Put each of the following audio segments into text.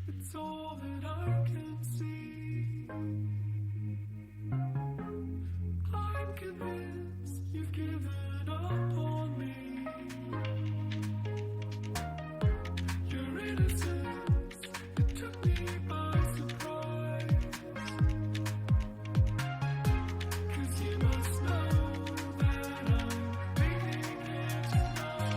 It's all that I can see. I'm convinced you've given up on me. Your innocence, it took me by surprise. 'Cause you must know that I'm leaving here tonight.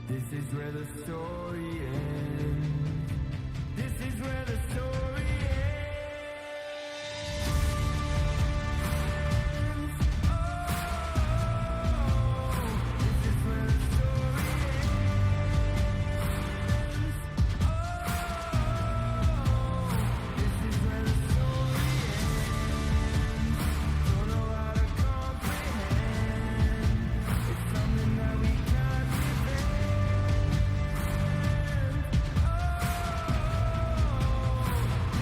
This is where the story ends. This is where the story ends. Oh, this is where the story ends. Oh, this is where the story ends. Don't know how to comprehend. It's something that we can't defend. Oh,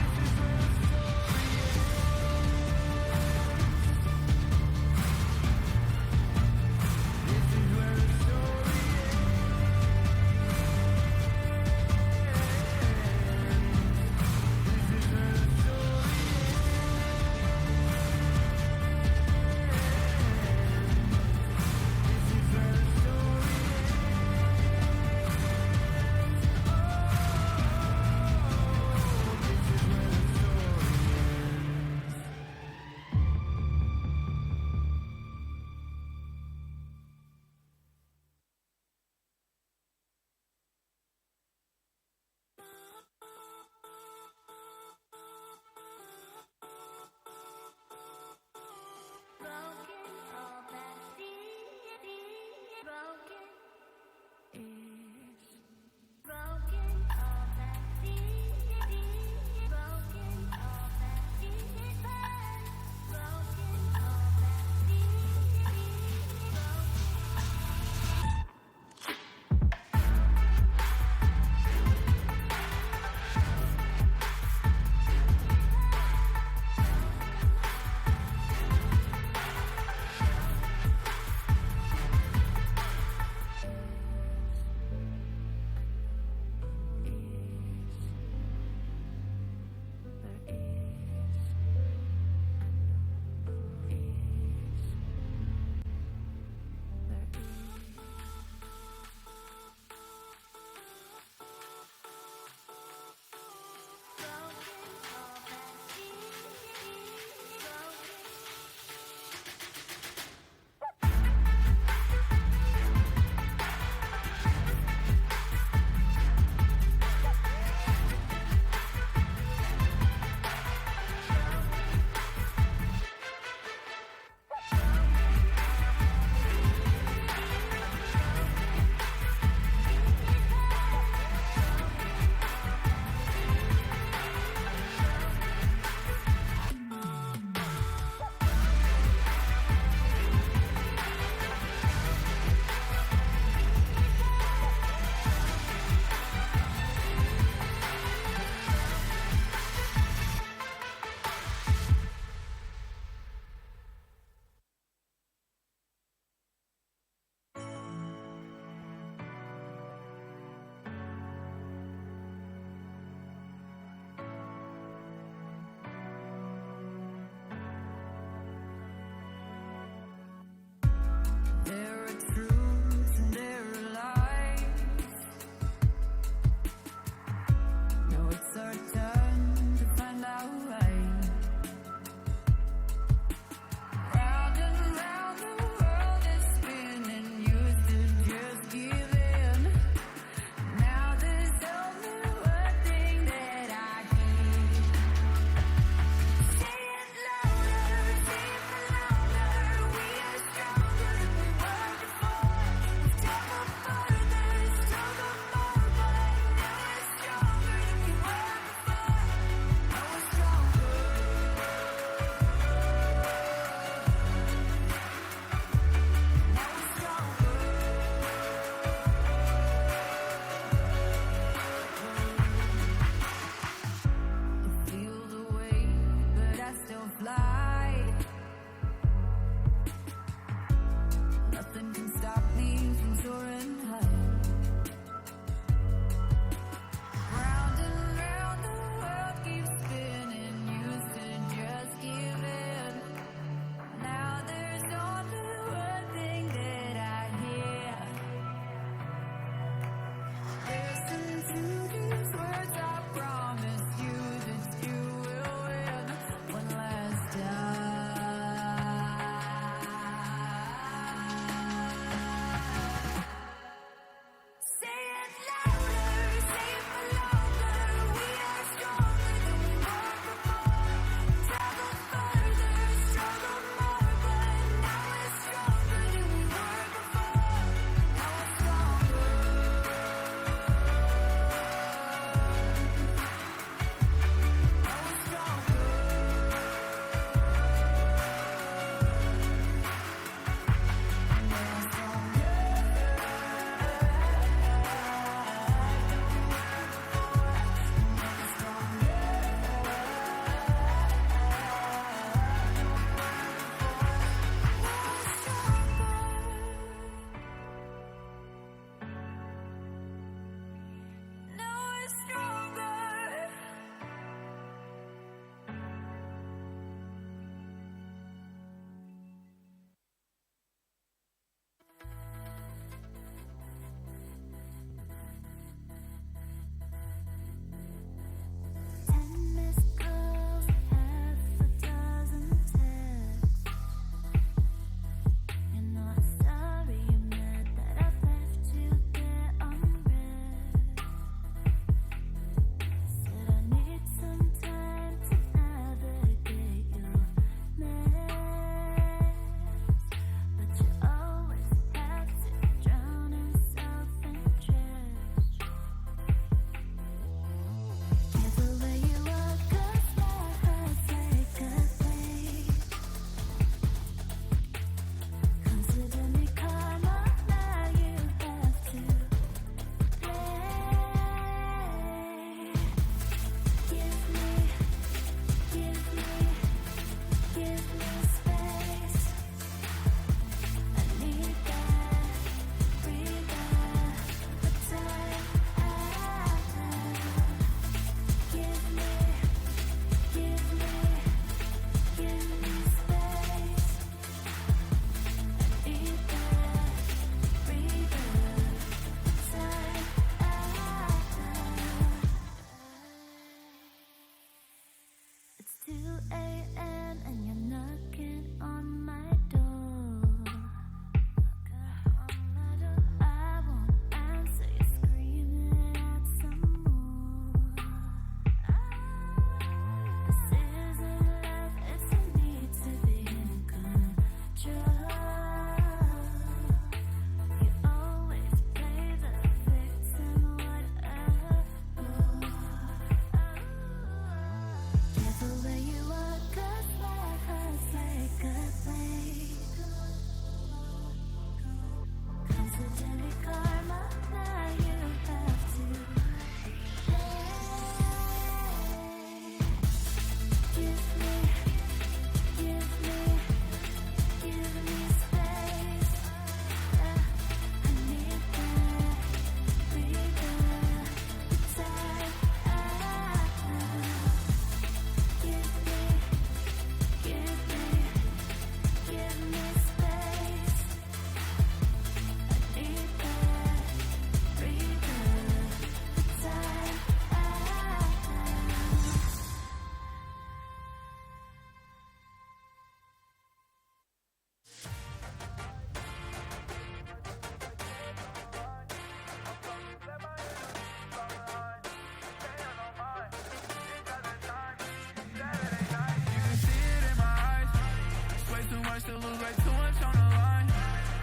lose way too much on the line.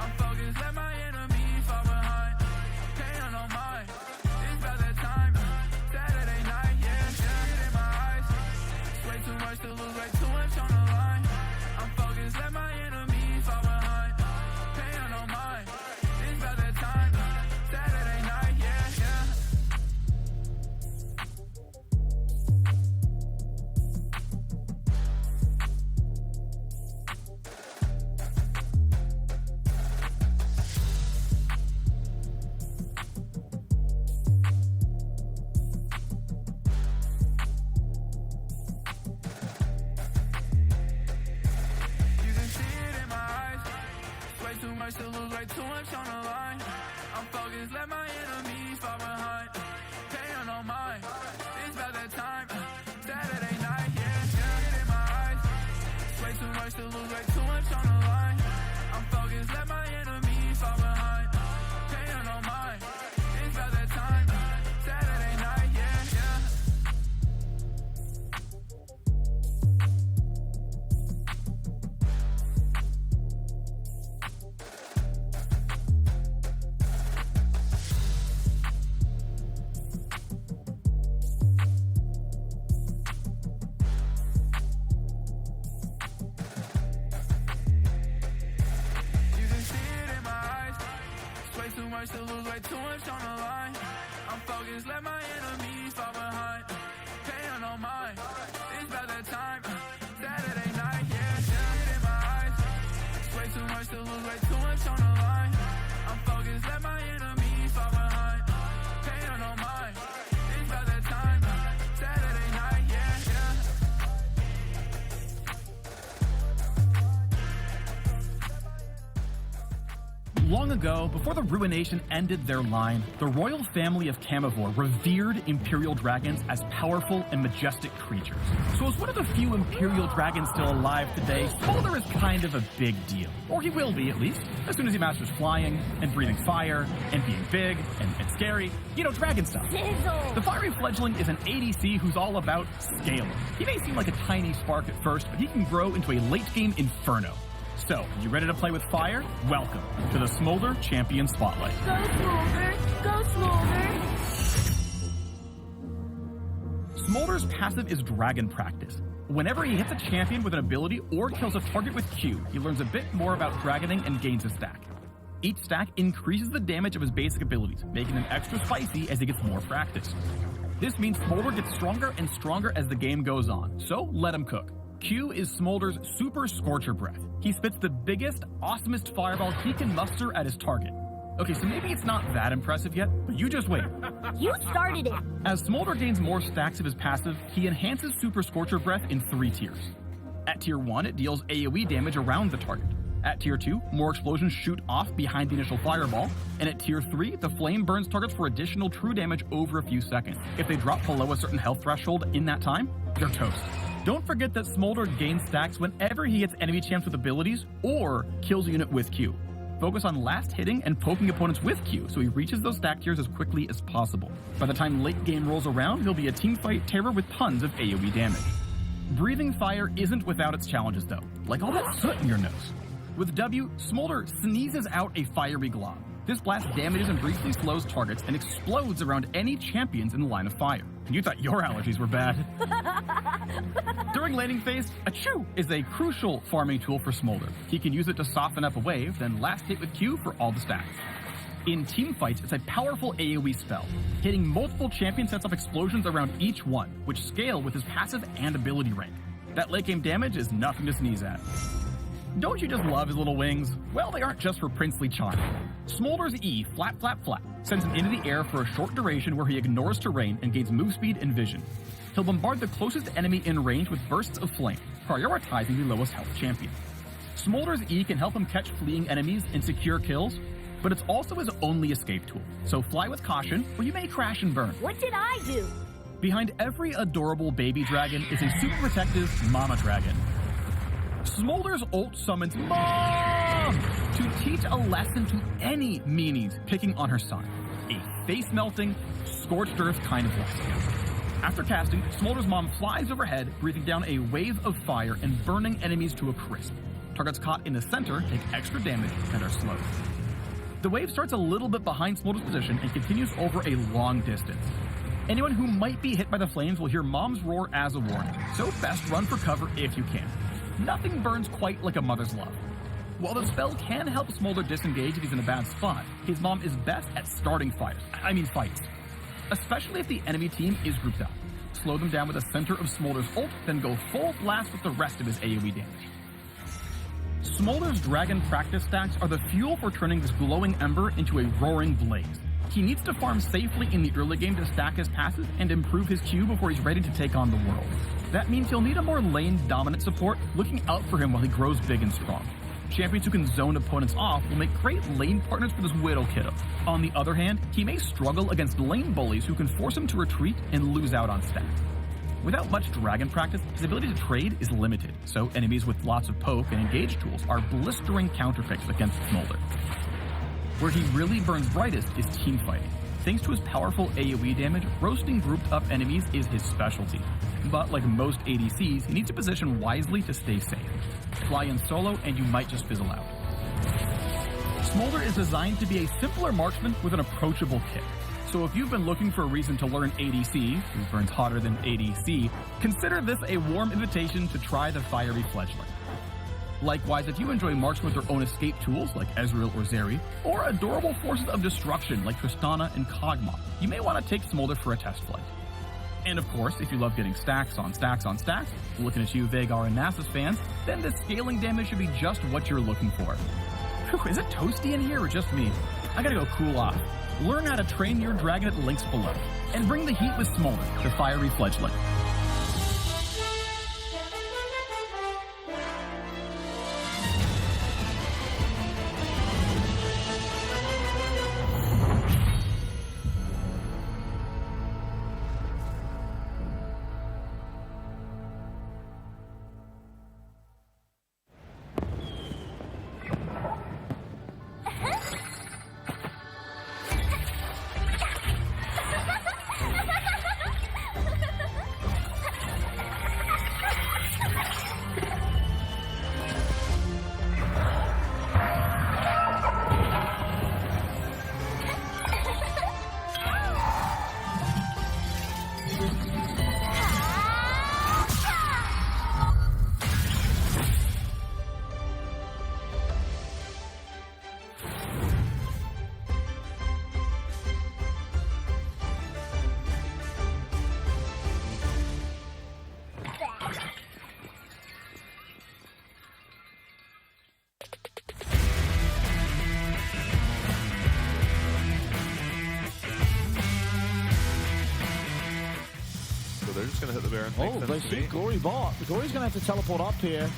I'm focused, let my enemies fall behind. Pain on mind, it's about that time. Saturday night, yeah, it in my eyes. It's way too much to lose, way too much on the line. I'm focused, let my enemies fall behind. Pain on mind, it's about that time. Saturday night, yeah. You can see it in my eyes. It's way too much to lose, way too much on the line. I'm focused, let my enemies fall behind. Pain on no mind, it's about that time. Saturday night, yeah, it in my eyes. It's way too much to lose, way too much on the line. I'm focused, let my enemies fall behind. Pain on no mind, it's about that time. Saturday night, yeah. You can see it in my eyes. It's way too much to lose, way too much on the line. I'm focused, let my enemies fall behind. Pain on no mind, it's about that time. Saturday night, yeah, it in my eyes. It's way too much to lose, way too much on the line. I'm focused, let my enemies fall behind. Pain on no mind, it's about that time. Saturday night, yeah. Long ago, before the Ruination ended their line, the royal family of Camivore revered Imperial dragons as powerful and majestic creatures. So as one of the few Imperial dragons still alive today, Smolder is kind of a big deal. Or he will be, at least, as soon as he masters flying, and breathing fire, and being big, and scary. You know, dragon stuff. Sizzle! The fiery fledgling is an ADC who's all about scaling. He may seem like a tiny spark at first, but he can grow into a late-game inferno. So, you ready to play with fire? Welcome to the Smolder Champion Spotlight. Go Smolder! Go Smolder! Smolder's passive is Dragon Practice. Whenever he hits a champion with an ability or kills a target with Q, he learns a bit more about dragoning and gains a stack. Each stack increases the damage of his basic abilities, making them extra spicy as he gets more practice. This means Smolder gets stronger and stronger as the game goes on, so let him cook. Q is Smolder's Super Scorcher Breath. He spits the biggest, awesomest fireball he can muster at his target. Okay, so maybe it's not that impressive yet, but you just wait. You started it! As Smolder gains more stacks of his passive, he enhances Super Scorcher Breath in 3 tiers. At tier 1, it deals AoE damage around the target. At tier 2, more explosions shoot off behind the initial fireball. And at tier 3, the flame burns targets for additional true damage over a few seconds. If they drop below a certain health threshold in that time, they're toast. Don't forget that Smolder gains stacks whenever he hits enemy champs with abilities or kills a unit with Q. Focus on last hitting and poking opponents with Q so he reaches those stack tiers as quickly as possible. By the time late game rolls around, he'll be a teamfight terror with tons of AoE damage. Breathing fire isn't without its challenges though, like all that soot in your nose. With W, Smolder sneezes out a fiery glob. This blast damages and briefly slows targets and explodes around any champions in the line of fire. And you thought your allergies were bad. During laning phase, Achoo is a crucial farming tool for Smolder. He can use it to soften up a wave, then last hit with Q for all the stacks. In teamfights, it's a powerful AoE spell. Hitting multiple champions sets off explosions around each one, which scale with his passive and ability rank. That late game damage is nothing to sneeze at. Don't you just love his little wings? Well, they aren't just for princely charm. Smolder's E, flap, flap, flap, sends him into the air for a short duration where he ignores terrain and gains move speed and vision. He'll bombard the closest enemy in range with bursts of flame, prioritizing the lowest health champion. Smolder's E can help him catch fleeing enemies and secure kills, but it's also his only escape tool, so fly with caution or you may crash and burn. What did I do? Behind every adorable baby dragon is a super protective mama dragon. Smolder's ult summons Mom to teach a lesson to any meanies picking on her son. A face-melting, scorched earth kind of lesson. After casting, Smolder's mom flies overhead, breathing down a wave of fire and burning enemies to a crisp. targets caught in the center take extra damage and are slowed. The wave starts a little bit behind Smolder's position and continues over a long distance. Anyone who might be hit by the flames will hear Mom's roar as a warning, so best run for cover if you can. Nothing burns quite like a mother's love. While the spell can help Smolder disengage if he's in a bad spot, his mom is best at starting fights, especially if the enemy team is grouped up. Slow them down with the center of Smolder's ult, then go full blast with the rest of his AoE damage. Smolder's Dragon practice stacks are the fuel for turning this glowing ember into a roaring blaze. He needs to farm safely in the early game to stack his passive and improve his Q before he's ready to take on the world. That means he'll need a more lane-dominant support looking out for him while he grows big and strong. Champions who can zone opponents off will make great lane partners for this Widow kiddo. On the other hand, he may struggle against lane bullies who can force him to retreat and lose out on stacks. Without much Dragon practice, his ability to trade is limited, so enemies with lots of poke and engage tools are blistering counterpicks against Smolder. Where he really burns brightest is teamfighting. Thanks to his powerful AoE damage, roasting grouped up enemies is his specialty. But like most ADCs, he needs to position wisely to stay safe. Fly in solo and you might just fizzle out. Smolder is designed to be a simpler marksman with an approachable kit. So if you've been looking for a reason to learn ADC, who burns hotter than ADC, consider this a warm invitation to try the fiery fledgling. Likewise, if you enjoy marksmen with their own escape tools like Ezreal or Zeri, or adorable forces of destruction like Tristana and Kog'Maw, you may want to take Smolder for a test flight. And of course, if you love getting stacks on stacks on stacks, looking at you Veigar and Nasus fans, then the scaling damage should be just what you're looking for. Whew, is it toasty in here or just me? I gotta go cool off. Learn how to train your dragon at the links below, and bring the heat with Smolder, the fiery fledgling. They're just going to hit the Baron. Oh, they see Gory bot. Gory's going to have to teleport up here.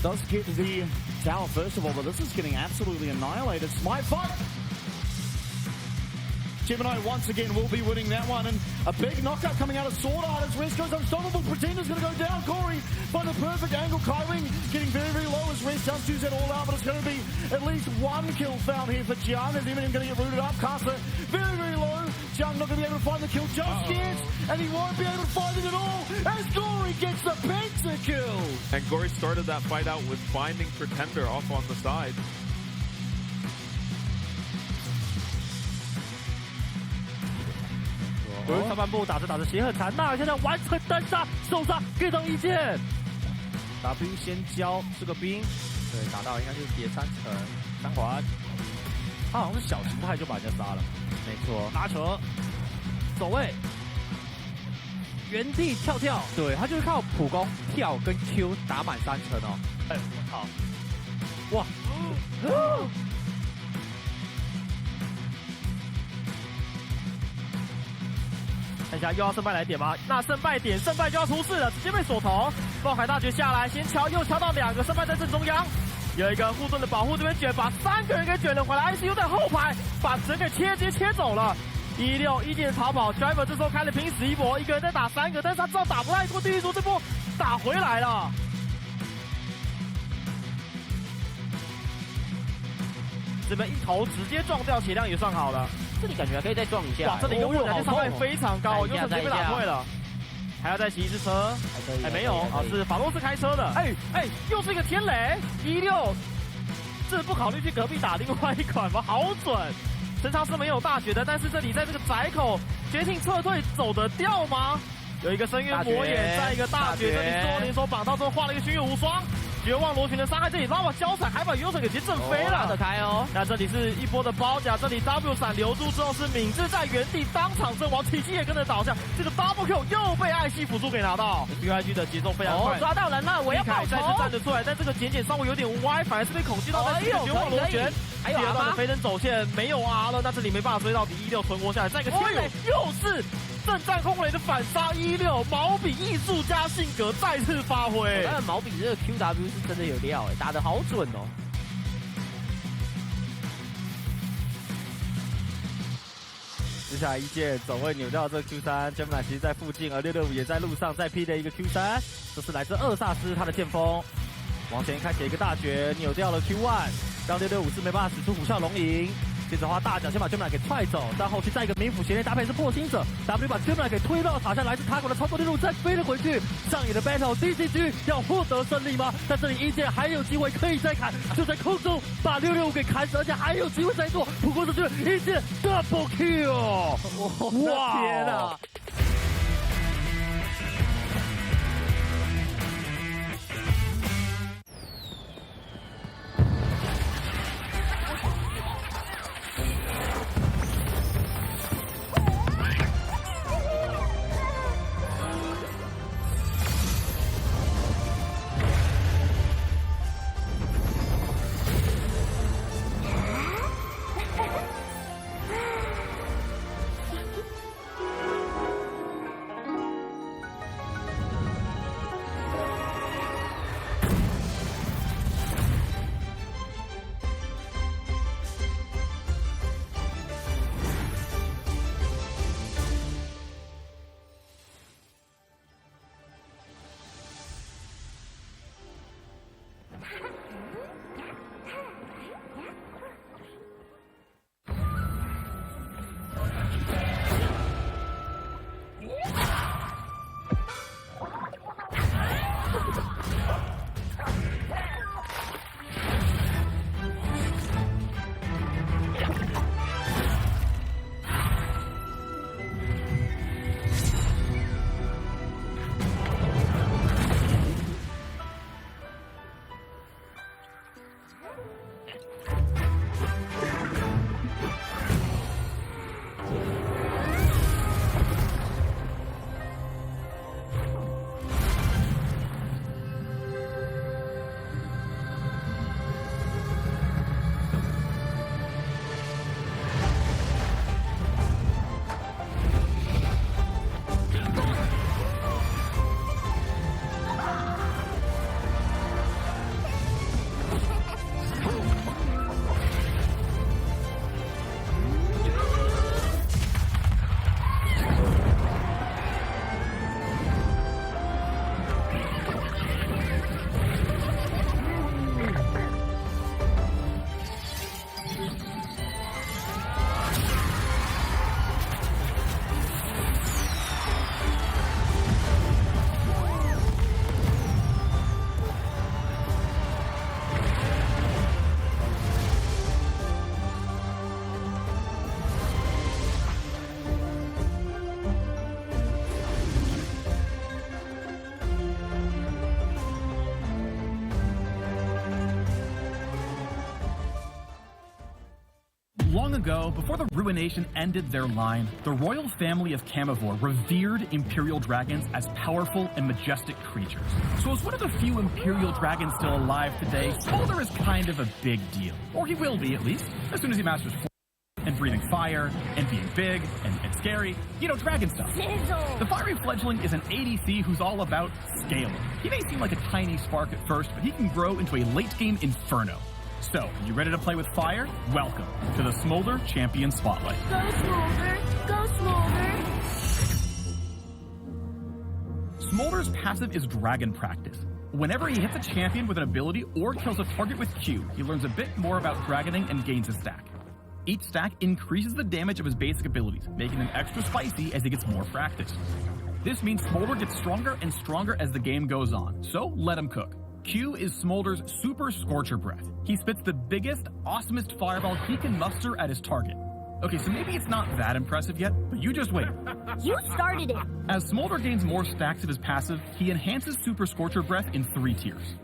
Does get to the tower first of all, but this is getting absolutely annihilated. Smite fight! Gemini once again will be winning that one, and a big knockout coming out of Sword Art as Rest goes unstoppable. Pretender's going to go down. Gory find the perfect angle. Kaiwing getting very, very low as Rest does choose that all out, but it's going to be at least one kill found here for Jiang. Is Eminem going to get rooted up? Caster very, very low. Jiang not going to be able to find the kill just yet, and he won't be able to find it at all as Gory gets the penta kill. And Gory started that fight out with finding Pretender off on the side.由于上半部打着斜很残，纳尔现在完成单杀，手上给到一剑。打兵先交是个兵，对，打到应该是叠3层3环，他好像是小形态就把人家杀了，没错，拉扯，走位，原地跳跳，对他就是靠普攻跳跟 Q 打满3层哦。哎，我操，哇！看一下又要胜败来点吗？那胜败点，胜败就要出事了，直接被锁头。爆海大绝下来，先敲，又敲到2个，胜败在正中央。有一个护盾的保护，这边卷，把3个人给卷了回来。ICU 在后排，把人给直接切走了。16一键逃跑 ，Driver 这时候开了拼死一搏，一个人在打3个，但是他知道打不太过，地狱族这波打回来了。这边一头直接撞掉，血量也算好了。这里感觉还可以再撞一下。哇，这里幽默感觉伤害非常高，又直接被打退了。还要再骑一次车？哎，没有啊，是法洛斯开车的。哎，又是一个天雷16，这不考虑去隔壁打另外一款吗？好准！神长是没有大绝的，但是这里在这个窄口，绝境撤退走得掉吗？有一个深渊魔眼，在一个大绝，这里最后联手绑到之后画了一个星月无双。绝望螺旋的伤害，这里拉瓦交闪，还把游手给直接震飞了，拉得开哦。那这里是一波的包夹，这里 W 闪留住之后是敏智在原地当场阵亡，体系也跟着倒下，这个 Double Q 又被艾希辅助给拿到。UIG 的节奏非常快，抓到人了，我要报仇。再次站得出来，但这个减稍微有点歪，反而是被恐惧到在绝望螺旋。还有 R 吗？但毛笔这个 QW 是真的有料打得好准哦。接下来一剑总会扭掉这 Q3， Gemini 其实在附近，而665也在路上，再劈的一个 Q3， 这是来自厄萨斯他的剑锋，往前开启一个大绝，扭掉了 Q1， 让664没办法使出虎啸龙吟。接着花大脚先把 Gemini 给踹走，但后续再一个冥府斜内搭配是破心者 ，W 把 Gemini 给推到塔下，来自塔口的超过6路再飞了回去。上野的 Battle DCG 要获得胜利吗？在这里一剑还有机会可以再砍，就在空中把665给砍死，而且还有机会再做。不过这就是一剑 Double Kill！ 哇天啊！Long ago, before the Ruination ended their line, the royal family of Camivore revered Imperial dragons as powerful and majestic creatures. So as one of the few Imperial dragons still alive today, Smolder is kind of a big deal. Or he will be, at least, as soon as he masters and breathing fire, and being big, and scary, you know, dragon stuff. Sizzle. The Fiery Fledgling is an ADC who's all about scaling. He may seem like a tiny spark at first, but he can grow into a late-game inferno. So, you ready to play with fire? Welcome to the Smolder Champion Spotlight. Go Smolder! Go Smolder! Smolder's passive is Dragon Practice. Whenever he hits a champion with an ability or kills a target with Q, he learns a bit more about dragoning and gains a stack. Each stack increases the damage of his basic abilities, making them extra spicy as he gets more practice. This means Smolder gets stronger and stronger as the game goes on, so let him cook. Q is Smolder's Super Scorcher Breath. He spits the biggest, awesomest fireball he can muster at his target. Okay, so maybe it's not that impressive yet, but you just wait. You started it. As Smolder gains more stacks of his passive, he enhances Super Scorcher Breath in 3 tiers.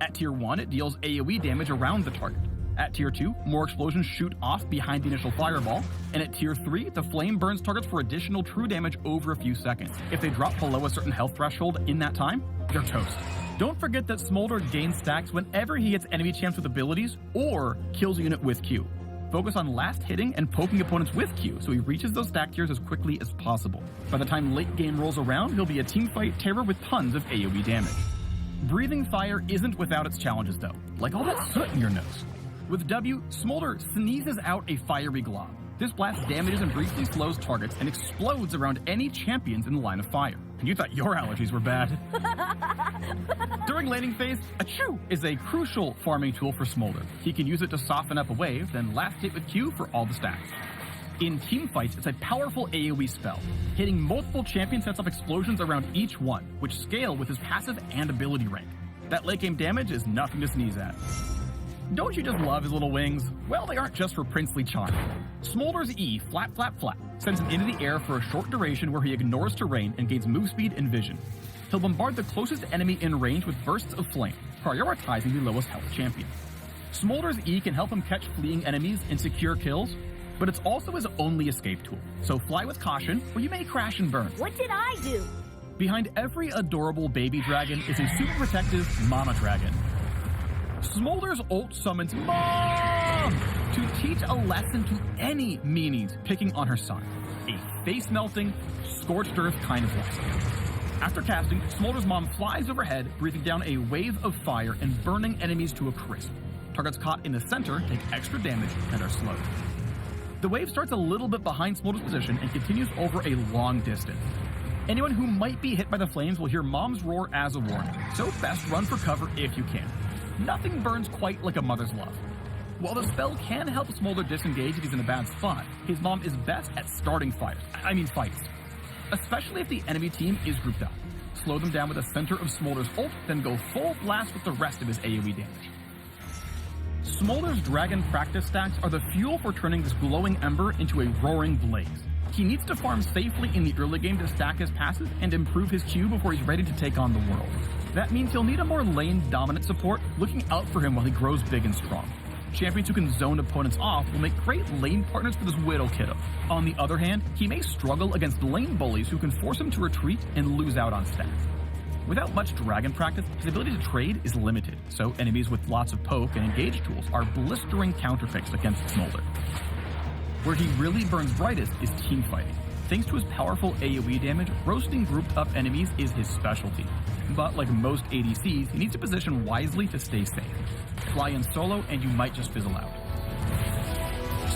At tier 1, it deals AoE damage around the target. At tier 2, more explosions shoot off behind the initial fireball. And at tier 3, the flame burns targets for additional true damage over a few seconds. If they drop below a certain health threshold in that time, they're toast. Don't forget that Smolder gains stacks whenever he hits enemy champs with abilities or kills a unit with Q. Focus on last hitting and poking opponents with Q so he reaches those stack tiers as quickly as possible. By the time late game rolls around, he'll be a teamfight terror with tons of AoE damage. Breathing fire isn't without its challenges though, like all that soot in your nose. With W, Smolder sneezes out a fiery glob. This blast damages and briefly slows targets and explodes around any champions in the line of fire. And you thought your allergies were bad. During laning phase, Achoo is a crucial farming tool for Smolder. He can use it to soften up a wave, then last hit with Q for all the stacks. In team fights, it's a powerful AoE spell. Hitting multiple champions sets off explosions around each one, which scale with his passive and ability rank. That late game damage is nothing to sneeze at. Don't you just love his little wings? Well, they aren't just for princely charm. Smolder's E, flap, flap, flap, sends him into the air for a short duration where he ignores terrain and gains move speed and vision. He'll bombard the closest enemy in range with bursts of flame, prioritizing the lowest health champion. Smolder's E can help him catch fleeing enemies and secure kills, but it's also his only escape tool, so fly with caution or you may crash and burn. What did I do? Behind every adorable baby dragon is a super protective mama dragon. Smolder's ult summons Mom to teach a lesson to any meanies picking on her son. A face-melting, scorched earth kind of lesson. After casting, Smolder's mom flies overhead, breathing down a wave of fire and burning enemies to a crisp. Targets caught in the center take extra damage and are slowed. The wave starts a little bit behind Smolder's position and continues over a long distance. Anyone who might be hit by the flames will hear Mom's roar as a warning, so best run for cover if you can. Nothing burns quite like a mother's love. While the spell can help Smolder disengage if he's in a bad spot, his mom is best at starting fights, especially if the enemy team is grouped up. Slow them down with the center of Smolder's ult, then go full blast with the rest of his AoE damage. Smolder's dragon practice stacks are the fuel for turning this glowing ember into a roaring blaze. He needs to farm safely in the early game to stack his passive and improve his Q before he's ready to take on the world. That means he'll need a more lane-dominant support looking out for him while he grows big and strong. Champions who can zone opponents off will make great lane partners for this Widow kiddo. On the other hand, he may struggle against lane bullies who can force him to retreat and lose out on stacks. Without much dragon practice, his ability to trade is limited, so enemies with lots of poke and engage tools are blistering counterpicks against Smolder. Where he really burns brightest is teamfighting. Thanks to his powerful AoE damage, roasting grouped up enemies is his specialty. But like most ADCs, he needs to position wisely to stay safe. Fly in solo and you might just fizzle out.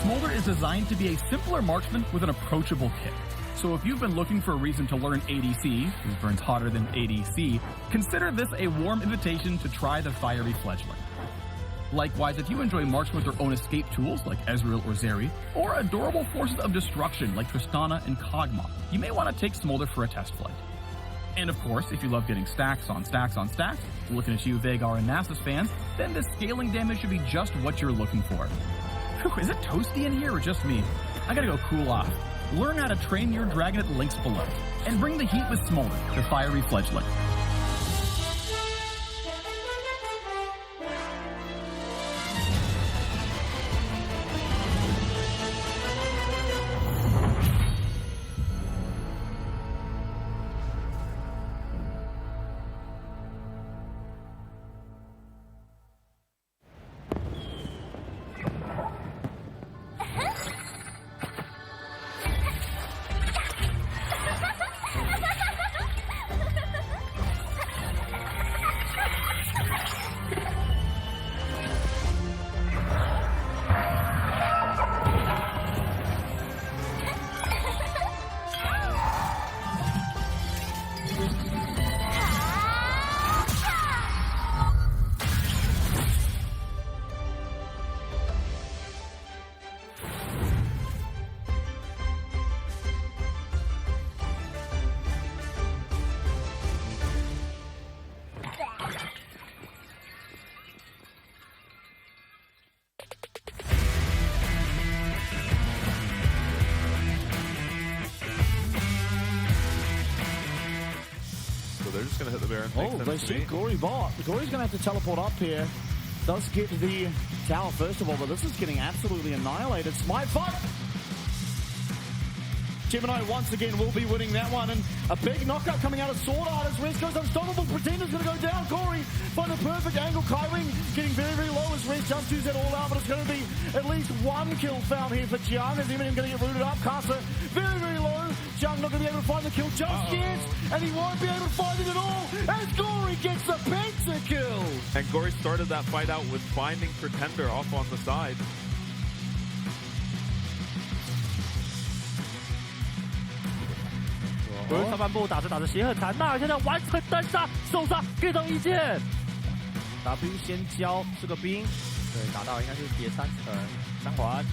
Smolder is designed to be a simpler marksman with an approachable kit. So if you've been looking for a reason to learn ADC, who burns hotter than ADC, consider this a warm invitation to try the fiery fledgling. Likewise, if you enjoy marksmen with their own escape tools like Ezreal or Zeri, or adorable forces of destruction like Tristana and Kog'Maw, you may want to take Smolder for a test flight. And of course, if you love getting stacks on stacks on stacks, looking at you Veigar and Nasus fans, then the scaling damage should be just what you're looking for. Whew, is it toasty in here or just me? I gotta go cool off. Learn how to train your dragon at the links below, and bring the heat with Smolder, the fiery fledgling. gonna hit the Baron. Oh, they see Gory bot. Gory's going to have to teleport up here. Does get the tower first of all, but this is getting absolutely annihilated. Smite fight! Gemini once again will be winning that one, and a big knockout coming out of Sword Art as Rest goes unstoppable. Pretender's going to go down. Corey find the perfect angle. Kaiwing getting very, very low as Rest just use that all out, but it's going to be at least one kill found here for Jiang. Is Eminem going to get rooted up? Caster very, very low. Jiang not going to be able to find the kill just yet, and he won't be able to find it at all as Gory gets the penta kill. And Gory started that fight out with finding Pretender off on the side. 国人上半部打着血很残，纳尔现在完成单杀，受伤 get 到一剑 ，W 先交是个兵，对，打到应该是叠3层3环，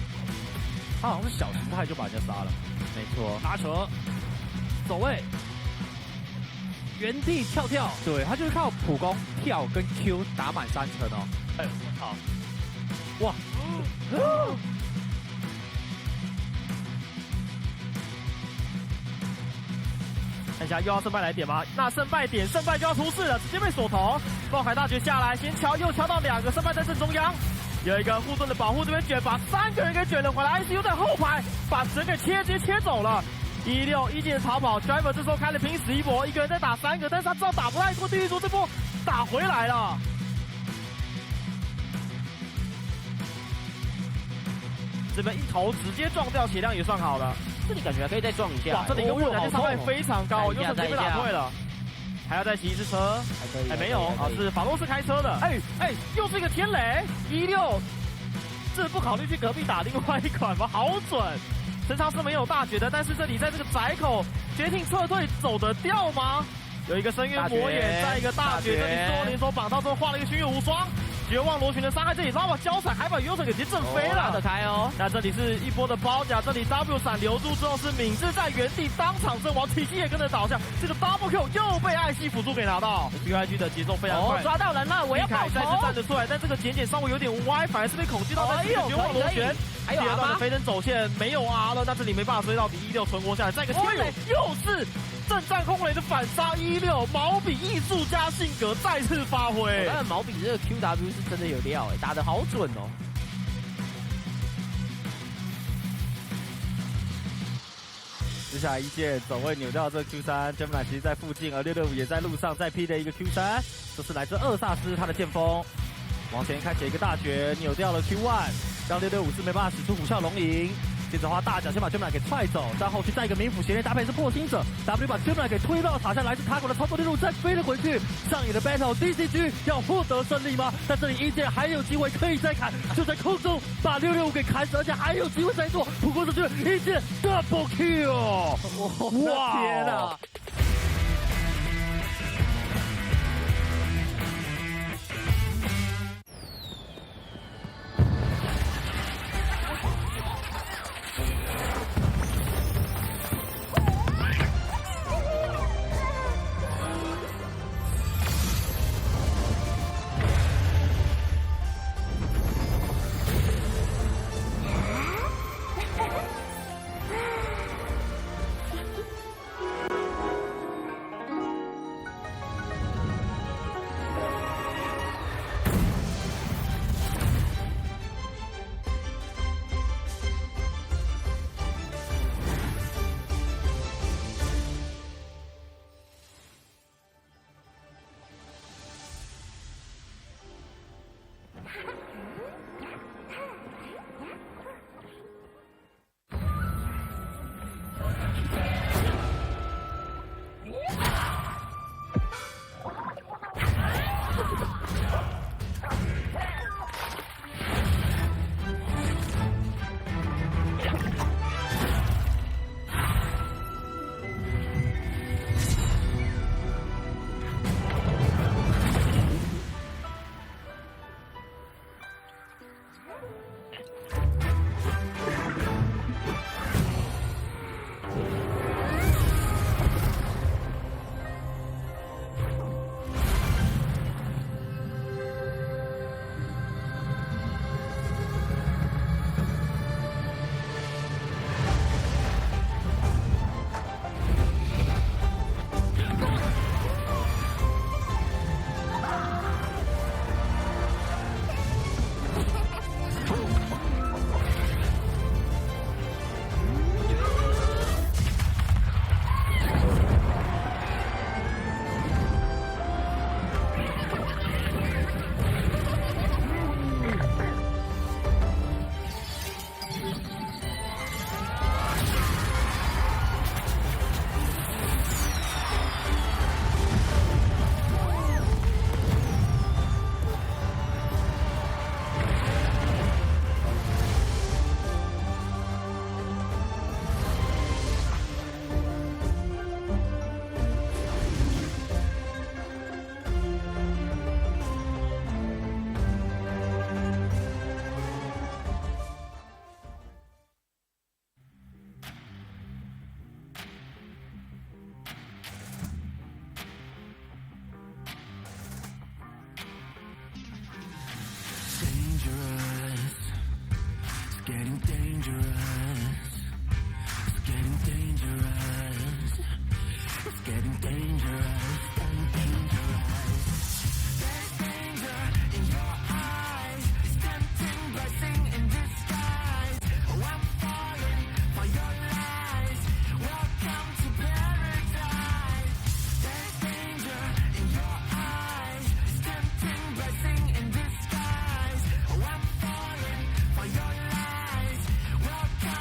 他好像是小形态就把人家杀了，没错，拉扯，走位，原地跳，对他就是靠普攻跳跟 Q 打满3层哦，哎，我操，哇！看一下又要胜败来点吗？那胜败点，胜败就要出事了，直接被锁头。爆海大绝下来，先敲，又敲到2个，胜败在正中央，有一个护盾的保护，这边卷把3个人给卷了回来 ，ICU 在后排把人给直接切走了。16一剑逃跑 ，Driver 这时候开了拼死一搏，一个人在打3个，但是他知道打不太过地狱族，这波打回来了。这边一头直接撞掉，血量也算好了。 这里感觉还可以再撞一下。哇，这里一个握感觉伤害非常高，右手直接被打退了，还要再骑一次车，哎没有啊，是法洛斯开车的，哎，又是一个天雷16，这不考虑去隔壁打另外一款吗？好准，陈长是没有大绝的，但是这里在这个窄口决定撤退走得掉吗？有一个深渊魔眼，在一个大绝，这里最后联手绑到之后画了一个星月无双。 绝望螺旋的伤害，这里拉瓦交闪，还把右手给直接震飞了，拉得开哦。那这里是一波的包夹，这里 W 闪留住之后是敏智在原地当场阵亡，体系也跟着倒下，这个 Double Q 又被艾希辅助给拿到。UIG 的节奏非常快，抓到人了，我要爆头。再次站得出来，但这个减稍微有点歪，反而是被恐惧到在绝望螺旋。还有第二段的飞thân走线没有 R 了，那这里没办法追到底16存活下来，再一个天雷又是。 正战空雷的反杀16，毛笔艺术家性格再次发挥。但毛笔这个 QW 是真的有料打得好准哦。接下来一剑走位扭掉这 Q3，Gemini 其实在附近，而665也在路上再劈的一个 Q3，这是来自厄萨斯他的剑锋，往前开启一个大绝，扭掉了 Q1， 让665是没办法使出虎啸龙吟。 接着花大脚先把 Gemini 给踹走，然后去再一个冥府斜链搭配是破心者 ，W 把 Gemini 给推到塔下，来自塔口的操作链路再飞了回去。上野的 Battle DCG 要获得胜利吗？在这里一剑还有机会可以再砍，就在空中把665给砍死，而且还有机会再做。不过这就是一剑 Double Kill！ 哇，天哪！ dangerous. It's getting dangerous. It's getting dangerous. Getting dangerous. There's danger in your eyes. It's tempting blessing in disguise. Oh, I'm falling for your lies. Welcome to paradise. There's danger in your eyes. It's tempting blessing in disguise. Oh, I'm falling for your lies. Welcome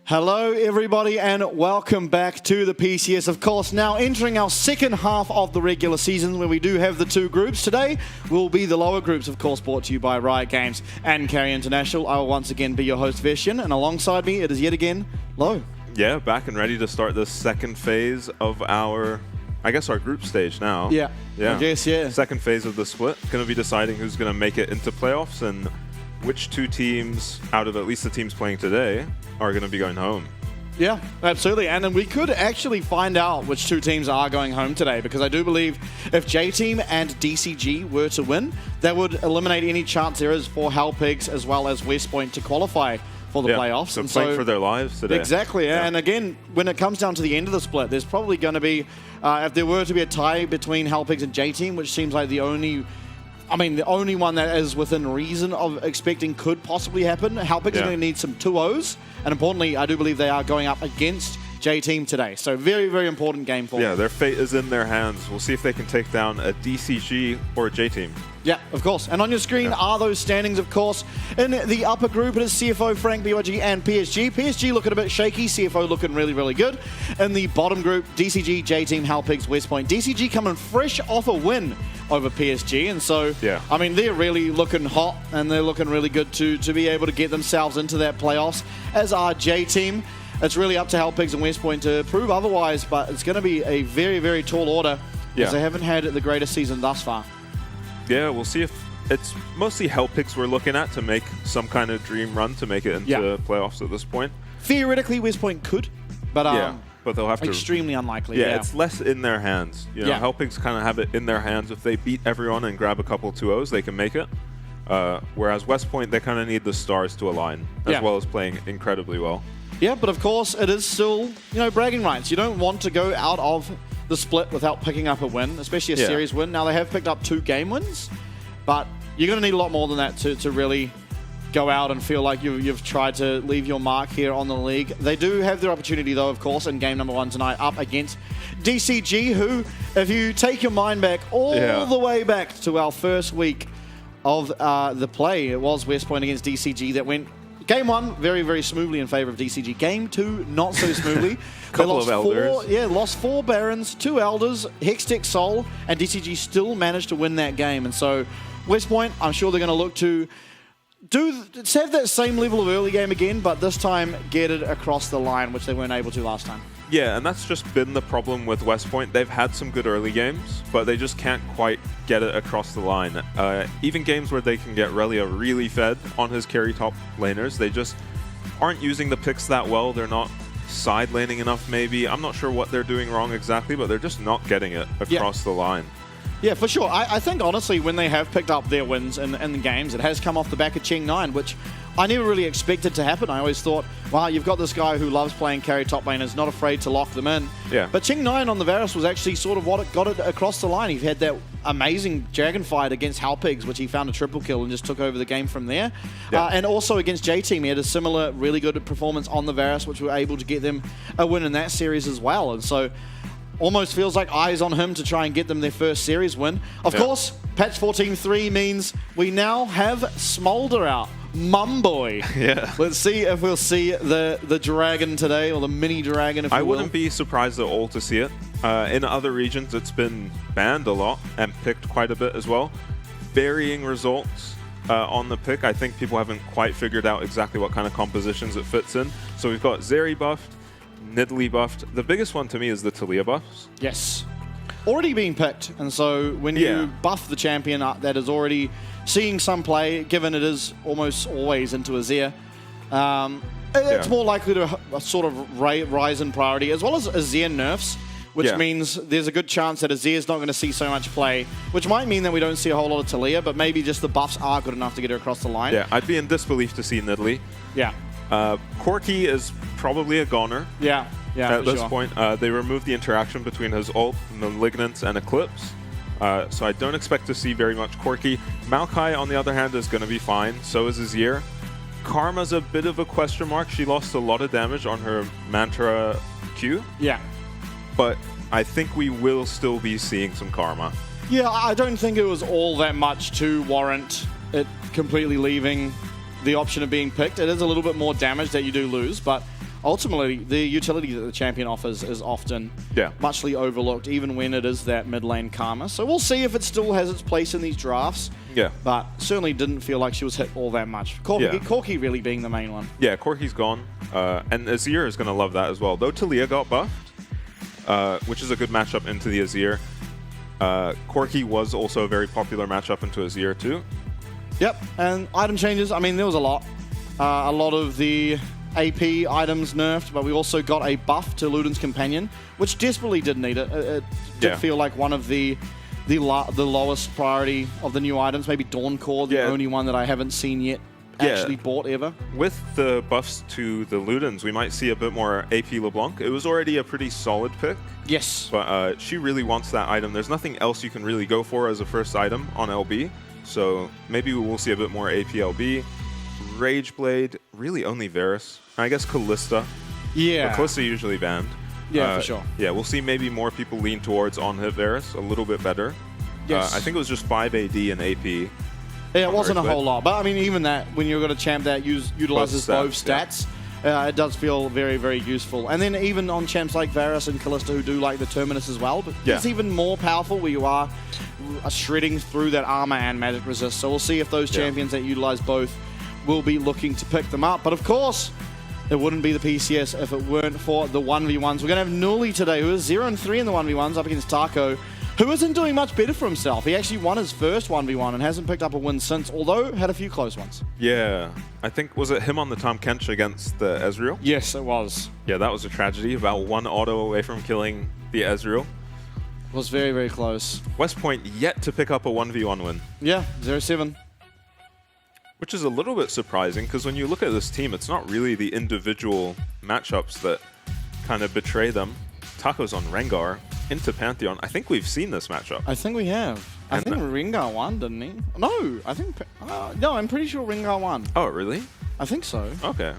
Hello, everybody, and welcome back to the PCS. Of course, now entering our second half of the regular season where we do have the two groups. Today will be the lower groups, of course, brought to you by Riot Games and Carry International. I will once again be your host, Veshian, and alongside me, it is yet again, Lo. Yeah, back and ready to start the second phase of our, I guess, our group stage now. Yeah. I guess, yeah. Second phase of the split. Going to be deciding who's going to make it into playoffs and which two teams, out of at least the teams playing today, are going to be going home. Yeah, absolutely. And then we could actually find out which two teams are going home today, because I do believe if J-Team and DCG were to win, that would eliminate any chance there is for Hellpigs as well as West Point to qualify for the playoffs. So playing for their lives today. Exactly. Yeah. And again, when it comes down to the end of the split, there's probably going to be, if there were to be a tie between Hellpigs and J-Team, which seems like the only one that is within reason of expecting could possibly happen. Hellpigs are going to need some 2-0s. And importantly, I do believe they are going up against J-Team today. So very, very important game for them. Yeah, their fate is in their hands. We'll see if they can take down a DCG or a J-Team. Yeah, of course. And on your screen are those standings, of course. In the upper group, it is CFO, Frank, BYG, and PSG. PSG looking a bit shaky. CFO looking really, really good. In the bottom group, DCG, J-Team, Hellpigs, West Point. DCG coming fresh off a win over PSG. And so, I mean, they're really looking hot, and they're looking really good to be able to get themselves into that playoffs, as are J-Team. It's really up to Hellpigs and West Point to prove otherwise, but it's going to be a very, very tall order, because they haven't had the greatest season thus far. Yeah, we'll see if it's mostly Hellpigs we're looking at to make some kind of dream run to make it into playoffs at this point. Theoretically, West Point could, but but they'll have to. Extremely unlikely. Yeah, it's less in their hands. You know, Hellpigs kind of have it in their hands. If they beat everyone and grab a couple 2-0s, they can make it. Whereas West Point, they kind of need the stars to align, as well as playing incredibly well. Yeah, but of course, it is still, bragging rights. You don't want to go out of the split without picking up a win, especially a series win. Now, they have picked up 2 game wins, but you're going to need a lot more than that to really go out and feel like you've tried to leave your mark here on the league. They do have their opportunity, though, of course, in game number 1 tonight, up against DCG, who, if you take your mind back all the way back to our first week of the play, it was West Point against DCG that went game 1 very, very smoothly in favor of DCG. Game 2, not so smoothly. Couple of elders. Lost 4 Barons, 2 Elders, Hextech Soul, and DCG still managed to win that game. And so West Point, I'm sure they're going to look to have that same level of early game again, but this time get it across the line, which they weren't able to last time. Yeah, and that's just been the problem with West Point. They've had some good early games, but they just can't quite get it across the line. Even games where they can get Relia really fed on his carry top laners, they just aren't using the picks that well. They're not side laning enough, maybe. I'm not sure what they're doing wrong exactly, but they're just not getting it across the line. Yeah, for sure. I think, honestly, when they have picked up their wins in the games, it has come off the back of Cheng9, which I never really expected to happen. I always thought, wow, you've got this guy who loves playing carry top lane, is not afraid to lock them in. Yeah. But Cheng9 on the Varus was actually sort of what got it across the line. He had that amazing dragon fight against Hellpigs, which he found a triple kill and just took over the game from there. And also against J-Team, he had a similar really good performance on the Varus, which were able to get them a win in that series as well. And so almost feels like eyes on him to try and get them their first series win. Of course, patch 14.3 means we now have Smolder out. Mumboy. Yeah. Let's see if we'll see the dragon today, or the mini dragon, if you will. I wouldn't be surprised at all to see it. In other regions, it's been banned a lot and picked quite a bit as well. Varying results on the pick. I think people haven't quite figured out exactly what kind of compositions it fits in. So we've got Zeri buffed, Nidalee buffed. The biggest one to me is the Taliyah buffs. Yes. Already being picked. And so when you buff the champion that is already seeing some play, given it is almost always into Azir, it's more likely to sort of rise in priority, as well as Azir nerfs, which means there's a good chance that Azir's not going to see so much play, which might mean that we don't see a whole lot of Taliyah, but maybe just the buffs are good enough to get her across the line. Yeah, I'd be in disbelief to see Nidalee. Yeah. Corki is probably a goner. Yeah, at this point. They removed the interaction between his ult, Malignance, and Eclipse. So I don't expect to see very much Corki. Maokai, on the other hand, is going to be fine. So is Azir. Karma's a bit of a question mark. She lost a lot of damage on her Mantra Q. Yeah. But I think we will still be seeing some Karma. Yeah, I don't think it was all that much to warrant it completely leaving the option of being picked. It is a little bit more damage that you do lose, but ultimately, the utility that the champion offers is often Yeah. muchly overlooked, even when it is that mid lane karma. So we'll see if it still has its place in these drafts. Yeah. But certainly didn't feel like she was hit all that much. Corki really being the main one. Yeah, Corki's gone. And Azir is going to love that as well. Though Talia got buffed, which is a good matchup into the Azir. Corki was also a very popular matchup into Azir too. Yep, and item changes, I mean, there was a lot. A lot of the AP items nerfed, but we also got a buff to Luden's Companion, which desperately did need it. It did feel like one of the lowest priority of the new items. Maybe Dawncore, the only one that I haven't seen yet actually bought ever. With the buffs to the Ludens, we might see a bit more AP LeBlanc. It was already a pretty solid pick. Yes. But she really wants that item. There's nothing else you can really go for as a first item on LB. So maybe we will see a bit more AP LB. Rageblade, really only Varus. I guess Callista. Yeah. But Callista usually banned. Yeah, for sure. Yeah, we'll see maybe more people lean towards on-hit Varus a little bit better. Yes. I think it was just 5 AD and AP. Yeah, it wasn't a whole lot. But I mean, even that, when you're going to champ that utilizes both stats, it does feel very, very useful. And then even on champs like Varus and Callista who do like the Terminus as well, but it's even more powerful where you are shredding through that armor and magic resist. So we'll see if those champions that utilize both will be looking to pick them up. But of course, it wouldn't be the PCS if it weren't for the 1v1s. We're going to have Nuli today, who is 0-3 in the 1v1s up against Taco, who isn't doing much better for himself. He actually won his first 1v1 and hasn't picked up a win since, although had a few close ones. Yeah, I think, was it him on the Tahm Kench against the Ezreal? Yes, it was. Yeah, that was a tragedy. About one auto away from killing the Ezreal. It was very, very close. West Point yet to pick up a 1v1 win. Yeah, 0-7. Which is a little bit surprising, because when you look at this team, it's not really the individual matchups that kind of betray them. Taco's on Rengar into Pantheon. I think we've seen this matchup. I think we have. I think Rengar won, didn't he? No, I think... no, I'm pretty sure Rengar won. Oh, really? I think so. Okay.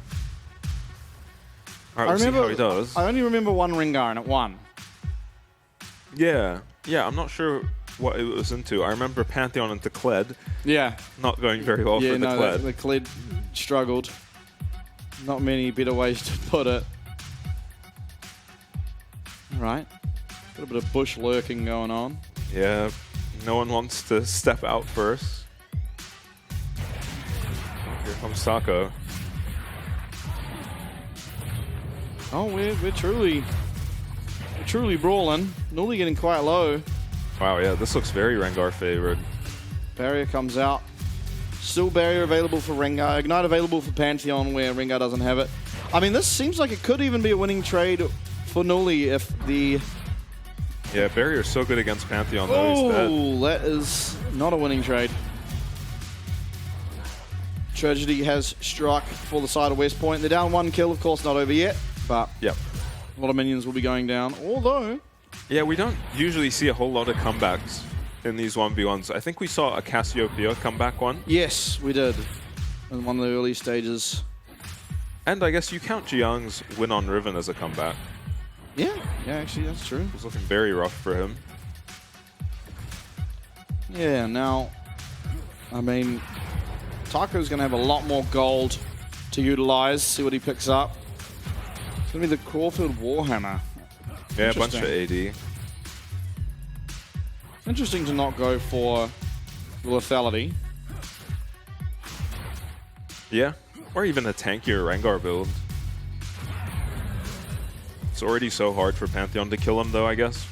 All right, we'll see how he does. I only remember one Rengar and it won. Yeah. Yeah, I'm not sure what it was into. I remember Pantheon into Kled. Yeah. Not going very well for the Kled. The Kled struggled. Not many better ways to put it. Right. Got a bit of bush lurking going on. Yeah. No one wants to step out first. Here comes Taco. Oh, we're truly brawling. Nuli getting quite low. Wow, yeah, this looks very Rengar favored. Barrier comes out. Still barrier available for Rengar. Ignite available for Pantheon where Rengar doesn't have it. I mean, this seems like it could even be a winning trade for Nuli if the... Yeah, barrier's so good against Pantheon though. He's dead. Oh, that is not a winning trade. Tragedy has struck for the side of West Point. They're down 1 kill, of course, not over yet, but yep. A lot of minions will be going down, although... Yeah, we don't usually see a whole lot of comebacks in these 1v1s. I think we saw a Cassiopeia comeback one. Yes, we did. In one of the early stages. And I guess you count Jiang's win on Riven as a comeback. Yeah, actually, that's true. It was looking very rough for him. Yeah, now, I mean, Taco's going to have a lot more gold to utilize. See what he picks up. It's going to be the Caulfield Warhammer. Yeah, a bunch of AD. Interesting to not go for the lethality. Yeah, or even a tankier Rengar build. It's already so hard for Pantheon to kill him though, I guess.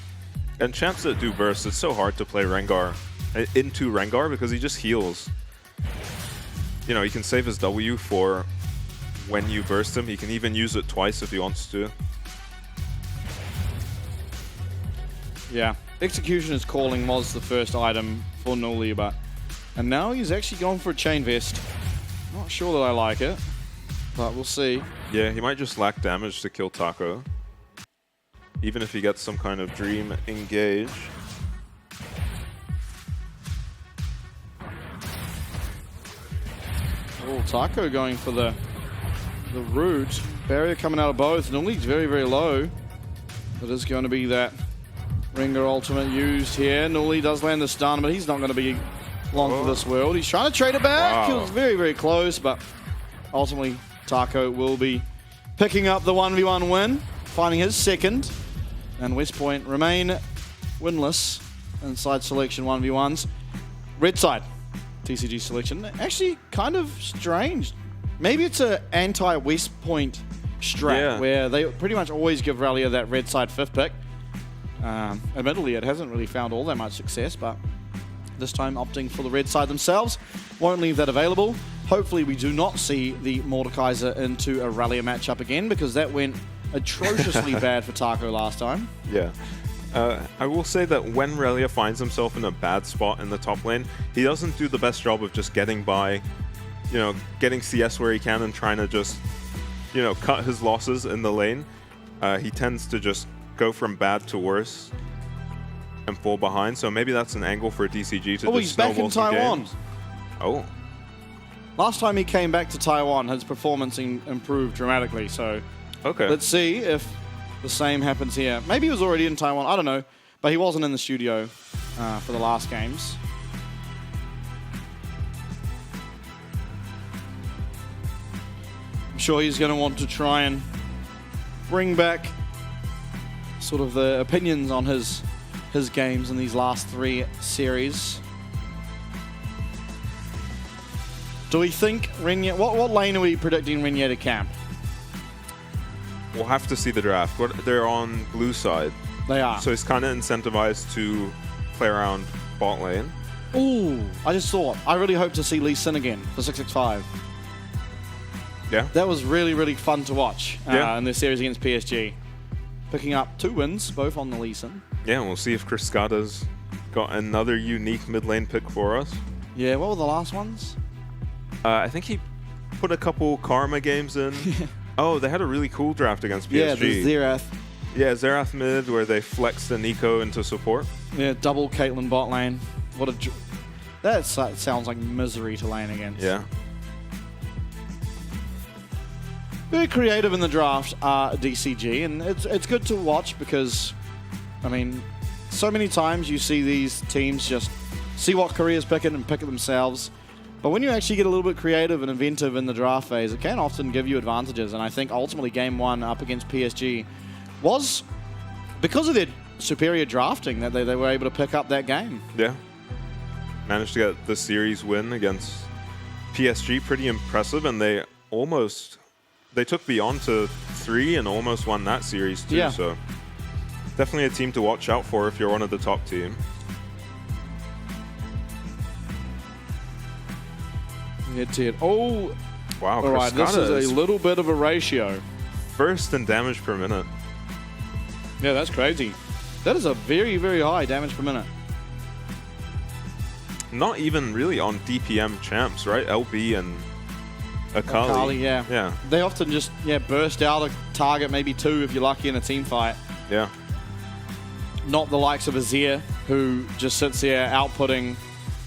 And champs that do burst, it's so hard to play Rengar into Rengar because he just heals. You know, he can save his W for when you burst him. He can even use it twice if he wants to. Yeah, Executioner's Calling was the first item for Nuli, and now he's actually gone for a Chain Vest. Not sure that I like it, but we'll see. Yeah, he might just lack damage to kill Taco. Even if he gets some kind of Dream Engage. Oh, Taco going for the root. Barrier coming out of both. Nuli's very, very low. It is going to be that Rengar ultimate used here. Nuli does land the stun, but he's not going to be long for this world. He's trying to trade it back. Wow. It was very, very close, but ultimately Taco will be picking up the 1v1 win, finding his second, and West Point remain winless inside selection 1v1s. Red side, DCG selection, actually kind of strange. Maybe it's an anti-West Point strat where they pretty much always give Relia that red side 5th pick. Admittedly, it hasn't really found all that much success, but this time opting for the red side themselves. Won't leave that available. Hopefully we do not see the Mordekaiser into a Relia matchup again, because that went atrociously bad for Taco last time. Yeah. I will say that when Relia finds himself in a bad spot in the top lane, he doesn't do the best job of just getting by, you know, getting CS where he can and trying to just, you know, cut his losses in the lane. He tends to just go from bad to worse and fall behind. So maybe that's an angle for DCG to he's back in Taiwan. Games. Oh. Last time he came back to Taiwan, his performance improved dramatically. So let's see if the same happens here. Maybe he was already in Taiwan, I don't know. But he wasn't in the studio for the last games. I'm sure he's going to want to try and bring back sort of the opinions on his games in these last 3 series. Do we think Renier... What lane are we predicting Renier to camp? We'll have to see the draft. They're on blue side. They are. So he's kind of incentivized to play around bot lane. Ooh, I just thought. I really hope to see Lee Sin again for 665. Yeah. That was really, really fun to watch in this series against PSG. Picking up 2 wins, both on the Lee Sin. Yeah, we'll see if Kriskada's got another unique mid lane pick for us. Yeah, what were the last ones? I think he put a couple Karma games in. Oh, they had a really cool draft against PSG. Yeah, the Xerath. Yeah, Xerath mid, where they flexed the Nico into support. Yeah, double Caitlyn bot lane. What a... That sounds like misery to lane against. Yeah. Very creative in the draft, DCG, and it's good to watch because, I mean, so many times you see these teams just see what Korea's picking and pick it themselves. But when you actually get a little bit creative and inventive in the draft phase, it can often give you advantages. And I think ultimately Game 1 up against PSG was because of their superior drafting that they were able to pick up that game. Yeah. Managed to get the series win against PSG. Pretty impressive. And they took Beyond to 3 and almost won that series too. Yeah. So definitely a team to watch out for if you're one of the top team. Head-to-head. Oh, wow. all right, this is a little bit of a ratio. First in damage per minute. Yeah, that's crazy. That is a very, very high damage per minute. Not even really on DPM champs, right? LB and Akali. Yeah. Yeah. They often just burst out a target, maybe 2 if you're lucky in a team fight. Yeah. Not the likes of Azir, who just sits there outputting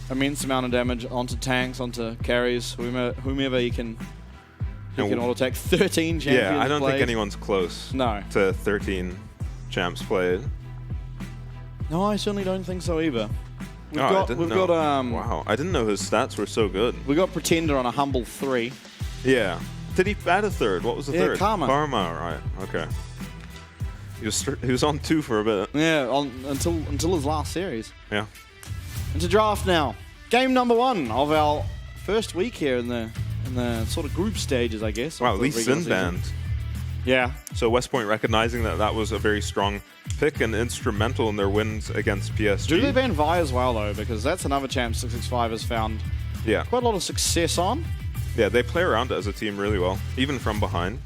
immense amount of damage onto tanks, onto carries, whomever he can auto attack. 13 champions Yeah, I don't played. think anyone's close to 13 champs played. No, I certainly don't think so either. Wow, I didn't know his stats were so good. We got Pretender on a humble 3. Yeah. Did he add a third? What was the third? Karma. Karma, right. Okay. He was on 2 for a bit. Yeah, until his last series. Yeah. Into draft now. Game number 1 of our first week here in the sort of group stages, I guess. Wow, Lee Sin banned. Yeah. So West Point recognizing that was a very strong pick and instrumental in their wins against PSG. Do they ban Vi as well, though? Because that's another champ 665 has found quite a lot of success on. Yeah, they play around it as a team really well, even from behind.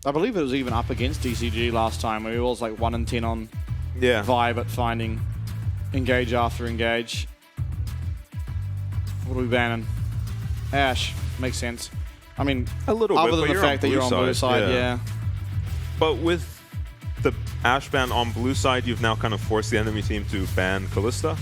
I believe it was even up against DCG last time, where he was like 1 in 10 on Vi, but finding engage after engage. What are we banning? Ashe. Makes sense. I mean, a little bit, other than the fact that you're on blue side, yeah. But with the Ashe ban on blue side, you've now kind of forced the enemy team to ban Kalista.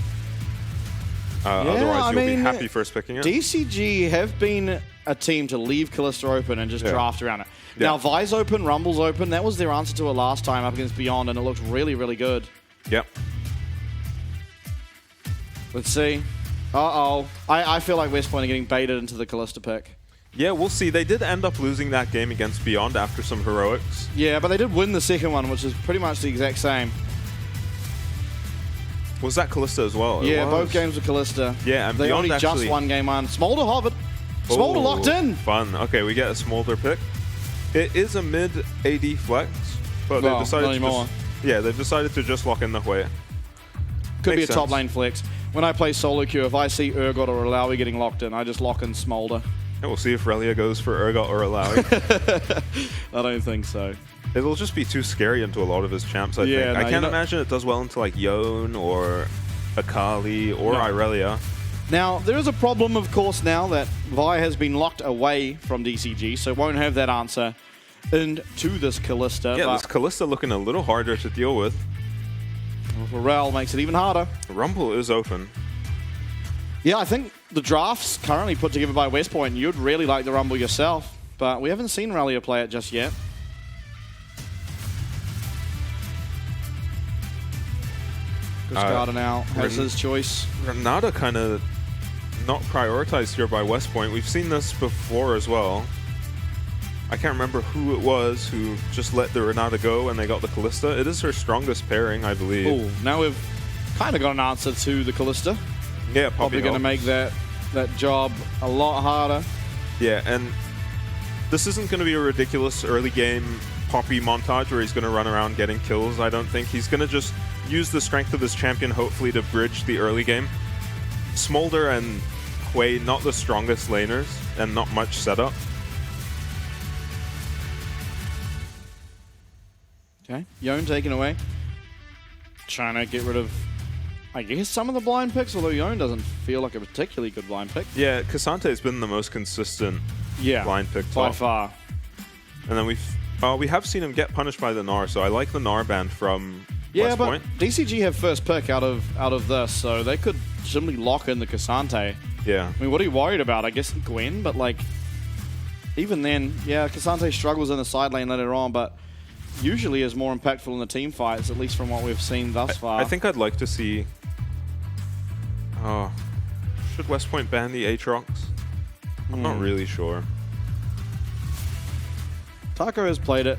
Otherwise, you'll be happy first picking it. DCG have been a team to leave Kalista open and just draft around it. Now, Vi's open, Rumble's open. That was their answer to it last time up against Beyond, and it looked really, really good. Yep. Let's see. Uh-oh. I feel like West Point are getting baited into the Kalista pick. Yeah, we'll see. They did end up losing that game against Beyond after some heroics. Yeah, but they did win the second one, which is pretty much the exact same. Was that Callista as well? Yeah, both games were Callista. Yeah, and they Beyond only actually... just one game on. Smolder hovered. Smolder locked in. Fun. Okay, we get a Smolder pick. It is a mid AD flex, but Well, they've decided not to anymore. just... Yeah, they've decided to just lock in the Hui. Could be a Makes top sense. lane flex. When I play solo queue, if I see Urgot or Alawi getting locked in, I just lock in Smolder. And we'll see if Relia goes for Urgot or Alawi. I don't think so. It'll just be too scary into a lot of his champs, I Yeah, think. no, I can't you're not- imagine it does well into like Yone or Akali or No. Irelia. Now, there is a problem, of course, now that Vi has been locked away from DCG, so won't have that answer into this Callista. Yeah, but this Callista looking a little harder to deal with. Pharrell makes it even harder. Rumble is open. Yeah, I think the draft's currently put together by West Point. You'd really like the Rumble yourself, but we haven't seen Relia play it just yet. Cascada now has his choice. Renata kind of not prioritized here by West Point. We've seen this before as well. I can't remember who it was who just let the Renata go and they got the Callista. It is her strongest pairing, I believe. Oh, now we've kind of got an answer to the Callista. Yeah, Probably going to make that job a lot harder. Yeah, and this isn't going to be a ridiculous early game Poppy montage where he's going to run around getting kills. I don't think. He's going to just use the strength of his champion, hopefully, to bridge the early game. Smolder and Hui, not the strongest laners, and not much setup. Okay, Yone taken away. Trying to get rid of, I guess, some of the blind picks, although Yone doesn't feel like a particularly good blind pick. Yeah, Cassante has been the most consistent blind pick by top. far. And then we have seen him get punished by the Gnar, so I like the Gnar ban from West but Point. DCG have first pick out of this, so they could simply lock in the Cassante. Yeah. I mean, what are you worried about? I guess Gwen, but like, even then, yeah, Cassante struggles in the side lane later on, but usually is more impactful in the team fights, at least from what we've seen thus far. I think I'd like to see... Oh, should West Point ban the Aatrox? I'm not really sure. Taco has played it.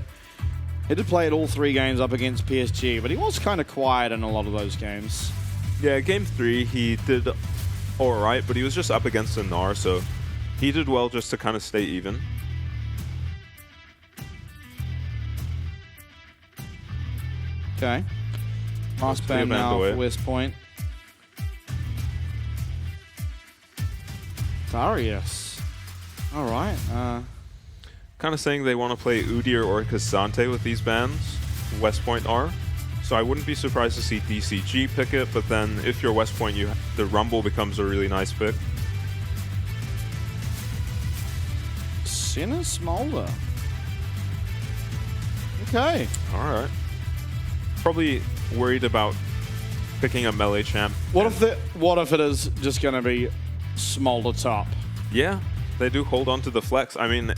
He did play it all 3 games up against PSG, but he was kind of quiet in a lot of those games. Yeah, game 3 he did alright, but he was just up against a Gnar, so he did well just to kind of stay even. Okay. Last Clear ban band now away. for West Point. Darius. All right. Kind of saying they want to play Udyr or Cassante with these bans, West Point are. So I wouldn't be surprised to see DCG pick it, but then if you're West Point, the Rumble becomes a really nice pick. Senna Smolder. Okay. Alright. Probably worried about picking a melee champ. What if it is just going to be Smolder top? Yeah, they do hold on to the flex. I mean,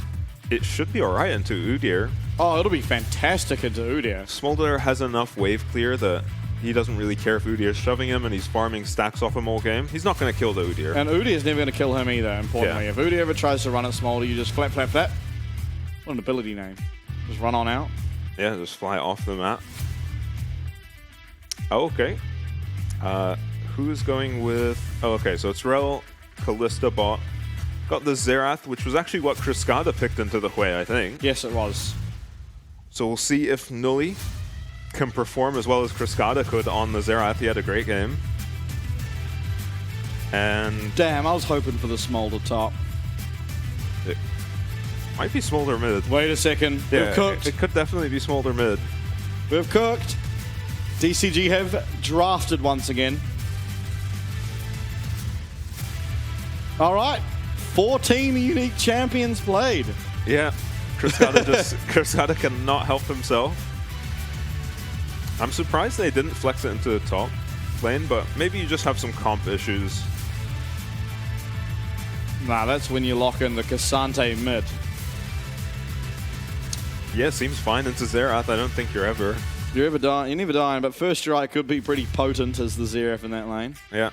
it should be alright into Udyr. Oh, it'll be fantastic into Udyr. Smolder has enough wave clear that he doesn't really care if Udyr's shoving him and he's farming stacks off him all game. He's not going to kill the Udyr. And Udyr's never going to kill him either, importantly. Yeah. If Udyr ever tries to run at Smolder, you just flap, flap, flap. What an ability name. Just run on out. Yeah, just fly off the map. Oh, okay. Who's going with... Oh, okay, so it's Rel, Callista bot. Got the Xerath, which was actually what Cascada picked into the Hui, I think. Yes, it was. So we'll see if Nully can perform as well as Cascada could on the Xerath. He had a great game. And Damn, I was hoping for the Smolder top. it might be Smolder mid. Wait a second. Yeah, We've cooked. it could definitely be Smolder mid. We've cooked. DCG have drafted once again. All right. 14 unique champions played. Yeah, Cascada cannot help himself. I'm surprised they didn't flex it into the top lane, but maybe you just have some comp issues. Nah, that's when you lock in the Cassante mid. Yeah, seems fine into Xerath. I don't think you're ever. You're never dying, but first strike could be pretty potent as the Xerath in that lane. Yeah.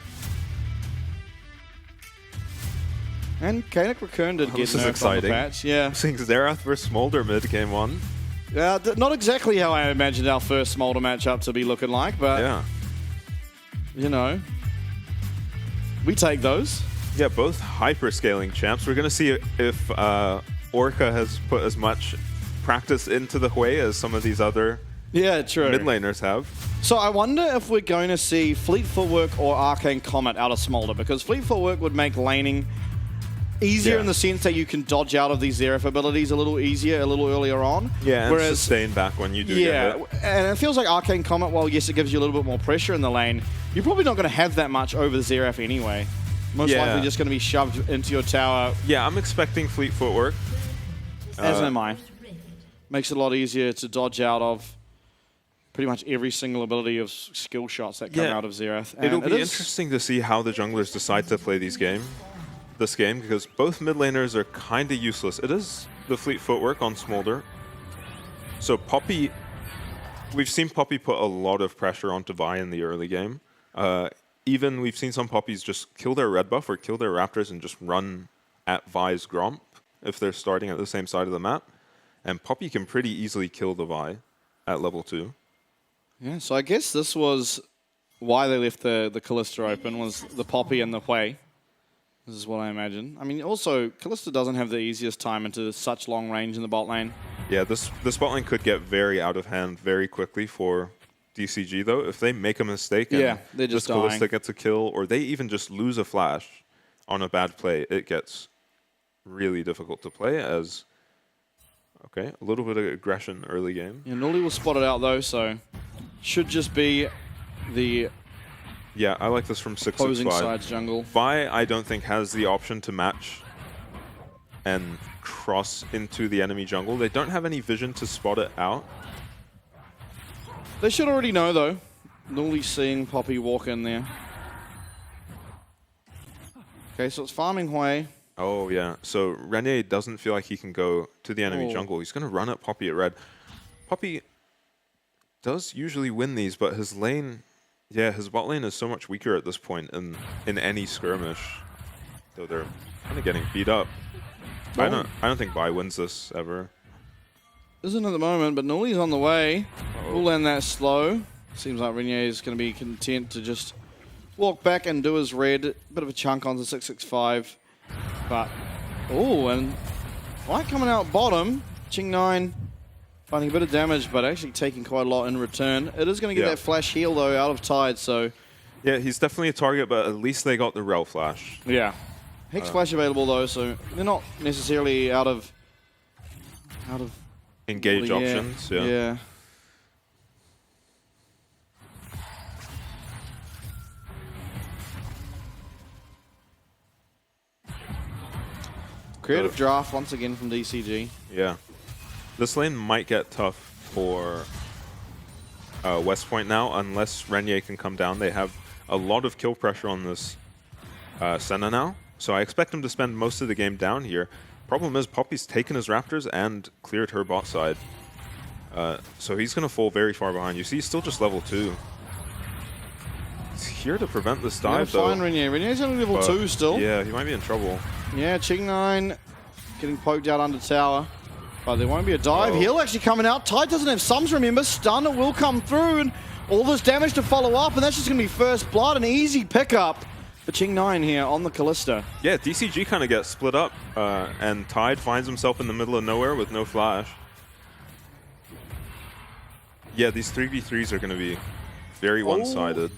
And Kanik Recurn did get This is nerfed on the exciting. patch. Yeah. Seeing Xerath versus Smolder mid game 1. Not exactly how I imagined our first Smolder matchup to be looking like, but, Yeah. you know, we take those. Yeah, both hyper-scaling champs. We're going to see if Orca has put as much practice into the Hui as some of these other Yeah, true. mid laners have. So I wonder if we're going to see Fleet Footwork or Arcane Comet out of Smolder, because Fleet Footwork would make laning easier Yeah. in the sense that you can dodge out of these Xerath abilities a little easier, a little earlier on. Yeah, and whereas, sustain back when you do yeah, get hit. and it feels like Arcane Comet, while yes, it gives you a little bit more pressure in the lane, you're probably not going to have that much over the Xerath anyway. Most Yeah. likely just going to be shoved into your tower, Yeah, I'm expecting Fleet Footwork. as am I. Makes it a lot easier to dodge out of pretty much every single ability of skill shots that come Yeah. out of Xerath. And It'll it be is- interesting to see how the junglers decide to play this game, because both mid laners are kind of useless. It is the Fleet Footwork on Smolder. So Poppy, we've seen Poppy put a lot of pressure onto Vi in the early game. Even we've seen some Poppies just kill their red buff or kill their Raptors and just run at Vi's Gromp if they're starting at the same side of the map. And Poppy can pretty easily kill the Vi at level 2. Yeah, so I guess this was why they left the Kalista open, was the Poppy and the Hui. This is what I imagine. I mean, also, Kalista doesn't have the easiest time into such long range in the bot lane. Yeah, this bot lane could get very out of hand very quickly for DCG, though. If they make a mistake and Yeah, they're just this Kalista dying. gets a kill, or they even just lose a flash on a bad play, it gets really difficult to play as... Okay, a little bit of aggression early game. Yeah, Nully will spot it out, though, so should just be the Yeah, I like this from opposing 665. side's jungle. Vi, I don't think, has the option to match and cross into the enemy jungle. They don't have any vision to spot it out. They should already know, though. Nully seeing Poppy walk in there. Okay, so it's farming Hui. Oh, yeah. So Renier doesn't feel like he can go to the enemy Oh. jungle. He's going to run at Poppy at red. Poppy does usually win these, but his lane... Yeah, his bot lane is so much weaker at this point in any skirmish. So they're kind of getting beat up. I don't think Vi wins this ever. Isn't at the moment, but Nully's on the way. We'll land that slow. Seems like Renier is going to be content to just walk back and do his red. Bit of a chunk onto 665. But, oh, and White coming out bottom. Ching9 finding a bit of damage, but actually taking quite a lot in return. It is going to get Yeah. that flash heal, though, out of Tide, so... Yeah, he's definitely a target, but at least they got the Rel Flash. Yeah. Hex flash available, though, so they're not necessarily out of... Engage options, yeah. Yeah. Creative draft once again from DCG. Yeah. This lane might get tough for West Point now, unless Renier can come down. They have a lot of kill pressure on this Senna now, so I expect him to spend most of the game down here. Problem is, Poppy's taken his Raptors and cleared her bot side. So he's going to fall very far behind. You see, he's still just level 2. He's here to prevent this dive, though. Fine, Renier. Renier's only level but 2 still. Yeah, he might be in trouble. Yeah, Ching9 getting poked out under tower. But there won't be a dive. Oh. Heal actually coming out. Tide doesn't have sums, remember. Stun it will come through, and all this damage to follow up, and that's just going to be first blood. An easy pickup for Ching9 here on the Kalista. Yeah, DCG kind of gets split up, and Tide finds himself in the middle of nowhere with no flash. Yeah, these 3v3s are going to be very one-sided.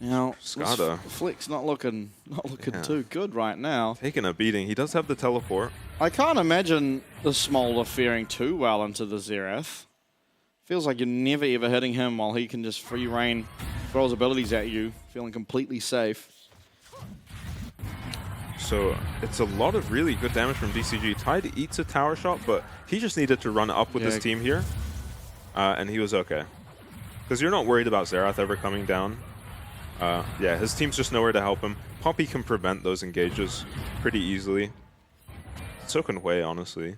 Now, Skada. Flick's not looking Yeah. too good right now. Taking a beating. He does have the teleport. I can't imagine the Smolder faring too well into the Xerath. Feels like you're never ever hitting him while he can just free reign, throw his abilities at you, feeling completely safe. So it's a lot of really good damage from DCG. Tide eats a tower shot, but he just needed to run up with his team here, and he was okay. Because you're not worried about Xerath ever coming down. Yeah, his team's just nowhere to help him. Poppy can prevent those engages pretty easily. So can Hui, honestly.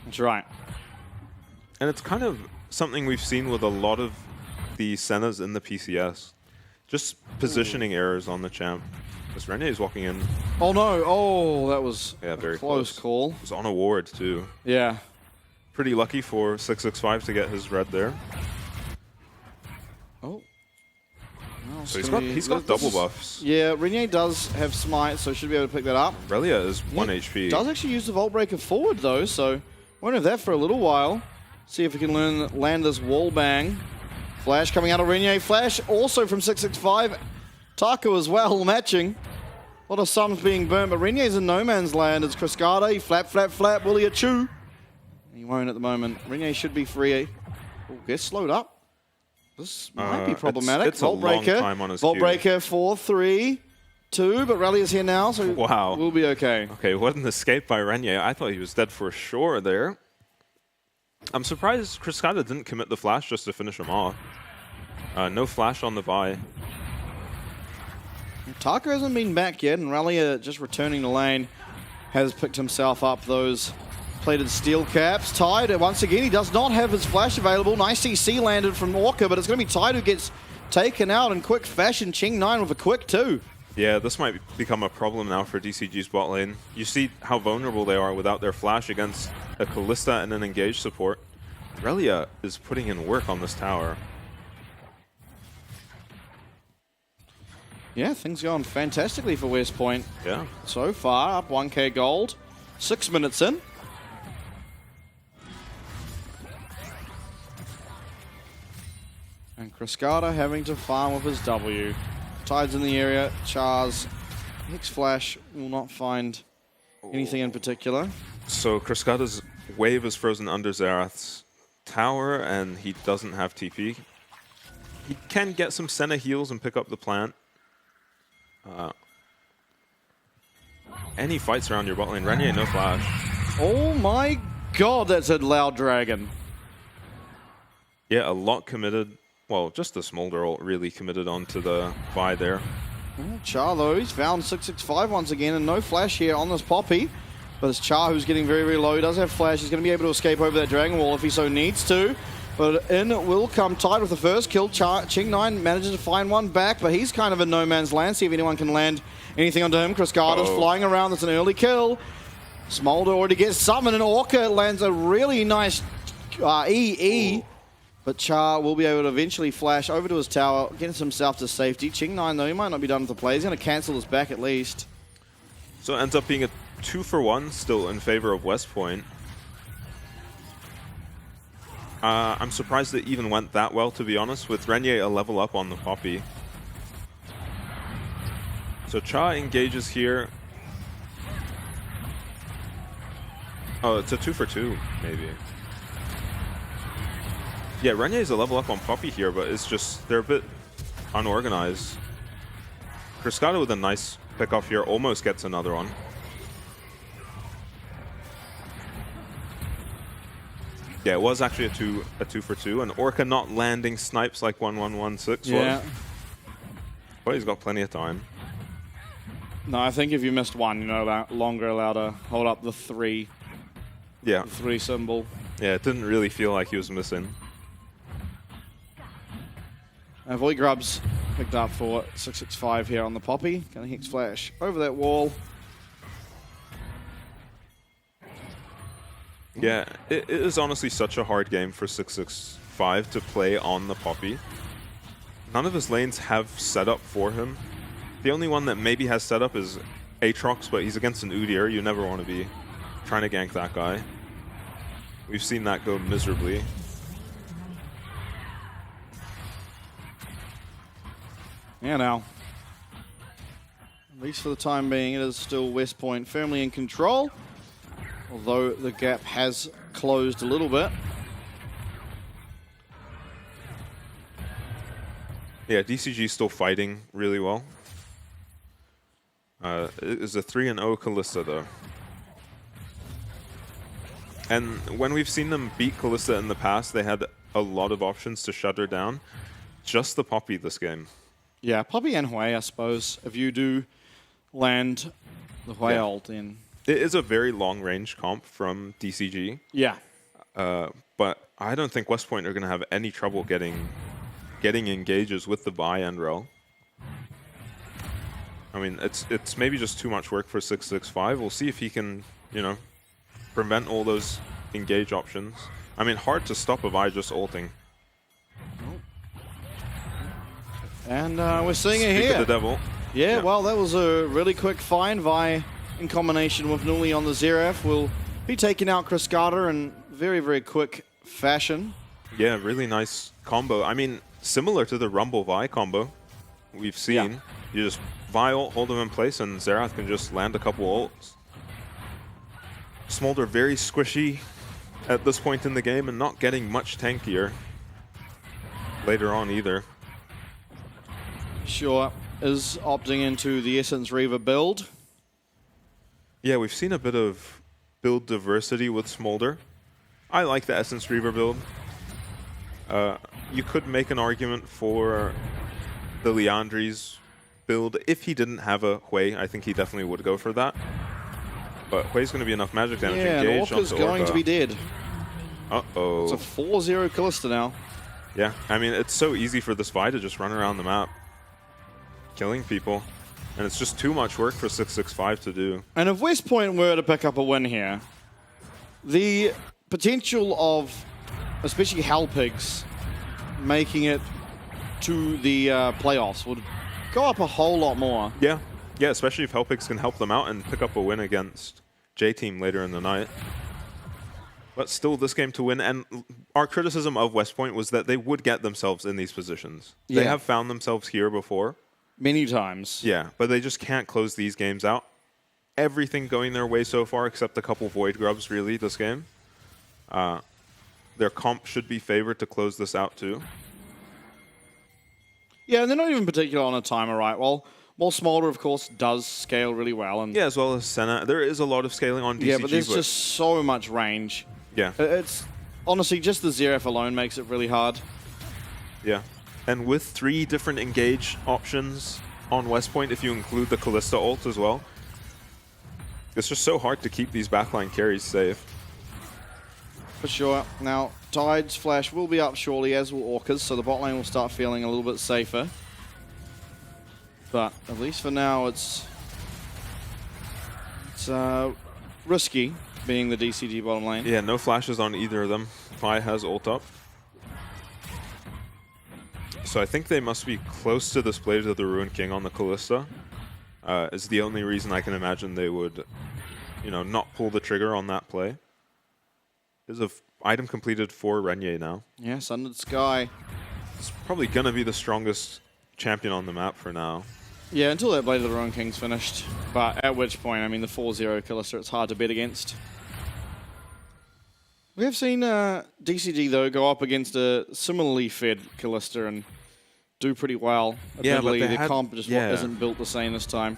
That's right. And it's kind of something we've seen with a lot of the Sennas in the PCS. Just positioning errors on the champ. As Rene is walking in. Oh no! Oh, that was very close call. It was on a ward too. Yeah. Pretty lucky for 665 to get his red there. Oh. Well, So he's got double buffs. Yeah, Renier does have smite, so should be able to pick that up. Relia is 1 HP. Does actually use the Volt Breaker forward though, so won't have that for a little while. See if we can land this wall bang. Flash coming out of Renier. Flash also from 665. Taco as well, matching. A lot of sums being burnt, but Renier's in no man's land. It's Cascada. He flap. Will he chew? He won't at the moment. Renier should be free. Oh, gets slowed up. This might be problematic. It's a long time on his Volt queue. Breaker 4, 3, 2, but Rally is here now, so Wow. we'll be okay. Okay, what an escape by Renier. I thought he was dead for sure there. I'm surprised Cascada didn't commit the flash just to finish him off. No flash on the Vi. Taco hasn't been back yet, and Rally just returning the lane has picked himself up those plated steel caps. Tide, once again, he does not have his flash available. Nice CC landed from Orca, but it's going to be Tide who gets taken out in quick fashion. Ching9 with a quick 2. Yeah, this might become a problem now for DCG's bot lane. You see how vulnerable they are without their flash against a Kalista and an engaged support. Relia is putting in work on this tower. Yeah, things going fantastically for West Point. Yeah. So far, up 1k gold. 6 minutes in. And Cascada having to farm with his W. Tide's in the area. Char's Hex Flash will not find anything in particular. So Cascada's wave is frozen under Xerath's tower, and he doesn't have TP. He can get some Senna heals and pick up the plant. Any fights around your bot lane. Renier, no flash. Oh my god, that's a loud dragon. Yeah, a lot committed. Well, just the Smolder ult really committed onto the Vi there. Char, though, he's found 665 once again, and no flash here on this Poppy. But it's Char who's getting very, very low. He does have flash. He's going to be able to escape over that Dragon Wall if he so needs to. But in will come Tide with the first kill. Ching9 manages to find one back, but he's kind of in no man's land. See if anyone can land anything onto him. Cascada's flying around. That's an early kill. Smolder already gets summoned, and Orca lands a really nice EE. But Char will be able to eventually flash over to his tower, gets himself to safety. Ching9, though, he might not be done with the play. He's going to cancel his back at least. So it ends up being a 2-for-1 still in favor of West Point. I'm surprised it even went that well, to be honest, with Renier a level up on the Poppy. So Cha engages here. Oh, it's a 2-for-2, maybe. Yeah, Renier is a level up on Poppy here, but it's just, they're a bit unorganized. Cascada with a nice pick-off here, almost gets another one. Yeah, it was actually a 2-for-2, and Orca not landing snipes like 1116 was. But he's got plenty of time. No, I think if you missed one, you're no longer allowed to hold up the 3. Yeah. The 3 symbol. Yeah, it didn't really feel like he was missing. Void Grubs picked up for 665 here on the Poppy. Gonna Hex Flash over that wall. Yeah, it is honestly such a hard game for 665 to play on the Poppy. None of his lanes have setup for him. The only one that maybe has setup is Aatrox, but he's against an Udyr. You never want to be trying to gank that guy. We've seen that go miserably. Yeah, now. At least for the time being, it is still West Point firmly in control. Although the gap has closed a little bit. Yeah, DCG still fighting really well. It is a 3-0 Kalista, though. And when we've seen them beat Kalista in the past, they had a lot of options to shut her down. Just the Poppy this game. Yeah, Poppy and Hui, I suppose. If you do land the Hui ult in. It is a very long-range comp from DCG. Yeah. But I don't think West Point are going to have any trouble getting engages with the Vi and Rel. I mean, it's maybe just too much work for 665. We'll see if he can, you know, prevent all those engage options. I mean, hard to stop a Vi just ulting. And we're seeing it Speak here. of the devil. Yeah, well, that was a really quick find. Vi, in combination with Nuli on the Zeref, will be taking out Cascada in very, very quick fashion. Yeah, really nice combo. I mean, similar to the Rumble Vi combo we've seen. Yeah. You just Vi ult, hold him in place, and Xerath can just land a couple ults. Smolder very squishy at this point in the game and not getting much tankier later on either. Sure is opting into the Essence Reaver build. Yeah, we've seen a bit of build diversity with Smolder. I like the Essence Reaver build. You could make an argument for the Liandry's build. If he didn't have a Hui, I think he definitely would go for that. But Hui's going to be enough magic damage Yeah, and engaged Orca's onto going Orca. to be dead. Uh-oh. It's a 4-0 Callista now. Yeah, I mean, it's so easy for this Vi to just run around the map, killing people. And it's just too much work for 665 to do. And if West Point were to pick up a win here, the potential of, especially Hellpigs, making it to the playoffs would go up a whole lot more. Yeah, especially if Hellpigs can help them out and pick up a win against J-Team later in the night. But still, this game to win. And our criticism of West Point was that they would get themselves in these positions. They Yeah. have found themselves here before. Many times. Yeah, but they just can't close these games out. Everything going their way so far, except a couple Void Grubs, really, this game. Their comp should be favored to close this out, too. Yeah, and they're not even particular on a timer, right? Well, Smolder, of course, does scale really well. And Yeah, as well as Senna. There is a lot of scaling on DCG. yeah, but there's just so much range. Yeah, It's honestly just the Zeref alone makes it really hard. yeah. And with 3 different engage options on West Point, if you include the Callista ult as well, it's just so hard to keep these backline carries safe. For sure. Now, Tide's Flash will be up shortly, as will Orca's, so the bot lane will start feeling a little bit safer. But at least for now, it's risky being the DCG bottom lane. Yeah, no flashes on either of them. Vi has ult up. So I think they must be close to this Blade of the Ruined King on the Callista. Is the only reason I can imagine they would, you know, not pull the trigger on that play. There's an item completed for Renier now. Yeah, Sundered Sky. It's probably going to be the strongest champion on the map for now. Yeah, until that Blade of the Ruined King's finished. But at which point, I mean, the 4-0 Callista, it's hard to bet against. We have seen DCG, though, go up against a similarly fed Callista and do pretty well. Yeah, but Admittedly, they the had- comp just yeah. isn't built the same this time.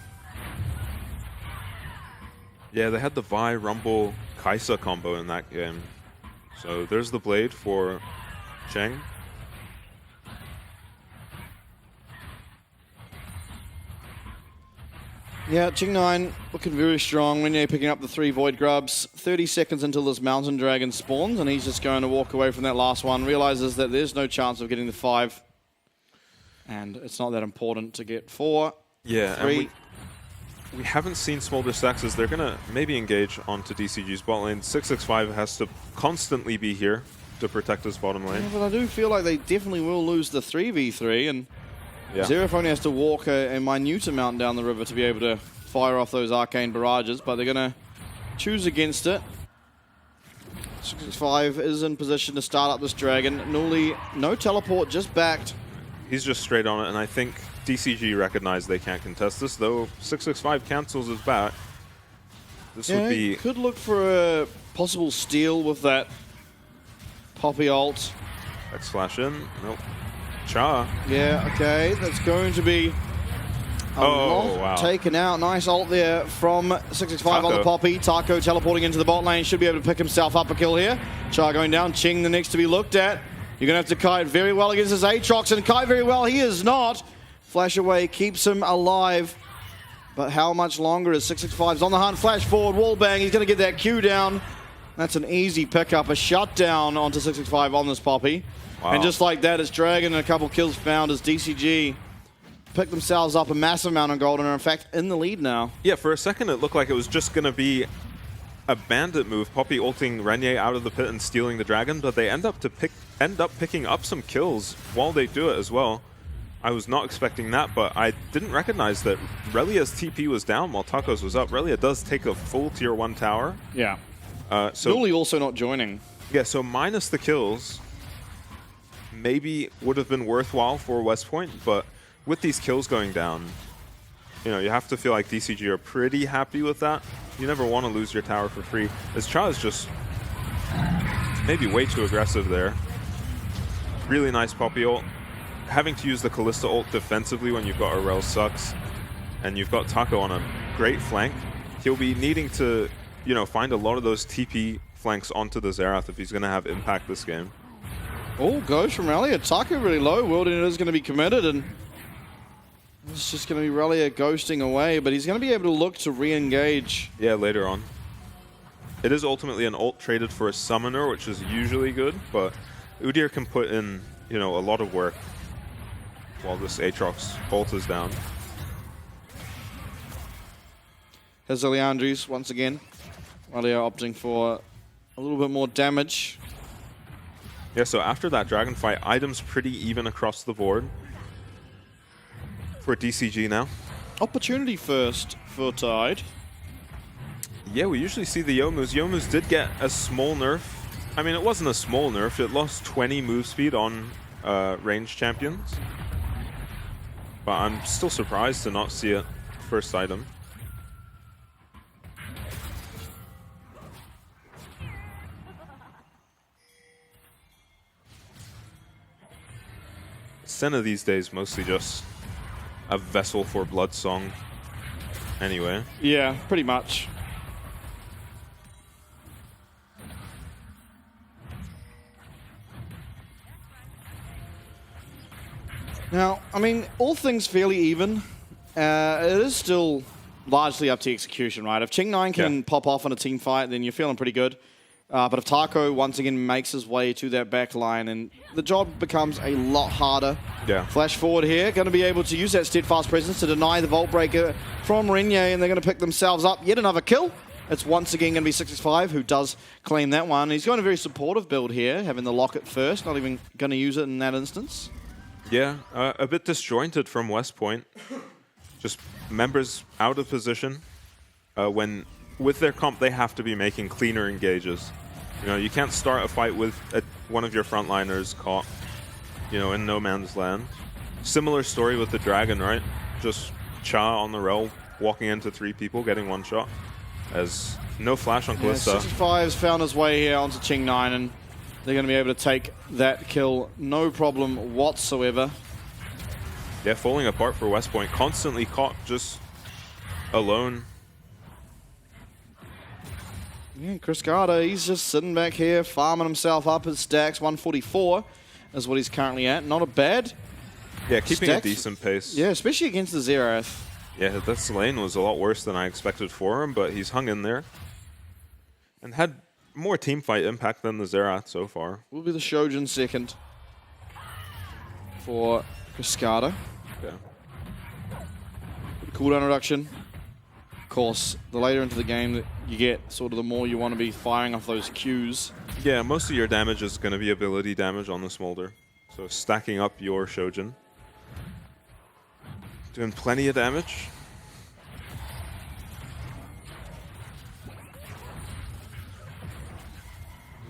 Yeah, they had the Vi, Rumble, Kaisa combo in that game. So there's the Blade for Cheng. Yeah, Ching9 looking very strong. Renier picking up the 3 Void Grubs. 30 seconds until this Mountain Dragon spawns, and he's just going to walk away from that last one. Realizes that there's no chance of getting the 5. And it's not that important to get 4. Yeah, 3. and we haven't seen Smolder stacks as they're going to maybe engage onto DCG's bot lane. 665 has to constantly be here to protect his bottom lane. Yeah, but I do feel like they definitely will lose the 3v3, and Yeah. Zeref only has to walk a minute amount down the river to be able to fire off those arcane barrages, but they're going to choose against it. 665 is in position to start up this dragon. Nuli, no teleport, just backed. He's just straight on it, and I think DCG recognize they can't contest this, though 665 cancels his back. This would be... Could look for a possible steal with that Poppy ult. X flash in. Nope. Cha. Yeah, okay, that's going to be a Oh, lot wow. taken out. Nice ult there from 665 on the Taco. Poppy. Taco teleporting into the bot lane. Should be able to pick himself up a kill here. Char going down. Ching the next to be looked at. You're going to have to kite very well against this Aatrox, and kite very well. He is not. Flash away keeps him alive. But how much longer is 665's on the hunt? Flash forward, wall bang. He's going to get that Q down. That's an easy pickup. A shutdown onto 665 on this Poppy. Wow. And just like that, it's Dragon and a couple kills found as DCG pick themselves up a massive amount of gold and are in fact in the lead now. Yeah, for a second it looked like it was just going to be a bandit move, Poppy ulting Renier out of the pit and stealing the dragon, but they end up picking up some kills while they do it as well. I was not expecting that, but I didn't recognize that Relia's TP was down while Taco's was up. Relia does take a full tier 1 tower. Yeah. So Newly also not joining. Yeah, so minus the kills, maybe would have been worthwhile for West Point, but with these kills going down, you know, you have to feel like DCG are pretty happy with that. You never want to lose your tower for free. As Cha is just maybe way too aggressive there. Really nice Poppy ult. Having to use the Kalista ult defensively when you've got Aurel sucks, and you've got Taco on a great flank. He'll be needing to, you know, find a lot of those TP flanks onto the Xerath if he's going to have impact this game. Oh, goes from Relia. Taco really low. Wilding is going to be committed, and it's just going to be Relia ghosting away, but he's going to be able to look to re-engage. Yeah, later on. It is ultimately an ult traded for a summoner, which is usually good, but Udyr can put in, you know, a lot of work while this Aatrox ult is down. Here's Leandris once again. Relia opting for a little bit more damage. Yeah, so after that dragon fight, items pretty even across the board for DCG now. Opportunity first for Tide. Yeah, we usually see the Youmu's. Youmu's did get a small nerf. I mean, it wasn't a small nerf. It lost 20 move speed on ranged champions. But I'm still surprised to not see it first item. Senna these days mostly just a vessel for Bloodsong anyway. Yeah, pretty much. Now, I mean, all things fairly even. It is still largely up to execution, right? If Ching9 can pop off in a team fight, then you're feeling pretty good. But if Taco once again makes his way to that back line, and the job becomes a lot harder. Yeah. Flash forward here, going to be able to use that steadfast presence to deny the Vault Breaker from Renier, and they're going to pick themselves up yet another kill. It's once again going to be 65 who does claim that one. He's going a very supportive build here, having the locket first, not even going to use it in that instance. Yeah, a bit disjointed from West Point. Just members out of position. When with their comp, they have to be making cleaner engages. You know, you can't start a fight with one of your frontliners caught, you know, in no man's land. Similar story with the dragon, right? Just Cha on the rel, walking into 3 people, getting 1 shot. As no flash on Kalista. 65's found his way here onto Ching9, and they're going to be able to take that kill no problem whatsoever. Yeah, falling apart for West Point. Constantly caught just alone. Yeah, Chris Carter, he's just sitting back here, farming himself up his stacks. 144 is what he's currently at. Not a bad. Yeah, keeping stacks. a decent pace. Yeah, especially against the Xerath. Yeah, this lane was a lot worse than I expected for him, but he's hung in there. And had more teamfight impact than the Xerath so far. Will be the Shojin second for Chris Carter. Yeah. Cooldown reduction. Of course, the later into the game that you get, sort of the more you want to be firing off those Qs. Yeah, most of your damage is going to be ability damage on the Smolder. So stacking up your Shojin. Doing plenty of damage.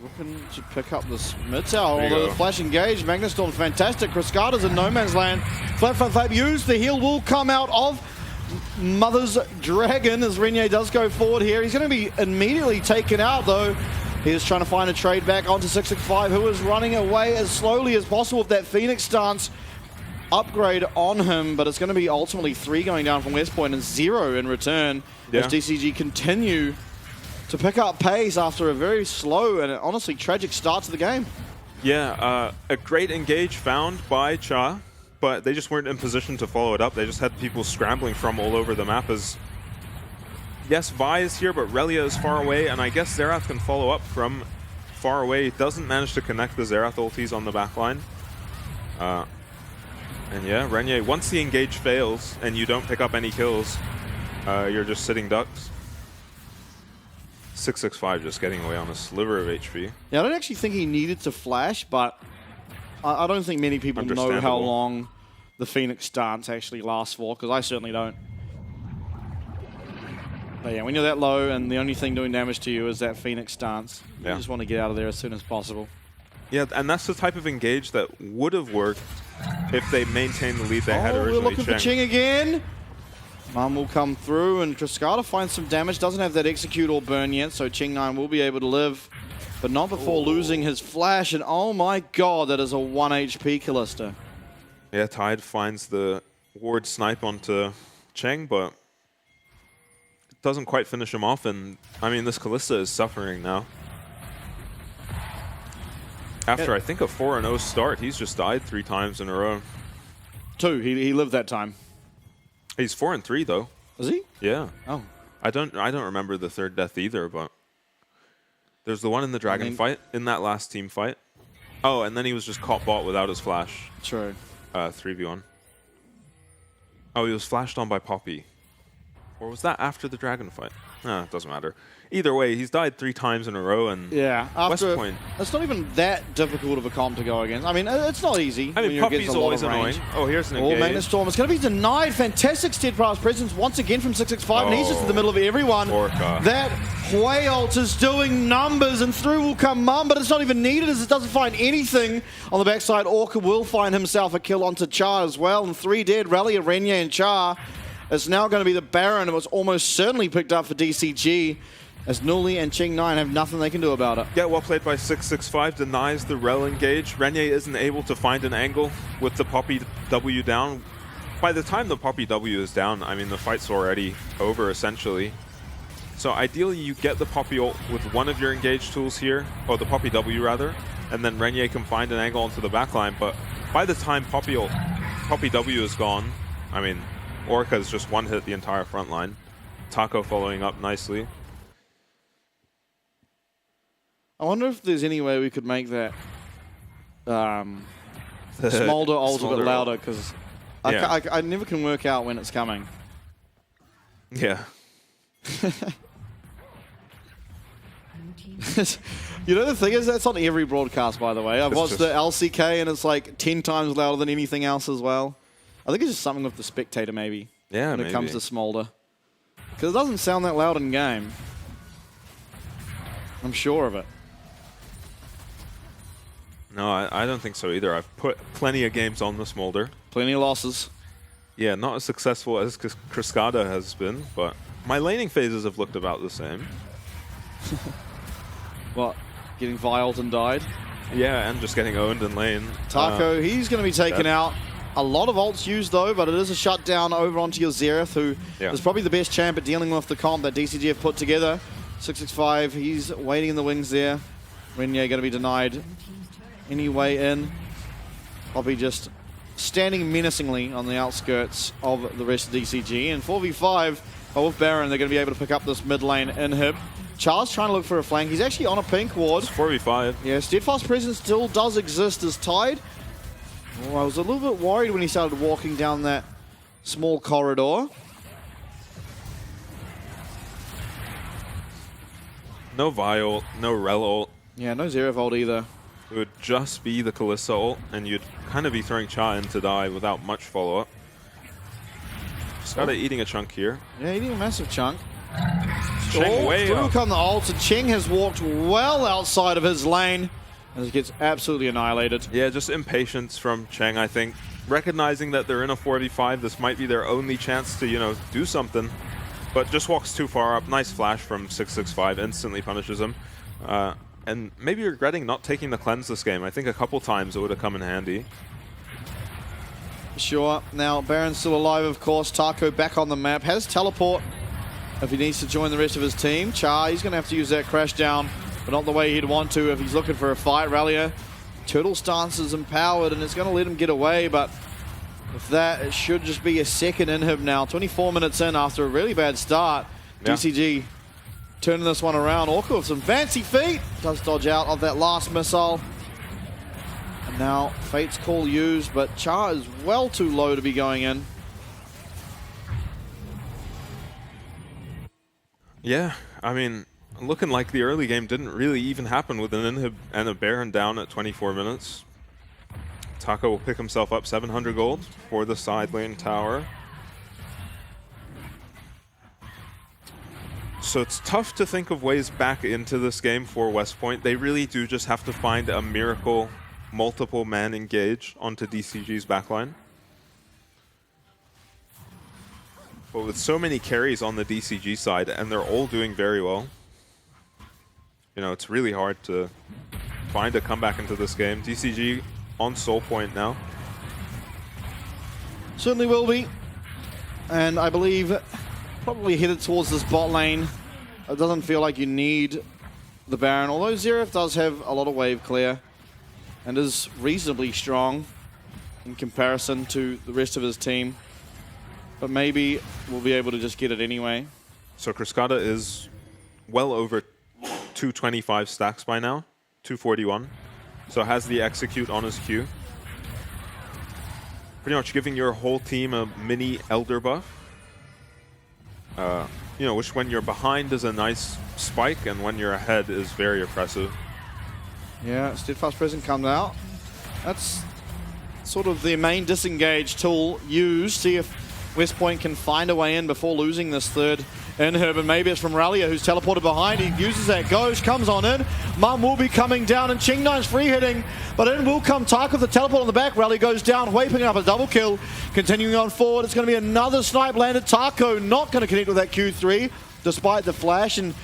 Looking to pick up this mid tower, There you although go. the flash engaged. Magnus Storm fantastic. Chris Carter's in no man's land. Flap, flap, flap, used. The heal will come out of Mother's Dragon as Renier does go forward here. He's going to be immediately taken out though. He is trying to find a trade back onto 665, who is running away as slowly as possible with that Phoenix stance upgrade on him, but it's going to be ultimately 3 going down from West Point and 0 in return as DCG continue to pick up pace after a very slow and honestly tragic start to the game. Yeah, a great engage found by Cha, but they just weren't in position to follow it up. They just had people scrambling from all over the map as... Yes, Vi is here, but Relia is far away, and I guess Xerath can follow up from far away. Doesn't manage to connect the Xerath ultis on the back line. And yeah, Renier, once the engage fails and you don't pick up any kills, you're just sitting ducks. 665 just getting away on a sliver of HP. Yeah, I don't actually think he needed to flash, but I don't think many people know how long the Phoenix stance actually lasts for, because I certainly don't. But yeah, when you're that low and the only thing doing damage to you is that Phoenix stance, you just want to get out of there as soon as possible. Yeah, and that's the type of engage that would have worked if they maintained the lead they had originally. We're looking for Ching again. Mum will come through, and Cascada finds some damage. Doesn't have that execute or burn yet, so Ching9 will be able to live, but not before losing his flash. And oh my god, that is a 1 HP Callista. Yeah, Tide finds the ward snipe onto Cheng, but it doesn't quite finish him off. And I mean, this Callista is suffering now. After I think a 4-0 start, he's just died 3 times in a row. 2. He lived that time. He's 4-3 though. Is he? Yeah. Oh. I don't remember the 3rd death either, but there's the one in the dragon fight, in that last team fight. Oh, and then he was just caught bot without his flash. True. 3v1. Oh, he was flashed on by Poppy. Or was that after the dragon fight? It doesn't matter. Either way, he's died 3 times in a row, and yeah, West Point. It's not even that difficult of a comp to go against. I mean, it's not easy. I mean, Poppy's always annoying. Oh, here's an engage. Magnet Storm. It's going to be denied. Fantastic steadfast presence once again from 665, and he's just in the middle of everyone. Orca. That Hwei ult is doing numbers, and through will come Mum, but it's not even needed as it doesn't find anything on the backside. Orca will find himself a kill onto Char as well, and 3 dead. Rally of Renier and Char. It's now going to be the Baron. It was almost certainly picked up for DCG, as Nuli and Ching9 have nothing they can do about it. Yeah, well played by 665, denies the rel engage. Renier isn't able to find an angle with the Poppy W down. By the time the Poppy W is down, I mean, the fight's already over, essentially. So ideally, you get the Poppy ult with one of your engage tools here, or the Poppy W rather, and then Renier can find an angle onto the backline. But by the time Poppy W is gone, I mean, Orca's just one-hit the entire front line. Taco following up nicely. I wonder if there's any way we could make that Smolder ult a bit louder, because I never can work out when it's coming. Yeah. You know, the thing is, that's on every broadcast, by the way. I've watched the LCK, and it's like 10 times louder than anything else as well. I think it's just something with the spectator, maybe. Yeah, when it comes to Smolder. Because it doesn't sound that loud in game. I'm sure of it. No, I don't think so either. I've put plenty of games on the Smolder. Plenty of losses. Yeah, not as successful as Cascada has been, but my laning phases have looked about the same. What? Getting violed and died? Yeah, and just getting owned in lane. Taco, he's going to be taken out. A lot of ults used, though, but it is a shutdown over onto your Xerath, who is probably the best champ at dealing with the comp that DCG have put together. 665, he's waiting in the wings there. Renier going to be denied any way in. Poppy just standing menacingly on the outskirts of the rest of DCG. And 4v5 with Baron, they're going to be able to pick up this mid lane inhib. Charles trying to look for a flank. He's actually on a pink ward. It's 4v5. Yeah, steadfast presence still does exist as Tide. Oh, I was a little bit worried when he started walking down that small corridor. No Viol, no Rel ult. Yeah, no Xerath ult either. It would just be the Callista ult, and you'd kind of be throwing Cha in to die without much follow-up. Cascada eating a chunk here. Yeah, eating a massive chunk. Cheng way through up. come the ult, and Cheng has walked well outside of his lane as he gets absolutely annihilated. Yeah, just impatience from Cheng, I think. Recognizing that they're in a 4v5, this might be their only chance to, you know, do something. But just walks too far up. Nice flash from 665, instantly punishes him. And maybe regretting not taking the cleanse this game. I think a couple times it would have come in handy. Sure. Now, Baron's still alive, of course. Taco back on the map. Has teleport if he needs to join the rest of his team. Char, he's going to have to use that crash down, but not the way he'd want to if he's looking for a fight. Rallier, turtle stance is empowered, and it's going to let him get away, but with that, it should just be a second inhib now. 24 minutes in after a really bad start. Yeah. DCG turning this one around. Orca with some fancy feet. Does dodge out of that last missile. Now, Fate's Call used, but Char is well too low to be going in. Yeah, I mean, looking like the early game didn't really even happen with an inhib and a Baron down at 24 minutes. Taco will pick himself up 700 gold for the side lane tower. So it's tough to think of ways back into this game for West Point. They really do just have to find a miracle multiple man engage onto DCG's backline. But with so many carries on the DCG side, and they're all doing very well, you know, it's really hard to find a comeback into this game. DCG on Soul Point now. Certainly will be. And I believe probably headed towards this bot lane. It doesn't feel like you need the Baron, although Xerath does have a lot of wave clear and is reasonably strong in comparison to the rest of his team. But maybe we'll be able to just get it anyway. So Cascada is well over 225 stacks by now, 241. So has the execute on his Q. Pretty much giving your whole team a mini Elder buff. You know, which when you're behind is a nice spike, and when you're ahead is very oppressive. Yeah, Steadfast Present comes out. That's sort of the main disengage tool used. See if West Point can find a way in before losing this third inhib, and maybe it's from Ralia, who's teleported behind. He uses that Ghost, comes on in. Mum will be coming down, and Ching9's free hitting, but in will come Taco with the teleport on the back. Ralia goes down, Hui picking up a double kill. Continuing on forward, it's going to be another snipe landed. Taco not going to connect with that Q3, despite the flash, and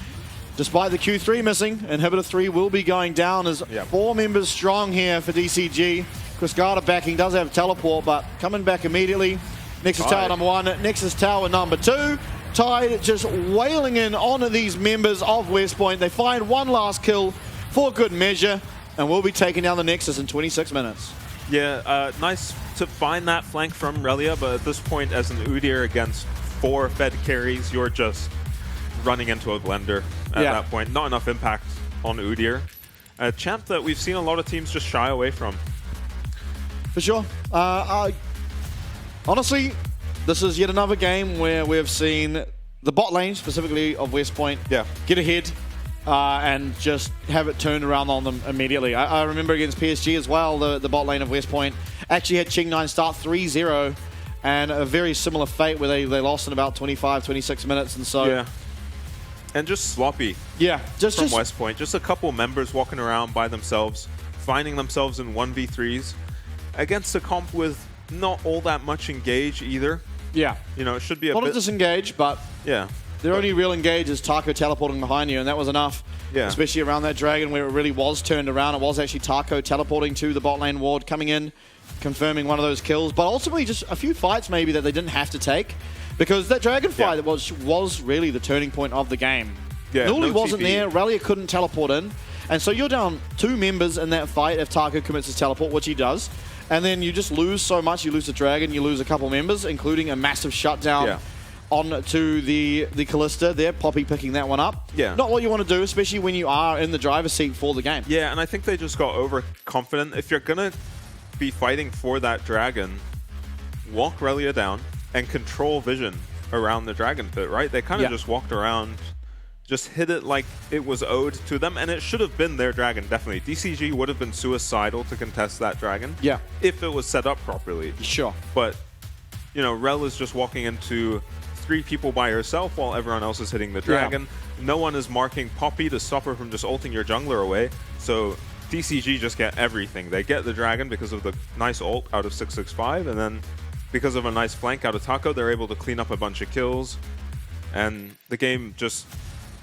despite the Q3 missing. Inhibitor 3 will be going down as 4 members strong here for DCG. Cascada backing, does have teleport, but coming back immediately. Nexus Tower number 1, Nexus Tower number 2. Tide just wailing in on these members of West Point. They find one last kill for good measure, and we'll be taking down the Nexus in 26 minutes. Yeah, nice to find that flank from Relia, but at this point, as an Udyr against 4 fed carries, you're just running into a blender at that point. Not enough impact on Udyr. A champ that we've seen a lot of teams just shy away from. For sure. Honestly, this is yet another game where we've seen the bot lane, specifically of West Point, get ahead and just have it turned around on them immediately. I remember against PSG as well, the bot lane of West Point actually had Ching9 start 3-0, and a very similar fate where they lost in about 25, 26 minutes, and so... Yeah. And just sloppy. Yeah. From West Point. Just a couple members walking around by themselves, finding themselves in 1v3s against a comp with not all that much engage either. Yeah. You know, it should be a not bit... a disengage, but their only real engage is Taco teleporting behind you, and that was enough. Yeah. Especially around that dragon where it really was turned around. It was actually Taco teleporting to the bot lane ward, coming in, confirming one of those kills. But ultimately just a few fights maybe that they didn't have to take, because that dragon fight that was really the turning point of the game. Yeah, Nuli wasn't there, Ralia couldn't teleport in, and so you're down 2 members in that fight if Taco commits his teleport, which he does. And then you just lose so much. You lose the dragon, you lose a couple members, including a massive shutdown on to the Callista there. Poppy picking that one up. Yeah. Not what you want to do, especially when you are in the driver's seat for the game. Yeah, and I think they just got overconfident. If you're going to be fighting for that dragon, walk Relia down and control vision around the dragon pit, right? They kind of just walked around, just hit it like it was owed to them, and it should have been their dragon, definitely. DCG would have been suicidal to contest that dragon if it was set up properly. Sure. But, you know, Rel is just walking into 3 people by herself while everyone else is hitting the dragon. No one is marking Poppy to stop her from just ulting your jungler away, so DCG just get everything. They get the dragon because of the nice ult out of 665, and then because of a nice flank out of Taco, they're able to clean up a bunch of kills, and the game just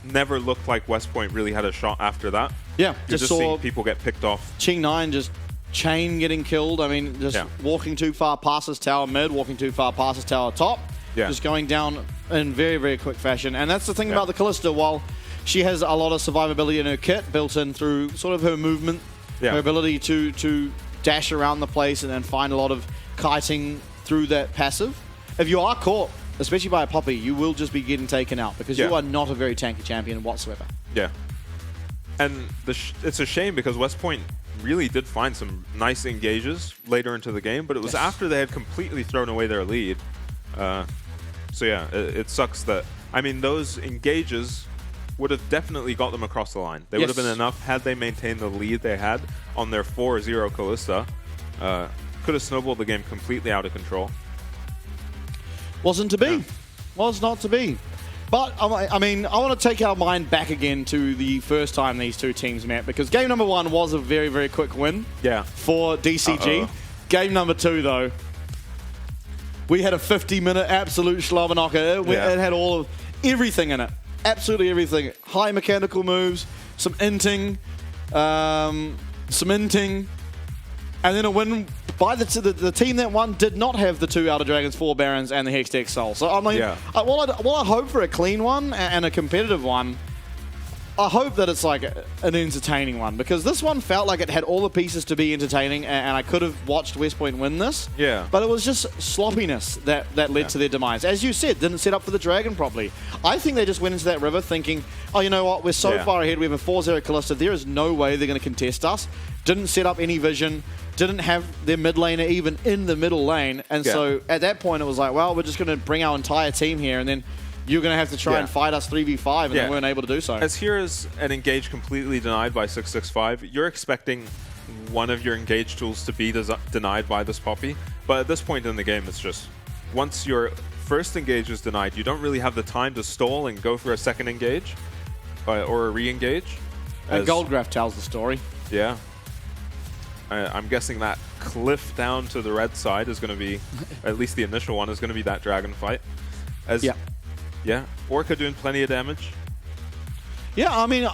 never looked like West Point really had a shot after that. Yeah, You're just seeing people get picked off. Ching9 just chain getting killed. I mean, just walking too far past his tower mid, walking too far past his tower top. Just going down in very, very quick fashion. And that's the thing about the Callista. While she has a lot of survivability in her kit built in through sort of her movement, her ability to dash around the place and then find a lot of kiting through that passive. If you are caught, especially by a Poppy, you will just be getting taken out because you are not a very tanky champion whatsoever. Yeah. And it's a shame because West Point really did find some nice engages later into the game, but it was after they had completely thrown away their lead. So yeah, it sucks that, I mean, those engages would have definitely got them across the line. They would have been enough had they maintained the lead they had on their 4-0 Kalista. Could have snowballed the game completely out of control. Wasn't to be. Was not to be. But, I mean, I want to take our mind back again to the first time these two teams met, because game number 1 was a very, very quick win for DCG. Game number 2, though, we had a 50-minute absolute Schlaubernocker. It had everything in it. Absolutely everything. High mechanical moves, some inting, and then a win by the team that won did not have the 2 Elder Dragons, 4 Barons, and the Hextech Soul. So, I mean, while I hope for a clean one and a competitive one, I hope that it's like an entertaining one, because this one felt like it had all the pieces to be entertaining, and I could have watched West Point win this. Yeah. But it was just sloppiness that led to their demise. As you said, didn't set up for the Dragon properly. I think they just went into that river thinking, oh, you know what, we're so far ahead, we have a 4-0 Kalista, there is no way they're going to contest us. Didn't set up any vision, didn't have their mid laner even in the middle lane, and so at that point it was like, well, we're just going to bring our entire team here, and then you're going to have to try and fight us 3v5, and they weren't able to do so. As here is an engage completely denied by 665, you're expecting one of your engage tools to be denied by this Poppy, but at this point in the game, it's just, once your first engage is denied, you don't really have the time to stall and go for a second engage, or a re-engage. And Goldgraph tells the story. Yeah. I'm guessing that cliff down to the red side is going to be, at least the initial one, is going to be that dragon fight. Yeah, Orca doing plenty of damage. Yeah, I mean,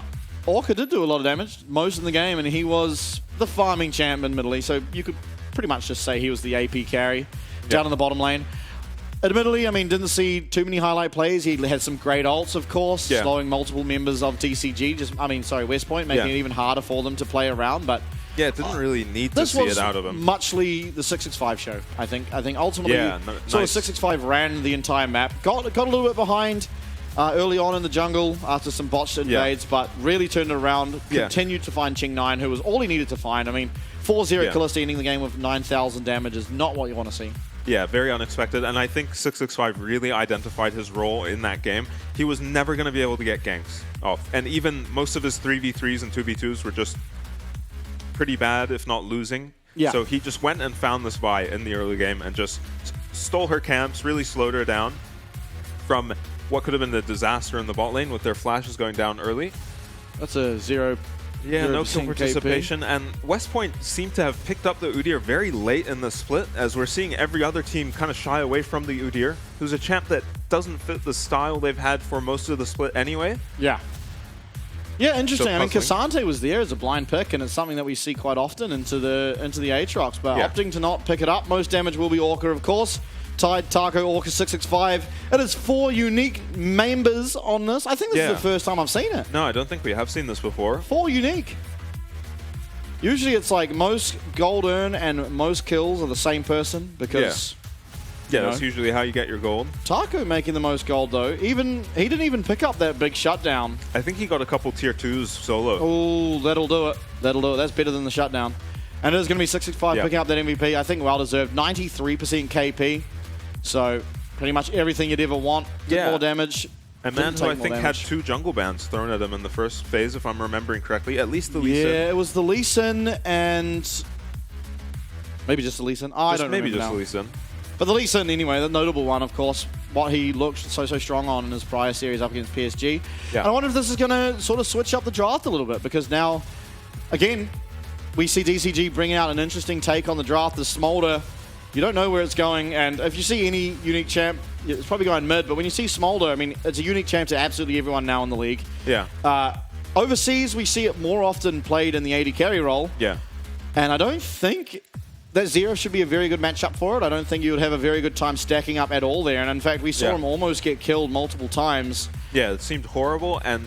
Orca did do a lot of damage, most in the game, and he was the farming champ admittedly, so you could pretty much just say he was the AP carry down in the bottom lane. Admittedly, I mean, didn't see too many highlight plays. He had some great ults, of course, slowing multiple members of DCG, West Point, making it even harder for them to play around, but yeah, it didn't really need to see it out of him. This was muchly the 665 show, I think. I think ultimately, sort of 665 ran the entire map. Got a little bit behind early on in the jungle after some botched invades, but really turned it around. Continued to find Ching9, who was all he needed to find. I mean, 4-0 Kalista ending the game with 9,000 damage is not what you want to see. Yeah, very unexpected, and I think 665 really identified his role in that game. He was never going to be able to get ganks off, and even most of his 3v3s and 2v2s were just pretty bad, if not losing. So he just went and found this Vi in the early game and just stole her camps, really slowed her down from what could have been the disaster in the bot lane with their flashes going down early. That's a 0. Yeah, no kill participation, and West Point seemed to have picked up the Udyr very late in the split, as we're seeing every other team kind of shy away from the Udyr, who's a champ that doesn't fit the style they've had for most of the split anyway. Yeah, interesting. I mean, Cassante was there as a blind pick, and it's something that we see quite often into the Aatrox, but opting to not pick it up. Most damage will be Orca, of course. Tide, Taco, Orca, 665. It is 4 unique members on this. I think this is the first time I've seen it. No, I don't think we have seen this before. 4 unique. Usually it's like most gold earn and most kills are the same person, because... Yeah, that's usually how you get your gold. Taco making the most gold, though. He didn't even pick up that big shutdown. I think he got a couple tier 2s solo. Oh, that'll do it. That'll do it. That's better than the shutdown. And it is going to be 665 picking up that MVP. I think well-deserved. 93% KP. So pretty much everything you'd ever want. Did more damage. And Manto, I think, had 2 jungle bans thrown at him in the first phase, if I'm remembering correctly. At least the Lee Sin. Yeah, it was the Lee Sin and... maybe just the Lee Sin. I don't remember maybe just now. the Lee Sin. But the Lee Sin, anyway, the notable one, of course, what he looked so strong on in his prior series up against PSG. And I wonder if this is going to sort of switch up the draft a little bit, because now, again, we see DCG bringing out an interesting take on the draft. The Smolder, you don't know where it's going, and if you see any unique champ, it's probably going mid, but when you see Smolder, I mean, it's a unique champ to absolutely everyone now in the league. Overseas, we see it more often played in the AD carry role. And I don't think that Zero should be a very good matchup for it. I don't think you would have a very good time stacking up at all there. And in fact, we saw him almost get killed multiple times. Yeah, it seemed horrible. And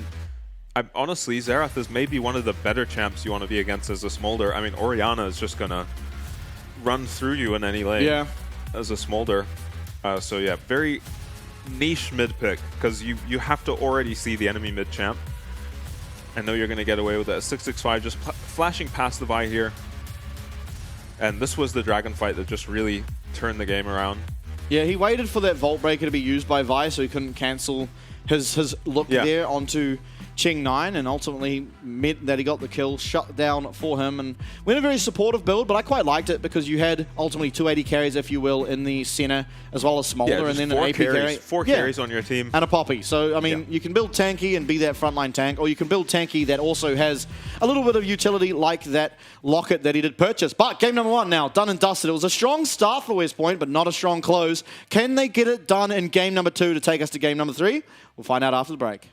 honestly, Xerath is maybe one of the better champs you want to be against as a Smolder. I mean, Orianna is just going to run through you in any lane as a Smolder. So yeah, very niche mid pick, because you have to already see the enemy mid champ. I know you're going to get away with it. 665 just flashing past the Vi here. And this was the Dragon fight that just really turned the game around. Yeah, he waited for that Vault Breaker to be used by Vi so he couldn't cancel his look there onto Ching9, and ultimately meant that he got the kill shut down for him. And went a very supportive build, but I quite liked it because you had ultimately 280 carries, if you will, in the center, as well as Smolder, and then an AP carry. Four carries on your team. And a Poppy. So, I mean, you can build tanky and be that frontline tank, or you can build tanky that also has a little bit of utility like that Locket that he did purchase. But game number 1 now, done and dusted. It was a strong start for West Point, but not a strong close. Can they get it done in game number 2 to take us to game number 3? We'll find out after the break.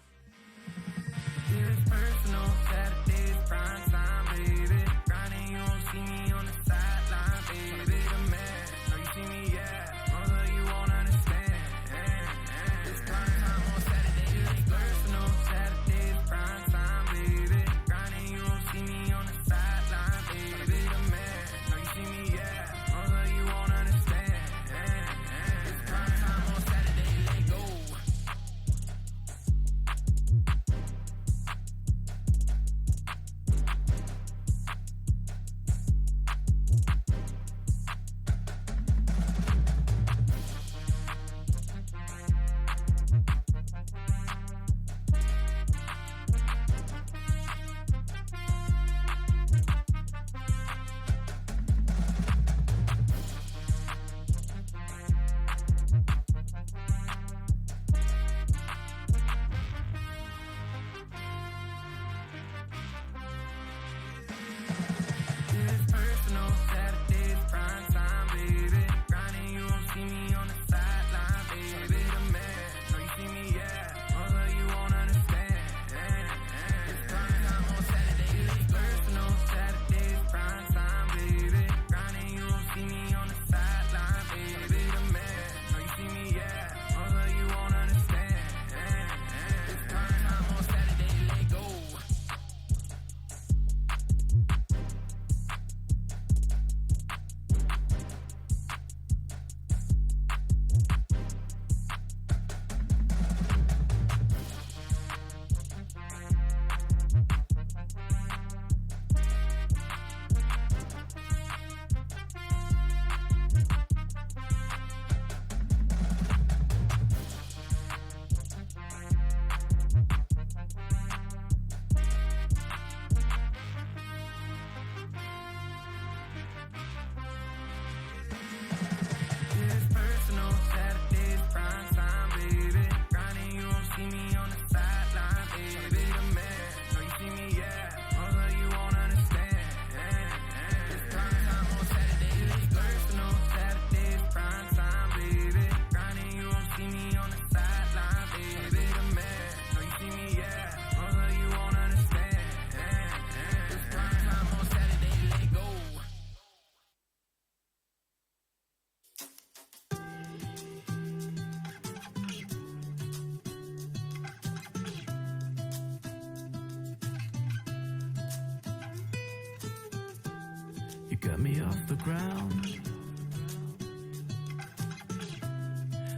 Got me off the ground,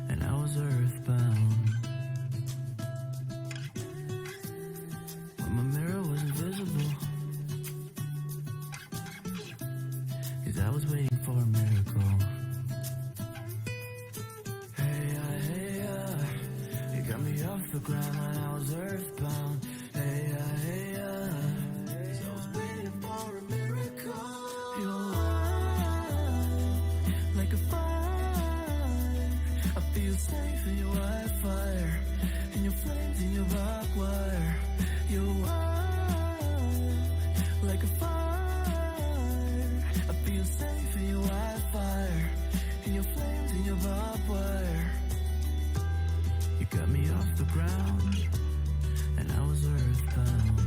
and I was earthbound. When my mirror was invisible, 'cause I was waiting for a miracle. Hey, you got me off the ground when I was earthbound. Hey, 'cause I was waiting for a miracle. Like a fire, I feel safe in your wildfire, in your flames, in your barbed wire. You're wild, like a fire. I feel safe in your wildfire, in your flames, in your barbed wire. You got me off the ground, and I was earthbound.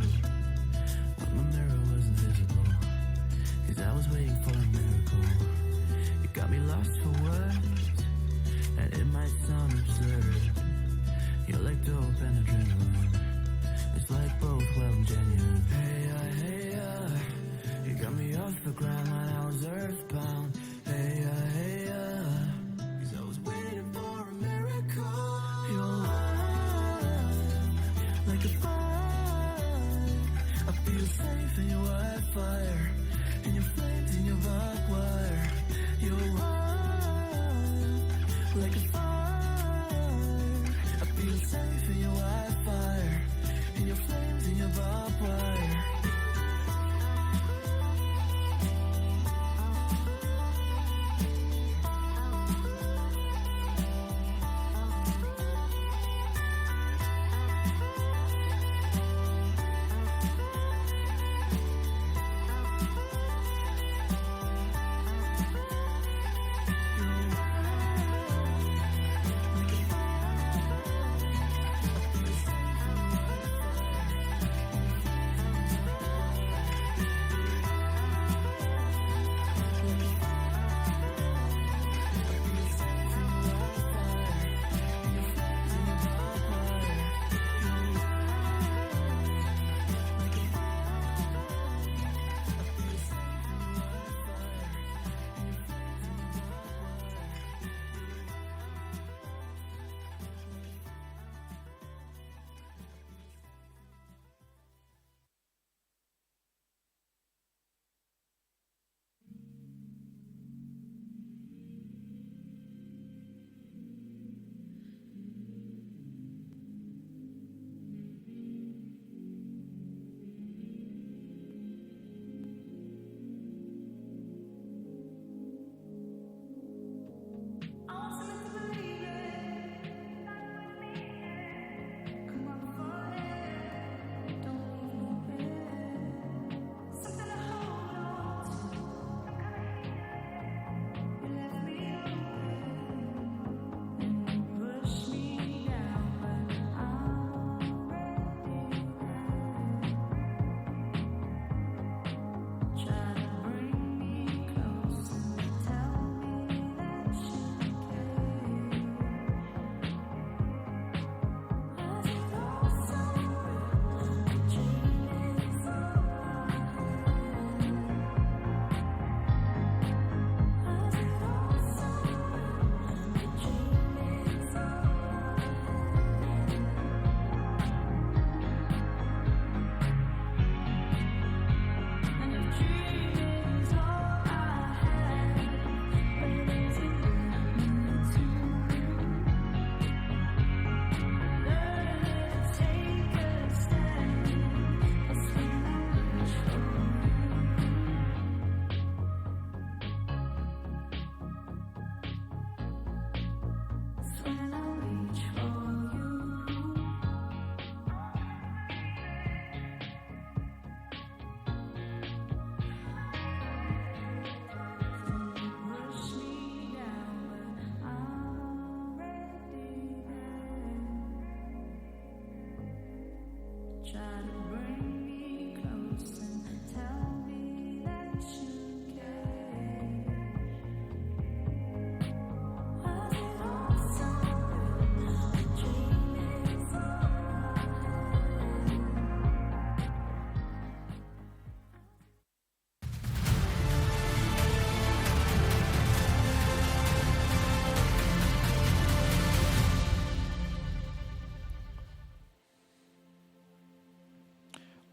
When my mirror was invisible, 'cause I was waiting for a miracle. Got me lost for words, and it might sound absurd. You're like dope and adrenaline. It's like both well and genuine. Hey, you got me off the ground when I was earthbound. Hey, 'cause I was waiting for a miracle. You're wild, like a fire. safe in your wildfire, and your flames in your barbed wire. You're wild, like a fire. I feel safe in your wildfire, and your flames in your barbed wire.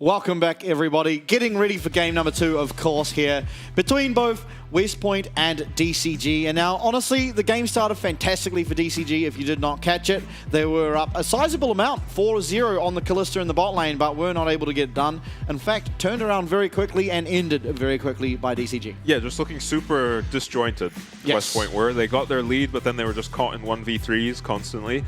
Welcome back, everybody. Getting ready for game number 2, of course, here between both West Point and DCG. And now, honestly, the game started fantastically for DCG. If you did not catch it, they were up a sizable amount, 4-0 on the Callista in the bot lane, but were not able to get it done. In fact, turned around very quickly and ended very quickly by DCG. Yeah, just looking super disjointed. Yes. West Point were. They got their lead, but then they were just caught in 1v3s constantly.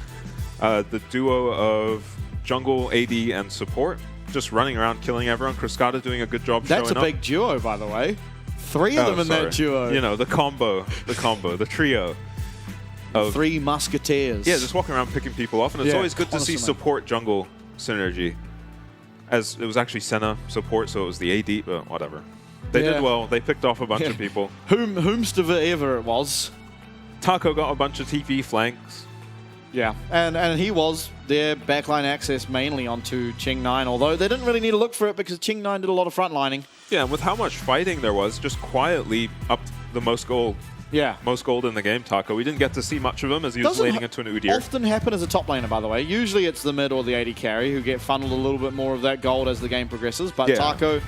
The duo of jungle, AD, and support just running around killing everyone. Cruscata doing a good job showing up. That's a big duo, by the way. 3 of them in that duo. You know, the combo, the trio. Of 3 musketeers. Yeah, just walking around picking people off, and it's always good to see support jungle synergy. As it was actually Senna support, so it was the AD, but whatever. They did well. They picked off a bunch of people. Whomsoever it was. Taco got a bunch of TP flanks. Yeah, and he was their backline access mainly onto Ching9, although they didn't really need to look for it because Ching9 did a lot of frontlining. Yeah, and with how much fighting there was, just quietly up the most gold Yeah. Most gold in the game, Taco. We didn't get to see much of him as he was Doesn't laning into an Udyr. often happen as a top laner, by the way. Usually it's the mid or the AD carry who get funneled a little bit more of that gold as the game progresses. But Yeah. Taco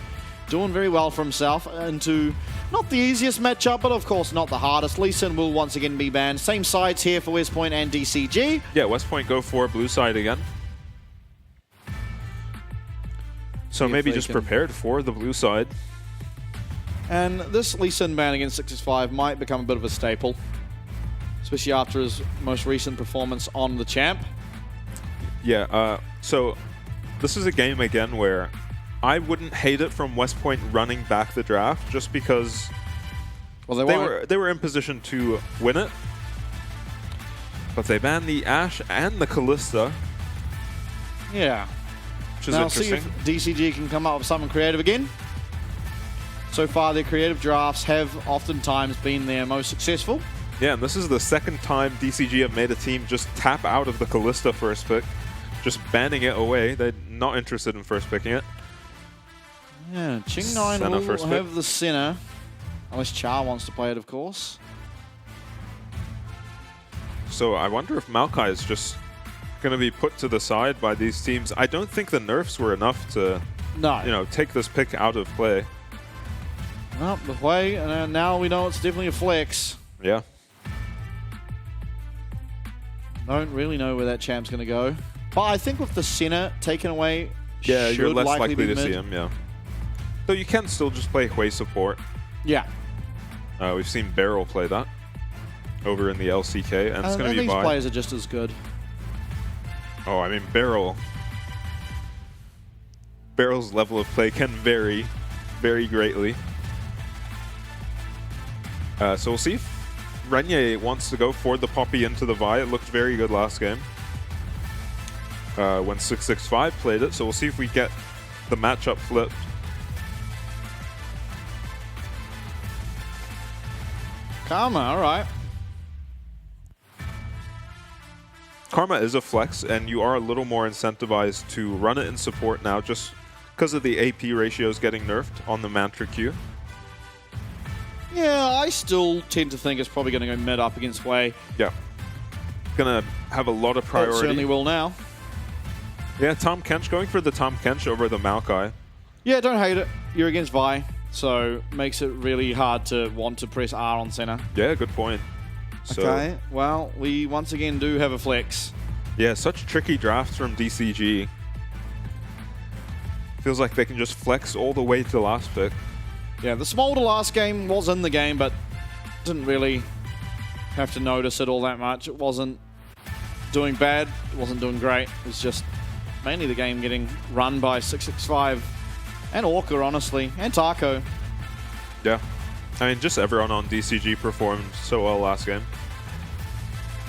doing very well for himself into not the easiest matchup, but of course not the hardest. Lee Sin will once again be banned. Same sides here for West Point and DCG. Yeah, West Point go for blue side again. So if maybe they just can- prepared for the blue side. And this Lee Sin ban against 665 might become a bit of a staple, especially after his most recent performance on the champ. Yeah, so this is a game again where I wouldn't hate it from West Point running back the draft just because Well, they were in position to win it. But they banned the Ashe and the Callista, Yeah. which is Now see interesting. if DCG can come up with something creative again. So far, their creative drafts have oftentimes been their most successful. Yeah, and this is the second time DCG have made a team just tap out of the Callista first pick, just banning it away. They're not interested in first picking it. Yeah, Ching9 Senna will first pick. have the Senna, unless Char wants to play it, of course. So I wonder if Maokai is just going to be put to the side by these teams. I don't think the nerfs were enough to, No. take this pick out of play. Well, the way, and now we know it's definitely a flex. Yeah. Don't really know where that champ's going to go. But I think with the Senna taken away, Yeah, should you're less likely be to mid. see him, yeah. Though you can still just play Hui support. Yeah. We've seen Beryl play that over in the LCK, and it's going to be these Vi. players are just as good. Oh, I mean, Beryl's level of play can vary very greatly. So we'll see if Renier wants to go for the Poppy into the Vi. It looked very good last game when 665 played it, so we'll see if we get the matchup flipped. Karma, all right. Karma is a flex, and you are a little more incentivized to run it in support now just because of the AP ratios getting nerfed on the Mantra Q. Yeah, I still tend to think it's probably going to go mid up against Wei. Yeah. Gonna have a lot of It priority. certainly will now. Yeah, Tom Kench going for the Tom Kench over the Maokai. Yeah, don't hate it. You're against Vi, so makes it really hard to want to press R on center. Yeah, good point. So, Okay, well, we once again do have a flex. yeah, such tricky drafts from DCG. Feels like they can just flex all the way to last pick. Yeah, the Smolder last game was in the game, but didn't really have to notice it all that much. It wasn't doing bad, it wasn't doing great. It was just mainly the game getting run by 665 and Orca, honestly, and Taco. Yeah. I mean, just everyone on DCG performed so well last game.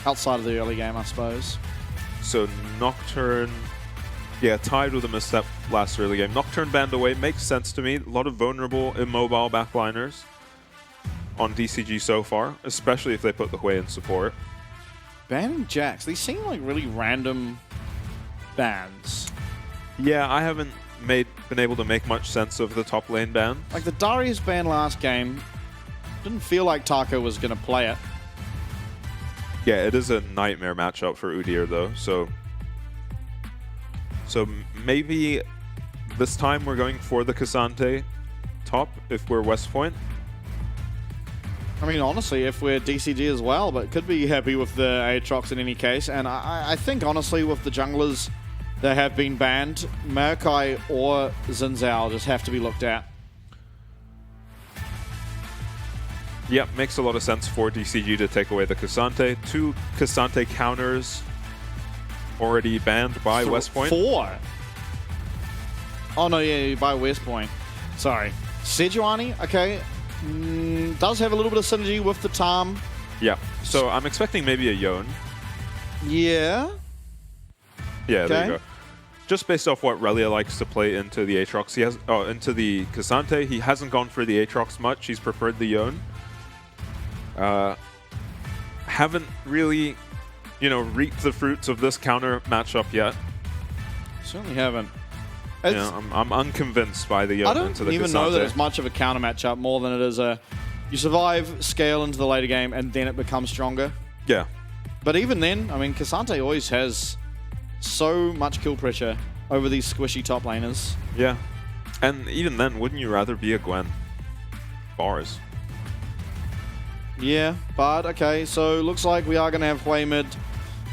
Outside of the early game, I suppose. So Nocturne, yeah, tied with a misstep last early game. Nocturne banned away makes sense to me. A lot of vulnerable, immobile backliners on DCG so far, especially if they put the Hui in support. Banning Jax, these seem like really random bans. Yeah, I haven't been able to make much sense of the top lane ban. Like the Darius ban last game, didn't feel like Taco was going to play it. Yeah, it is a nightmare matchup for Udyr though, so maybe this time we're going for the Cassante top if we're West Point. I mean, honestly, if we're DCG as well, but could be happy with the Aatrox in any case. And I think, honestly, with the junglers that have been banned, Maokai or Xin Zhao just have to be looked at. Yep, makes a lot of sense for DCG to take away the Cassante. 2 Cassante counters already banned by West Point. 4. Oh, no, yeah, by West Point. Sorry. Sejuani, okay. Does have a little bit of synergy with the Tom. Yeah, so I'm expecting maybe a Yone. Yeah. Yeah, there Okay. you go. Just based off what Relia likes to play into the Aatrox, into the Cassante, he hasn't gone for the Aatrox much. He's preferred the Yone. Haven't really, reaped the fruits of this counter matchup yet. Certainly haven't. I'm unconvinced by the Yone I into the don't even Cassante. know that it's much of a counter matchup more than it is a You survive, scale into the later game, and then it becomes stronger. Yeah. But even then, I mean, K'Sante always has so much kill pressure over these squishy top laners. Yeah. And even then, wouldn't you rather be a Gwen? Bars. Yeah, but okay, so looks like we are going to have Hui mid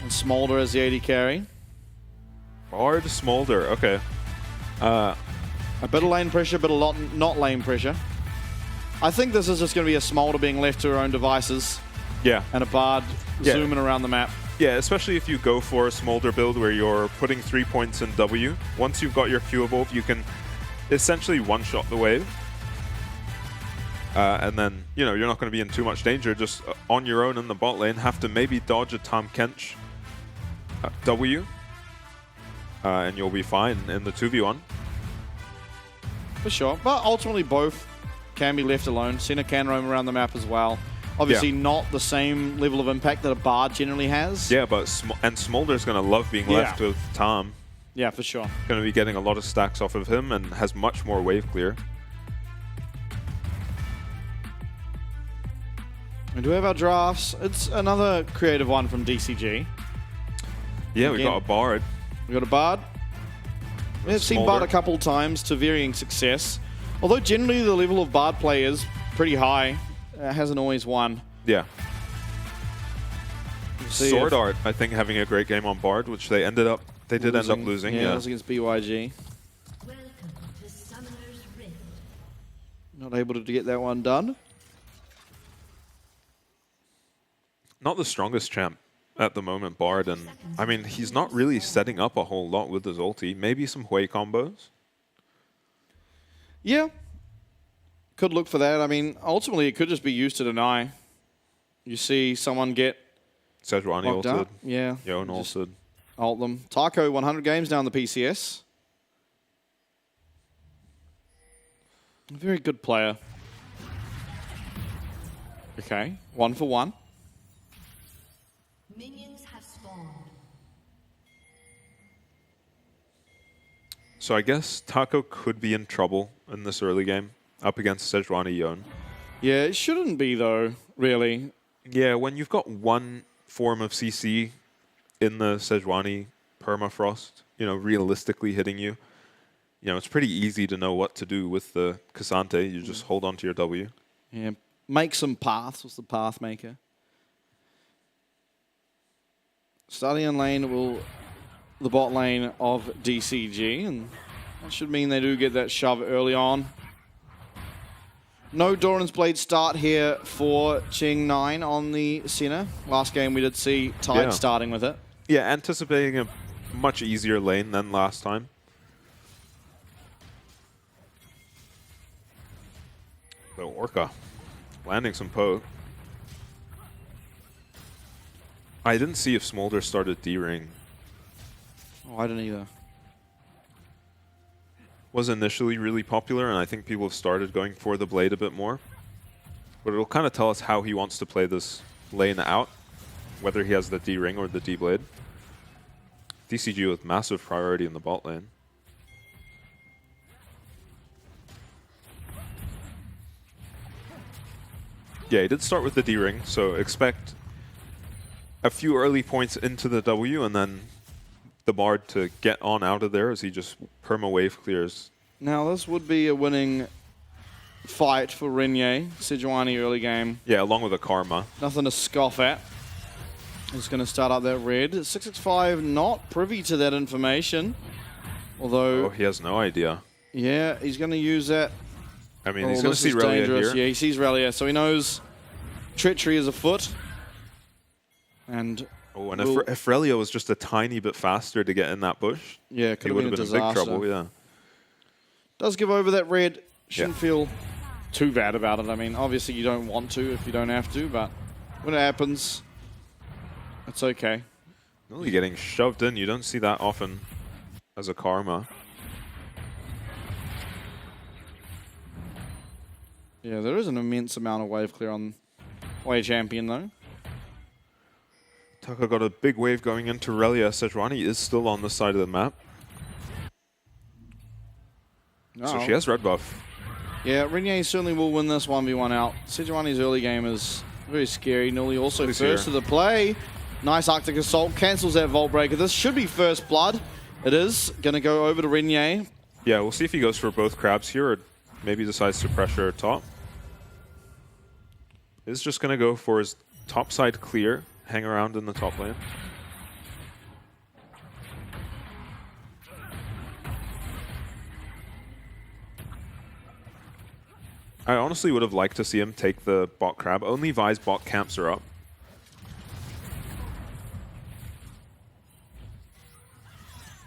and Smolder as the AD carry. Bard, Smolder, okay. A bit of lane pressure, but a lot not lane pressure. I think this is just going to be a Smolder being left to her own devices Yeah. and a Bard zooming around the map. Yeah, especially if you go for a Smolder build where you're putting 3 points in W. Once you've got your Q evolved, you can essentially one-shot the wave. And then, you know, you're not going to be in too much danger. Just on your own in the bot lane, have to maybe dodge a Tahm Kench W. And you'll be fine in the 2v1. For sure, but ultimately both can be left alone. Senna can roam around the map as well. Obviously not the same level of impact that a Bard generally has. Yeah, but Smolder's going to love being left with Tahm. Yeah, for sure. Going to be getting a lot of stacks off of him and has much more wave clear. We do have our drafts. It's another creative one from DCG. Yeah, we got a Bard. We got a Bard. We have seen Bard a couple of times to varying success. Although generally the level of Bard play is pretty high. Hasn't always won. Yeah. Sword Art, I think, having a great game on Bard, which they did end up losing. Yeah, it was against BYG. Welcome to Summoner's Rift. Not able to get that one done. Not the strongest champ at the moment, Bard, and I mean, he's not really setting up a whole lot with his ulti. Maybe some Hui combos. Yeah. Could look for that. I mean, ultimately, it could just be used to deny. You see someone get Sejuani locked ulted. up. Yeah. Yone just ulted. Ult them. Taco, 100 games down the PCS. A very good player. Okay. 1 for 1. Minions have spawned. So I guess Taco could be in trouble in this early game up against Sejuani Yone. Yeah, it shouldn't be, though, really. Yeah, when you've got one form of CC in the Sejuani permafrost, you know, realistically hitting you, you know, it's pretty easy to know what to do with the K'Sante. You just hold on to your W. Yeah, make some paths was the path maker. Starting in lane will the bot lane of DCG, and that should mean they do get that shove early on. No Doran's Blade start here for Ching 9 on the Senna. Last game we did see Tide starting with it. Yeah, anticipating a much easier lane than last time. The Orca landing some poke. I didn't see if Smolder started D-Ring. Oh, I didn't either. Was initially really popular, and I think people have started going for the Blade a bit more. But it'll kind of tell us how he wants to play this lane out, whether he has the D-Ring or the D-Blade. DCG with massive priority in the bot lane. Yeah, he did start with the D-Ring, so expect a few early points into the W, and then the Bard to get on out of there as he just perma-wave clears. Now this would be a winning fight for Renier. Sejuani early game. Yeah, along with a Karma. Nothing to scoff at. He's going to start up that red. 665 not privy to that information. Although... Oh, he has no idea. Yeah, he's going to use that. I mean, he's going to see Relia here. Yeah, he sees Relia, so he knows treachery is afoot. And... Oh, and if Relia was just a tiny bit faster to get in that bush, yeah, he would have been in big trouble, yeah. Does give over that red. Shouldn't feel too bad about it. I mean, obviously you don't want to if you don't have to, but when it happens, it's okay. Really getting shoved in, you don't see that often as a Karma. Yeah, there is an immense amount of wave clear on Way Champion, though. Taco got a big wave going into Relia. Sejuani is still on the side of the map. No. So she has red buff. Yeah, Renier certainly will win this 1v1 out. Sejuani's early game is very scary. Nuli also first to the play. Nice Arctic Assault, cancels that Vault Breaker. This should be first blood. It is. Gonna go over to Renier. Yeah, we'll see if he goes for both crabs here or maybe decides to pressure top. He's just gonna go for his top side clear, hang around in the top lane. I honestly would have liked to see him take the bot crab. Only Vi's bot camps are up.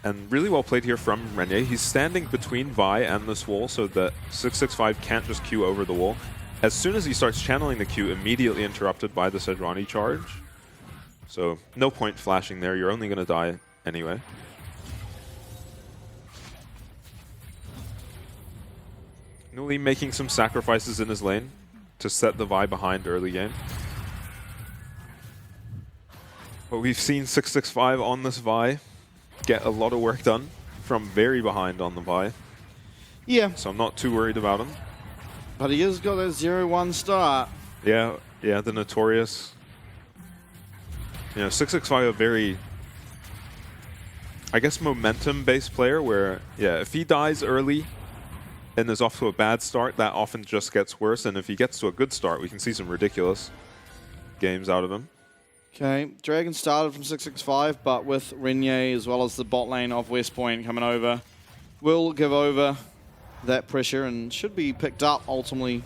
And really well played here from Renier. He's standing between Vi and this wall so that 665 can't just Q over the wall. As soon as he starts channeling the Q, immediately interrupted by the Sejuani charge. So no point flashing there. You're only going to die anyway. Nuli making some sacrifices in his lane to set the Vi behind early game. But we've seen 665 on this Vi get a lot of work done from very behind on the Vi. Yeah. So I'm not too worried about him. But he has got that 0-1 start. Yeah, the notorious. 665 a very, I guess, momentum-based player where, if he dies early and is off to a bad start, that often just gets worse. And if he gets to a good start, we can see some ridiculous games out of him. Okay, Dragon started from 665, but with Renier as well as the bot lane of West Point coming over, will give over that pressure and should be picked up ultimately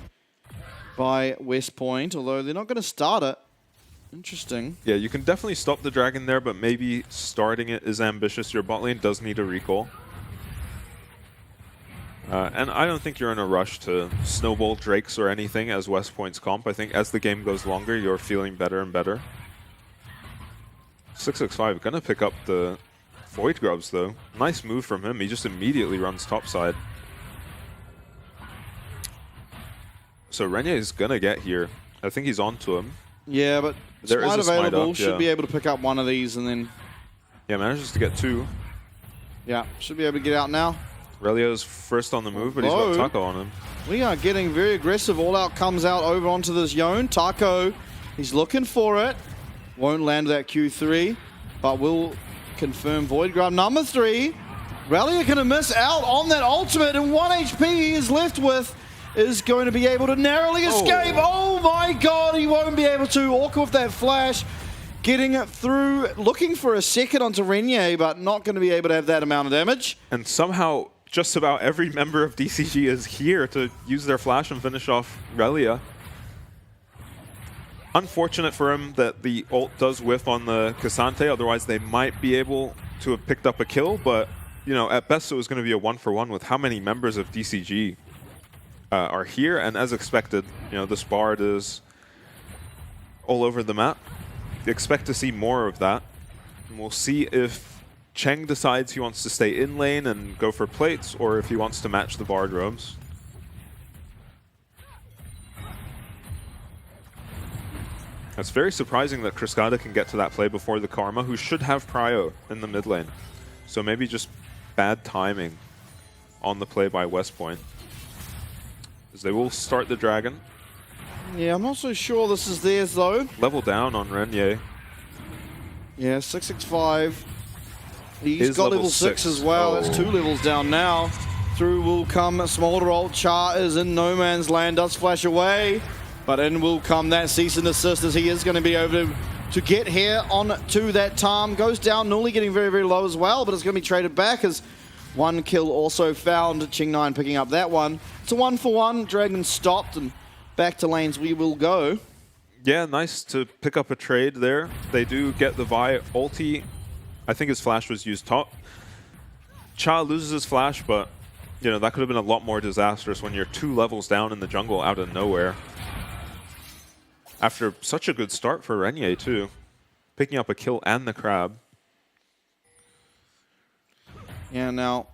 by West Point, although they're not going to start it. Interesting. Yeah, you can definitely stop the Dragon there, but maybe starting it is ambitious. Your bot lane does need a recall. And I don't think you're in a rush to snowball Drakes or anything as West Point's comp. I think as the game goes longer, you're feeling better and better. 665 gonna pick up the Void Grubs though. Nice move from him. He just immediately runs topside. So Renier is gonna get here. I think he's onto him. Yeah, but there smite is a smite available. up, Should be able to pick up one of these and then... Yeah, manages to get two. Yeah, should be able to get out now. Relio's first on the move, but he's got Taco on him. We are getting very aggressive. All Out comes out over onto this Yone. Taco, he's looking for it. Won't land that Q3, but will confirm Void Grub number 3. Relia going to miss out on that ultimate, and 1 HP he is left with is going to be able to narrowly escape. Oh my god, he won't be able to. Orca with that flash, getting it through, looking for a second onto Renier, but not going to be able to have that amount of damage. And somehow, just about every member of DCG is here to use their flash and finish off Relia. Unfortunate for him that the ult does whiff on the Cassante, otherwise they might be able to have picked up a kill, but at best it was going to be a 1-for-1 with how many members of DCG are here, and as expected, this Bard is all over the map. Expect to see more of that, and we'll see if Cheng decides he wants to stay in lane and go for plates, or if he wants to match the Bard robes. It's very surprising that Kriskada can get to that play before the Karma, who should have prio in the mid lane. So maybe just bad timing on the play by West Point. As they will start the Dragon. Yeah, I'm not so sure this is theirs though. Level down on Renier. Yeah, 665. He's got level 6 as well. That's 2 levels down now. Through will come Smolder ult. Char is in no man's land, does flash away. But in will come that cease and desist as he is going to be able to get here on to that Tarm. Goes down, Nuli getting very, very low as well, but it's going to be traded back as 1 kill also found. Ching9 picking up that one. It's a 1-for-1. Dragon stopped and back to lanes we will go. Yeah, nice to pick up a trade there. They do get the Vi ulti. I think his flash was used top. Cha loses his flash, but that could have been a lot more disastrous when you're 2 levels down in the jungle out of nowhere. After such a good start for Renier too. Picking up a kill and the crab. Yeah, now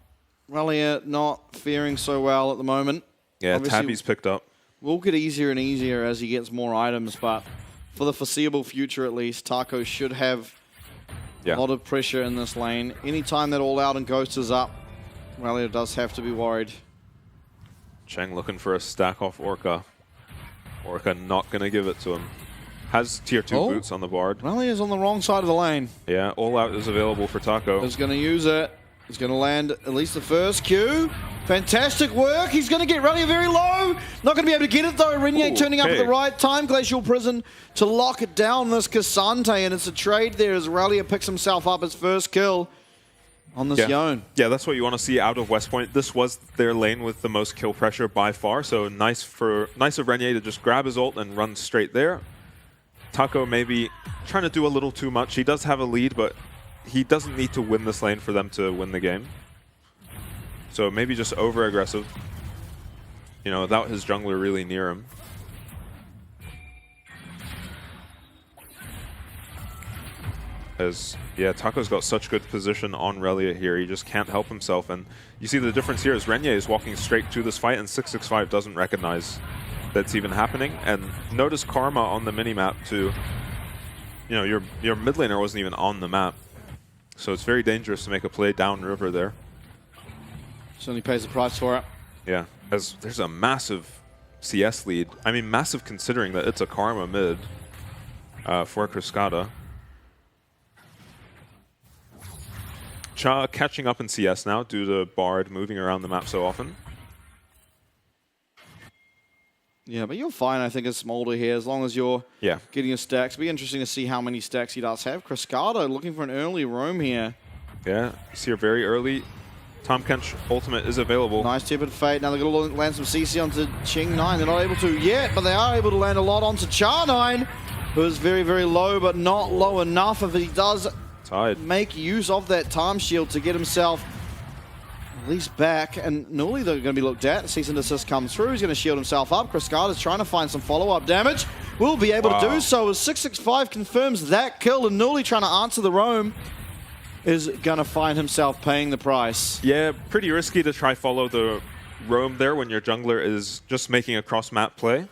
Relia not faring so well at the moment. Yeah, obviously, Tabby's picked up. Will get easier and easier as he gets more items, but for the foreseeable future at least, Taco should have a lot of pressure in this lane. Anytime that All Out and Ghost is up, Relia does have to be worried. Cheng looking for a stack off Orca. Orca not going to give it to him. Has tier 2 boots on the Bard. Rally is on the wrong side of the lane. Yeah, all out is available for Taco. He's going to use it. He's going to land at least the first Q. Fantastic work. He's going to get Rally very low. Not going to be able to get it though. Rinye turning up at the right time. Glacial Prison to lock it down, this Cassante. And it's a trade there as Rally picks himself up his first kill on this Yone. Yeah, that's what you want to see out of West Point. This was their lane with the most kill pressure by far. So nice of Renier to just grab his ult and run straight there. Taco maybe trying to do a little too much. He does have a lead, but he doesn't need to win this lane for them to win the game. So maybe just over-aggressive, you know, without his jungler really near him. As, yeah, Taco's got such good position on Relia here, he just can't help himself. And you see the difference here is Renier is walking straight to this fight and 665 doesn't recognize that's even happening. And notice Karma on the minimap too. You know, your mid laner wasn't even on the map. So it's very dangerous to make a play downriver there. Certainly pays the price for it. Yeah, as there's a massive CS lead. I mean, massive considering that it's a Karma mid for Cascada. Cha catching up in CS now due to Bard moving around the map so often. Yeah, but you're fine, I think, as Smolder here, as long as you're getting your stacks. It'll be interesting to see how many stacks he does have. Cascada looking for an early roam here. Yeah, you see her very early. Tom Kench ultimate is available. Nice tip of fate. Now they're going to land some CC onto Ching9. They're not able to yet, but they are able to land a lot onto Char9, who is very, very low, but not low enough. If he does make use of that time shield to get himself at least back. And Nuli, they're going to be looked at. Cease and desist comes through. He's going to shield himself up. Cascada's trying to find some follow-up damage. Will be able to do so as 665 confirms that kill. And Nuli trying to answer the roam is going to find himself paying the price. Yeah, pretty risky to try follow the roam there when your jungler is just making a cross-map play.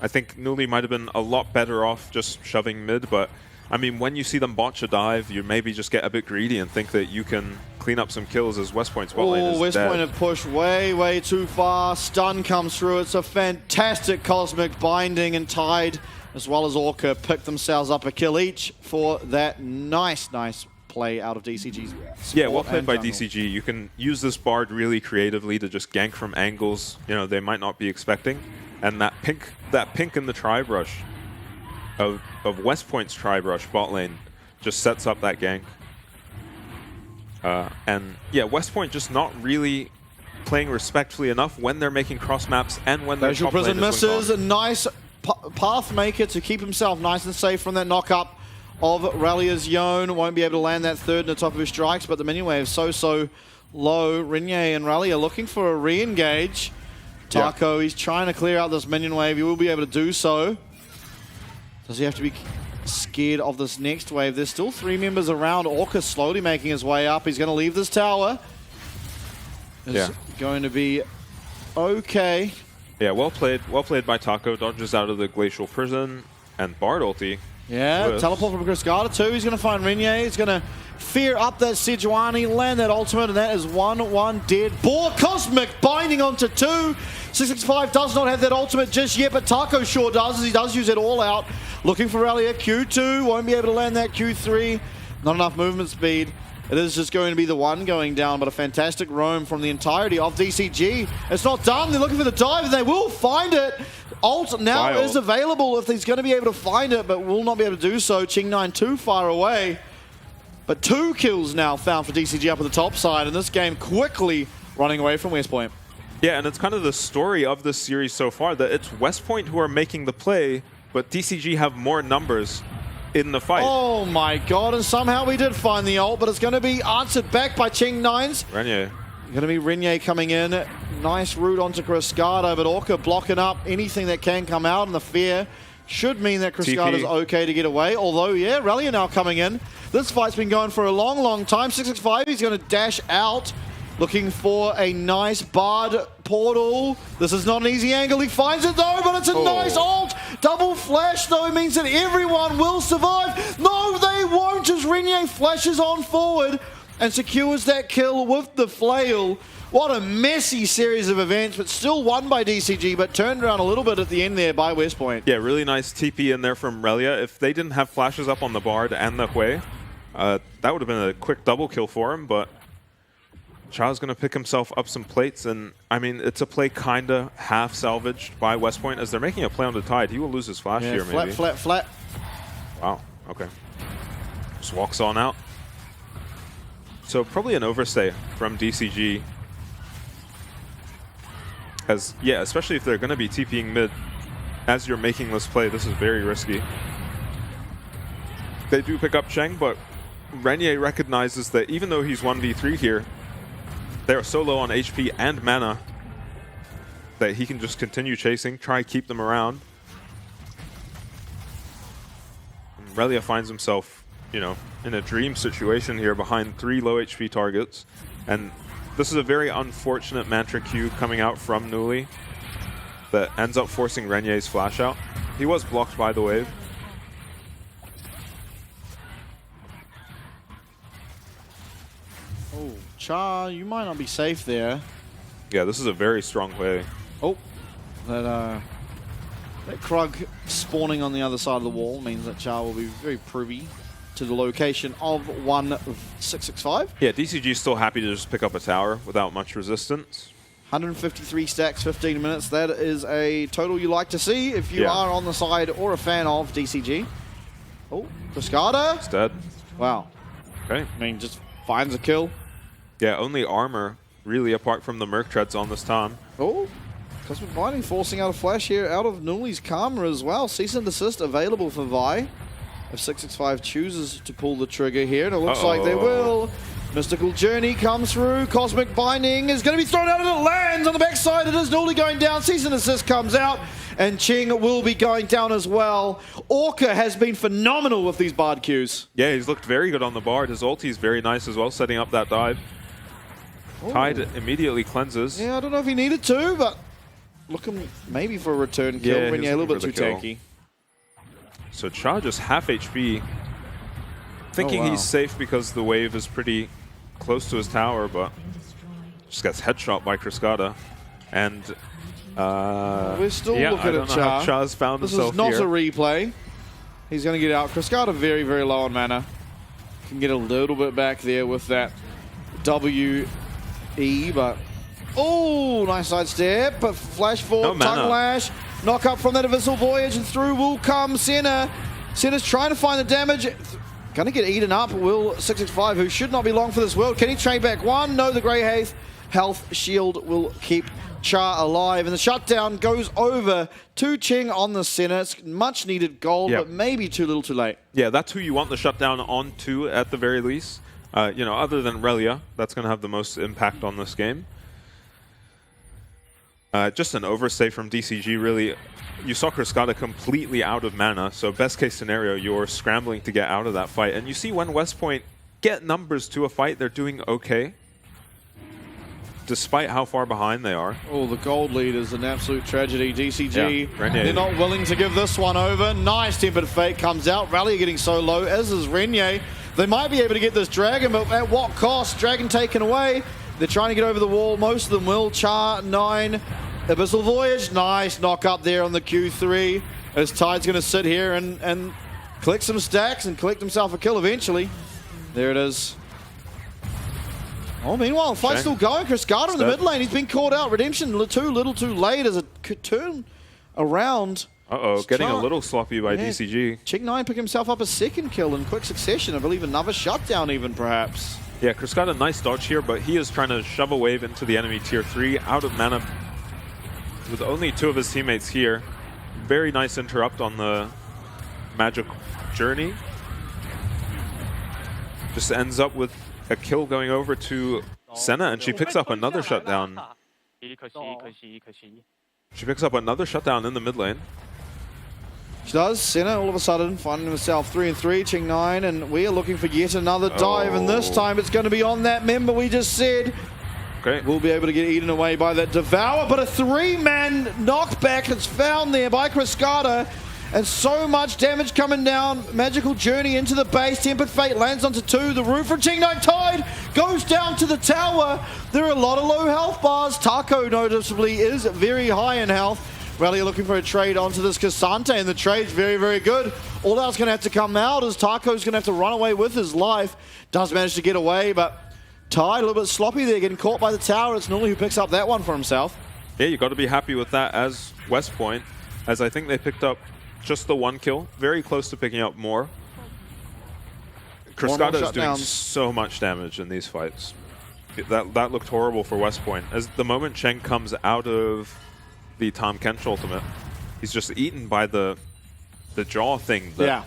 I think Nuli might have been a lot better off just shoving mid, but I mean, when you see them botch a dive, you maybe just get a bit greedy and think that you can clean up some kills as West Point's bot lane is West dead. Point have pushed way, way too far. Stun comes through. It's a fantastic cosmic binding, and Tide, as well as Orca, pick themselves up a kill each for that nice play out of DCG's. Yeah, well played by DCG. You can use this Bard really creatively to just gank from angles, you know, they might not be expecting. And that pink in the Tribe Rush of West Point's Tribe Rush bot lane just sets up that gank. And yeah, West Point just not really playing respectfully enough when they're making cross maps and when their top Prison lane is misses. A nice path maker to keep himself nice and safe from that knock up of Rallia's Yone. Won't be able to land that third in the top of his strikes, but the mini wave so low. Renier and Rallia looking for a re-engage. Taco, he's trying to clear out this minion wave. He will be able to do so. Does he have to be scared of this next wave? There's still 3 members around. Orca slowly making his way up. He's going to leave this tower. It's going to be okay. Yeah, well played by Taco. Dodges out of the Glacial Prison and Bard ulti. Yeah, teleport from Cascada too. He's going to find Renier. He's going to fear up that Sejuani, land that ultimate, and that is 1-1 dead. Boar Cosmic binding onto 2. 665 does not have that ultimate just yet, but Taco sure does, as he does use it all out. Looking for Rallia. Q2, won't be able to land that. Q3, not enough movement speed. It is just going to be the 1 going down, but a fantastic roam from the entirety of DCG. It's not done. They're looking for the dive, and they will find it. Ult now is available if he's going to be able to find it, but will not be able to do so. Ching9 too far away. But 2 kills now found for DCG up at the top side, and this game quickly running away from West Point. Yeah, and it's kind of the story of this series so far, that it's West Point who are making the play, but DCG have more numbers in the fight. Oh my god, and somehow we did find the ult, but it's going to be answered back by Ching9's. Renier. Going to be Renier coming in. Nice route onto Cascada, but Orca blocking up anything that can come out, and the fear should mean that Cascada's okay to get away. Although, yeah, Rallia now coming in. This fight's been going for a long, long time. 665, he's going to dash out, looking for a nice Bard portal. This is not an easy angle. He finds it though, but it's a nice ult. Double flash though means that everyone will survive. No, they won't, as Renier flashes on forward. and secures that kill with the flail. What a messy series of events, but still won by DCG, but turned around a little bit at the end there by West Point. Yeah, really nice TP in there from Relia. If they didn't have flashes up on the Bard and the Hui, that would have been a quick double kill for him, but Cha's going to pick himself up some plates, and I mean, it's a play kind of half salvaged by West Point as they're making a play on the Tide. He will lose his flash here, maybe. Flat. Wow, okay. Just walks on out. So probably an overstay from DCG. As, yeah, especially if they're going to be TPing mid as you're making this play, this is very risky. They do pick up Cheng, but Renier recognizes that even though he's 1v3 here, they are so low on HP and mana that he can just continue chasing, try keep them around. And Relia finds himself, you know, in a dream situation here behind 3 low HP targets. And this is a very unfortunate Mantra Q coming out from Newly that ends up forcing Renier's flash out. He was blocked by the wave. Oh, Cha, you might not be safe there. Yeah, this is a very strong play. Oh, that Krug spawning on the other side of the wall means that Cha will be very privy to the location of 1665. Yeah, DCG is still happy to just pick up a tower without much resistance. 153 stacks, 15 minutes. That is a total you like to see if you are on the side or a fan of DCG. Oh, Cascada. It's dead. Wow. Okay. I mean, just finds a kill. Yeah, only armor, really, apart from the Merc Treads on this time. Oh, Cosmic Binding forcing out a flash here out of Newly's Karma as well. Cease and desist available for Vi. If 665 chooses to pull the trigger here, and it looks like they will. Mystical Journey comes through. Cosmic Binding is going to be thrown out, and it lands on the backside. It is Newly going down. Cease and desist comes out, and Ching will be going down as well. Orca has been phenomenal with these Bard Qs. Yeah, he's looked very good on the Bard. His ulti is very nice as well, setting up that dive. Ooh. Tide immediately cleanses. Yeah, I don't know if he needed to, but looking maybe for a return kill. Yeah, Renier a little bit too kill. tanky. So Cha just half HP. Thinking he's safe because the wave is pretty close to his tower, but just gets headshot by Cascada. And we're still looking I don't at know Cha. how Cha's found This himself is not here. a replay. He's going to get out. Cascada very, very low on mana. Can get a little bit back there with that WE, but oh, nice side step. But flash forward, tongue lash, knock up from that Abyssal Voyage, and through will come Senna. Senna's trying to find the damage. Gonna get eaten up. Will 665, who should not be long for this world. Can he trade back one? No, the Grey Health Shield will keep Cha alive. And the shutdown goes over to Ching on the Senna. It's much needed gold, but maybe too little too late. Yeah, that's who you want the shutdown on to at the very least. You know, other than Relia, that's going to have the most impact on this game. Just an overstay from DCG, really. You saw Cascada completely out of mana, so best case scenario, you're scrambling to get out of that fight. And you see when West Point get numbers to a fight, they're doing okay, despite how far behind they are. Oh, the gold lead is an absolute tragedy. DCG, Renier. they're not willing to give this one over. Nice Tempered Fate comes out. Rally getting so low, as is Renier. They might be able to get this Dragon, but at what cost? Dragon taken away. They're trying to get over the wall. Most of them will. Cha, 9. Abyssal Voyage, nice knock up there on the Q3 as Tide's going to sit here and collect some stacks and collect himself a kill eventually. There it is. Oh, meanwhile, fight's still going. Cascada in the mid lane, he's been caught out. Redemption too little too late as a turn around. Uh-oh, getting a little sloppy by DCG. Ching9 picked himself up a second kill in quick succession. I believe another shutdown even, perhaps. Yeah, Cascada, nice dodge here, but he is trying to shove a wave into the enemy tier 3, out of mana, with only 2 of his teammates here. Very nice interrupt on the Magic Journey. Just ends up with a kill going over to Senna, and she picks up another shutdown. She picks up another shutdown in the mid lane. She does. Senna all of a sudden finding himself 3-3, Ching9, and we are looking for yet another dive, and this time it's going to be on that member we just said. Okay. We'll be able to get eaten away by that Devour, but a 3-man knockback is found there by Cascada, And so much damage coming down. Magical Journey into the base. Tempered Fate lands onto 2. The roof from Ching9 Tide goes down to the tower. There are a lot of low health bars. Taco noticeably is very high in health. Rally looking for a trade onto this Cassante, and the trade's very, very good. All that's going to have to come out is Taco's going to have to run away with his life. Does manage to get away, but Tide a little bit sloppy there, getting caught by the tower. It's Nully who picks up that one for himself. Yeah, you got to be happy with that as West Point, as I think they picked up just the 1 kill. Very close to picking up more. Krskada is doing so much damage in these fights. That looked horrible for West Point. As the moment Cheng comes out of the Tom Kench ultimate, he's just eaten by the jaw thing. Yeah.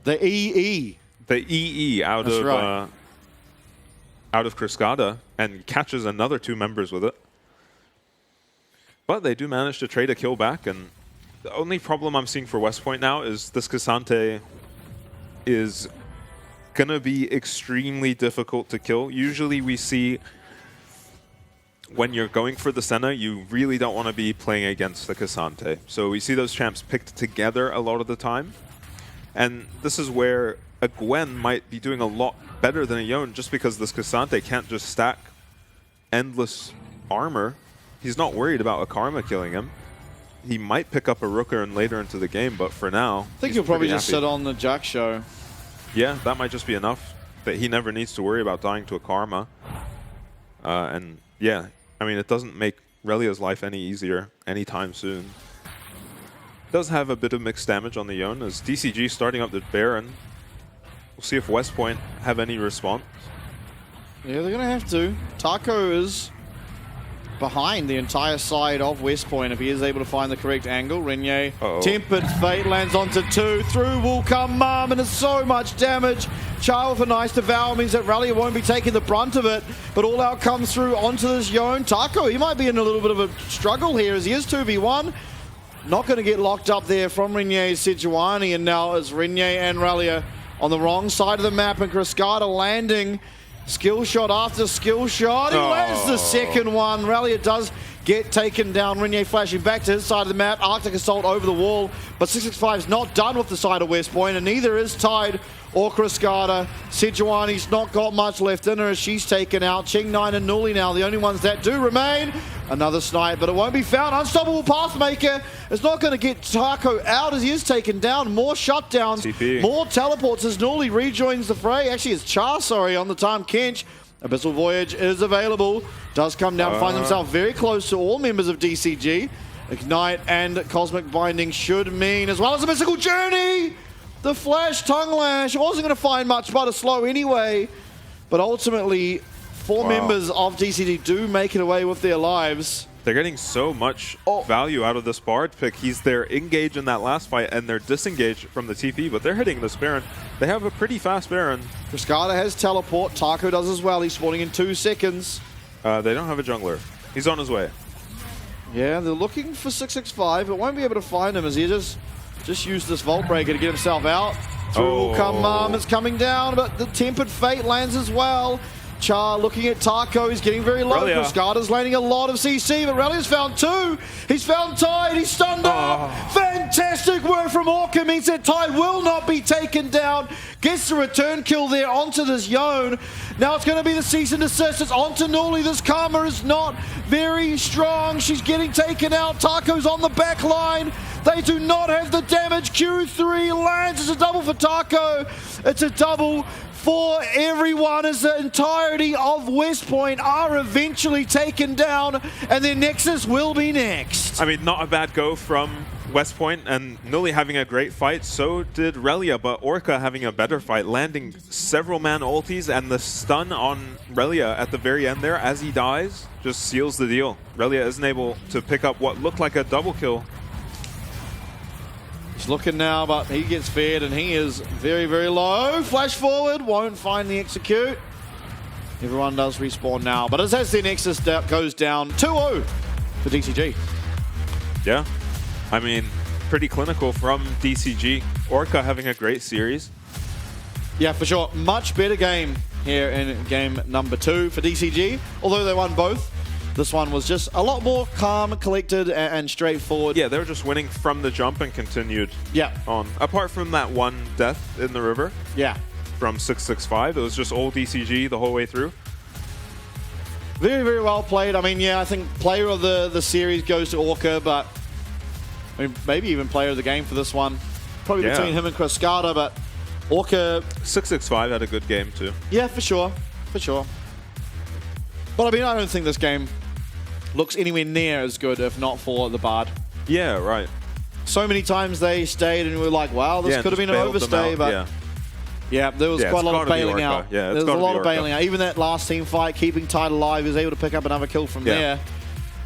The EE. The EE out That's of right. Out of Krskada, and catches another 2 members with it. But they do manage to trade a kill back, and the only problem I'm seeing for West Point now is this Cassante is gonna be extremely difficult to kill. Usually we see when you're going for the Senna, you really don't want to be playing against the Cassante. So we see those champs picked together a lot of the time. And this is where a Gwen might be doing a lot better than a Yone, just because this Cassante can't just stack endless armor. He's not worried about a Karma killing him. He might pick up a Rooker later into the game, but for now, I think he'll probably just sit on the Jack show. Yeah, that might just be enough. That he never needs to worry about dying to a Karma. And yeah, I mean, it doesn't make Relia's life any easier anytime soon. Does have a bit of mixed damage on the Yone as DCG starting up the Baron. We'll see if West Point have any response. Yeah, they're going to have to. Taco is behind the entire side of West Point if he is able to find the correct angle. Renier, Tempered Fate lands onto 2. Through will come Mum, and it's so much damage. Char with a nice devour means that Rally won't be taking the brunt of it, but all out comes through onto this Yone. Taco, he might be in a little bit of a struggle here as he is 2v1. Not going to get locked up there from Renier Sejuani, and now it's Renier and Rally on the wrong side of the map, and Krskada landing skill shot after skill shot. He lands the second one. Rally does get taken down. Renier flashing back to his side of the map. Arctic Assault over the wall, but 665 is not done with the side of West Point, and neither is Tide or Krskada. Sejuani's not got much left in her as she's taken out. Ching9 and Nuli now the only ones that do remain. Another snipe, but it won't be found. Unstoppable Pathmaker is not going to get Taco out as he is taken down. More shutdowns, TP. More teleports as Nuli rejoins the fray. Actually, it's Char, sorry, on the Time Kench. Abyssal Voyage is available. Does come down, finds himself very close to all members of DCG. Ignite and Cosmic Binding should mean, as well as a Mystical Journey. The Flash Tongue Lash wasn't going to find much but a slow anyway. But ultimately, 4 members of DCG do make it away with their lives. They're getting so much value out of this Bard pick. He's there engaged in that last fight, and they're disengaged from the TP, but they're hitting this Baron. They have a pretty fast Baron. Krskada has teleport. Taco does as well. He's spawning in 2 seconds. They don't have a jungler. He's on his way. Yeah, they're looking for 665, but won't be able to find him as he just used this Vault Breaker to get himself out. Through will come it's coming down, but the Tempered Fate lands as well. Char looking at Taco, he's getting very low. Krskada's landing a lot of CC, but Rally's found 2. He's found Tide, he's stunned up. Fantastic work from Orca means that Tide will not be taken down. Gets the return kill there onto this Yone. Now it's going to be the cease and desist. It's onto Nuli. This Karma is not very strong. She's getting taken out. Taco's on the back line. They do not have the damage. Q3 lands. It's a double for Taco. It's a double for everyone as the entirety of West Point are eventually taken down, and their Nexus will be next. I mean, not a bad go from West Point, and Nuli having a great fight. So did Relia, but Orca having a better fight, landing several man ultis, and the stun on Relia at the very end there as he dies just seals the deal. Relia isn't able to pick up what looked like a double kill. He's looking now, but he gets fed, and he is very, very low. Flash forward, won't find the execute. Everyone does respawn now, but as their Nexus goes down 2-0 for DCG. Yeah, I mean, pretty clinical from DCG. Orca having a great series. Yeah, for sure. Much better game here in game number 2 for DCG, although they won both. This one was just a lot more calm, collected, and straightforward. Yeah, they were just winning from the jump and continued Yeah. on. Apart from that one death in the river Yeah. from 665, it was just all DCG the whole way through. Very, very well played. I mean, yeah, I think player of the series goes to Orca, but I mean, maybe even player of the game for this one. Probably Yeah. between him and Croscada, but Orca, 665 had a good game too. yeah, for sure. For sure. But I mean, I don't think this game looks anywhere near as good if not for the Bard. Yeah, right. So many times they stayed and we were like, wow, this Yeah, could have just been an bailed them overstay, out, but yeah. yeah, there was Yeah, quite a it's lot of gotta be bailing Orca. out. Yeah, it's there was a gotta be lot of Orca. bailing out. Even that last team fight, keeping Tide alive, he was able to pick up another kill from Yeah. there.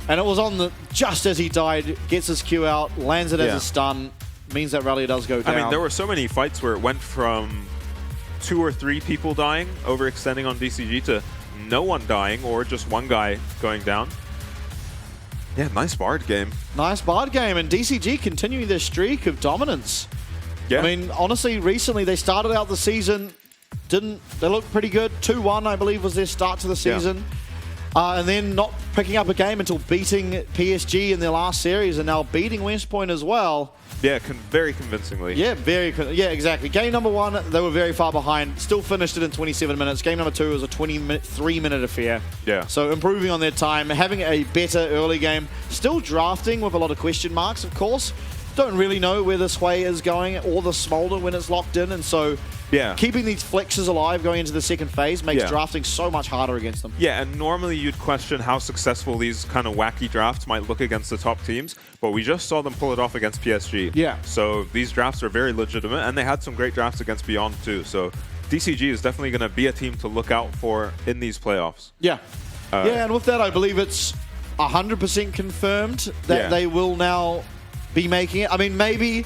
And it was on the just as he died, gets his Q out, lands it as Yeah. a stun, means that rally does go down. I mean, there were so many fights where it went from 2 or 3 people dying, overextending on DCG, to no one dying or just one guy going down. Yeah, nice Bard game. Nice Bard game, and DCG continuing their streak of dominance. Yeah. I mean, honestly, recently they started out the season, they looked pretty good. 2-1, I believe, was their start to the season. And then not picking up a game until beating PSG in their last series, and now beating West Point as well. Yeah, very convincingly. Yeah, yeah, exactly. Game number 1, they were very far behind. Still finished it in 27 minutes. Game number 2 was a 23-minute affair. Yeah. So improving on their time, having a better early game. Still drafting with a lot of question marks, of course. Don't really know where this way is going or the Smolder when it's locked in, and so Yeah. keeping these flexes alive going into the second phase makes Yeah. drafting so much harder against them. Yeah, and normally you'd question how successful these kind of wacky drafts might look against the top teams, but we just saw them pull it off against PSG. Yeah. So these drafts are very legitimate, and they had some great drafts against Beyond too. So DCG is definitely going to be a team to look out for in these playoffs. Yeah. Yeah, and with that, I believe it's 100% confirmed that Yeah. they will now be making it. I mean, maybe...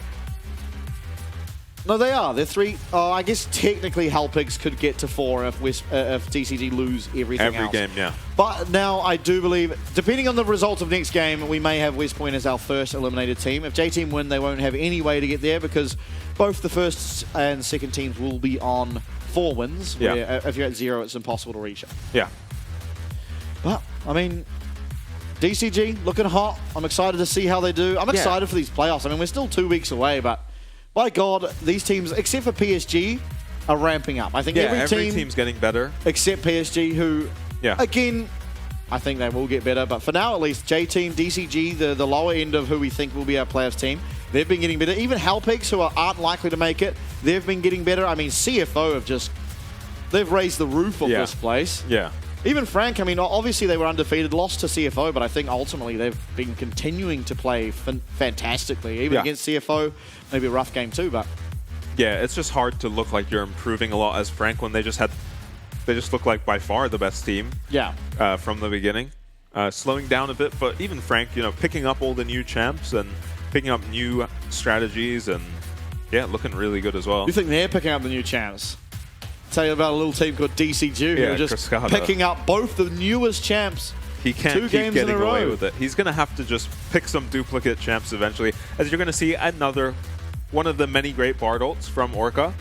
No, they are. They're 3. I guess technically Halpigs could get to 4 if DCG lose everything Every else. game, yeah. But now I do believe, depending on the results of next game, we may have West Point as our first eliminated team. If J-Team win, they won't have any way to get there because both the first and second teams will be on 4 wins. Yeah. Where if you're at 0, it's impossible to reach it. Yeah. But, I mean, DCG looking hot. I'm excited to see how they do. I'm excited for these playoffs. I mean, we're still 2 weeks away, but by God, these teams, except for PSG, are ramping up. I think Yeah, every team's getting better. except PSG, who, Yeah. again, I think they will get better. But for now, at least, J-Team, DCG, the lower end of who we think will be our playoffs team, they've been getting better. Even Halpigs, who aren't likely to make it, they've been getting better. I mean, CFO have just, they've raised the roof of this place. Yeah. Even Frank, I mean, obviously they were undefeated, lost to CFO, but I think ultimately they've been continuing to play fantastically. Even against CFO, maybe a rough game too, but... Yeah, it's just hard to look like you're improving a lot as Frank when they just look like by far the best team. Yeah. From the beginning. Slowing down a bit, but even Frank, you know, picking up all the new champs and picking up new strategies and, yeah, looking really good as well. You think they're picking up the new champs? Tell you about a little team called DCG who are just Croscada. picking up both the newest champs. He can't 2 keep games getting in a away row. with it. He's going to have to just pick some duplicate champs eventually, as you're going to see another one of the many great Bard ults from Orca,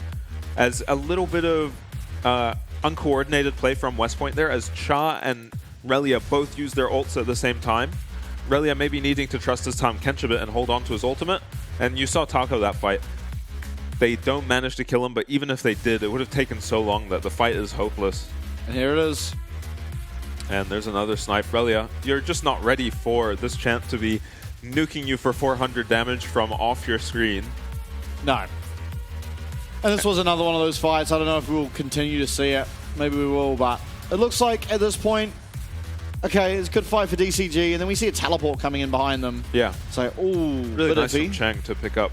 as a little bit of uncoordinated play from West Point there, as Cha and Relia both use their ults at the same time. Relia maybe needing to trust his Tahm Kench a bit and hold on to his ultimate, and you saw Taco that fight. They don't manage to kill him, but even if they did, it would have taken so long that the fight is hopeless. And here it is. And there's another snipe. Relia, you're just not ready for this champ to be nuking you for 400 damage from off your screen. No. And this was another one of those fights. I don't know if we'll continue to see it. Maybe we will, but it looks like at this point, okay, it's a good fight for DCG, and then we see a teleport coming in behind them. Yeah. So, ooh, Really bit nice iffy. from Cheng to pick up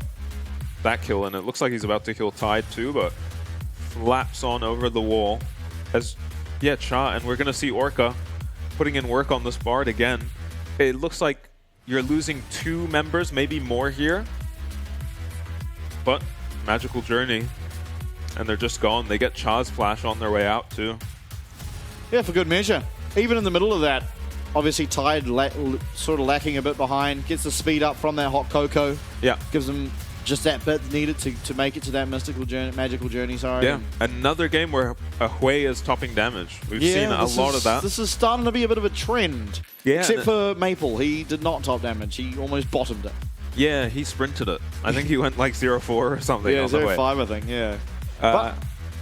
that kill, and it looks like he's about to kill Tide too, but flaps on over the wall. As, yeah, Cha, and we're going to see Orca putting in work on this Bard again. It looks like you're losing 2 members, maybe more here. But Magical Journey, and they're just gone. They get Cha's flash on their way out too. Yeah, for good measure. Even in the middle of that, obviously Tide sort of lacking a bit behind. Gets the speed up from that Hot Cocoa. Yeah. Gives them just that bit needed to make it to that magical journey. Sorry. Yeah, another game where a Hui is topping damage. We've seen a lot of that. This is starting to be a bit of a trend. Yeah, Except for Maple, he did not top damage. He almost bottomed it. Yeah, he sprinted it. I think he went like 0-4 or something. Yeah, 0-5, I think. Yeah. But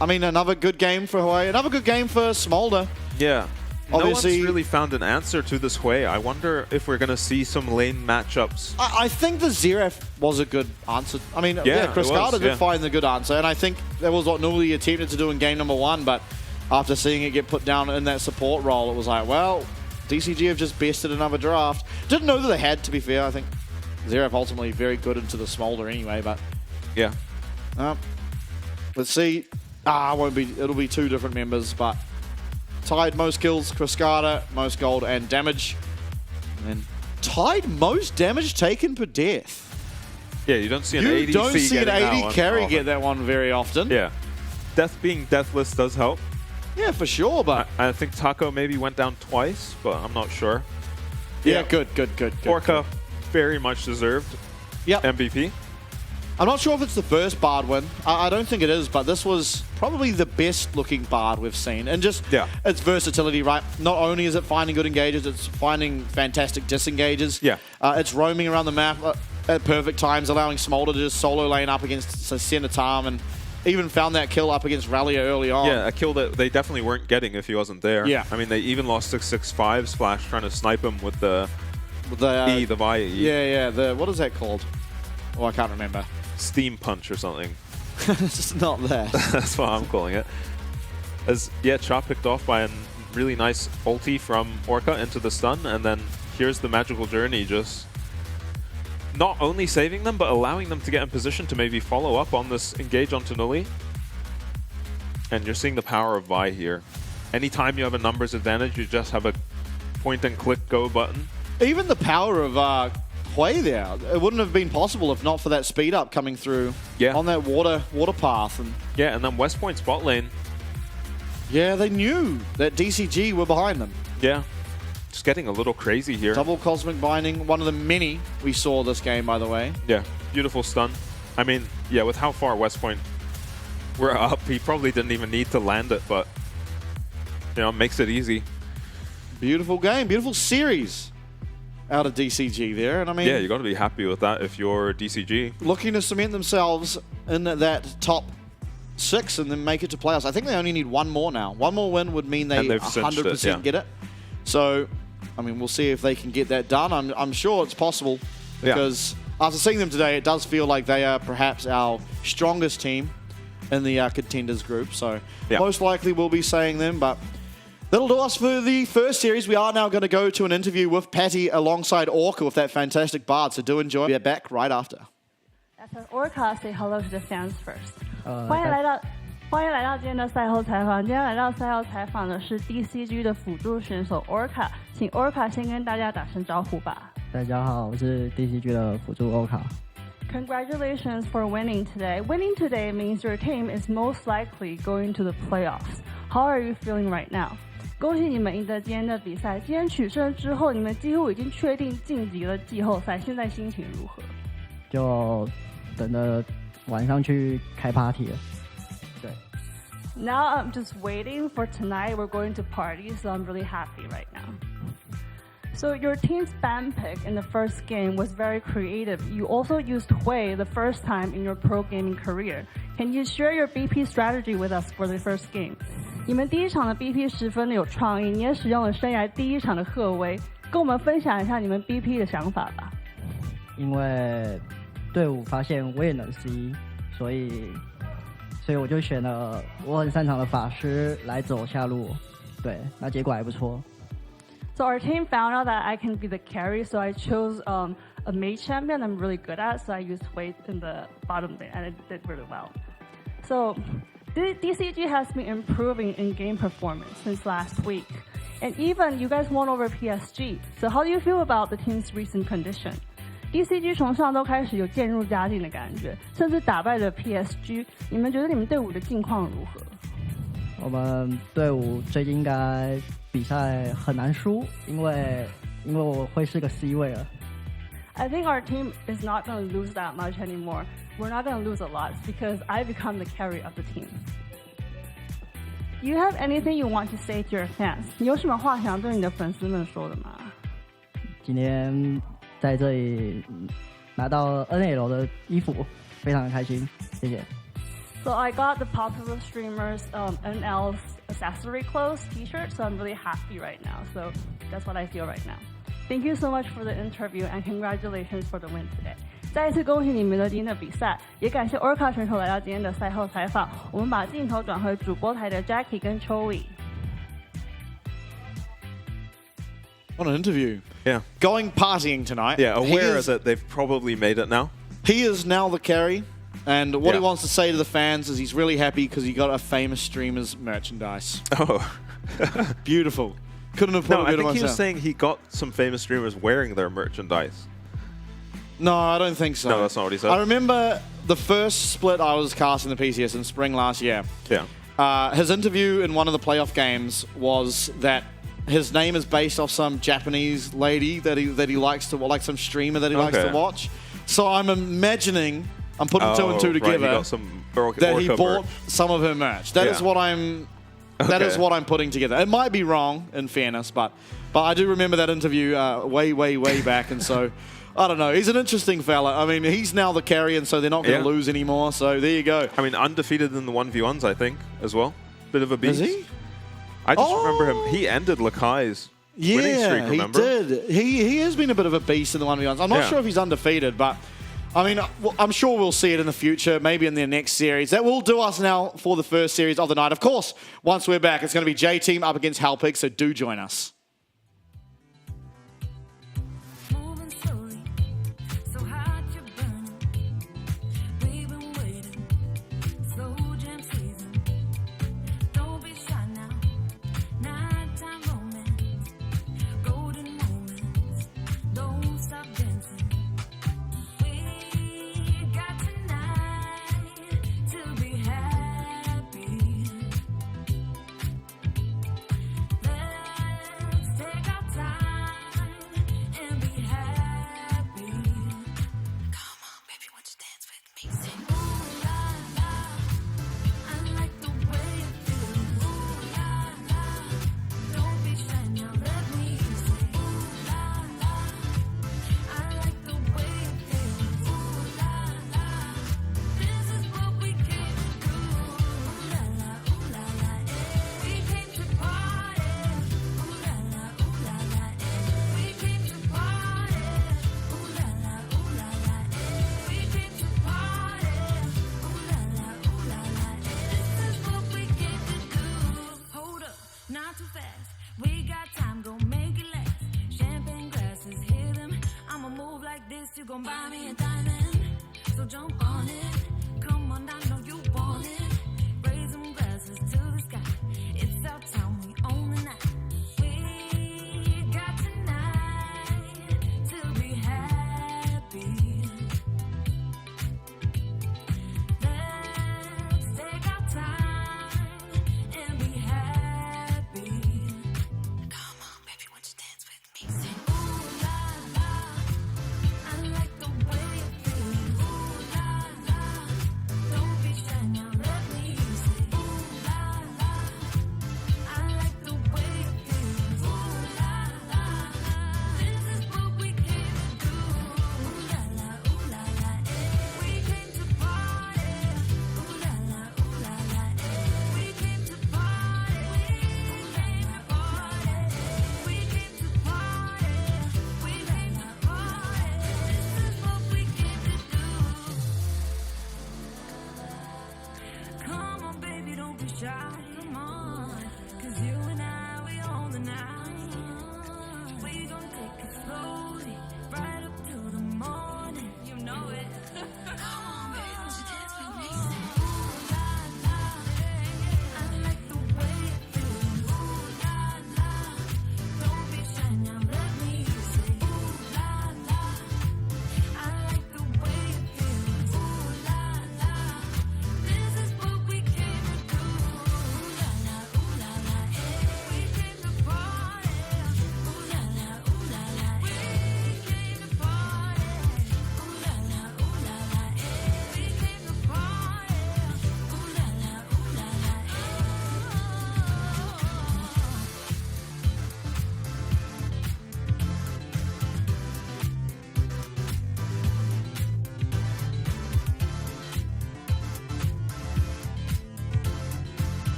I mean, another good game for Hui. Another good game for Smolder. Yeah. Obviously, no one's really found an answer to this Hui. I wonder if we're going to see some lane matchups. I think the Zeref was a good answer. I mean, Chris Carter did find the good answer, and I think that was what Nuli attempted to do in game number 1, but after seeing it get put down in that support role, it was like, well, DCG have just bested another draft. Didn't know that they had, to be fair. I think Zeref ultimately very good into the Smolder anyway, but... Yeah. Let's see. It'll be 2 different members, but... Tied most kills, Chris Carter, most gold and damage. And tied most damage taken per death. Yeah, you don't see an You ADC don't see an getting AD carry get that one very often. Yeah. Death being deathless does help. Yeah, for sure, but... I think Taco maybe went down twice, but I'm not sure. Yeah, good. Orca very much deserved MVP. I'm not sure if it's the first Bard win. I don't think it is, but this was probably the best looking Bard we've seen. And just its versatility, right? Not only is it finding good engages, it's finding fantastic disengages. Yeah. It's roaming around the map at perfect times, allowing Smolder to just solo lane up against Senatam, and even found that kill up against Rallia early on. Yeah, a kill that they definitely weren't getting if he wasn't there. Yeah. I mean, they even lost 665 Splash trying to snipe him with the E, the Vi E. Yeah. What is that called? Oh, I can't remember. Steam Punch or something. It's not that. That's what I'm calling it. Chop picked off by a really nice ulti from Orca into the stun, and then here's the magical journey, just not only saving them, but allowing them to get in position to maybe follow up on this engage onto Nuli. And you're seeing the power of Vi here. Anytime you have a numbers advantage, you just have a point and click go button. Even the power of Hui there, it wouldn't have been possible if not for that speed up coming through on that water path. And and then West Point spot lane. Yeah, they knew that DCG were behind them. Yeah, just getting a little crazy here. Double Cosmic Binding, one of the many we saw this game, by the way. Yeah, beautiful stun. I mean, with how far West Point were up, he probably didn't even need to land it, but makes it easy. Beautiful game, beautiful series out of DCG there, and I mean... Yeah, you got to be happy with that if you're DCG. Looking to cement themselves in that top 6 and then make it to playoffs. I think they only need one more now. One more win would mean they 100% get it. So, I mean, we'll see if they can get that done. I'm sure it's possible because after seeing them today, it does feel like they are perhaps our strongest team in the contenders group. So, most likely we'll be saying them, but... That'll do us for the first series. We are now going to go to an interview with Patty alongside Orca with that fantastic Bard, so do enjoy. We'll be back right after. As Orca, say hello to the fans first. 欢迎来到今天的赛后采访。今天来到赛后采访的是 DCG 的辅助选手 Orca， 请 Orca 先跟大家打声招呼吧。大家好，我是 DCG 的辅助 Orca。 Congratulations for winning today. Winning today means your team is most likely going to the playoffs. How are you feeling right now? 恭喜你们赢得今天的比赛。今天取胜之后，你们几乎已经确定晋级了季后赛。现在心情如何？就等着晚上去开 party 了。对。Now I'm just waiting for tonight. We're going to party, so I'm really happy right now. So your team's ban pick in the first game was very creative. You also used Hui the first time in your pro gaming career. Can you share your BP strategy with us for the first game? 你们第一场的 BP 十分的有创意，你也使用了生涯第一场的赫威，跟我们分享一下你们 BP 的想法吧。因为队伍发现我也能 C， 所以我就选了我很擅长的法师来走下路，对，那结果还不错。So our team found out that I can be the carry, so I chose a mage champion I'm really good at, so I used Hui in the bottom lane, and it did really well. So DCG has been improving in game performance since last week, and even you guys won over PSG. So how do you feel about the team's recent condition? DCG 从上周开始有渐入佳境的感觉，甚至打败了 PSG。你们觉得你们队伍的近况如何？我们队伍最近应该比赛很难输，因为我会是个 C 位了。I think our team is not going to lose that much anymore. We're not going to lose a lot because I become the carry of the team. You have anything you want to say to your fans? 你有什么话想对你的粉丝们说的吗？今天在这里拿到 NL 的衣服，非常的开心，谢谢。So I got the popular streamers NL's accessory clothes T-shirt, so I'm really happy right now. So that's what I feel right now. Thank you so much for the interview and congratulations for the win today. 再一次恭喜你们的今天的比赛，也感谢 Orca 选手来到今天的赛后采访。我们把镜头转回主播台的 Jackie 跟 Chloe。What an interview. Yeah. Going partying tonight. Yeah, aware that they've probably made it now. He is now the carry. And what he wants to say to the fans is he's really happy because he got a famous streamer's merchandise. Oh. Beautiful. Couldn't have put no, it better I think he was myself. saying he got some famous streamers wearing their merchandise. No, I don't think so. No, that's not what he said. I remember the first split I was casting the PCS in spring last year. Yeah. His interview in one of the playoff games was that his name is based off some Japanese lady that he likes to, like some streamer that he likes to watch. So I'm imagining, I'm putting two and two together, right, he got some that he bought merch. some of her merch. That is what I'm. That is what I'm putting together. It might be wrong, in fairness, but I do remember that interview way back, and so I don't know. He's an interesting fella. I mean, he's now the carry, and so they're not going to lose anymore. So there you go. I mean, undefeated in the 1v1s, I think, as well. Bit of a beast. Is he? I just remember him. He ended Lakai's winning streak, remember? He did. He has been a bit of a beast in the 1v1s. I'm not sure if he's undefeated, but I mean, I'm sure we'll see it in the future, maybe in their next series. That will do us now for the first series of the night. Of course, once we're back, it's going to be J-Team up against Halpig, so do join us. You gon' buy me a diamond, so jump on it. Come on, I know you want it. Raise them glasses to the sky. It's our time, we own the night. We got tonight to be happy. Let's take our time and be happy. Come on, baby, won't you dance with me? Sing, ooh la la. I like the way it feels. Ooh la la.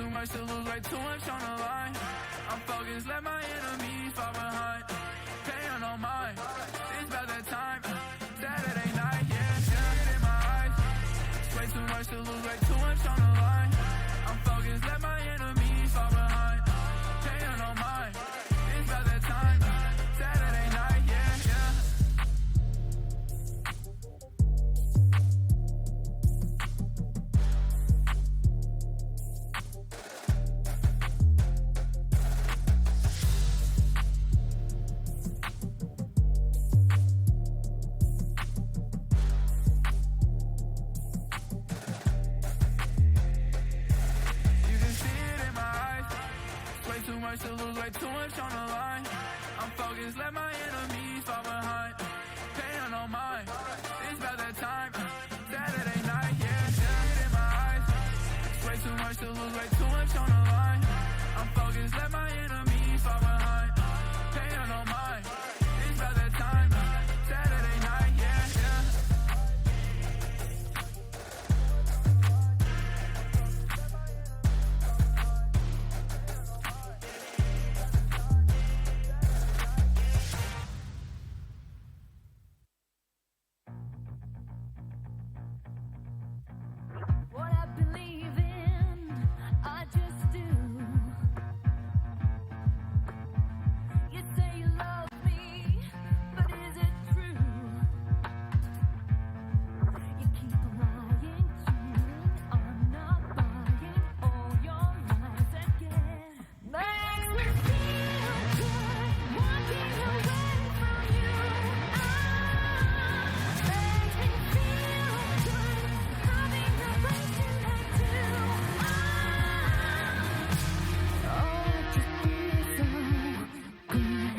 too much to lose, way too much on the line. I'm focused, let my enemies fall behind. Paying on mine, it's about that time. Saturday night, yeah, in my eyes. Way too much to lose, way too much on the line. I'm focused, let my enemies fall behind. Paying on mine, it's about that time. Saturday night, yeah. You can see it in my eyes. Way too much to lose, way too much on the line. I'm focused, let my enemies fall behind. Paying on mine, it's about that time. Saturday night, yeah, it in my eyes. Way too much to lose, way too much on the line. I'm focused, let my enemies fall behind. Paying on mine, it's about that time. Saturday night, yeah. What I believe in, I just do. You say you love me, but is it true? You keep lying, cheating, I'm not buying all your lies again. Makes me feel good, walking away from you. Makes me feel good, having the person I do. Oh, it just feels so good.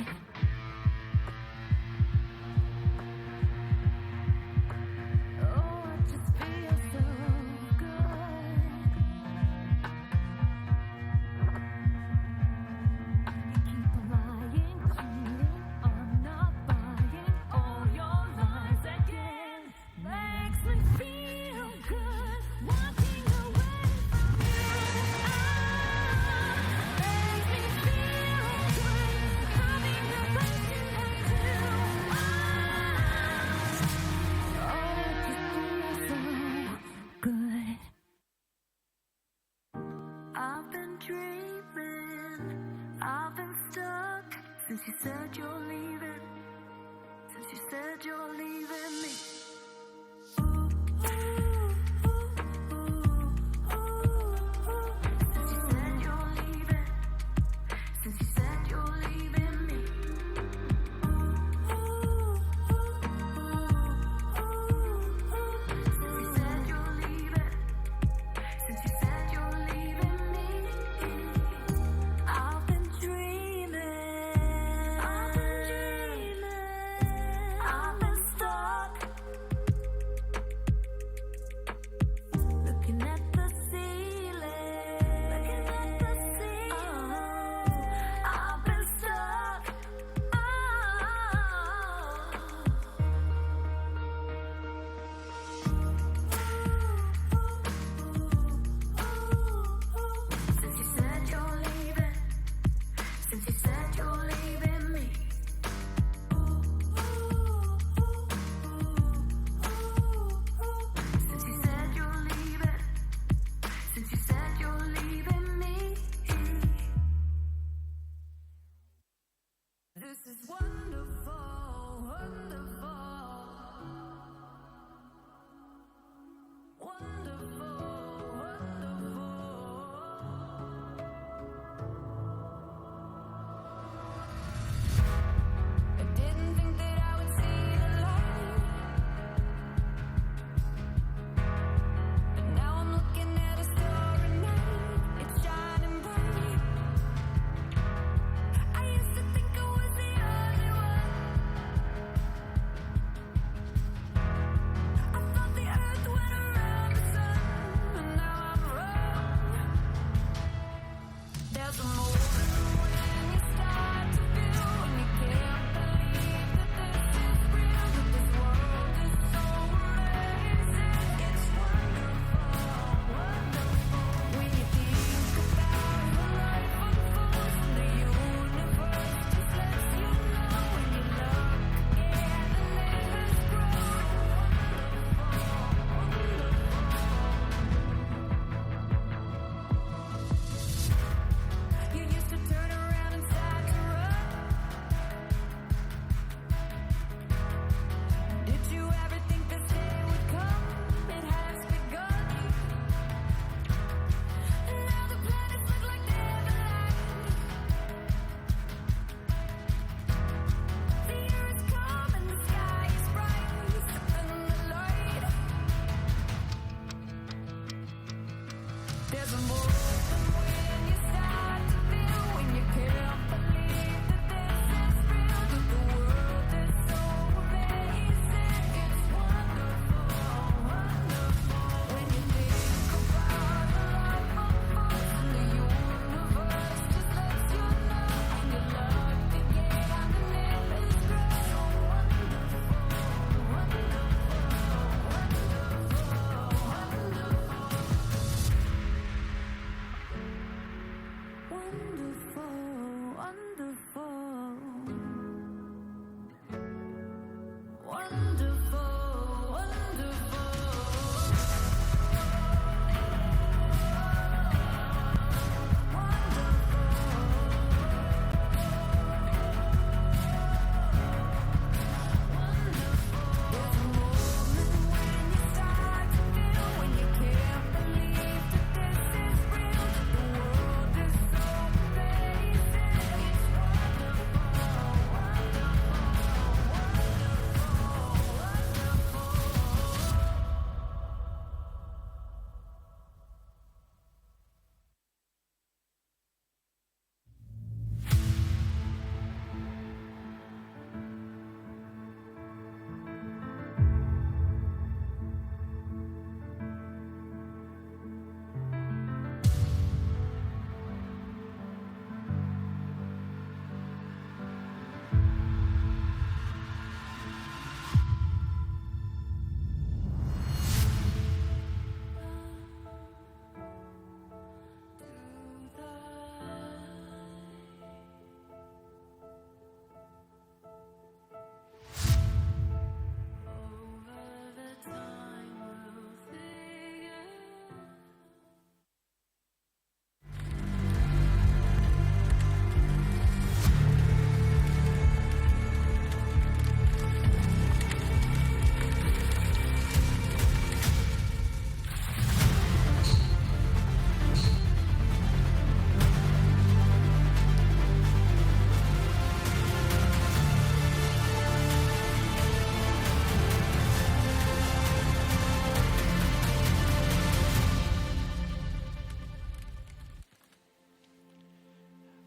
Oh, it just feels so good. You keep lying, cheating, I'm not buying all your lies again. Makes me feel good, walking away from you. Makes me feel good, having the person I do. Oh, it just feels so good. I've been dreaming, I've been stuck since you said you're leaving. Since you said you're leaving me. Since you said you're leaving. Since you said you're leaving me. Since you said you're leaving. Since you said you're leaving me. I've been dreaming. I've been stuck.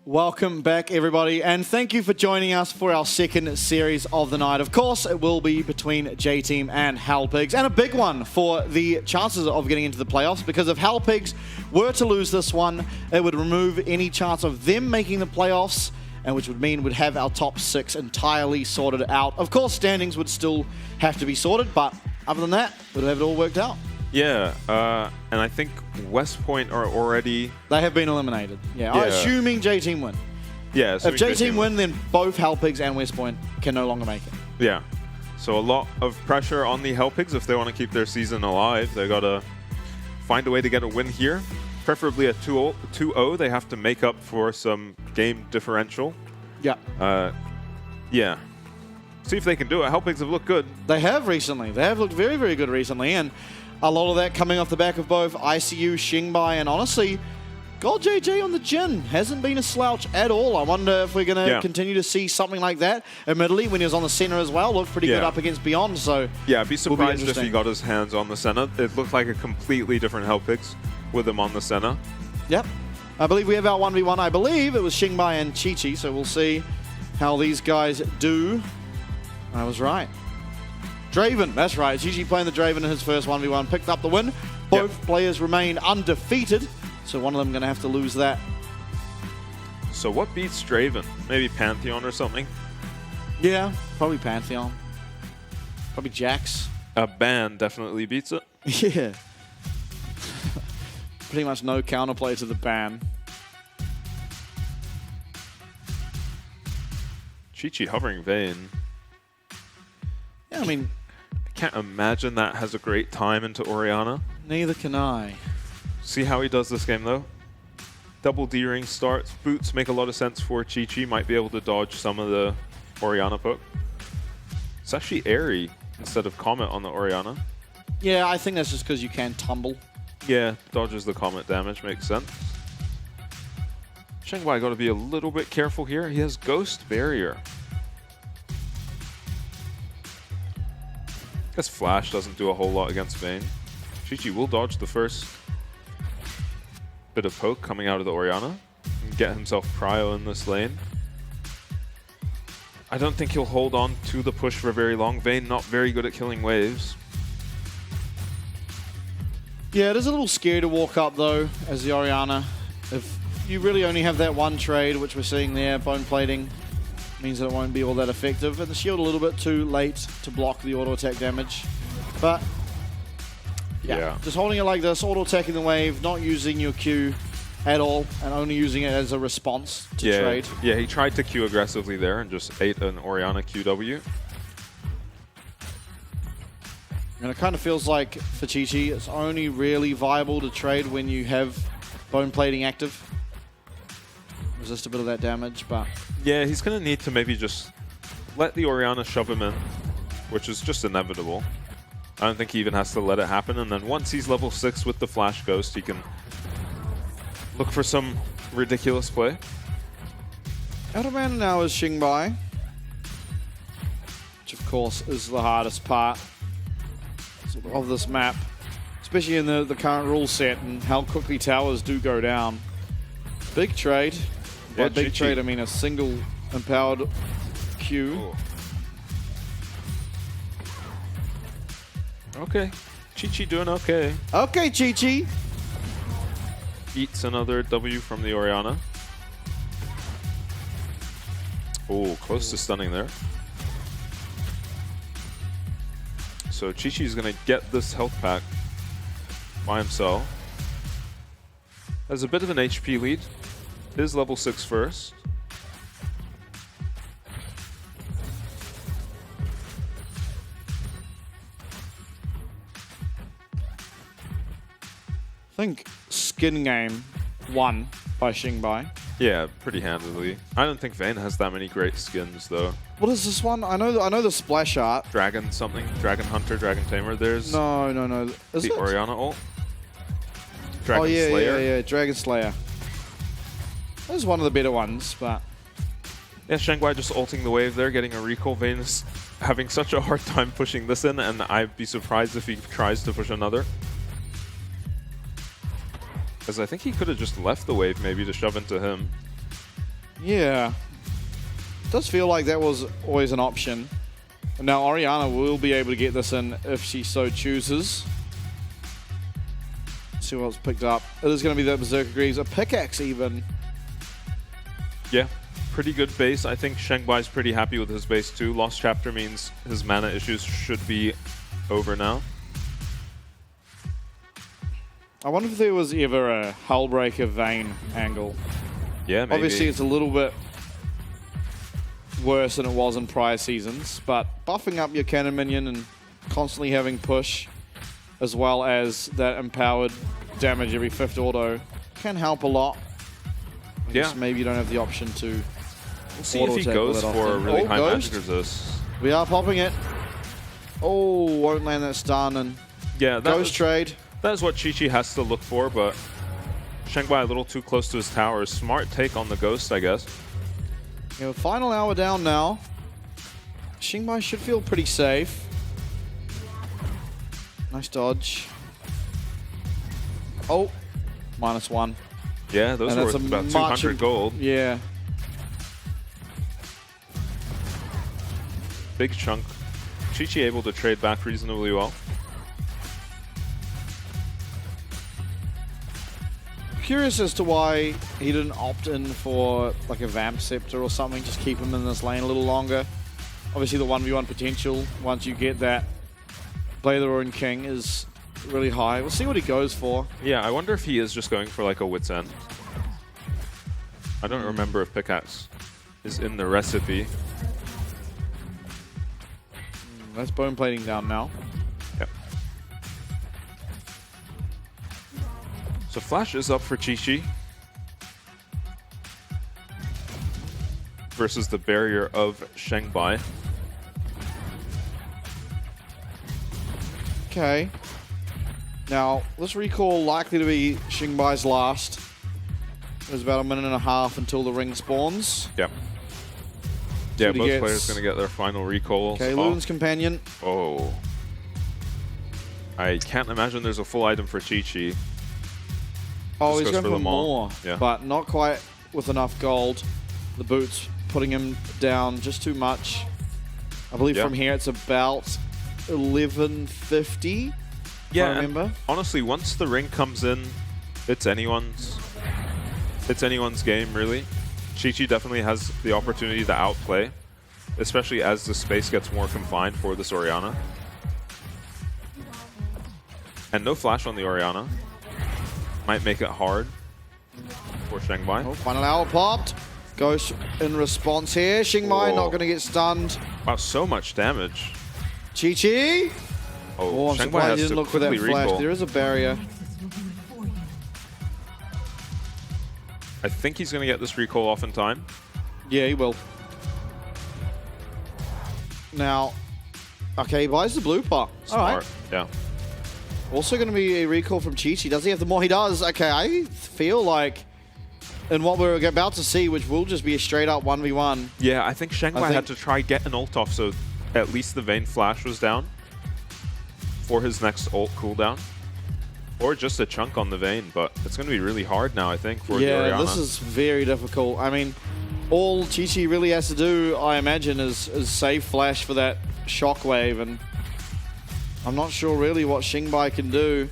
Welcome back, everybody, and thank you for joining us for our second series of the night. Of course, it will be between J-Team and Halpigs, and a big one for the chances of getting into the playoffs, because if Halpigs were to lose this one, it would remove any chance of them making the playoffs, and which would mean we'd have our top 6 entirely sorted out. Of course, standings would still have to be sorted, but other than that, we'd have it all worked out. Yeah, and I think West Point are already... They have been eliminated. Yeah. Assuming J-Team win. Yeah. If J-Team win, then both Halpigs and West Point can no longer make it. Yeah. So a lot of pressure on the Halpigs if they want to keep their season alive. They got to find a way to get a win here. Preferably a 2-0. They have to make up for some game differential. Yeah. Yeah. See if they can do it. Halpigs have looked good. They have recently. They have looked very, very good recently, and a lot of that coming off the back of both ICU, Xingbai, and honestly, Gold JJ on the Jin hasn't been a slouch at all. I wonder if we're going to continue to see something like that. Admittedly, when he was on the center as well, looked pretty good up against Beyond. So yeah, I'd be surprised if he got his hands on the center. It looked like a completely different Halpigs with him on the center. Yep. I believe we have our 1v1. I believe it was Xingbai and Chi-Chi, so we'll see how these guys do. I was right. Draven, that's right. Chi-Chi playing the Draven in his first 1v1, picked up the win. Both players remain undefeated, so one of them going to have to lose that. So what beats Draven? Maybe Pantheon or something? Yeah, probably Pantheon. Probably Jax. A ban definitely beats it. Yeah. Pretty much no counterplay to the ban. Chi-Chi hovering Vayne. Yeah, I mean... I can't imagine that has a great time into Orianna. Neither can I. See how he does this game, though. Double D-ring starts. Boots make a lot of sense for Chi-Chi. Might be able to dodge some of the Orianna poke. It's actually Airy instead of Comet on the Orianna. Yeah, I think that's just because you can tumble. Yeah, dodges the Comet damage. Makes sense. Xingbai got to be a little bit careful here. He has Ghost Barrier. I guess Flash doesn't do a whole lot against Vayne. Chi-Chi will dodge the first. Bit of poke coming out of the Orianna. Get himself prio in this lane. I don't think he'll hold on to the push for very long. Vayne not very good at killing waves. Yeah, it is a little scary to walk up though as the Orianna. If you really only have that one trade, which we're seeing there, bone plating, means that it won't be all that effective. And the shield a little bit too late to block the auto attack damage. But yeah, just holding it like this, auto attacking the wave, not using your Q at all, and only using it as a response to trade. Yeah, he tried to Q aggressively there and just ate an Orianna QW. And it kind of feels like for Chi Chi, it's only really viable to trade when you have bone plating active. Resist a bit of that damage, but yeah, he's going to need to maybe just let the Orianna shove him in, which is just inevitable. I don't think he even has to let it happen, and then once he's level 6 with the Flash Ghost, he can look for some ridiculous play. Out of mana now is Xingbai, which of course is the hardest part of this map, especially in the current rule set and how quickly towers do go down. Big trade. By big trade, I mean a single empowered Q. Ooh. Okay, Chi-Chi doing okay. Okay, Chi-Chi. Eats another W from the Orianna. Oh, close to stunning there. So Chi-Chi's going to get this health pack by himself. Has a bit of an HP lead. Is level 6 first. I think Skin Game won by Xingbai. Yeah, pretty handily. I don't think Vayne has that many great skins though. What is this one? I know the splash art. Dragon something, Dragon Hunter, Dragon Tamer. There's no. Is the it? Orianna ult. Dragon yeah, Slayer. yeah, Dragon Slayer. That was one of the better ones, but yeah, Xingbai just ulting the wave there, getting a recall. Vayne is having such a hard time pushing this in, and I'd be surprised if he tries to push another. Because I think he could have just left the wave maybe to shove into him. Yeah. It does feel like that was always an option. And now Orianna will be able to get this in if she so chooses. Let's see what's picked up. It is going to be that Berserker Greaves, a pickaxe even. Yeah, pretty good base. I think Xingbai's pretty happy with his base too. Lost Chapter means his mana issues should be over now. I wonder if there was ever a Hullbreaker Vayne angle. Yeah, maybe. Obviously, it's a little bit worse than it was in prior seasons, but buffing up your cannon minion and constantly having push, as well as that empowered damage every 5th auto, can help a lot. I guess maybe you don't have the option to. We'll see if he goes for a really high magic resist. We are popping it. Oh, won't land that stun, and yeah, Ghost trade. That's what Chi-Chi has to look for, but Xingbai a little too close to his tower. Smart take on the Ghost, I guess. Yeah, final hour down now. Xingbai should feel pretty safe. Nice dodge. Oh, -1. Yeah, those were worth about 200 gold. Yeah. Big chunk. Chi-Chi able to trade back reasonably well. Curious as to why he didn't opt in for like a Vamp Scepter or something, just keep him in this lane a little longer. Obviously the 1v1 potential, once you get that Play the Ruined King, is really high. We'll see what he goes for. Yeah, I wonder if he is just going for like a Wit's End. I don't remember if Pickaxe is in the recipe. That's bone plating down now. Yep. So Flash is up for Chi-Chi versus the barrier of Xingbai. Okay. Now, this recall likely to be Xingbai's last. There's about 1.5 minutes until the ring spawns. Yep. Yeah, both players going to get their final recalls. Okay, Luden's Companion. Oh. I can't imagine there's a full item for Chi-Chi. Oh, Just he's goes going for the maul. more, Yeah. but not quite with enough gold. The boots putting him down just too much. I believe Yeah. from here it's about 1150. Yeah, I and remember. honestly, once the ring comes in, it's anyone's game, really. Chi-Chi definitely has the opportunity to outplay, especially as the space gets more confined for this Orianna. And no flash on the Orianna. Might make it hard for Shengbai. Oh, final hour popped. Ghost in response here. Xingmai Whoa. not going to get stunned. Wow, so much damage. Chi-Chi. Oh, I'm Shengbai surprised has he didn't to look for that quickly flash. recall. There is a barrier. I think he's going to get this recall off in time. Yeah, he will. Now, okay, he buys the blue pot. All right. Smart. Yeah. Also going to be a recall from Chi-Chi. Does he have the more? He does. Okay, I feel like in what we're about to see, which will just be a straight up 1v1. Yeah, I think Shengbai I think- had to try get an ult off, so at least the Vayne flash was down for his next ult cooldown. Or just a chunk on the Vayne, but it's going to be really hard now, I think, for the Yeah, Orianna. this is very difficult. I mean, all Chi-Chi really has to do, I imagine, is save flash for that shockwave, and I'm not sure really what Xingbai can do.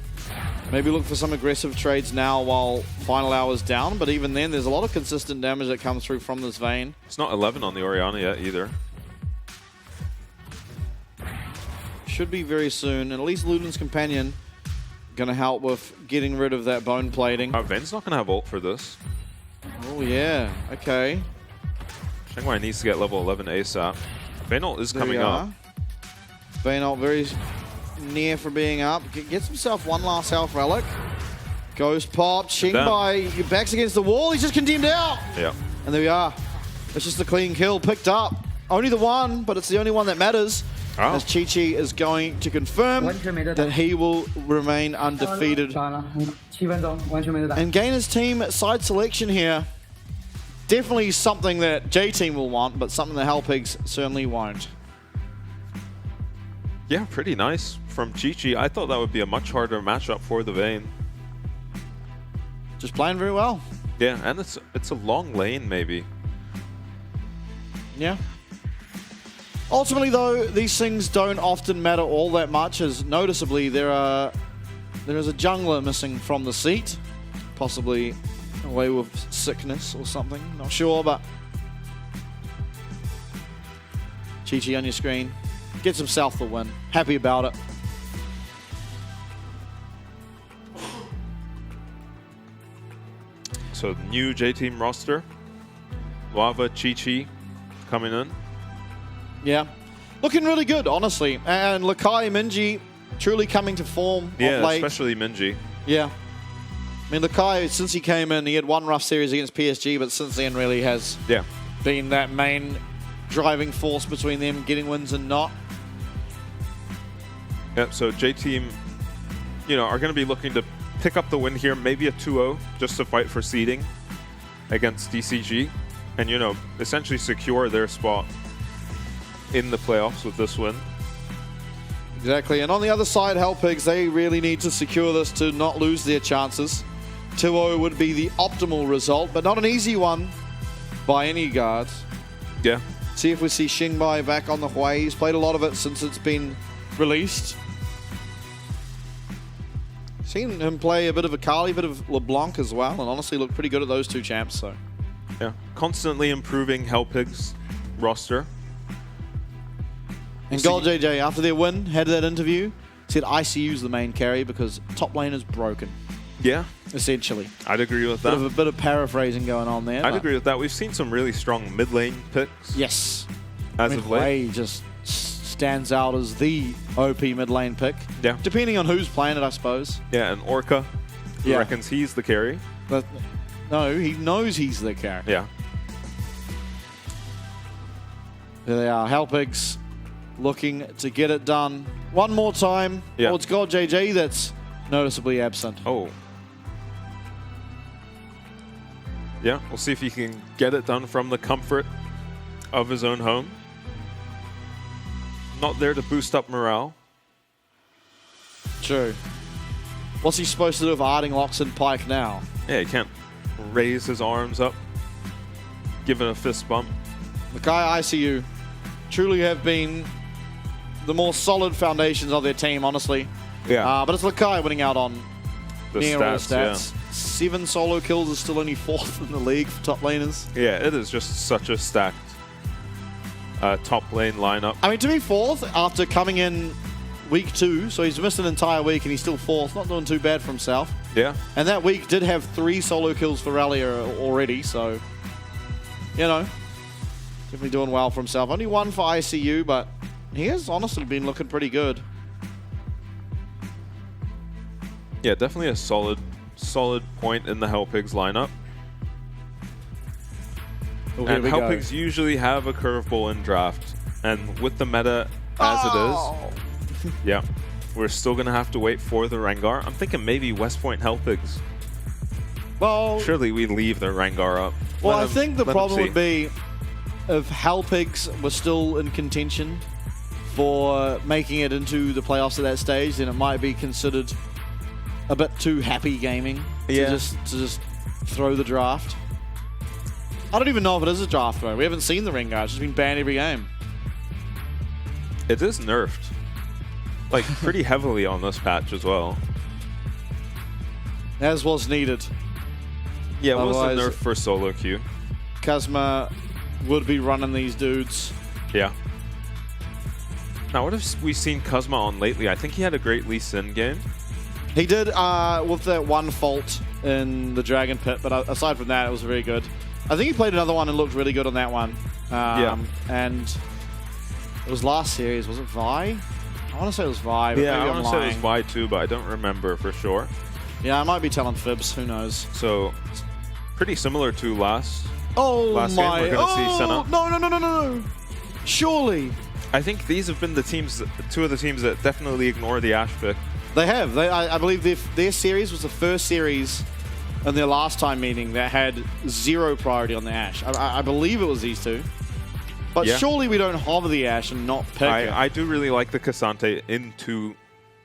Maybe look for some aggressive trades now while final hour's down, but even then, there's a lot of consistent damage that comes through from this Vayne. It's not 11 on the Orianna yet either. Should be very soon, and at least Luden's Companion going to help with getting rid of that bone plating. Vayne's not going to have ult for this. Oh, yeah. Okay. Shengbai needs to get level 11 ASAP. Vayne ult is There coming we up. are. Vayne ult very near for being up. Gets himself one last health relic. Ghost popped. Xingbai, he backs against the wall. He's just condemned out. Yeah. And there we are. It's just a clean kill picked up. Only the one, but it's the only one that matters. Oh. As Chi-Chi is going to confirm that he will remain undefeated. And gain his team side selection here. Definitely something that J-Team will want, but something the Hellpigs certainly won't. Yeah, pretty nice from Chi-Chi. I thought that would be a much harder matchup for the Vayne. Just playing very well. Yeah, and it's a long lane maybe. Yeah. Ultimately, though, these things don't often matter all that much, as noticeably there is a jungler missing from the seat, possibly away with sickness or something. Not sure, but Chi-Chi on your screen gets himself the win. Happy about it. So new J-Team roster. Lava, Chi-Chi coming in. Yeah, looking really good, honestly. And Lakai Minji truly coming to form Yeah, of late. especially Minji. Yeah. I mean, Lakai, since he came in, he had one rough series against PSG, but since then really has been that main driving force between them getting wins and not. Yep, so J-Team, are going to be looking to pick up the win here, maybe a 2-0, just to fight for seeding against DCG. And, essentially secure their spot in the playoffs with this win. Exactly, and on the other side, Hellpigs, they really need to secure this to not lose their chances. 2-0 would be the optimal result, but not an easy one by any guards. Yeah. See if we see Xingbai back on the Hui. He's played a lot of it since it's been released. Seen him play a bit of Akali, a bit of LeBlanc as well, and honestly look pretty good at those two champs. So, yeah, constantly improving Hellpigs roster. And Gold JJ, after their win, had that interview, said ICU's the main carry because top lane is broken. Yeah. Essentially. I'd agree with that. A bit of paraphrasing going on there. I'd agree with that. We've seen some really strong mid lane picks. Yes. As of late. Hui just stands out as the OP mid lane pick. Yeah. Depending on who's playing it, I suppose. Yeah, and Orca reckons he's the carry. But no, he knows he's the carry. Yeah. There they are. Hellpigs looking to get it done one more time. Yeah. Oh, it's God JJ that's noticeably absent. Oh. Yeah, we'll see if he can get it done from the comfort of his own home. Not there to boost up morale. True. What's he supposed to do if Arding locks in Pyke now? Yeah, he can't raise his arms up, give it a fist bump. Lakai ICU truly have been the more solid foundations of their team, honestly. Yeah. But it's Lakai winning out on The near all the stats. yeah. 7 solo kills is still only 4th in the league for top laners. Yeah, it is just such a stacked top lane lineup. I mean, to be 4th after coming in week 2, so he's missed an entire week and he's still 4th, not doing too bad for himself. Yeah. And that week did have 3 solo kills for Rallier already, so, you know, definitely doing well for himself. Only 1 for ICU, but he has honestly been looking pretty good. Yeah, definitely a solid point in the Hellpigs lineup. Oh, here And we go. Hellpigs usually have a curveball in draft. And with the meta as it is, yeah, we're still going to have to wait for the Rengar. I'm thinking maybe West Point Hellpigs. Well, Surely we leave the Rengar up. well, Let I him- think the let him problem see. would be if Hellpigs were still in contention for making it into the playoffs at that stage, then it might be considered a bit too happy gaming to Yeah. just throw the draft. I don't even know if it is a draft though. We haven't seen the Rengar. It's just been banned every game. It is nerfed. Like, pretty heavily on this patch as well. As was needed. Yeah, it was a Otherwise- nerf for solo queue. Kazma would be running these dudes. Yeah. Now, what have we seen Kuzma on lately? I think he had a great Lee Sin game. He did with that one fault in the Dragon Pit, but aside from that, it was very good. I think he played another one and looked really good on that one. Yeah. And it was last series. Was it Vi? I want to say it was Vi, but Yeah, maybe I I'm want to say it lying. was Y too, but I don't remember for sure. Yeah, I might be telling fibs. Who knows? So, pretty similar to last. Oh Last game, my! we're gonna see Senna. No! Surely I think these have been the teams, two of the teams that definitely ignore the Ashe pick. they have. I believe their series was the first series in their last time meeting that had 0 priority on the Ashe. I believe it was these two. But Yeah. surely we don't hover the Ashe and not pick it. I do really like the Cassante into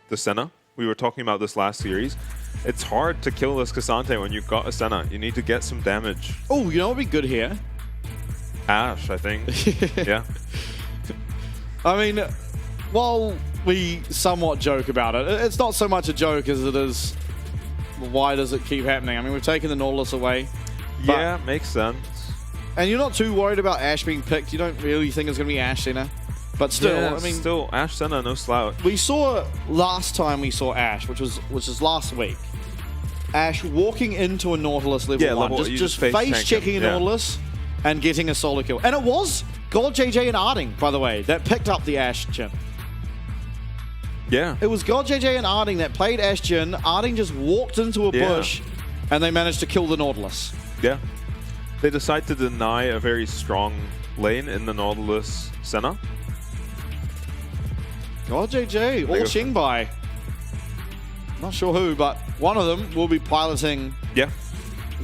the Senna. We were talking about this last series. It's hard to kill this Cassante when you've got a Senna. You need to get some damage. Oh, you know what would be good here? Ashe, I think. Yeah. I mean, while we somewhat joke about it, it's not so much a joke as it is why does it keep happening? I mean, we've taken the Nautilus away. but- Yeah, makes sense. And you're not too worried about Ashe being picked. You don't really think it's going to be Ashe Senna. But still, Yeah, I mean, still Ashe Senna, no slouch. we saw last time we saw Ashe, which was last week. Ashe walking into a Nautilus level 1, you just face tank face checking a him, yeah. Nautilus and getting a solo kill. And it was God JJ and Arding, by the way, that picked up the Ashe Jhin. Yeah. It was God JJ and Arding that played Ashe Jhin. Arding just walked into a Yeah. bush and they managed to kill the Nautilus. Yeah. They decide to deny a very strong lane in the Nautilus Senna. God JJ, all go- Xingbai. Not sure who, but one of them will be piloting Yeah.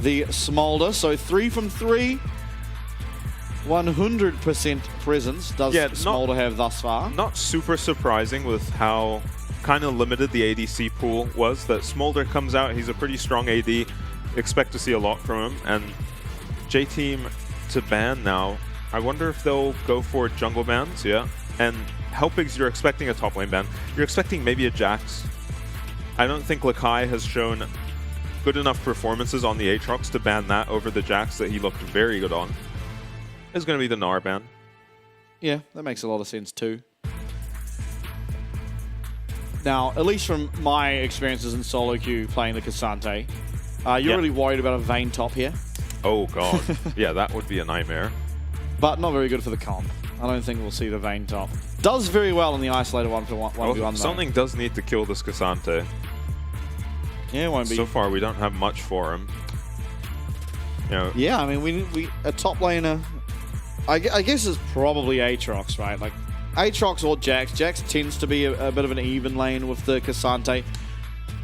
the Smolder. So 3 from 3. 100% presence does Yeah, Smolder have thus far. Not super surprising with how kind of limited the ADC pool was. That Smolder comes out, he's a pretty strong AD. Expect to see a lot from him. And J-Team to ban now. I wonder if they'll go for jungle bans, yeah. And Hellpigs, you're expecting a top lane ban. You're expecting maybe a Jax. I don't think Lakai has shown good enough performances on the Aatrox to ban that over the Jax that he looked very good on. It's going to be the Gnar ban. Yeah, that makes a lot of sense too. Now, at least from my experiences in solo queue playing the Cassante, you're Yeah. really worried about a Vayne top here, Oh god. Yeah, that would be a nightmare. but not very good for the comp. I don't think we'll see the Vayne top. Does very well in the isolated 1v1 though. Something does need to kill this Cassante. Yeah, it won't be. So far, we don't have much for him. You know, Yeah, I mean, we a top laner. I guess it's probably Aatrox, right? Like Aatrox or Jax. Jax tends to be a bit of an even lane with the Cassante,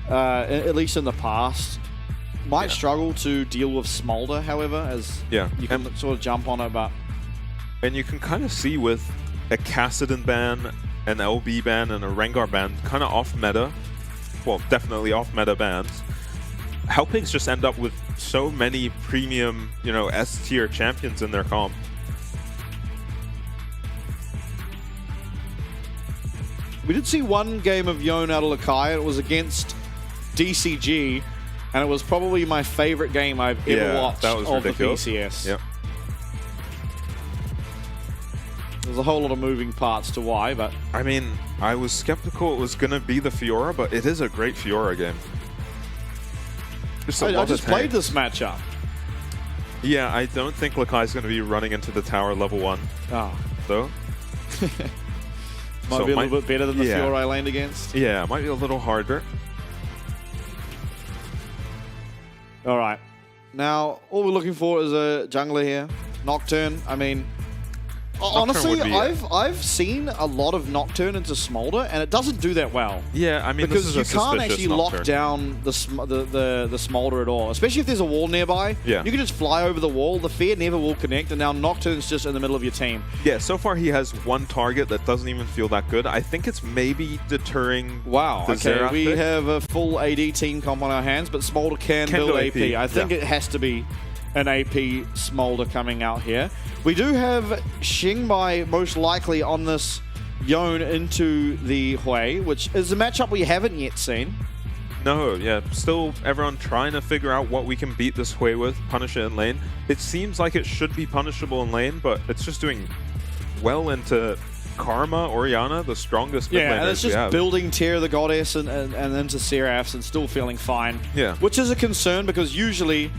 at least in the past. Might struggle to deal with Smolder, however, as Yeah, you can sort of jump on it, but and you can kind of see with a Kassadin ban, an LB ban, and a Rengar ban, kind of off meta, well, definitely off-meta bans, Helpings just end up with so many premium, you know, S-tier champions in their comp. We did see one game of Yone out of Lakai. It was against DCG, and it was probably my favorite game I've ever watched that was of ridiculous. the PCS. Yep. There's a whole lot of moving parts to why, but... I mean, I was skeptical it was going to be the Fiora, but it is a great Fiora game. I just played this matchup. Yeah, I don't think Lakai's going to be running into the tower level 1, though. Might be a little bit better than the Fiora I laned against. Yeah, it might be a little harder. All right. Now, all we're looking for is a jungler here. Nocturne, I mean... Honestly, I've seen a lot of Nocturne into Smolder, and it doesn't do that well. Yeah, I mean, because this is you can't actually lock down the Smolder at all. Especially if there's a wall nearby. Yeah. You can just fly over the wall. The Fear never will connect, and now Nocturne's just in the middle of your team. Yeah, so far he has one target that doesn't even feel that good. I think it's maybe deterring. Wow. The okay, Xerath we pick. have a full AD team comp on our hands, but Smolder can build AP. I think it has to be an AP Smolder coming out here. We do have Xingbai most likely on this Yone into the Hui, which is a matchup we haven't yet seen. No, yeah, still everyone trying to figure out what we can beat this Hui with, punish it in lane. It seems like it should be punishable in lane, but it's just doing well into Karma, Orianna, the strongest mid laners and it's we just have. building Tear the Goddess and into Seraphs and still feeling fine. Yeah. Which is a concern because usually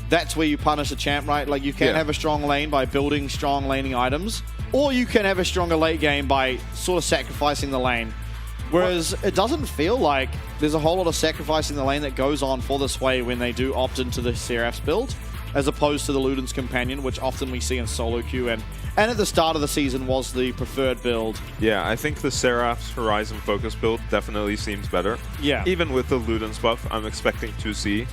that's where you punish a champ, right? Like you can have a strong lane by building strong laning items, or you can have a stronger late game by sort of sacrificing the lane. Whereas it doesn't feel like there's a whole lot of sacrificing the lane that goes on for this way when they do opt into the Seraph's build, as opposed to the Luden's Companion, which often we see in solo queue and at the start of the season was the preferred build. Yeah, I think the Seraph's Horizon focus build definitely seems better. Yeah. Even with the Luden's buff, I'm expecting to see.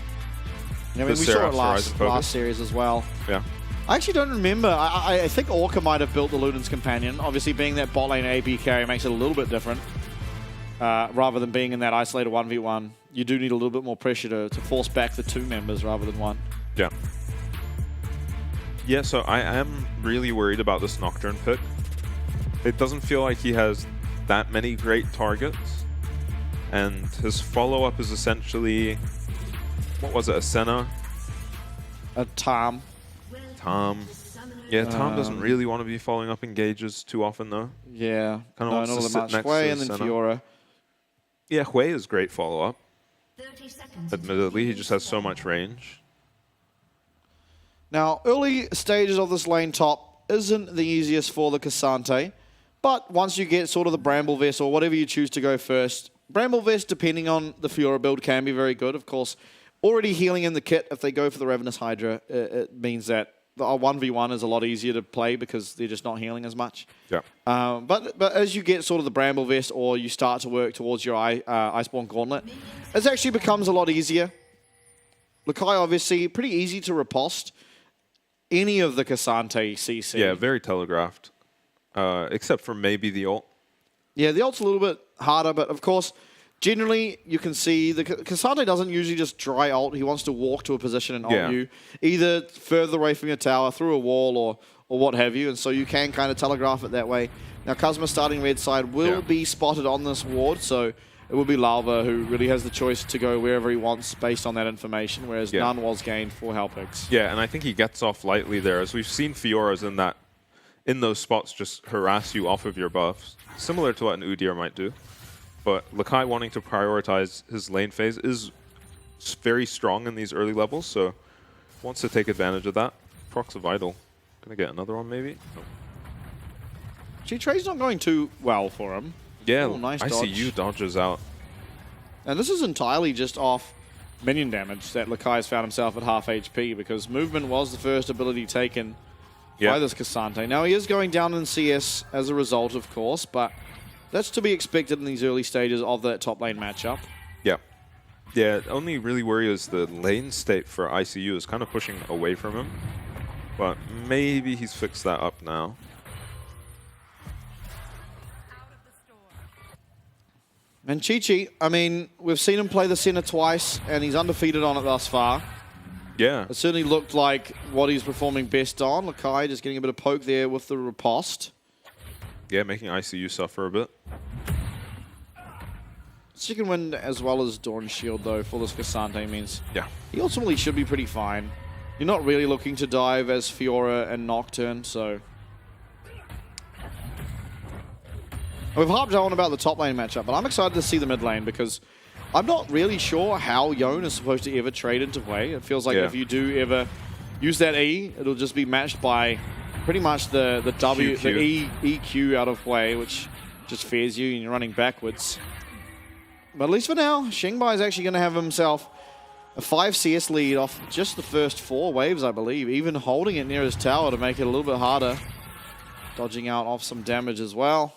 I mean, we saw it last series as well. Yeah. I actually don't remember. I think Orca might have built the Luden's Companion. Obviously, being that bot lane AB carry makes it a little bit different. Rather than being in that isolated 1v1, you do need a little bit more pressure to force back the 2 members rather than 1. Yeah. Yeah, so I am really worried about this Nocturne pick. It doesn't feel like he has that many great targets. And his follow-up is essentially... What was it? A Senna? A Tom. Tom. Yeah, Tom doesn't really want to be following up engages too often, though. Yeah. Kind of wants to sit next Hui to and then Senna. Fiora. Yeah, Hui is great follow-up. Admittedly, he just has so much range. Now, early stages of this lane top isn't the easiest for the Cassante, but once you get sort of the Bramble Vest or whatever you choose to go first, Bramble Vest, depending on the Fiora build, can be very good. Of course, already healing in the kit, if they go for the Ravenous Hydra, it means that a 1v1 is a lot easier to play because they're just not healing as much. Yeah. But as you get sort of the Bramble Vest or you start to work towards your Iceborne Gauntlet, it actually becomes a lot easier. Lakai, obviously, pretty easy to riposte any of the Cassante CC. Yeah, very telegraphed. Except for maybe the ult. Yeah, the ult's a little bit harder, but of course, generally, you can see the Cassante doesn't usually just dry ult. He wants to walk to a position and ult you, either further away from your tower, through a wall, or what have you. And so you can kind of telegraph it that way. Now, Kazuma starting red side will be spotted on this ward, so it will be Larva who really has the choice to go wherever he wants based on that information, whereas none was gained for Helpix. Yeah, and I think he gets off lightly there, as we've seen Fioras in those spots just harass you off of your buffs, similar to what an Udyr might do. But Lakai wanting to prioritize his lane phase is very strong in these early levels, so wants to take advantage of that. Procs of Idol. Gonna get another one, maybe? No. Trade's not going too well for him. Yeah, nice dodge. ICU dodges out. And this is entirely just off minion damage that Lakai's found himself at half HP, because movement was the first ability taken by this Cassante. Now, he is going down in CS as a result, of course, but that's to be expected in these early stages of that top lane matchup. Yeah. Yeah, only really worry is the lane state for ICU is kind of pushing away from him. But maybe he's fixed that up now. And Chi-Chi, I mean, we've seen him play the center twice, and he's undefeated on it thus far. Yeah. It certainly looked like what he's performing best on. Lakai just getting a bit of poke there with the riposte. Yeah, making ICU suffer a bit. Second win as well as Dawn Shield, though, for this Cassante means he ultimately should be pretty fine. You're not really looking to dive as Fiora and Nocturne, so... We've harped on about the top lane matchup, but I'm excited to see the mid lane because I'm not really sure how Yone is supposed to ever trade into Wei. It feels like if you do ever use that E, it'll just be matched by pretty much the EQ out of Wei, which just fears you and you're running backwards. But at least for now, Xingbai is actually going to have himself a 5 CS lead off just the first 4 waves, I believe, even holding it near his tower to make it a little bit harder. Dodging out off some damage as well.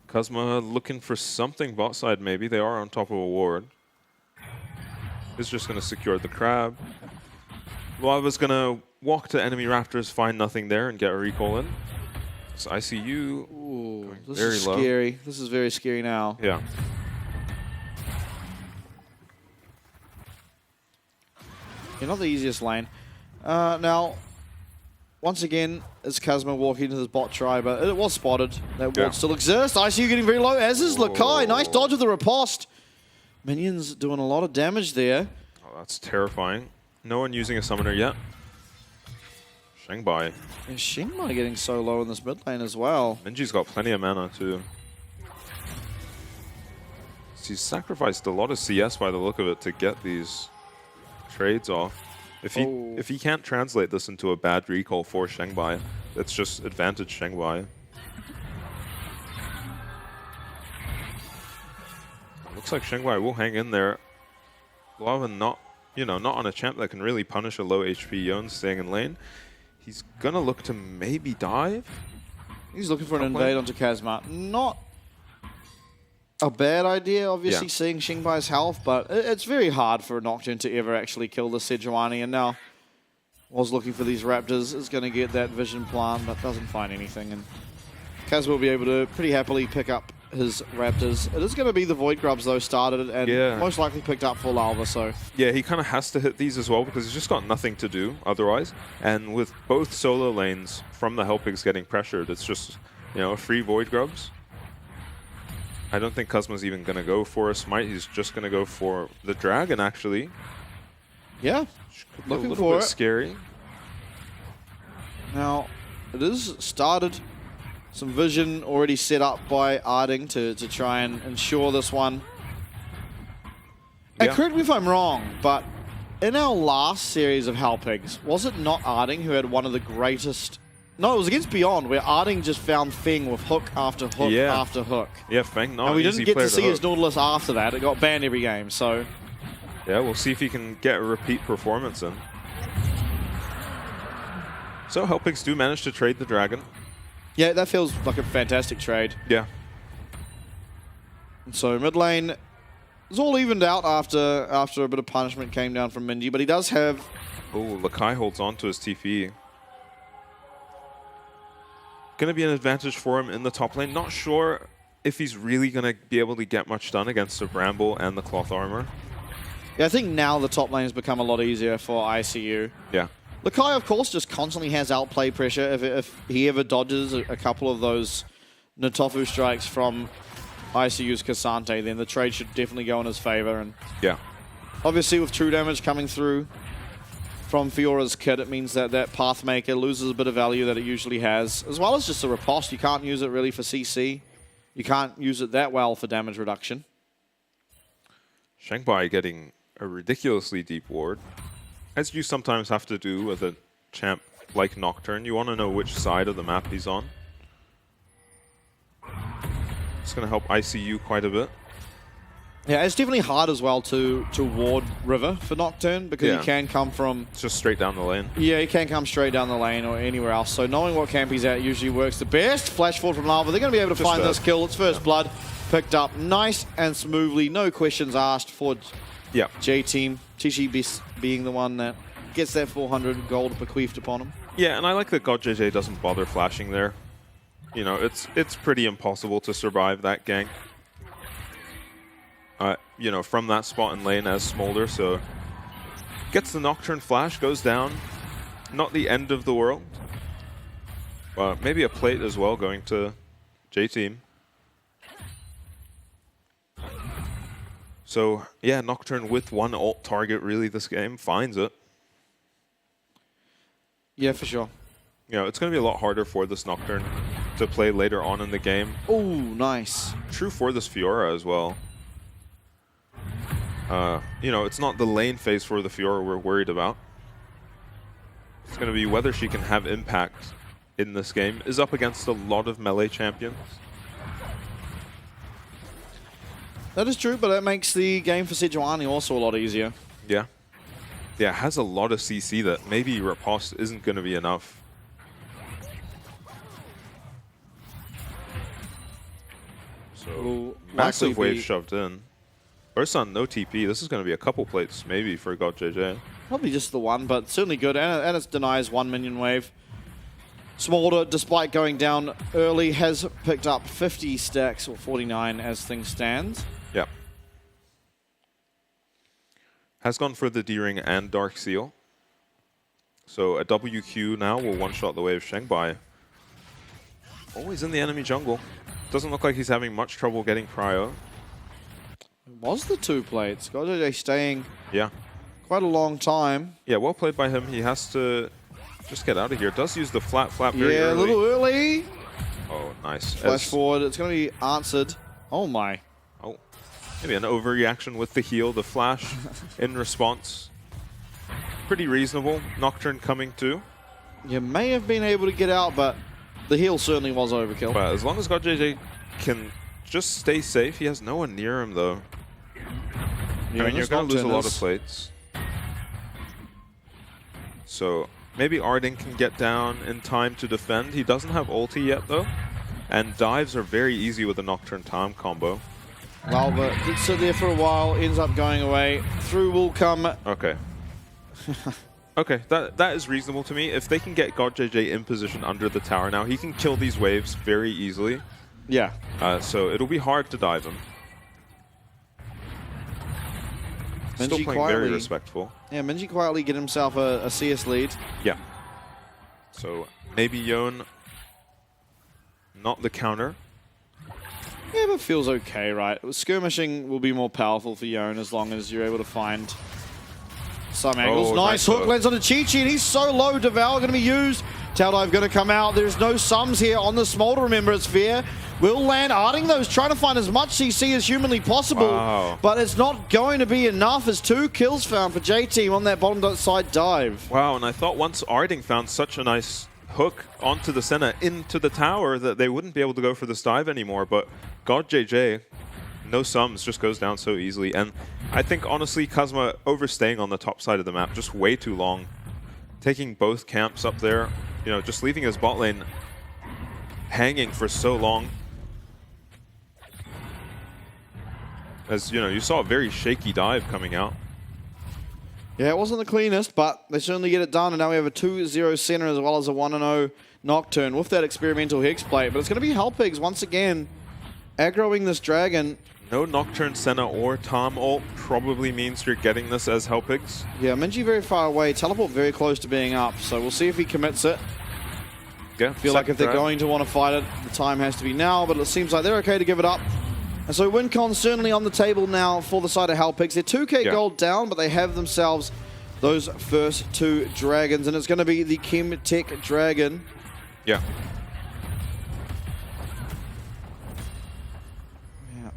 Kuzma looking for something bot side, maybe. They are on top of a ward. He's just going to secure the crab. Lava's going to walk to enemy raptors, find nothing there, and get a recall in. It's ICU. Ooh, this very is low. scary. This is very scary now. Yeah. Yeah, not the easiest lane. Now, once again, it's Kazma walking into this bot try, but it was spotted. That ward still exists. ICU getting very low, as is Lakai. Nice dodge of the riposte. Minions doing a lot of damage there. Oh, that's terrifying. No one using a summoner yet. Xingbai. And Xingbai getting so low in this mid lane as well. Minji's got plenty of mana too. He's sacrificed a lot of CS by the look of it to get these trades off. If he can't translate this into a bad recall for Xingbai, it's just advantage Xingbai. Looks like Xingbai will hang in there. Lava not on a champ that can really punish a low HP Yone staying in lane. He's gonna look to maybe dive. He's looking for an invade onto Kazma. Not a bad idea, obviously, seeing Xingbai's health, but it's very hard for Nocturne to ever actually kill the Sejuani, and now was looking for these raptors, is going to get that vision plant, but doesn't find anything, and Kaz will be able to pretty happily pick up his raptors. It is going to be the Void Grubs, though, started, and most likely picked up for Lava, so... Yeah, he kind of has to hit these as well, because he's just got nothing to do otherwise, and with both solo lanes from the Helpigs getting pressured, it's just, a free Void Grubs. I don't think Kuzma's even going to go for a smite. He's just going to go for the dragon, actually. Yeah, looking for it. A little bit scary. Now, it is started. Some vision already set up by Arding to try and ensure this one. And correct me if I'm wrong, but in our last series of Helpigs, was it not Arding who had one of the greatest... No, it was against Beyond, where Arding just found Feng with hook after hook after hook. Yeah, Feng not and we an easy didn't get to see player his Nautilus after that. It got banned every game, so... Yeah, we'll see if he can get a repeat performance in. So Helpigs do manage to trade the dragon. Yeah, that feels like a fantastic trade. Yeah. And so mid lane is all evened out after a bit of punishment came down from Minji, but he does have... Oh, Lakai holds on to his TP. Going to be an advantage for him in the top lane. Not sure if he's really going to be able to get much done against the Bramble and the Cloth Armor. Yeah, I think now the top lane has become a lot easier for ICU. Yeah. Lakai, of course, just constantly has outplay pressure. If he ever dodges a couple of those Natofu strikes from ICU's Cassante, then the trade should definitely go in his favor. And yeah. Obviously, with true damage coming through from Fiora's kit, it means that that Pathmaker loses a bit of value that it usually has, as well as just a riposte. You can't use it really for CC. You can't use it that well for damage reduction. Xingbai getting a ridiculously deep ward. As you sometimes have to do with a champ like Nocturne, you want to know which side of the map he's on. It's going to help ICU quite a bit. Yeah, it's definitely hard as well to ward River for Nocturne, because he can come from... It's just straight down the lane. Yeah, he can come straight down the lane or anywhere else. So knowing what camp he's at usually works the best. Flash forward from Lava. They're going to be able to find this kill. It's first blood. Picked up nice and smoothly. No questions asked for J-Team. Chichi being the one that gets that 400 gold bequeathed upon him. Yeah, and I like that God JJ doesn't bother flashing there. It's pretty impossible to survive that gank. you know, from that spot in lane as Smolder. So gets the Nocturne flash, goes down. Not the end of the world. Maybe a plate as well going to J-Team. So yeah, Nocturne with one ult target really this game finds it. Yeah, for sure. You know, it's going to be a lot harder for this Nocturne to play later on in the game. Oh, nice. True for this Fiora as well. You know, it's not the lane phase for the Fiora we're worried about. It's going to be whether she can have impact in this game. Is up against a lot of melee champions. That is true, but that makes the game for Sejuani also a lot easier. Yeah. Yeah, has a lot of CC that maybe Riposte isn't going to be enough. So, massive wave shoved in. Ursun, no TP. This is going to be a couple plates maybe for GodJJ. Probably just the one, but certainly good. And it denies 1 minion wave. Smolder, despite going down early, has picked up 50 stacks, or 49 as things stand. Yeah. Has gone for the D-Ring and Dark Seal. So a WQ now will one-shot the wave. Shengbai always in the enemy jungle. Doesn't look like he's having much trouble getting prio. It was the 2 plates. GodJJ staying quite a long time. Yeah, well played by him. He has to just get out of here. Does use the flap very early. A little early. Oh, nice. Flash forward. It's going to be answered. Oh, my. Oh, maybe an overreaction with the heal. The flash in response. Pretty reasonable. Nocturne coming too. You may have been able to get out, but the heal certainly was overkill. But as long as GodJJ can just stay safe, he has no one near him, though. Yeah, I mean, you're going to lose a lot of plates. So maybe Arden can get down in time to defend. He doesn't have ulti yet, though. And dives are very easy with a Nocturne Time combo. Lalba did sit there for a while, ends up going away. Through will come. Okay. Okay, that is reasonable to me. If they can get GodJJ in position under the tower now, he can kill these waves very easily. Yeah. So it'll be hard to dive him. Still playing very respectful. Yeah, Minji quietly get himself a CS lead. Yeah. So maybe Yone, not the counter. Yeah, but feels okay, right? Skirmishing will be more powerful for Yone as long as you're able to find some angles. Nice hook lands on the Chi-Chi, and he's so low. Devour going to be used. Tail dive going to come out. There's no sums here on the Smolder. Remember, it's fair. Will land. Arding, though, is trying to find as much CC as humanly possible. Wow. But it's not going to be enough as 2 kills found for J-Team on that bottom side dive. Wow, and I thought once Arding found such a nice hook onto the center, into the tower, that they wouldn't be able to go for this dive anymore. But GodJJ, no sums, just goes down so easily. And I think, honestly, Kazuma overstaying on the top side of the map just way too long. Taking both camps up there, you know, just leaving his bot lane hanging for so long. As, you know, you saw a very shaky dive coming out. Yeah, it wasn't the cleanest, but they certainly get it done. And now we have a 2-0 center as well as a 1-0 Nocturne with that experimental Hex plate. But it's going to be Hellpigs once again aggroing this dragon. No Nocturne Senna or Tom ult probably means you're getting this as Hellpigs. Yeah, Minji very far away. Teleport very close to being up. So we'll see if he commits it. Yeah, I feel like if they're going to want to fight it, the time has to be now. But it seems like they're okay to give it up. And so WinCon certainly on the table now for the side of Hellpigs. They're 2k gold down, but they have themselves those first 2 dragons. And it's going to be the Chem Tech Dragon. Yeah.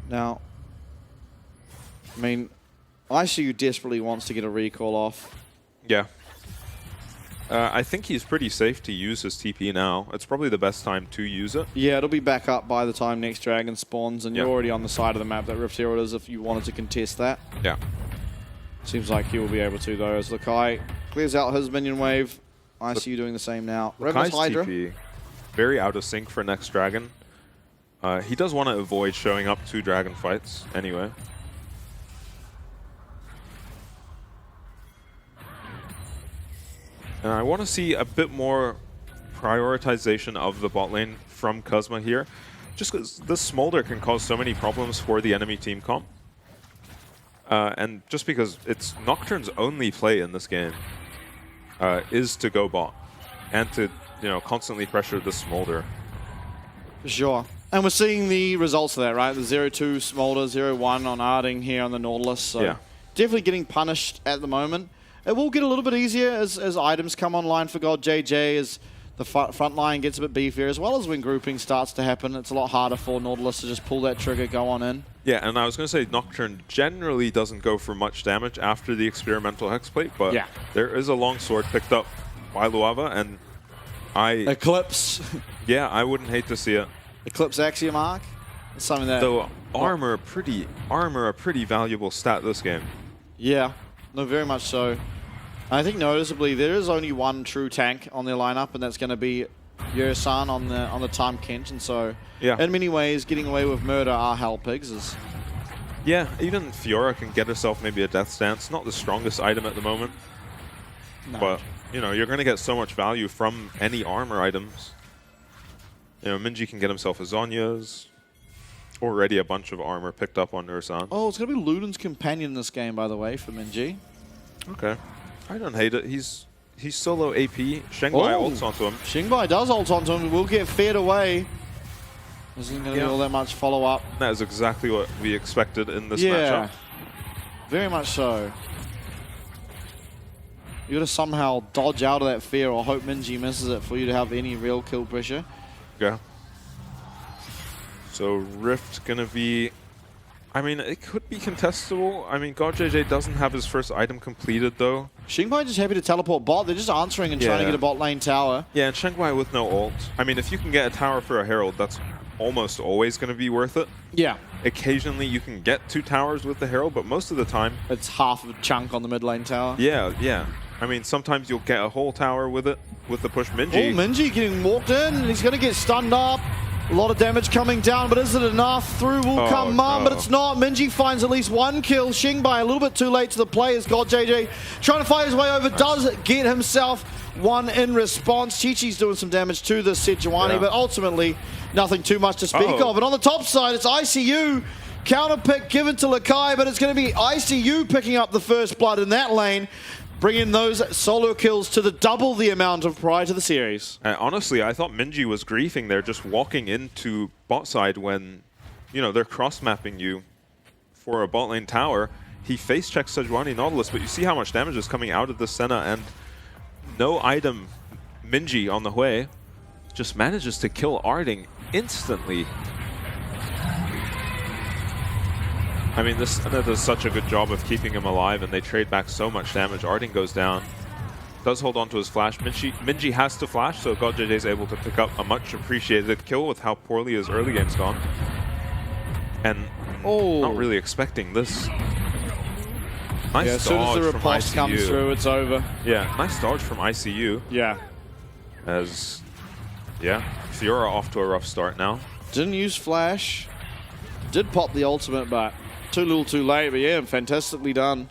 Now, I mean, ICU desperately wants to get a recall off. Yeah. I think he's pretty safe to use his TP now. It's probably the best time to use it. Yeah, it'll be back up by the time next dragon spawns, and you're already on the side of the map that Rift Herald is if you wanted to contest that. Yeah. Seems like he will be able to, though, as Lakai clears out his minion wave. ICU doing the same now. Lakai's Hydra. TP, very out of sync for next dragon. He does want to avoid showing up to dragon fights anyway. And I want to see a bit more prioritization of the bot lane from Kazuma here. Just because this Smolder can cause so many problems for the enemy team comp. And just because it's Nocturne's only play in this game is to go bot and to, constantly pressure the Smolder. For sure. And we're seeing the results of that, right? The 0-2 Smolder, 0-1 on Arding here on the Nautilus. So Yeah. definitely getting punished at the moment. It will get a little bit easier as items come online for God JJ, as the front line gets a bit beefier, as well as when grouping starts to happen. It's a lot harder for Nautilus to just pull that trigger, go on in. Yeah, and I was going to say Nocturne generally doesn't go for much damage after the experimental Hexplate, but Yeah. there is a longsword picked up by Luava, and Eclipse. yeah, I wouldn't hate to see it. Eclipse Axiom Arc. It's something that... Though armor a pretty valuable stat this game. Yeah, no, very much so. I think noticeably there is only one true tank on their lineup, and that's going to be Yuri-san on the Time Kench, and so Yeah. in many ways getting away with murder are Hell Pigs. Is Yeah, even Fiora can get herself maybe a Death Stance. Not the strongest item at the moment, but you're going to get so much value from any armor items. Minji can get himself a Zonya's. Already a bunch of armor picked up on Yuri-san. Oh, it's going to be Luden's companion in this game, by the way, for Minji. Okay. I don't hate it. He's solo AP. Shengbai ults onto him. Shengbai does ult onto him. Will get fed away. Isn't going to be all that much follow-up. That is exactly what we expected in this Yeah, matchup. very much so. You got to somehow dodge out of that fear or hope Minji misses it for you to have any real kill pressure. Yeah. So Rift gonna be... I mean, it could be contestable. I mean, God JJ doesn't have his first item completed, though. Shengbai just happy to teleport bot. They're just answering and trying to get a bot lane tower. Yeah, and Shengbai with no ult. I mean, if you can get a tower for a Herald, that's almost always going to be worth it. Yeah. Occasionally, you can get 2 towers with the Herald, but most of the time... It's half of a chunk on the mid lane tower. Yeah, yeah. I mean, sometimes you'll get a whole tower with it, with the push Minji. Oh, Minji getting walked in, and he's going to get stunned up. A lot of damage coming down, but is it enough? Through will come Mum, but it's not. Minji finds at least 1 kill. Shengbai a little bit too late to the play as God JJ trying to fight his way over. Does get himself 1 in response. Chi-Chi's doing some damage to the Sejuani, but ultimately nothing too much to speak of. And on the top side, it's ICU. Counter pick given to Lakai, but it's going to be ICU picking up the first blood in that lane, bringing those solo kills to double the amount of prior to the series. Honestly, I thought Minji was griefing there, just walking into bot side when, they're cross-mapping you for a bot lane tower. He face checks Sejuani Nautilus, but you see how much damage is coming out of the Senna, and no item Minji on the way just manages to kill Arding instantly. I mean, this Senna does such a good job of keeping him alive, and they trade back so much damage. Arding goes down. Does hold on to his flash. Minji has to flash, so God JJ is able to pick up a much appreciated kill with how poorly his early game's gone. And not really expecting this. Nice as soon as the riposte comes through, it's over. Yeah, nice dodge from ICU. Yeah. As, Fiora off to a rough start now. Didn't use flash. Did pop the ultimate, but too little too late. But yeah, fantastically done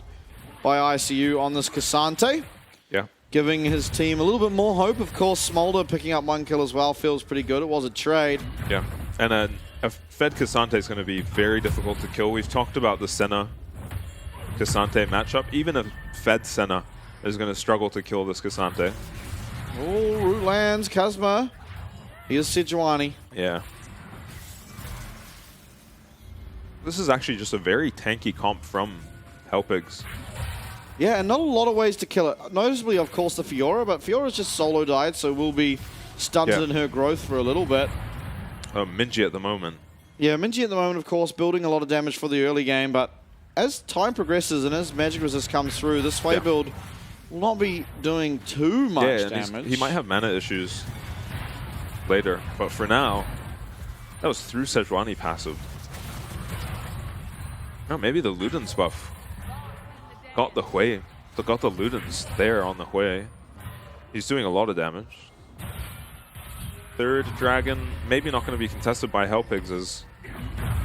by ICU on this Cassante. Yeah. Giving his team a little bit more hope. Of course, Smolder picking up 1 kill as well feels pretty good. It was a trade. Yeah. And a fed Cassante is going to be very difficult to kill. We've talked about the Senna Cassante matchup. Even a fed Senna is going to struggle to kill this Cassante. Oh, root lands, Kazma. Here's Sejuani. Yeah. This is actually just a very tanky comp from Hellpigs. Yeah, and not a lot of ways to kill it. Noticeably, of course, the Fiora, but Fiora's just solo died, so will be stunted in her growth for a little bit. Minji at the moment. Yeah, Minji at the moment, of course, building a lot of damage for the early game, but as time progresses and as Magic Resist comes through, this Sway build will not be doing too much damage. He might have mana issues later, but for now, that was through Sejuani passive. No, maybe the Luden's buff got the Hui. Got the Luden's there on the Hui. He's doing a lot of damage. Third dragon, maybe not going to be contested by Hellpigs, as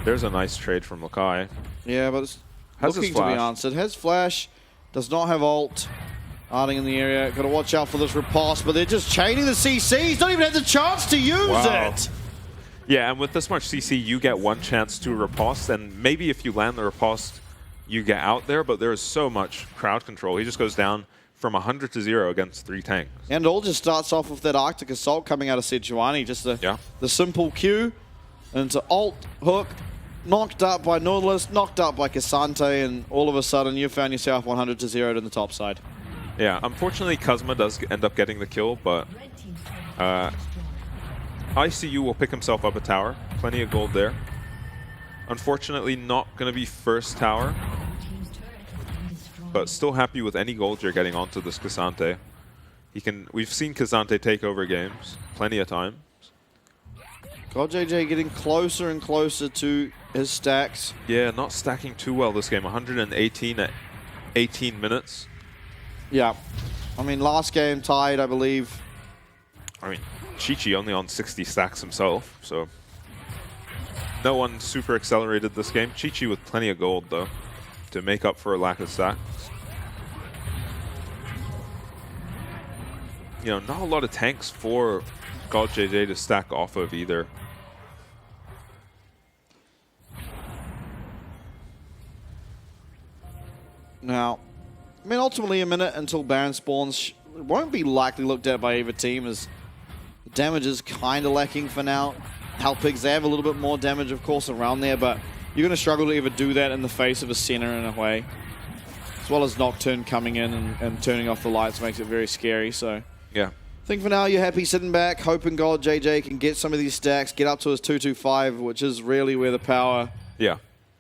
there's a nice trade from Lakai. Yeah, but it's Has looking his to be flash. answered. Has flash, does not have ult. Arding in the area, got to watch out for this riposte, but they're just chaining the CCs. Don't even have the chance to use it. Yeah, and with this much CC, you get 1 chance to riposte, and maybe if you land the riposte you get out there, but there is so much crowd control. He just goes down from 100 to 0 against 3 tanks. And it all just starts off with that Arctic Assault coming out of Sejuani. Just the simple Q into ult, hook, knocked up by Nautilus, knocked up by Cassante, and all of a sudden you found yourself 100 to 0 in the top side. Yeah, unfortunately Kuzma does end up getting the kill, but ICU will pick himself up a tower. Plenty of gold there. Unfortunately not going to be first tower, but still happy with any gold you're getting onto this Cassante. We've seen Cassante take over games plenty of times. GodJJ getting closer and closer to his stacks. Yeah, not stacking too well this game. 118 at 18 minutes. Yeah. I mean, last game tied, I believe. I mean, Chi-Chi only on 60 stacks himself, so no one super accelerated this game. Chi-Chi with plenty of gold, though, to make up for a lack of stacks. You know, not a lot of tanks for GodJJ to stack off of either. Now, I mean, ultimately a minute until Baron spawns won't be likely looked at by either team, as the damage is kind of lacking for now. Halpigs, they have a little bit more damage, of course, around there, but you're going to struggle to either do that in the face of a center in a way. As well as Nocturne coming in and turning off the lights makes it very scary, so... Yeah. I think for now you're happy sitting back, hoping GodJJ can get some of these stacks, get up to his 225, which is really where the power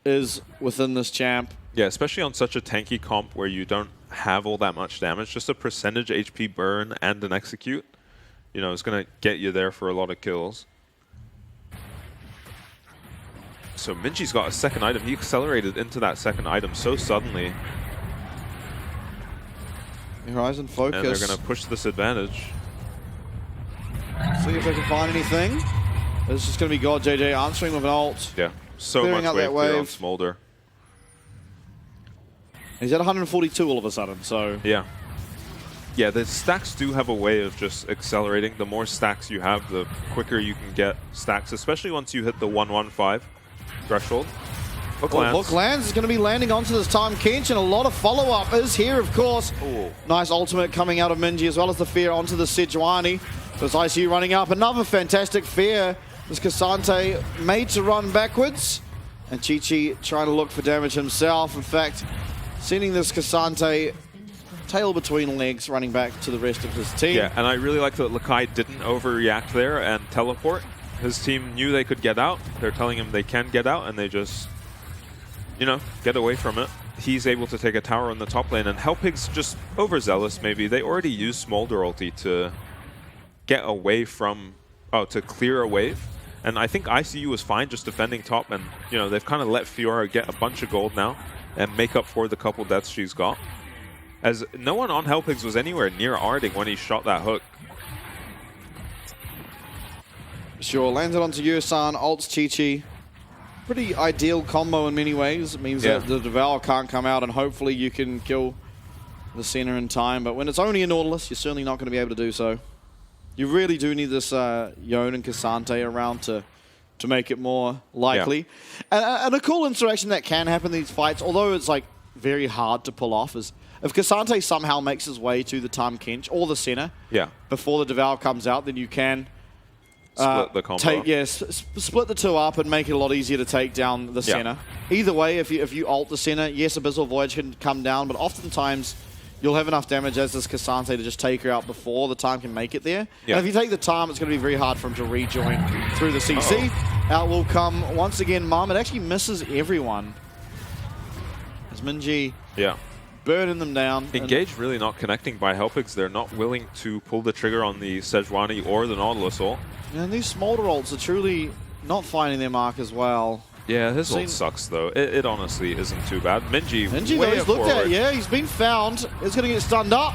is within this champ. Yeah, especially on such a tanky comp where you don't have all that much damage. Just a percentage HP burn and an execute, you know, is going to get you there for a lot of kills. So Minji's got a second item. He accelerated into that second item so suddenly. Horizon focus. And they're going to push this advantage. See if they can find anything. It's just going to be GodJJ answering with an ult. Yeah, so Clearing much out wave clear on wave. Smolder. He's at 142 all of a sudden, so... Yeah. Yeah, the stacks do have a way of just accelerating. The more stacks you have, the quicker you can get stacks, especially once you hit the 115 threshold. Hook lands. Hook lands is going to be landing onto this time Kench, and a lot of follow-up is here, of course. Ooh. Nice ultimate coming out of Minji, as well as the fear onto the Sejuani. So it's ICU running up. Another fantastic fear. This Cassante made to run backwards, and Chi-Chi trying to look for damage himself. In fact, sending this Cassante tail between legs, running back to the rest of his team. Yeah, and I really like that Lakai didn't overreact there and teleport. His team knew they could get out. They're telling him they can get out, and they just, you know, get away from it. He's able to take a tower in the top lane, and Hellpig's just overzealous maybe. They already used Smolder ulti to get away from, to clear a wave. And I think ICU was fine just defending top, and, you know, they've kind of let Fiora get a bunch of gold now and make up for the couple deaths she's got. As no one on Hellpigs was anywhere near Arding when he shot that hook. Sure, landed onto Yusan, ults Chi-Chi. Pretty ideal combo in many ways. It means that the Devour can't come out, and hopefully you can kill the center in time. But when it's only a Nautilus, you're certainly not going to be able to do so. You really do need this Yone and Cassante around to make it more likely. Yeah. And a cool interaction that can happen in these fights, although it's like very hard to pull off, is if Cassante somehow makes his way to the Tahm Kench or the center before the Devour comes out, then you can split the combo. Split the two up and make it a lot easier to take down the center. Either way, if you ult the center, yes, Abyssal Voyage can come down, but oftentimes you'll have enough damage as this Cassante to just take her out before the Tahm can make it there. And if you take the Tahm, it's going to be very hard for him to rejoin through the CC. Out will come, once again, Mum. It actually misses everyone. As Minji burning them down. Engage really not connecting by Hellpigs. They're not willing to pull the trigger on the Sejuani or the Nautilus ult. And these Smolder ults are truly not finding their mark as well. Yeah, his ult sucks, though. It honestly isn't too bad. Minji way he's looked at. Yeah, he's been found. He's going to get stunned up.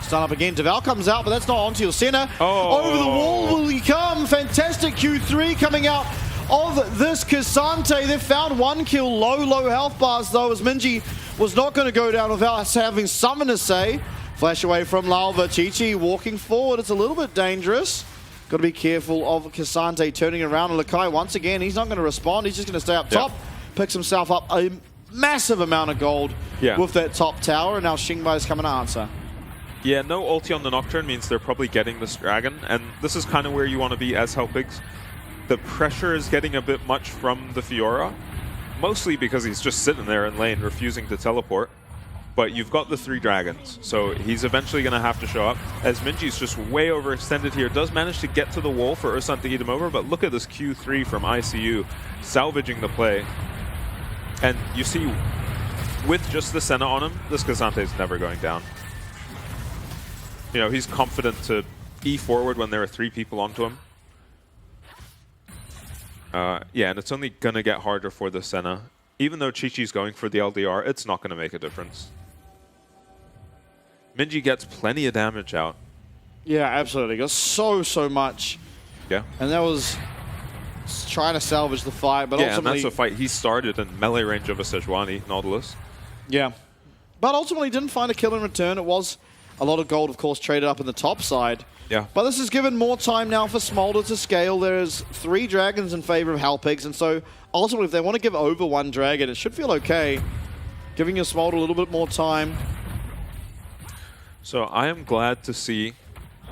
Stun up again. Devour comes out, but that's not onto your center. Over the wall will he come. Fantastic Q3 coming out of this Cassante. They've found one kill. Low health bars, though, as Minji was not going to go down without having something to say. Flash away from Lalva. Chi-Chi walking forward. It's a little bit dangerous. Got to be careful of Cassante turning around. And Lakai, once again, he's not going to respond. He's just going to stay up top. Picks himself up a massive amount of gold with that top tower, and now Xingbai's coming to answer. Yeah, no ulti on the Nocturne means they're probably getting this dragon, and this is kind of where you want to be as Helpigs. The pressure is getting a bit much from the Fiora, mostly because he's just sitting there in lane, refusing to teleport. But you've got the 3 dragons, so he's eventually going to have to show up. As Minji's just way overextended here, does manage to get to the wall for Ursan to eat him over, but look at this Q3 from ICU, salvaging the play. And you see, with just the Senna on him, this Kazante's never going down. You know, he's confident to E forward when there are 3 people onto him. Yeah, and it's only going to get harder for the Senna. Even though Chi-Chi's going for the LDR, it's not going to make a difference. Minji gets plenty of damage out. Yeah, absolutely. Got so much. Yeah. And that was trying to salvage the fight, but yeah, ultimately... and that's a fight he started in melee range of a Sejuani, Nautilus. Yeah. But ultimately didn't find a kill in return. It was a lot of gold, of course, traded up in the top side. Yeah. But this is given more time now for Smolder to scale. There's 3 dragons in favor of Helpigs, and so ultimately if they want to give over 1 dragon, it should feel okay. Giving your Smolder a little bit more time. So I am glad to see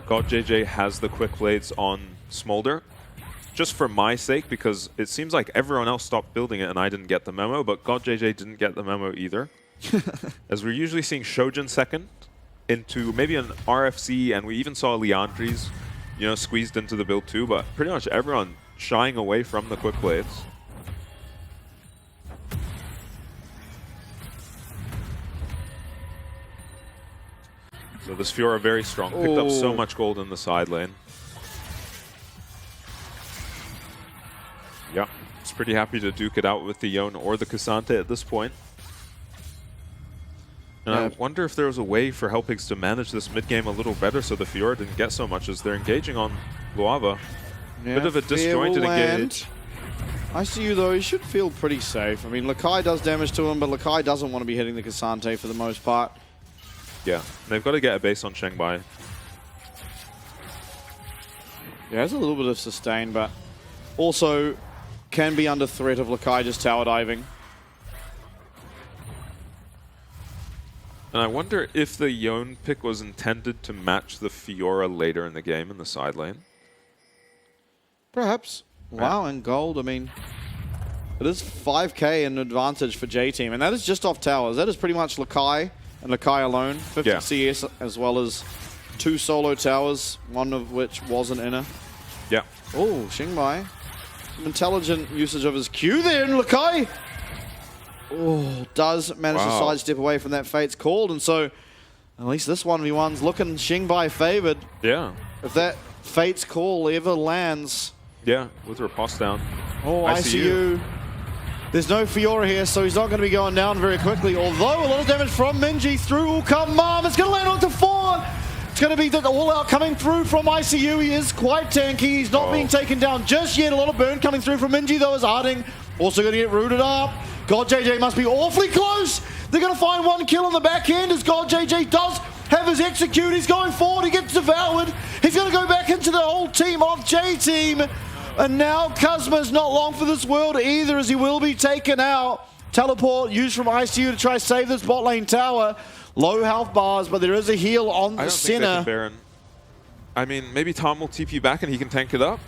God JJ has the quick blades on Smolder. Just for my sake, because it seems like everyone else stopped building it and I didn't get the memo, but God JJ didn't get the memo either. As we're usually seeing Shojin second into maybe an RFC, and we even saw Leandri's, you know, squeezed into the build too, but pretty much everyone shying away from the quick blades. So this Fiora very strong, picked up so much gold in the side lane. Yeah, he's pretty happy to duke it out with the Yone or the K'Sante at this point. And I wonder if there was a way for Helpigs to manage this mid-game a little better so the Fiora didn't get so much, as they're engaging on Luava. Yeah, Bit of a disjointed engage. ICU though, he should feel pretty safe. I mean, Lakai does damage to him, but Lakai doesn't want to be hitting the K'Sante for the most part. Yeah, they've got to get a base on Shengbai. Yeah, there's a little bit of sustain, but also can be under threat of Lakai just tower diving. And I wonder if the Yone pick was intended to match the Fiora later in the game in the side lane. Perhaps. Wow, and gold, I mean, it is 5k in advantage for J-Team, and that is just off towers. That is pretty much Lakai and Lakai alone. 50 CS as well as 2 solo towers, one of which was an inner. Yeah. Oh, Xingbai. Some intelligent usage of his Q there, and Lakai does manage to sidestep away from that Fate's Called, and so at least this 1v1's looking Xingbai favored. Yeah. If that Fate's Call ever lands. Yeah, with riposte down. Oh, ICU. There's no Fiora here, so he's not going to be going down very quickly, although a lot of damage from Minji through will come Mom. It's going to land onto 4. It's going to be the all-out coming through from ICU. He is quite tanky. He's not being taken down just yet. A lot of burn coming through from Minji, though, as Harding also going to get rooted up. God JJ must be awfully close. They're going to find 1 kill on the back end as God JJ does have his execute. He's going forward. He gets devoured. He's going to go back into the whole team of J-Team. And now Kuzma's not long for this world either, as he will be taken out. Teleport used from ICU to try to save this bot lane tower. Low health bars, but there is a heal on the center. Baron. I mean, maybe Tom will TP back and he can tank it up.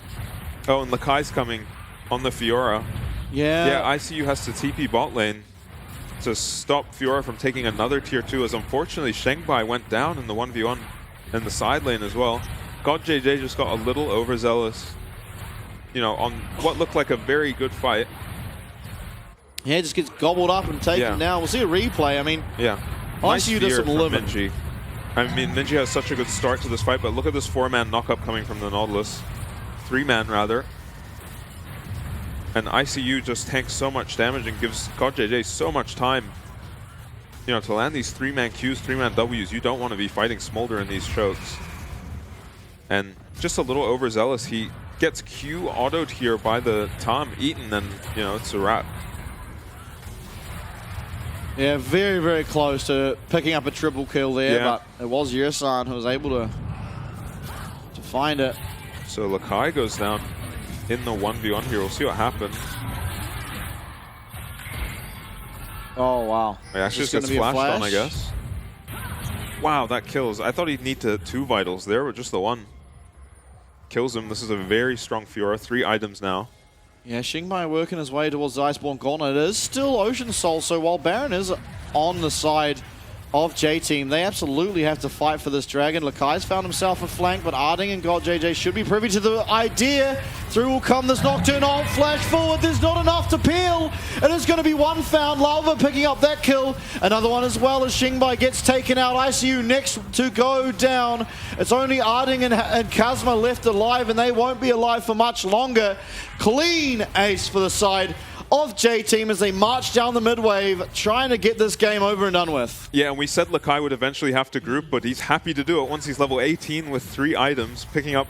Oh, and Lakai's coming on the Fiora. Yeah. Yeah, ICU has to TP bot lane to stop Fiora from taking another tier 2, as unfortunately Shengbai went down in the 1v1 in the side lane as well. God JJ just got a little overzealous, you know, on what looked like a very good fight. Yeah, just gets gobbled up and taken down. We'll see a replay. I mean, ICU does some limit. Minji. I mean, Minji has such a good start to this fight, but look at this 4-man knockup coming from the Nautilus. 3-man, rather. And ICU just tanks so much damage and gives God JJ so much time, you know, to land these 3-man Qs, 3-man Ws. You don't want to be fighting Smolder in these chokes. And just a little overzealous. He gets Q autoed here by the Tom Eaton, and, you know, it's a wrap. Yeah, very, very close to picking up a triple kill there, but it was Yersan who was able to find it. So Lakai goes down in the 1v1 here. We'll see what happens. Oh, wow. Ashes Just gonna gets be a flashed on, I flash? guess. Wow, that kills. I thought he'd need to 2 vitals there, but just the 1. Kills him. This is a very strong Fiora. 3 items now. Yeah, Xingbai working his way towards the Iceborne Gauntlet. It is still Ocean Soul, so while Baron is on the side of J-Team, they absolutely have to fight for this dragon. Lakai's found himself a flank, but Arding and God JJ should be privy to the idea. Through will come this Nocturne ult, flash forward, there's not enough to peel. It is going to be one found, Lava picking up that kill. Another one as well as Xingbai gets taken out. ICU next to go down. It's only Arding and Kazma left alive, and they won't be alive for much longer. Clean ace for the side of J-Team as they march down the mid-wave, trying to get this game over and done with. Yeah, and we said Lakai would eventually have to group, but he's happy to do it once he's level 18 with 3 items, picking up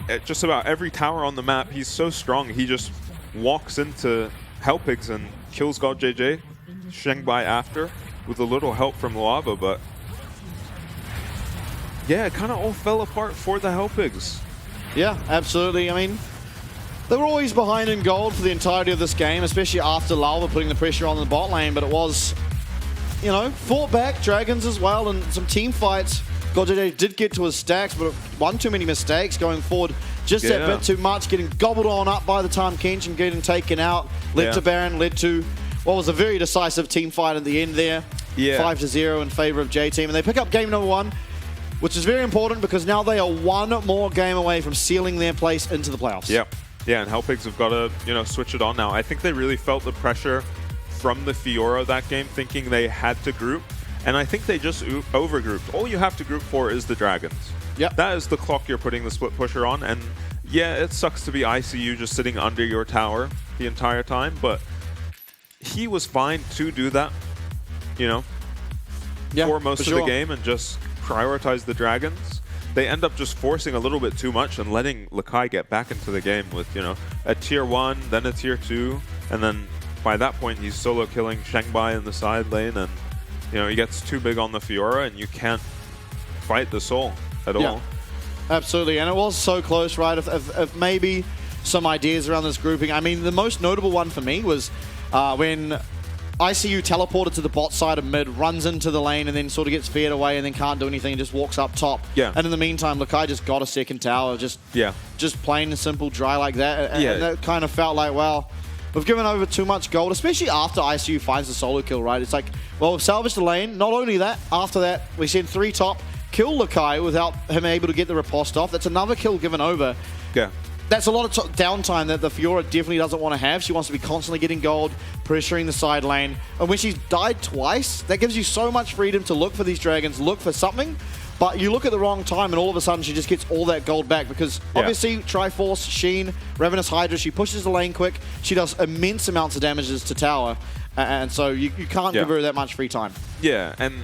at just about every tower on the map. He's so strong, he just walks into Hellpigs and kills God JJ. Xingbai after, with a little help from Lava, but yeah, it kind of all fell apart for the Hellpigs. Yeah, absolutely. I mean, they were always behind in gold for the entirety of this game, especially after Lava putting the pressure on the bot lane, but it was, you know, fought back, Dragons as well, and some team fights. GodJJ did get to his stacks, but one too many mistakes going forward. Just that bit too much, getting gobbled on up by the time Kenshin getting taken out, led to Baron, led to what was a very decisive team fight at the end there. 5-0 in favor of J-Team, and they pick up game number 1, which is very important because now they are 1 more game away from sealing their place into the playoffs. Yep. Yeah, and Hellpigs have got to, you know, switch it on now. I think they really felt the pressure from the Fiora that game, thinking they had to group, and I think they just overgrouped. All you have to group for is the Dragons. Yep. That is the clock you're putting the split pusher on, and yeah, it sucks to be ICU just sitting under your tower the entire time, but he was fine to do that, you know, for most of the game and just prioritize the Dragons. They end up just forcing a little bit too much and letting Lakai get back into the game with, you know, a tier 1, then a tier 2, and then by that point he's solo killing Xingbai in the side lane, and, you know, he gets too big on the Fiora and you can't fight the Soul at all. Absolutely, and it was so close, right? If maybe some ideas around this grouping. I mean, the most notable one for me was when ICU teleported to the bot side of mid, runs into the lane, and then sort of gets feared away and then can't do anything and just walks up top. Yeah. And in the meantime, Lakai just got a second tower, just plain and simple, dry like that. And that kind of felt like, well, we've given over too much gold, especially after ICU finds the solo kill, right? It's like, well, we've salvaged the lane. Not only that, after that, we send 3 top, kill Lakai without him able to get the riposte off. That's another kill given over. Yeah. That's a lot of downtime that the Fiora definitely doesn't want to have. She wants to be constantly getting gold, pressuring the side lane. And when she's died twice, that gives you so much freedom to look for these dragons, look for something. But you look at the wrong time and all of a sudden she just gets all that gold back because obviously Triforce, Sheen, Ravenous Hydra, she pushes the lane quick. She does immense amounts of damages to tower. And so you can't give her that much free time. Yeah, and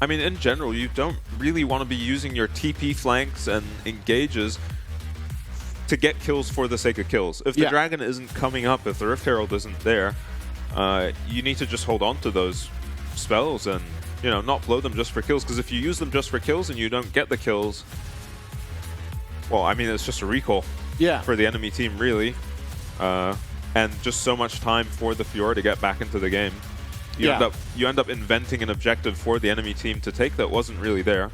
I mean, in general, you don't really want to be using your TP flanks and engages to get kills for the sake of kills. If the dragon isn't coming up, if the Rift Herald isn't there, you need to just hold on to those spells and, you know, not blow them just for kills. Because if you use them just for kills and you don't get the kills, well, I mean, it's just a recall for the enemy team, really. And just so much time for the Fiora to get back into the game. You end up inventing an objective for the enemy team to take that wasn't really there.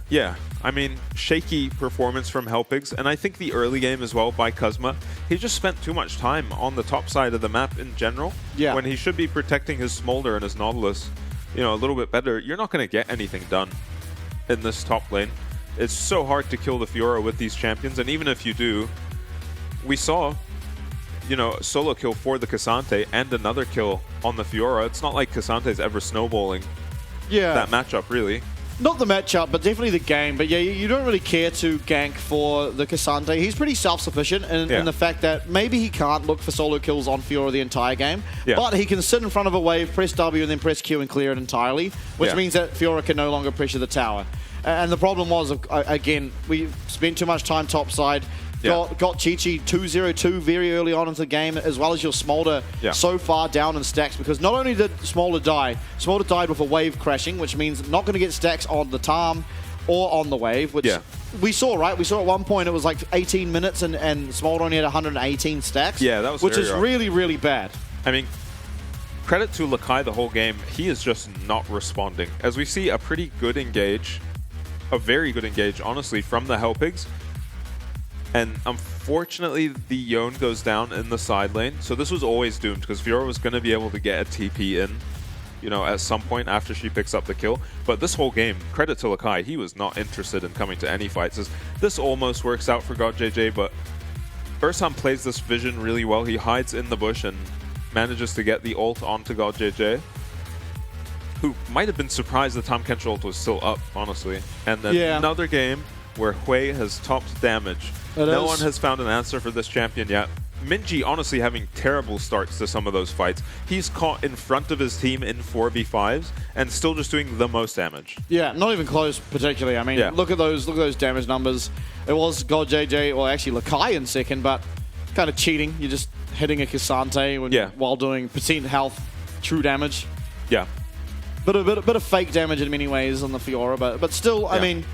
Yeah, I mean, shaky performance from Hellpigs, and I think the early game as well by Kazma. He just spent too much time on the top side of the map in general. Yeah. When he should be protecting his Smolder and his Nautilus, you know, a little bit better. You're not going to get anything done in this top lane. It's so hard to kill the Fiora with these champions, and even if you do, we saw, you know, solo kill for the Cassante and another kill on the Fiora. It's not like Cassante's ever snowballing that matchup, really. Not the matchup, but definitely the game. But yeah, you don't really care to gank for the Cassante. He's pretty self-sufficient in the fact that maybe he can't look for solo kills on Fiora the entire game, but he can sit in front of a wave, press W, and then press Q and clear it entirely, which means that Fiora can no longer pressure the tower. And the problem was, again, we spent too much time topside. Got Chi-Chi 2-0-2 very early on into the game, as well as your Smolder so far down in stacks, because not only did Smolder die, Smolder died with a wave crashing, which means not going to get stacks on the Tarm or on the wave, which we saw, right? We saw at one point it was like 18 minutes and Smolder only had 118 stacks. Yeah, that was which is really, really bad. I mean, credit to Lakai the whole game, he is just not responding. As we see a pretty good engage, a very good engage, honestly, from the Hellpigs. And unfortunately, the Yone goes down in the side lane. So this was always doomed, because Fiora was going to be able to get a TP in, you know, at some point after she picks up the kill. But this whole game, credit to Lakai, he was not interested in coming to any fights. This almost works out for GodJJ, but Ursan plays this vision really well. He hides in the bush and manages to get the ult onto GodJJ, who might have been surprised the Tahm Kench ult was still up, honestly. And then another game where Hui has topped damage. No one has found an answer for this champion yet. Minji honestly having terrible starts to some of those fights. He's caught in front of his team in 4v5s and still just doing the most damage. Yeah, not even close particularly. I mean, look at those damage numbers. It was GodJJ, or actually Lakai in second, but kind of cheating. You're just hitting a Cassante while doing percent health, true damage. Yeah. Bit of fake damage in many ways on the Fiora, but still, I mean,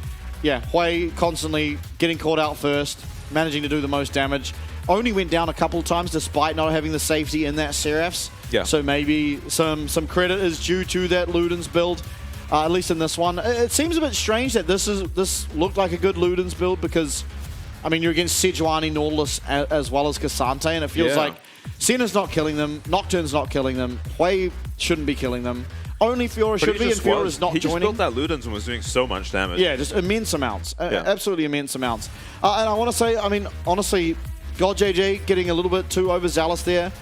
Hui constantly getting caught out first, managing to do the most damage. Only went down a couple times despite not having the safety in that Seraphs. Yeah. So maybe some credit is due to that Luden's build, at least in this one. It seems a bit strange that this looked like a good Luden's build, because, I mean, you're against Sejuani, Nautilus, as well as Cassante, and it feels like Senna's not killing them, Nocturne's not killing them, Hui shouldn't be killing them. Only Fiora should be, and Fiora's not joining. He just built that Ludens and was doing so much damage. Yeah, just immense amounts. Absolutely immense amounts. And I want to say, I mean, honestly, GodJJ getting a little bit too overzealous there,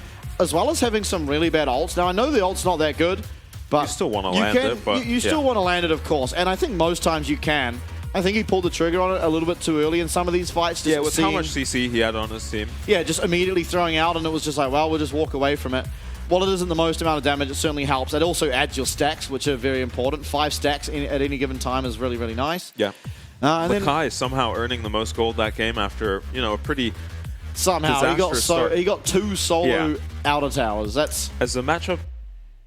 as well as having some really bad ults. Now, I know the ult's not that good, but you still want to land it. But you still want to land it, of course. And I think most times you can. I think he pulled the trigger on it a little bit too early in some of these fights. Just with how much CC he had on his team. Yeah, just immediately throwing out, and it was just like, well, we'll just walk away from it. While it isn't the most amount of damage, it certainly helps. It also adds your stacks, which are very important. 5 stacks at any given time is really, really nice. Yeah. And Lakai somehow earning the most gold that game after, you know, a pretty somehow he got 2 solo outer towers. That's as the matchup.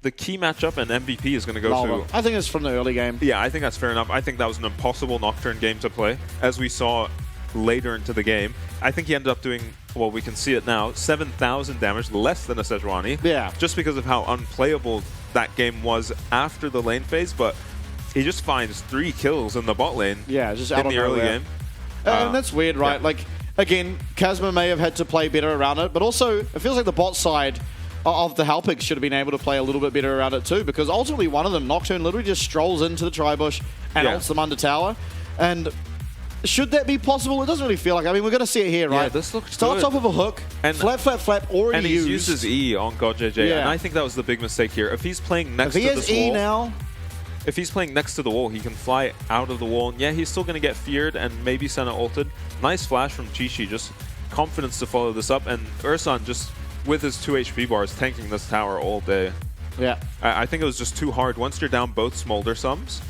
The key matchup and MVP is going to go to... I think it's from the early game. Yeah, I think that's fair enough. I think that was an impossible Nocturne game to play, as we saw later into the game. I think he ended up doing, well, we can see it now, 7,000 damage, less than a Sejuani. Yeah. Just because of how unplayable that game was after the lane phase, but he just finds 3 kills in the bot lane just out in the early game. And that's weird, right? Yeah. Like, again, Kazma may have had to play better around it, but also it feels like the bot side of the Hellpigs should have been able to play a little bit better around it too, because ultimately one of them, Nocturne, literally just strolls into the Tribush and ults them under tower. And should that be possible? It doesn't really feel like. I mean, we're going to see it here, right? Yeah, this looks Starts good. off with a hook, and flap, already and used. And he uses E on GodJJ, and I think that was the big mistake here. If he's playing next to this wall... now... If he's playing next to the wall, he can fly out of the wall. And yeah, he's still going to get feared and maybe Senna ulted. Nice flash from Chi-Chi, just confidence to follow this up. And Ursan just, with his 2 HP bars, tanking this tower all day. Yeah. I think it was just too hard. Once you're down both Smolder Sums,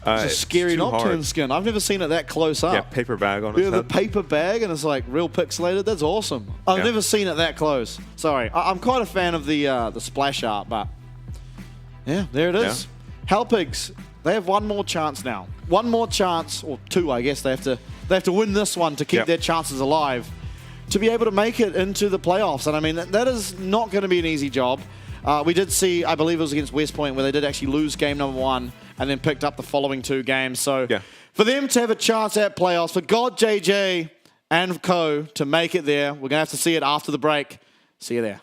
it's a scary Nocturne skin. I've never seen it that close up. Yeah, paper bag on his head. The paper bag, and it's like real pixelated. That's awesome. I've never seen it that close. Sorry. I'm quite a fan of the splash art, but yeah, there it is. Hellpigs, they have one more chance now. One more chance, or 2, I guess. They have to win this one to keep their chances alive, to be able to make it into the playoffs. And I mean, that is not going to be an easy job. We did see, I believe it was against West Point, where they did actually lose game number 1 and then picked up the following 2 games. So for them to have a chance at playoffs, for GodJJ and Co to make it there, we're going to have to see it after the break. See you there.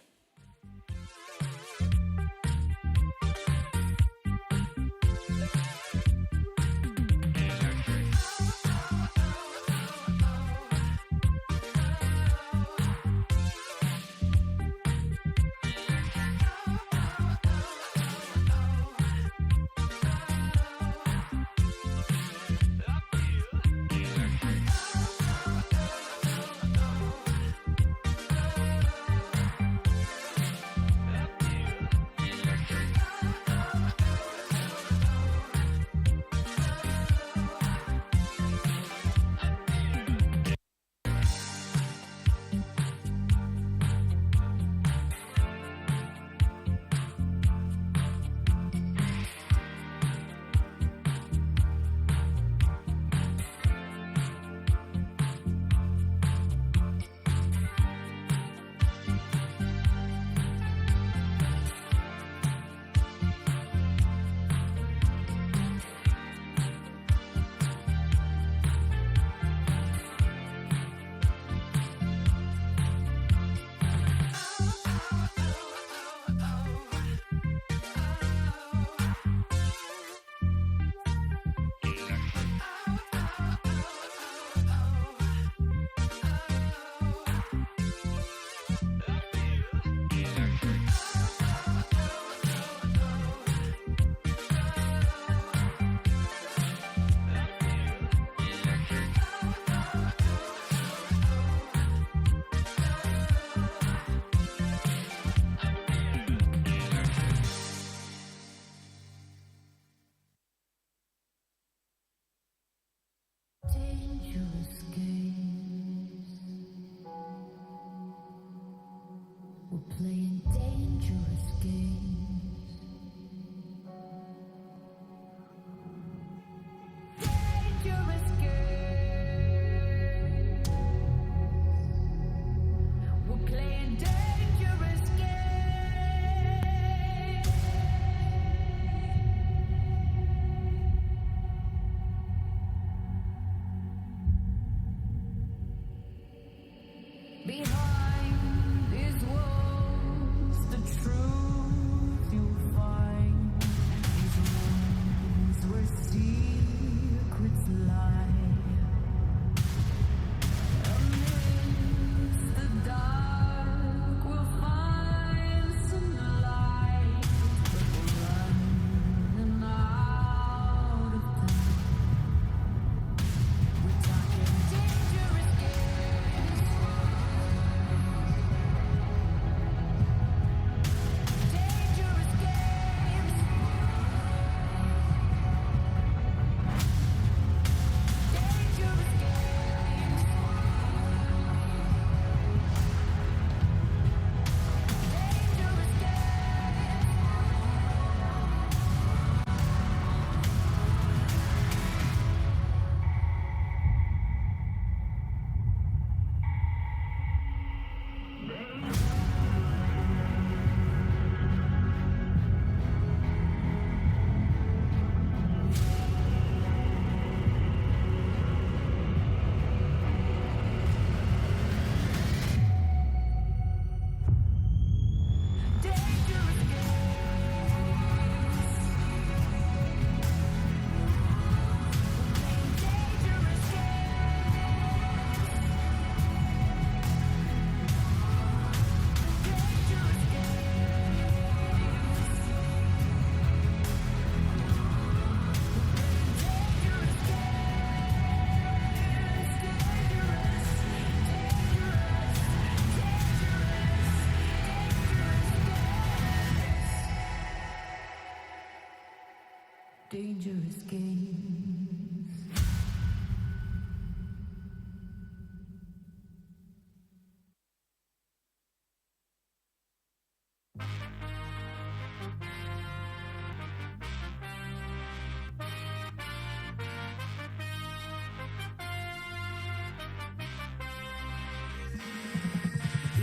dangerous games.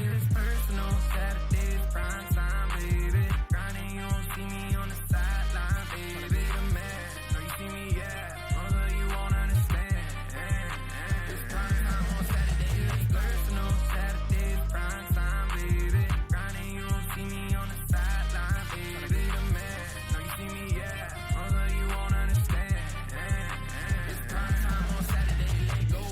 It's personal, Saturdays, prime time, baby. Grinding, you won't see me on the sideline, baby. The man, know you see me, yeah. Although you won't understand. It's prime time on Saturday. It's personal, Saturdays, prime time, baby. Grinding, you won't see me on the sideline, baby. The man, know you see me, yeah. Although you won't understand. It's prime time on Saturday. Let go.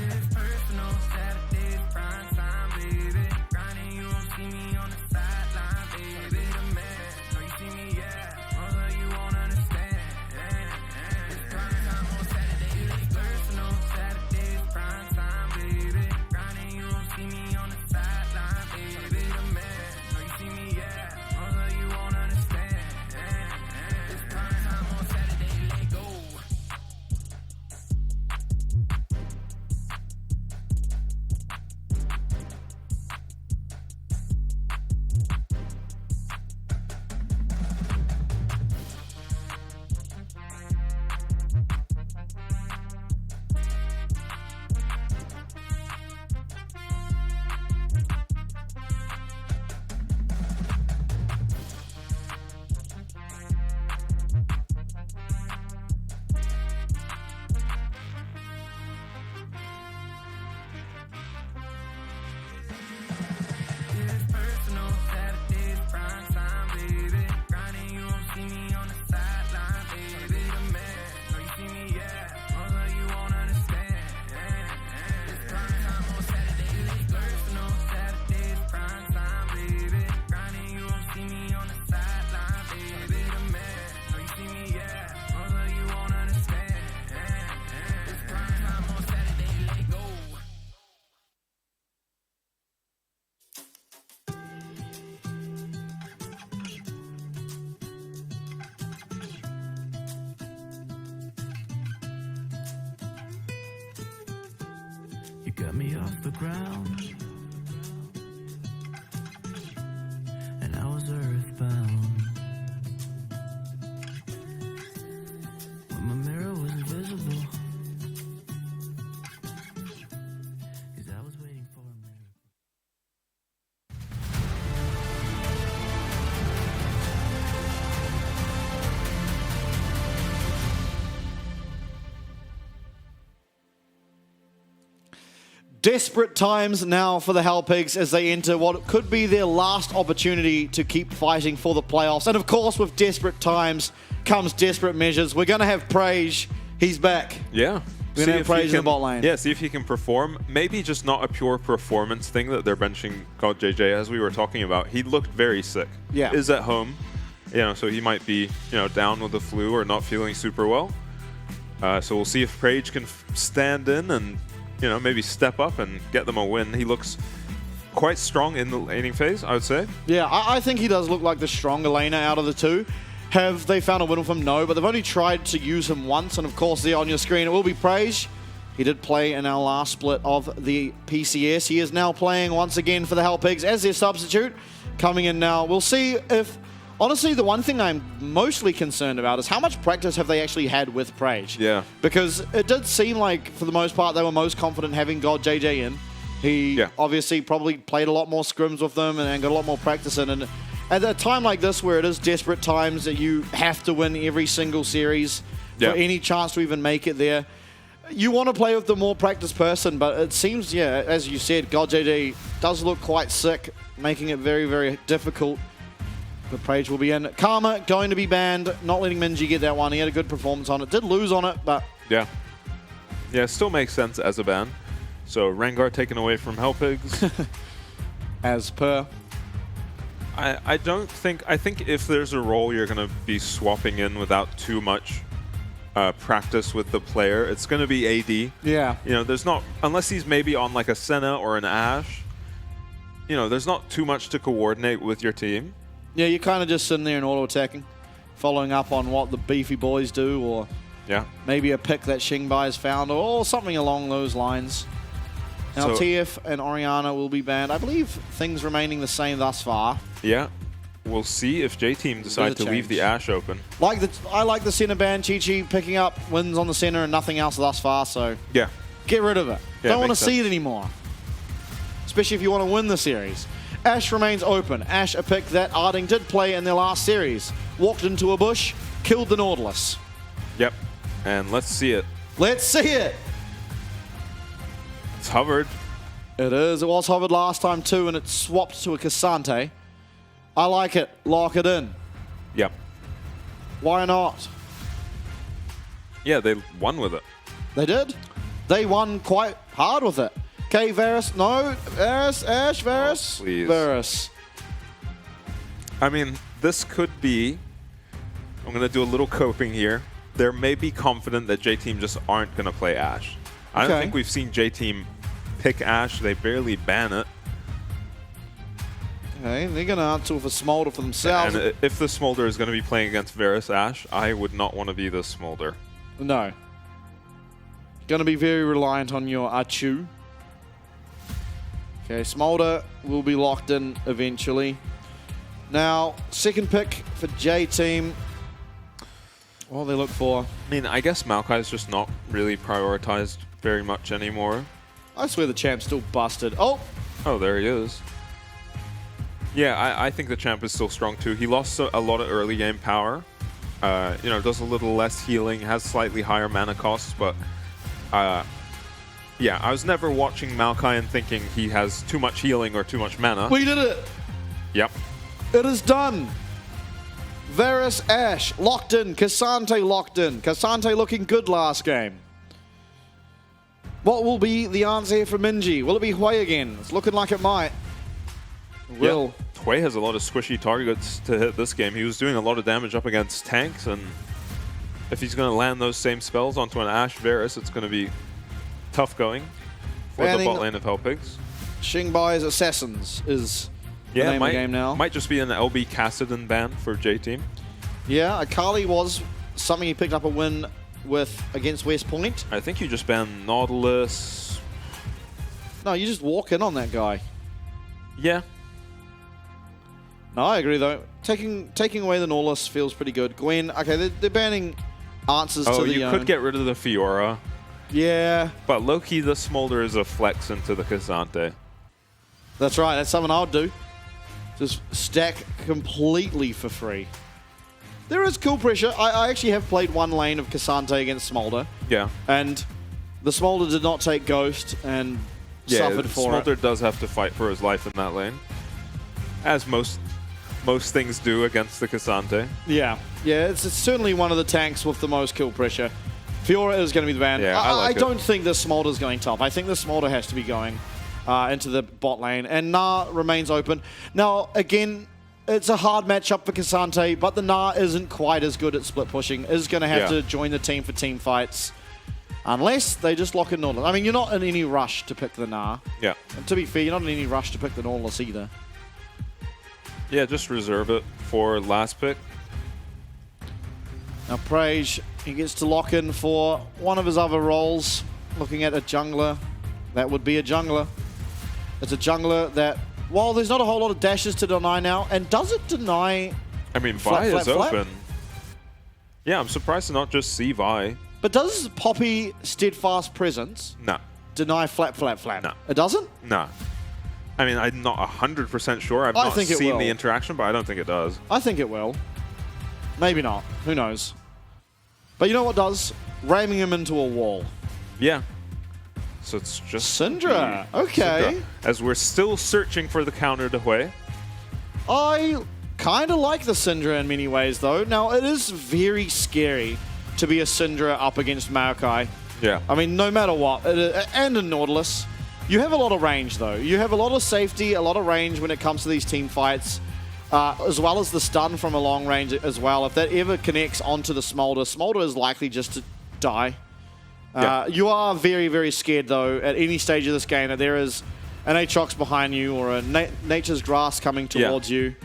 It's personal, Saturdays, prime time, baby. Grinding, you won't see me on the sideline, baby. The man, know you see me, yeah. Although you won't understand. It's prime time on Saturday. It's personal, Saturdays, prime time, baby. Grinding, you won't see me on the sideline, baby. The man, know you see me, yeah. Although you won't understand. It's prime time on Saturday. Let go. It's personal, Saturdays, prime time, baby. Grinding, you won't see me on the sideline, baby. The man, know you see me, yeah. Although you won't understand. It's prime time on Saturday. It's personal, Saturdays, prime time, baby. Grinding, you won't see me on the sideline, baby. The man, know you see me, yeah. Although you won't understand. It's prime time on Saturday. Let go. You got me off the ground, and I was earthbound. When my mirror was invisible, 'cause I was waiting for a miracle. Desperate times now for the Hell Pigs as they enter what could be their last opportunity to keep fighting for the playoffs. And of course, with desperate times comes desperate measures. We're going to have Praise. He's back. Yeah. We're going to have Praise in the bot lane. Yeah, see if he can perform. Maybe just not a pure performance thing that they're benching God JJ, as we were talking about. He looked very sick. Yeah. Is at home, so he might be, down with the flu or not feeling super well. So we'll see if Praise can stand in and, maybe step up and get them a win. He looks quite strong in the laning phase, I would say. Yeah, I think he does look like the stronger laner out of the two. Have they found a win with him? No, but they've only tried to use him once, and of course there on your screen it will be Praise. He did play in our last split of the PCS. He is now playing once again for the Hell Pigs as their substitute. Coming in now, we'll see if... Honestly, the one thing I'm mostly concerned about is how much practice have they actually had with Praise? Yeah. Because it did seem like, for the most part, they were most confident having God JJ in. He obviously probably played a lot more scrims with them and got a lot more practice in. And at a time like this, where it is desperate times that you have to win every single series for any chance to even make it there, you want to play with the more practiced person, but it seems, yeah, as you said, GodJD does look quite sick, making it very, very difficult. But Prage will be in. Karma going to be banned, not letting Minji get that one. He had a good performance on it. Did lose on it, but... Yeah. Yeah, it still makes sense as a ban. So Rengar taken away from Hellpigs. As per. I think if there's a role you're going to be swapping in without too much practice with the player, it's going to be AD. Yeah. You know, there's not, unless he's maybe on like a Senna or an Ashe, you know, there's not too much to coordinate with your team. Yeah, you're kind of just sitting there and auto-attacking, following up on what the beefy boys do, or maybe a pick that Xingbai has found, or something along those lines. Now, So- TF and Orianna will be banned. I believe things remaining the same thus far. Yeah. We'll see if J-Team decide to leave change. the Ashe open. I like the center ban, Chi-Chi picking up wins on the center and nothing else thus far, so Yeah. get rid of it. Yeah, Don't want to makes see sense. it anymore. Especially if you want to win the series. Ashe remains open. Ashe, a pick that Arding did play in their last series. Walked into a bush, killed the Nautilus. Yep. And let's see it. Let's see it. It's hovered. It is. It was hovered last time too, and it swapped to a Cassante. I like it. Lock it in. Yep. Why not? Yeah, they won with it. They did. They won quite hard with it. Okay, Varus. No. Varus. Ashe. Varus. Oh, please. Varus. I mean, this could be... I'm going to do a little coping here. They may be confident that J-Team just aren't going to play Ashe. I don't Okay. think we've seen J-Team pick Ashe. They barely ban it. Okay, they're going to answer with a Smolder for themselves. And if the Smolder is going to be playing against Varus Ashe, I would not want to be the Smolder. No. Going to be very reliant on your Achu. Okay, Smolder will be locked in eventually. Now, second pick for J-Team. What do they look for? I mean, I guess Maokai is just not really prioritized very much anymore. I swear the champ's still busted. Oh! Oh, there he is. Yeah, I think the champ is still strong too. He lost a lot of early game power. You know, does a little less healing, has slightly higher mana costs, but yeah, I was never watching Maokai and thinking he has too much healing or too much mana. We did it! Yep. It is done! Varus Ashe locked in. Cassante locked in. Cassante looking good last game. What will be the answer here for Minji? Will it be Hui again? It's looking like it might. Will. Yeah. Hui has a lot of squishy targets to hit this game. He was doing a lot of damage up against tanks, and if he's going to land those same spells onto an Ashe Varus, it's going to be tough going for the bot lane of Hellpigs. Xingbai's Assassins is the name of the game now. Might just be an LB Kassadin ban for J-Team. Yeah, Akali was something he picked up a win with against West Point. I think you just ban Nautilus. No, you just walk in on that guy. Yeah. No, I agree though. Taking away the Nautilus feels pretty good. Gwen, okay, they're banning answers to the... Oh, you could get rid of the Fiora. Yeah. But low-key, the Smolder is a flex into the Cassante. That's right, that's something I would do. Just stack completely for free. There is cool pressure. I actually have played one lane of Cassante against Smolder. Yeah. And the Smolder did not take Ghost and suffered for Smolder it. does have to fight for his life in that lane. As most things do against the Cassante. Yeah. Yeah, it's certainly one of the tanks with the most kill pressure. Fiora is going to be the ban. Yeah, I don't think this Smolder is going top. I think the Smolder has to be going into the bot lane. And Na remains open. Now, again, it's a hard matchup for Cassante, but the Na isn't quite as good at split pushing. Is going to have to join the team for team fights. Unless they just lock in Nautilus. I mean, you're not in any rush to pick the Na. Yeah. And to be fair, you're not in any rush to pick the Nautilus either. Yeah, just reserve it for last pick. Now Prage, he gets to lock in for one of his other roles. Looking at a jungler. That would be a jungler. It's a jungler that, while there's not a whole lot of dashes to deny now, and does it deny... I mean, Flap, Vi flap, is flap? open. Yeah, I'm surprised to not just see Vi. But does Poppy Steadfast Presence No. deny flap, flap, flap? No. It doesn't? No. I mean, I'm not 100% sure. I've I not think it seen will. the interaction, but I don't think it does. I think it will. Maybe not. Who knows? But you know what does? Ramming him into a wall. Yeah. So it's just Syndra. Okay. Syndra, as we're still searching for the counter to Hui. I kind of like the Syndra in many ways, though. Now, it is very scary to be a Syndra up against Maokai. Yeah. I mean, no matter what. And a Nautilus. You have a lot of range, though. You have a lot of safety, a lot of range when it comes to these team fights, as well as the stun from a long range as well. If that ever connects onto the Smolder, Smolder is likely just to die. Yeah. You are very, very scared, though, at any stage of this game that there is an Aatrox behind you or a Nature's Grass coming towards you.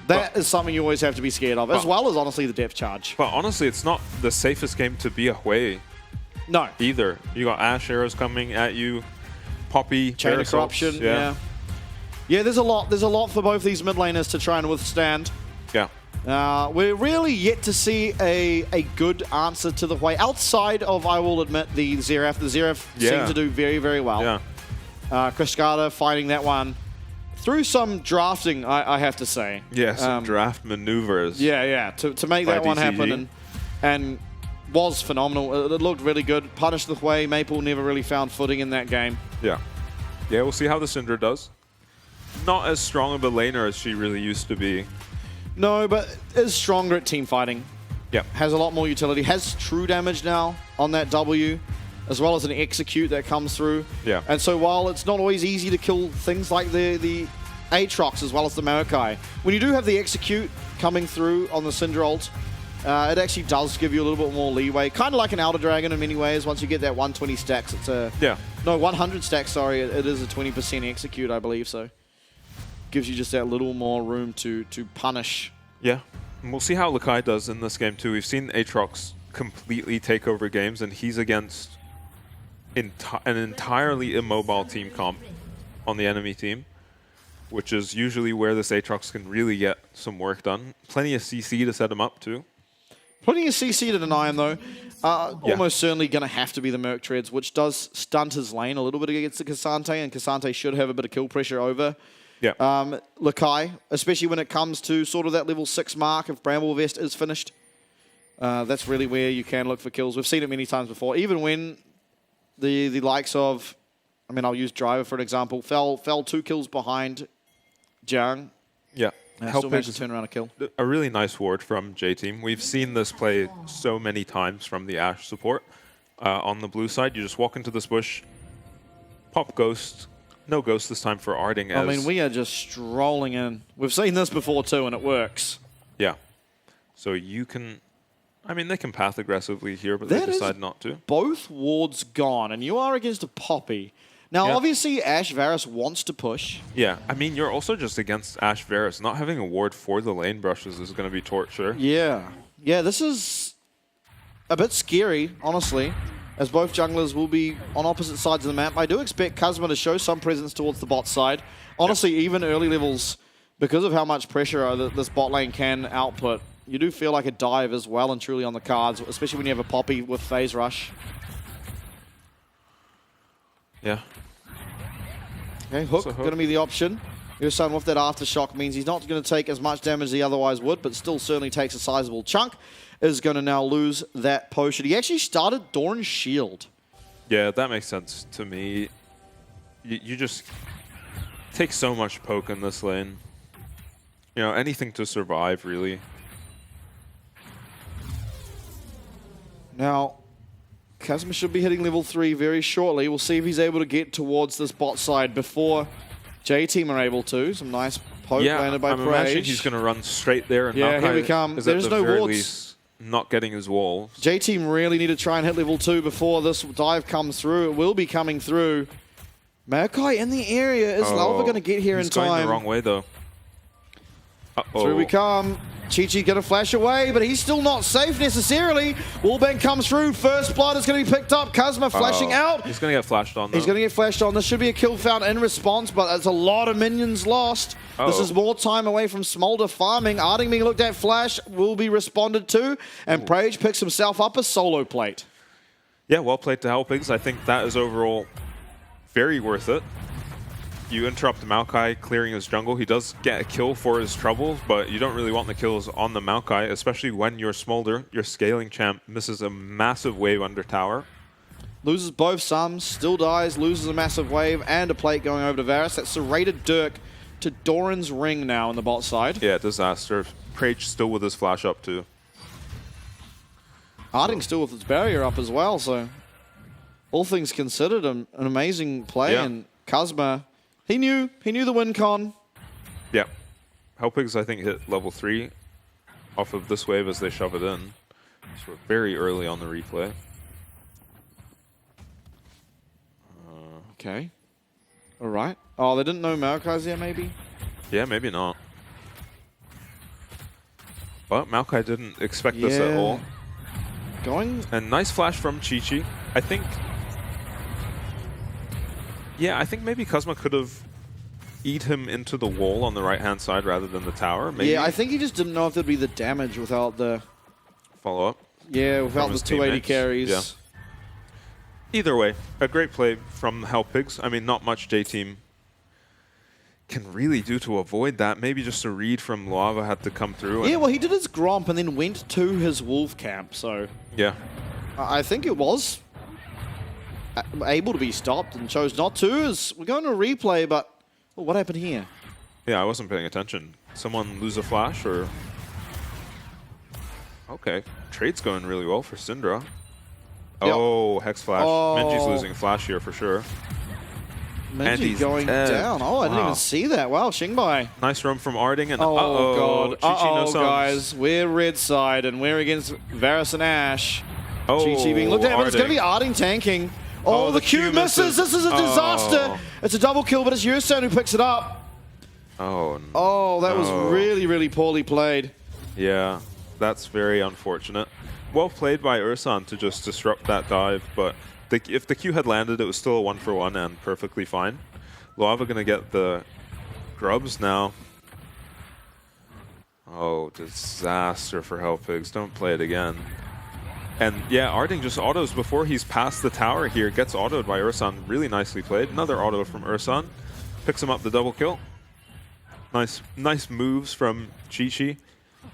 That is something you always have to be scared of, as well as, honestly, the depth charge. But honestly, it's not the safest game to be a Hui. No. Either. You got Ashe arrows coming at you, Poppy, Chain of Corruption, yeah. Yeah, there's a lot for both these mid laners to try and withstand. Yeah. We're really yet to see a good answer to the Hui. Outside of, I will admit, the Xerath. The Xerath seem to do very, very well. Yeah. Krishkada fighting that one through some drafting, I have to say. Yeah, some draft maneuvers. Yeah, to make that one happen, and was phenomenal. It looked really good. Punished the Hui. Maple never really found footing in that game. Yeah. Yeah, we'll see how the Syndra does. Not as strong of a laner as she really used to be. No, but is stronger at team fighting. Yeah. Has a lot more utility. Has true damage now on that W, as well as an execute that comes through. Yeah. And so while it's not always easy to kill things like the Aatrox as well as the Maokai, when you do have the execute coming through on the Syndra ult, it actually does give you a little bit more leeway. Kind of like an Elder Dragon in many ways. Once you get that 120 stacks, it's a... Yeah. No, 100 stacks, sorry. It is a 20% execute, I believe, so... Gives you just that little more room to punish. Yeah. And we'll see how Lakai does in this game, too. We've seen Aatrox completely take over games, and he's against an entirely immobile team comp on the enemy team, which is usually where this Aatrox can really get some work done. Plenty of CC to set him up, too. Plenty of CC to deny him, though. Almost certainly going to have to be the Merc Treads, which does stunt his lane a little bit against the Cassante, and Cassante should have a bit of kill pressure over Lakai, especially when it comes to sort of that level 6 mark if Bramble Vest is finished. That's really where you can look for kills. We've seen it many times before. Even when the likes of, I mean, I'll use Driver for an example, fell 2 kills behind Jiang. Yeah. Still managed to turn around a kill. A really nice ward from J-Team. We've seen this play so many times from the Ashe support. On the blue side, you just walk into this bush, pop Ghost. No Ghost this time for Arding. I mean, we are just strolling in. We've seen this before too, and it works. Yeah. So you can... I mean, they can path aggressively here, but they decide not to. Both wards gone, and you are against a Poppy. Now, obviously, Ashe Varus wants to push. Yeah, I mean, you're also just against Ashe Varus. Not having a ward for the lane brushes is going to be torture. Yeah. Yeah, this is a bit scary, honestly, as both junglers will be on opposite sides of the map. I do expect Kazuma to show some presence towards the bot side. Honestly, even early levels, because of how much pressure this bot lane can output, you do feel like a dive is well and truly on the cards, especially when you have a Poppy with phase rush. Yeah. Okay, Hook going to be the option. Yusan with that aftershock means he's not going to take as much damage as he otherwise would, but still certainly takes a sizable chunk. Is going to now lose that potion. He actually started Doran's shield. Yeah, that makes sense to me. You just take so much poke in this lane. You know, anything to survive, really. Now, Kazuma should be hitting level 3 very shortly. We'll see if he's able to get towards this bot side before J-Team are able to. Some nice poke landed by I'm imagining Prage. he's going to run straight there. And yeah, here we come. There's no wards. Not getting his wall. J-Team really need to try and hit level 2 before this dive comes through. It will be coming through. Maokai in the area. Is Lalva going to get here in time? He's going the wrong way, though. Through we come. Chi-Chi going to flash away, but he's still not safe necessarily. Wallbang comes through. First blood is going to be picked up. Kazuma flashing out. He's going to get flashed on, though. He's going to get flashed on. This should be a kill found in response, but there's a lot of minions lost. This is more time away from Smolder farming. Arding being looked at. Flash will be responded to, and Prage picks himself up a solo plate. Yeah, well played to Helpings. I think that is overall very worth it. You interrupt Maokai clearing his jungle. He does get a kill for his troubles, but you don't really want the kills on the Maokai, especially when your Smolder, your scaling champ, misses a massive wave under tower. Loses both sums, still dies, loses a massive wave, and a plate going over to Varus. That's serrated Dirk to Doran's ring now on the bot side. Yeah, disaster. Prage still with his flash up too. Arding still with its barrier up as well, so all things considered, an amazing play. Yeah. And Kazma, he knew the win con. Yeah. Hellpigs, I think, hit level 3 off of this wave as they shove it in. So we're very early on the replay. Okay. All right. Oh, they didn't know Maokai's there, maybe? Yeah, maybe not. But Maokai didn't expect this at all. Going... And nice flash from Chi-Chi. I think... Yeah, I think maybe Kazma could have eat him into the wall on the right-hand side rather than the tower. Maybe. Yeah, I think he just didn't know if there'd be the damage without the... Follow-up. Yeah, without the 280 carries. Yeah. Either way, a great play from Hellpigs. I mean, not much J-Team can really do to avoid that. Maybe just a read from Lava had to come through. Yeah, well, he did his Gromp and then went to his Wolf camp, so... Yeah. I think it was able to be stopped and chose not to. As we're going to replay, but what happened here? Yeah, I wasn't paying attention. Someone lose a flash or... Okay, trade's going really well for Syndra. Yep. Oh, Hex Flash. Oh. Menji's losing Flash here for sure. Menji going down. Oh, I didn't even see that. Wow, Xingbai. Nice roam from Arding and God. Chi-Chi no sums. Guys. We're red side and we're against Varus and Ash. Oh, Chi-Chi being looked at, but it's going to be Arding tanking. Oh, the Q misses. This is a disaster. It's a double kill, but it's Yursen who picks it up. Oh, no. Oh, that was really, really poorly played. Yeah, that's very unfortunate. Well played by Ursan to just disrupt that dive, but if the Q had landed, it was still a 1-for-1 and perfectly fine. Lava gonna get the grubs now. Oh, disaster for Hellpigs. Don't play it again. And yeah, Arding just autos before he's past the tower here. Gets autoed by Ursan. Really nicely played. Another auto from Ursan. Picks him up the double kill. Nice moves from Chi-Chi.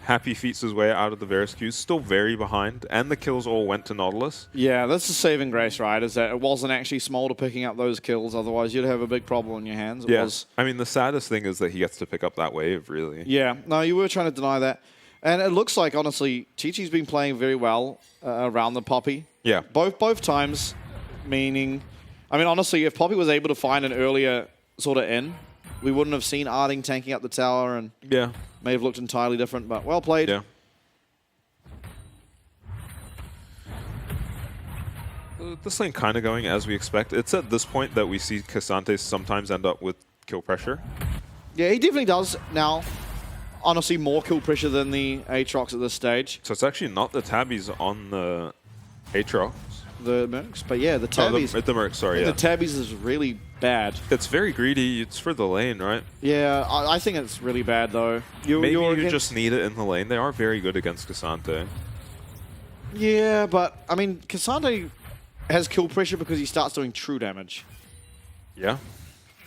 Happy feats his way out of the Varus queues, still very behind, and the kills all went to Nautilus. Yeah, that's the saving grace, right? Is that it wasn't actually Smolder picking up those kills, otherwise you'd have a big problem on your hands. It was. I mean, the saddest thing is that he gets to pick up that wave, really. Yeah, no, you were trying to deny that. And it looks like, honestly, Chi-Chi's been playing very well around the Poppy. Yeah. Both times, meaning... I mean, honestly, if Poppy was able to find an earlier sort of in, we wouldn't have seen Arding tanking up the tower and... Yeah. May have looked entirely different, but well played. Yeah. This lane kind of going as we expect. It's at this point that we see Cassante sometimes end up with kill pressure. Yeah, he definitely does now. Honestly, more kill pressure than the Aatrox at this stage. So it's actually not the tabbies on the Aatrox. The Mercs, but yeah, the tabbies. The Mercs, sorry, yeah. The tabbies is really bad. It's very greedy. It's for the lane, right? Yeah, I think it's really bad, though. Maybe you just need it in the lane. They are very good against Cassante. Yeah, but, I mean, Cassante has kill pressure because he starts doing true damage. Yeah.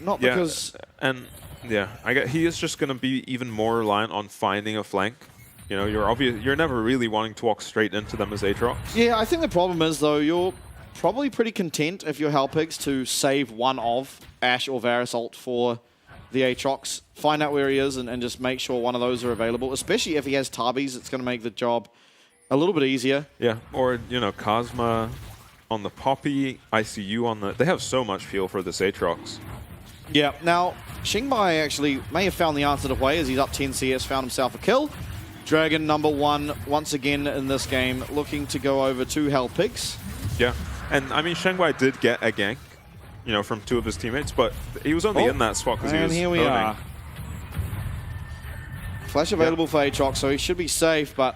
Not because... And, yeah, he is just going to be even more reliant on finding a flank. You know, you're never really wanting to walk straight into them as Aatrox. Yeah, I think the problem is, though, you're probably pretty content if you're Hellpigs to save one of Ashe or Varus ult for the Aatrox, find out where he is, and just make sure one of those are available. Especially if he has Tabbies, it's going to make the job a little bit easier. Yeah, or, you know, Cosma on the Poppy, ICU on the... They have so much feel for this Aatrox. Yeah, now, Xingbai actually may have found the answer to play as he's up 10 CS, found himself a kill. Dragon #1 once again in this game, looking to go over to Hellpigs. Yeah, and I mean, Shengwai did get a gank, you know, from 2 of his teammates, but he was only in that spot because he was here we owning. are. Flash available for Aatrox, so he should be safe, but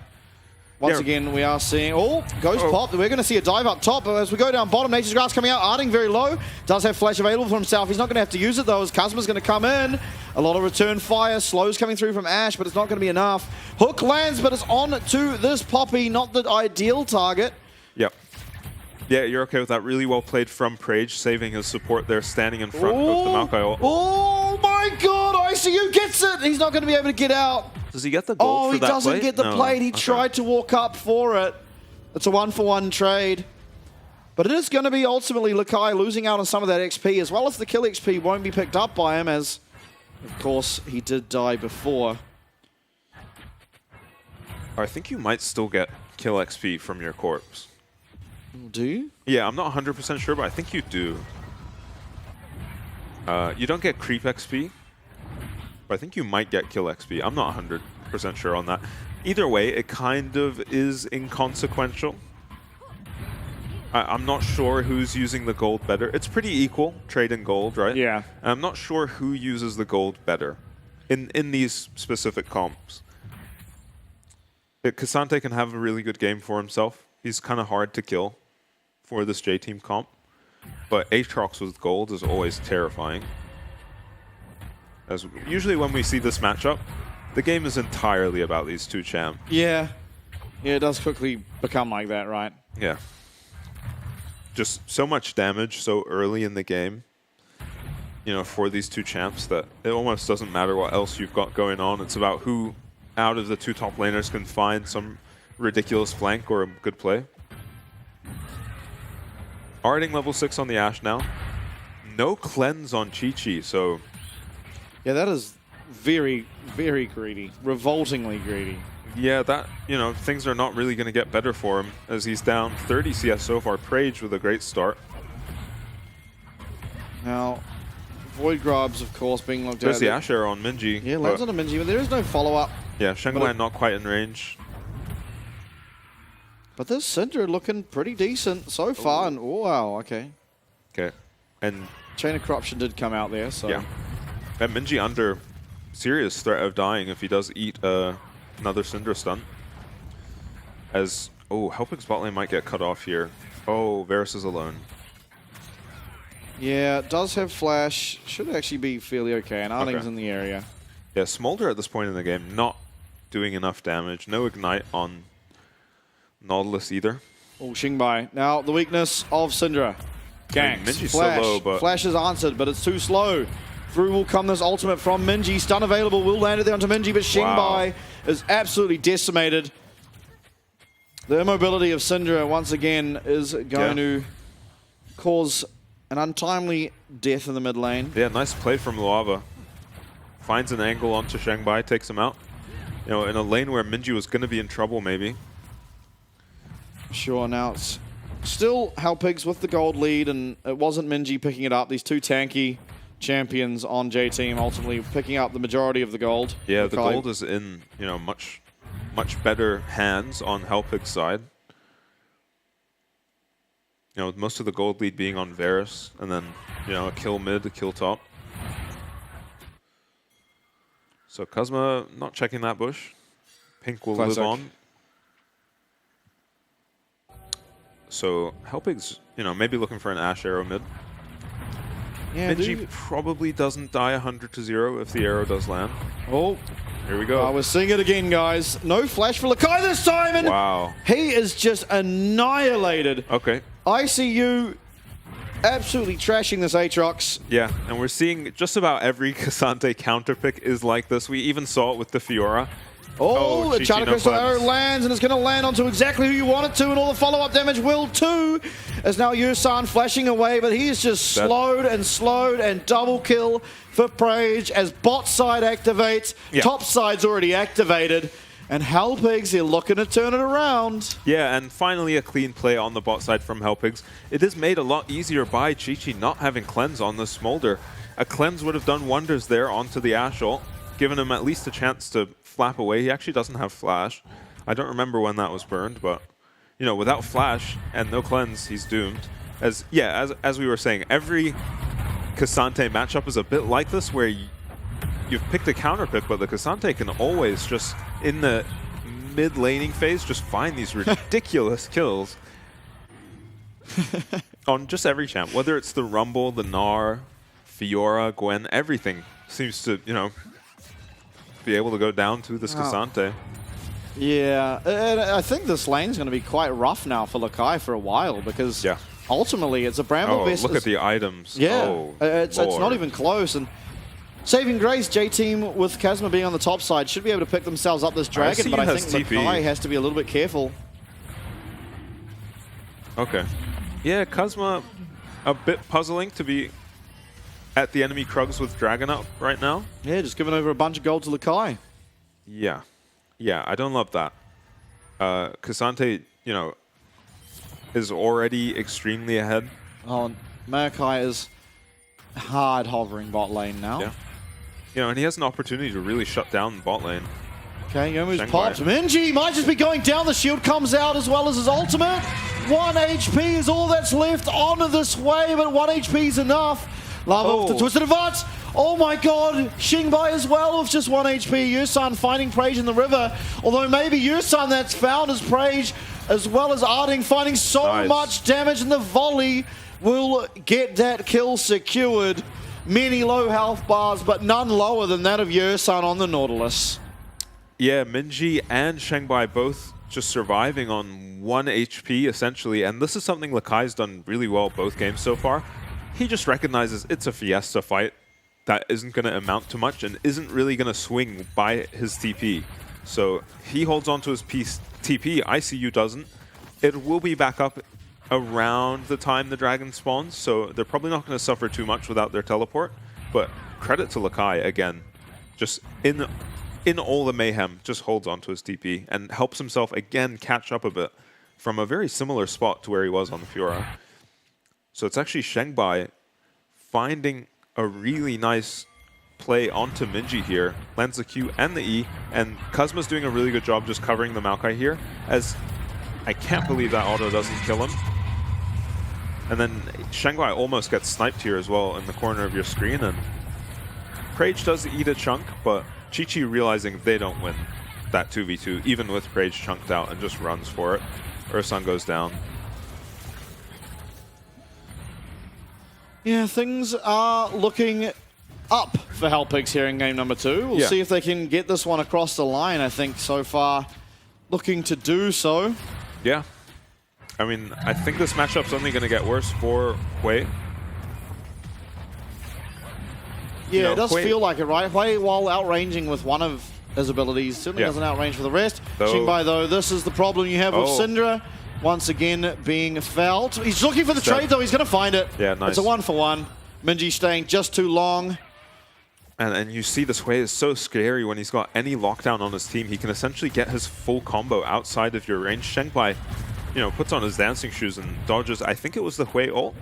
once again, we are seeing... Oh, Ghost Pop. We're going to see a dive up top, but as we go down bottom, Nature's Grass coming out. Arding very low. Does have Flash available for himself. He's not going to have to use it, though, as Kazma's going to come in. A lot of return fire. Slows coming through from Ashe, but it's not going to be enough. Hook lands, but it's on to this Poppy. Not the ideal target. Yep. Yeah, you're okay with that. Really well played from Prage, saving his support there, standing in front of the Maokai ult. Oh my god, ICU gets it! He's not going to be able to get out. Does he get the gold for that plate? Oh, he doesn't get the plate. He tried to walk up for it. It's a 1-for-1 trade. But it is going to be ultimately Lakai losing out on some of that XP, as well as the kill XP won't be picked up by him, as, of course, he did die before. I think you might still get kill XP from your corpse. Do you? Yeah, I'm not 100% sure, but I think you do. You don't get creep XP, but I think you might get kill XP. I'm not 100% sure on that. Either way, it kind of is inconsequential. I'm not sure who's using the gold better. It's pretty equal, trade and gold, right? Yeah. And I'm not sure who uses the gold better in these specific comps. K'Sante can have a really good game for himself. He's kind of hard to kill for this J-Team comp. But Aatrox with gold is always terrifying. As usually when we see this matchup, the game is entirely about these two champs. Yeah. Yeah, it does quickly become like that, right? Yeah. Just so much damage so early in the game, you know, for these two champs that it almost doesn't matter what else you've got going on. It's about who out of the two top laners can find some ridiculous flank or a good play. Arding level 6 on the Ashe now. No cleanse on Chi-Chi, so... Yeah, that is very, very greedy. Revoltingly greedy. Yeah, that, you know, things are not really going to get better for him as he's down 30 CS so far. Prage with a great start. Now, Void Grubs, of course, being looked at. There's the Ashe arrow on Minji. Yeah, lands on a Minji, but there is no follow-up. Yeah, Shengguan not quite in range. But this Syndra looking pretty decent so far. And, oh, wow, okay. Okay. And Chain of Corruption did come out there, so... Yeah. And Minji under serious threat of dying if he does eat another Syndra stun. As, oh, Helpig's bot lane might get cut off here. Oh, Varus is alone. Yeah, it does have flash. Should actually be fairly okay, and Arding's Okay. in the area. Yeah, Smolder at this point in the game not doing enough damage. No Ignite on Nautilus either. Oh, Xingbai. Now, the weakness of Syndra. Ganks. Minji's Flash. so low, but... Flash is answered, but it's too slow. Through will come this ultimate from Minji. Stun available. Will land it there onto Minji, but Xingbai is absolutely decimated. The immobility of Syndra, once again, is going to cause an untimely death in the mid lane. Yeah, nice play from Luava. Finds an angle onto Shengbai, takes him out. You know, in a lane where Minji was going to be in trouble, maybe. Sure, now it's still Helpigs with the gold lead, and it wasn't Minji picking it up. These two tanky champions on J-Team ultimately picking up the majority of the gold. Yeah, the gold is in, you know, much better hands on Helpig's side. You know, with most of the gold lead being on Varus, and then, you know, a kill mid, a kill top. So Kuzma not checking that bush. Pink will Classic. live on. So Helpig's, you know, maybe looking for an Ashe arrow mid. Yeah, Minji probably doesn't die 100-0 if the arrow does land. Oh, here we go. we're seeing it again, guys. No flash for Lakai this time, and Wow. he is just annihilated. Okay. ICU absolutely trashing this Aatrox. Yeah, and we're seeing just about every K'Sante counterpick is like this. We even saw it with the Fiora. Oh, the Chi-Chi, China no Crystal cleanse. Arrow lands, and it's going to land onto exactly who you want it to, and all the follow-up damage will too. As now Yusan flashing away, but he is just slowed and double kill for Prage as bot side activates. Yeah. Top side's already activated, and Helpigs are looking to turn it around. Yeah, and finally a clean play on the bot side from Helpigs. It is made a lot easier by Chi-Chi not having cleanse on the Smolder. A cleanse would have done wonders there onto the Ashe ult, given him at least a chance to flap away. He actually doesn't have flash. I don't remember when that was burned, but you know, without flash and no cleanse, he's doomed. As we were saying, every K'Sante matchup is a bit like this, where you've picked a counter pick, but the K'Sante can always just in the mid laning phase just find these ridiculous kills on just every champ, whether it's the Rumble, the Gnar, Fiora, Gwen, everything seems to, you know, be able to go down to this K'Sante. Yeah, and I think this lane's going to be quite rough now for Lakai for a while, because ultimately it's a Bramble Vest. Look at the items. Yeah, oh, it's not even close. And saving grace, J-Team with Kazma being on the top side should be able to pick themselves up this dragon, but I think TP. Lakai has to be a little bit careful. Okay. Yeah, Kuzma, a bit puzzling to be at the enemy Krugs with Dragon up right now. Yeah, just giving over a bunch of gold to Lakai. Yeah. Yeah, I don't love that. K'Sante, you know, is already extremely ahead. Oh, Maokai is hard hovering bot lane now. Yeah. You know, and he has an opportunity to really shut down the bot lane. Okay, Yomu's Shengbai. popped. Minji might just be going down. The shield comes out as well as his ultimate. 1 HP is all that's left on this wave, but 1 HP is enough. Lava off the Twisted Advance. Oh my god, Xingbai as well with just 1 HP. Yusan finding Prage in the river. Although maybe Yusan that's found as Prage, as well as Arding finding so much damage, and the volley will get that kill secured. Many low health bars, but none lower than that of Yusan on the Nautilus. Yeah, Minji and Shengbai both just surviving on 1 HP essentially, and this is something Lakai's done really well both games so far. He just recognizes it's a Fiesta fight that isn't going to amount to much and isn't really going to swing by his TP. So he holds on to his TP, ICU doesn't. It will be back up around the time the dragon spawns, so they're probably not going to suffer too much without their teleport. But credit to Lakai, again, just in all the mayhem, just holds on to his TP and helps himself again catch up a bit from a very similar spot to where he was on the Fiora. So it's actually Shengbai finding a really nice play onto Minji here, lands the Q and the E, and Kuzma's doing a really good job just covering the Maokai here, as I can't believe that auto doesn't kill him. And then Shengbai almost gets sniped here as well in the corner of your screen, and Prage does eat a chunk, but Chi-Chi realizing they don't win that 2v2, even with Prage chunked out, and just runs for it. Ursan goes down. Yeah, things are looking up for Hellpigs here in game number 2. We'll see if they can get this one across the line. I think so far looking to do so. Yeah. I mean, I think this matchup's only going to get worse for Hui. Yeah, it does feel like it, right? Hui, while outranging with one of his abilities, certainly doesn't outrange for the rest. Xingbai, though, this is the problem you have with Syndra. Once again being felt. He's looking for the trade, though. He's going to find it. Yeah, nice. It's a 1-for-1. Minji staying just too long. And you see this Hui is so scary when he's got any lockdown on his team. He can essentially get his full combo outside of your range. Shengbai, you know, puts on his dancing shoes and dodges, I think it was the Hui ult.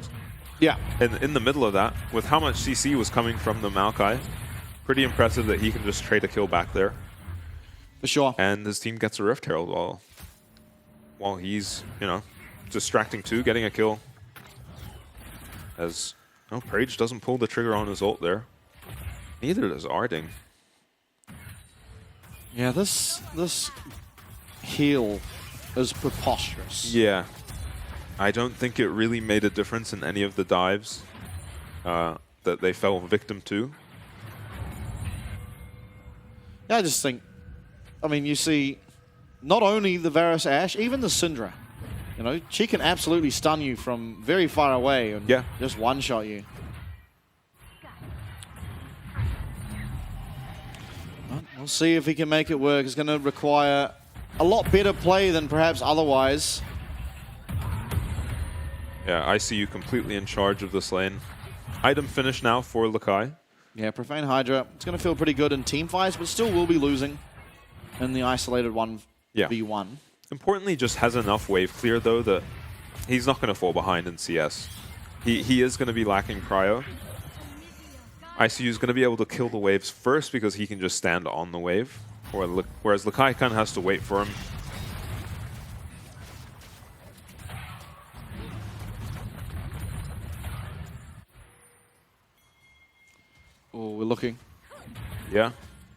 Yeah. And in the middle of that, with how much CC was coming from the Maokai, pretty impressive that he can just trade a kill back there. For sure. And his team gets a Rift Herald while he's, you know, distracting 2, getting a kill. As, no, Prage doesn't pull the trigger on his ult there. Neither does Arding. Yeah, this heal is preposterous. Yeah. I don't think it really made a difference in any of the dives that they fell victim to. Yeah, I just think, I mean, you see not only the Varus Ashe, even the Syndra. You know, she can absolutely stun you from very far away and just one-shot you. We'll see if he can make it work. It's going to require a lot better play than perhaps otherwise. Yeah, ICU completely in charge of this lane. Item finish now for Lakai. Yeah, Profane Hydra. It's going to feel pretty good in team fights, but still will be losing in the isolated 1v1. Importantly, just has enough wave clear, though, that he's not going to fall behind in CS. He is going to be lacking prio. ICU is going to be able to kill the waves first because he can just stand on the wave, whereas Lakai kind of has to wait for him. Oh, we're looking. Yeah.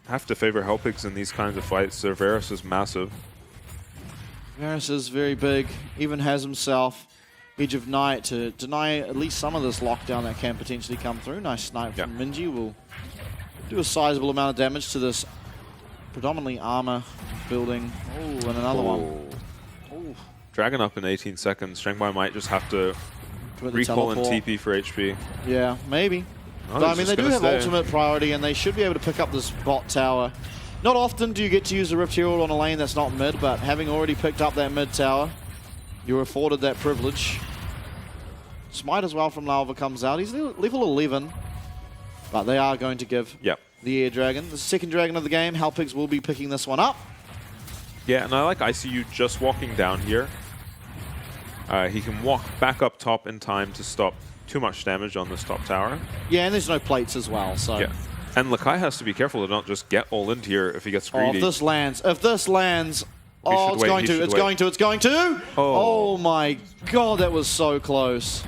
Have to favor Hellpigs in these kinds of fights. Their Varus is massive. Varus is very big, even has himself Edge of Night to deny at least some of this lockdown that can potentially come through. Nice snipe from Minji will do a sizable amount of damage to this predominantly armor building. Oh, and another one. Oh. Dragon up in 18 seconds. Shengbai might just have to recall and TP for HP. Yeah, maybe. Oh, but, I mean, they do have ultimate priority, and they should be able to pick up this bot tower. Not often do you get to use the Rift Herald on a lane that's not mid, but having already picked up that mid tower, you're afforded that privilege. Smite as well from Lalva comes out. He's level 11, but they are going to give the Air Dragon. The second dragon of the game. Halpigs will be picking this one up. Yeah, and I like ICU just walking down here. He can walk back up top in time to stop too much damage on this top tower. Yeah, and there's no plates as well, so... Yeah. And Lakai has to be careful to not just get all into here if he gets greedy. Oh, if this lands... Oh, it's going to! Oh my god, that was so close.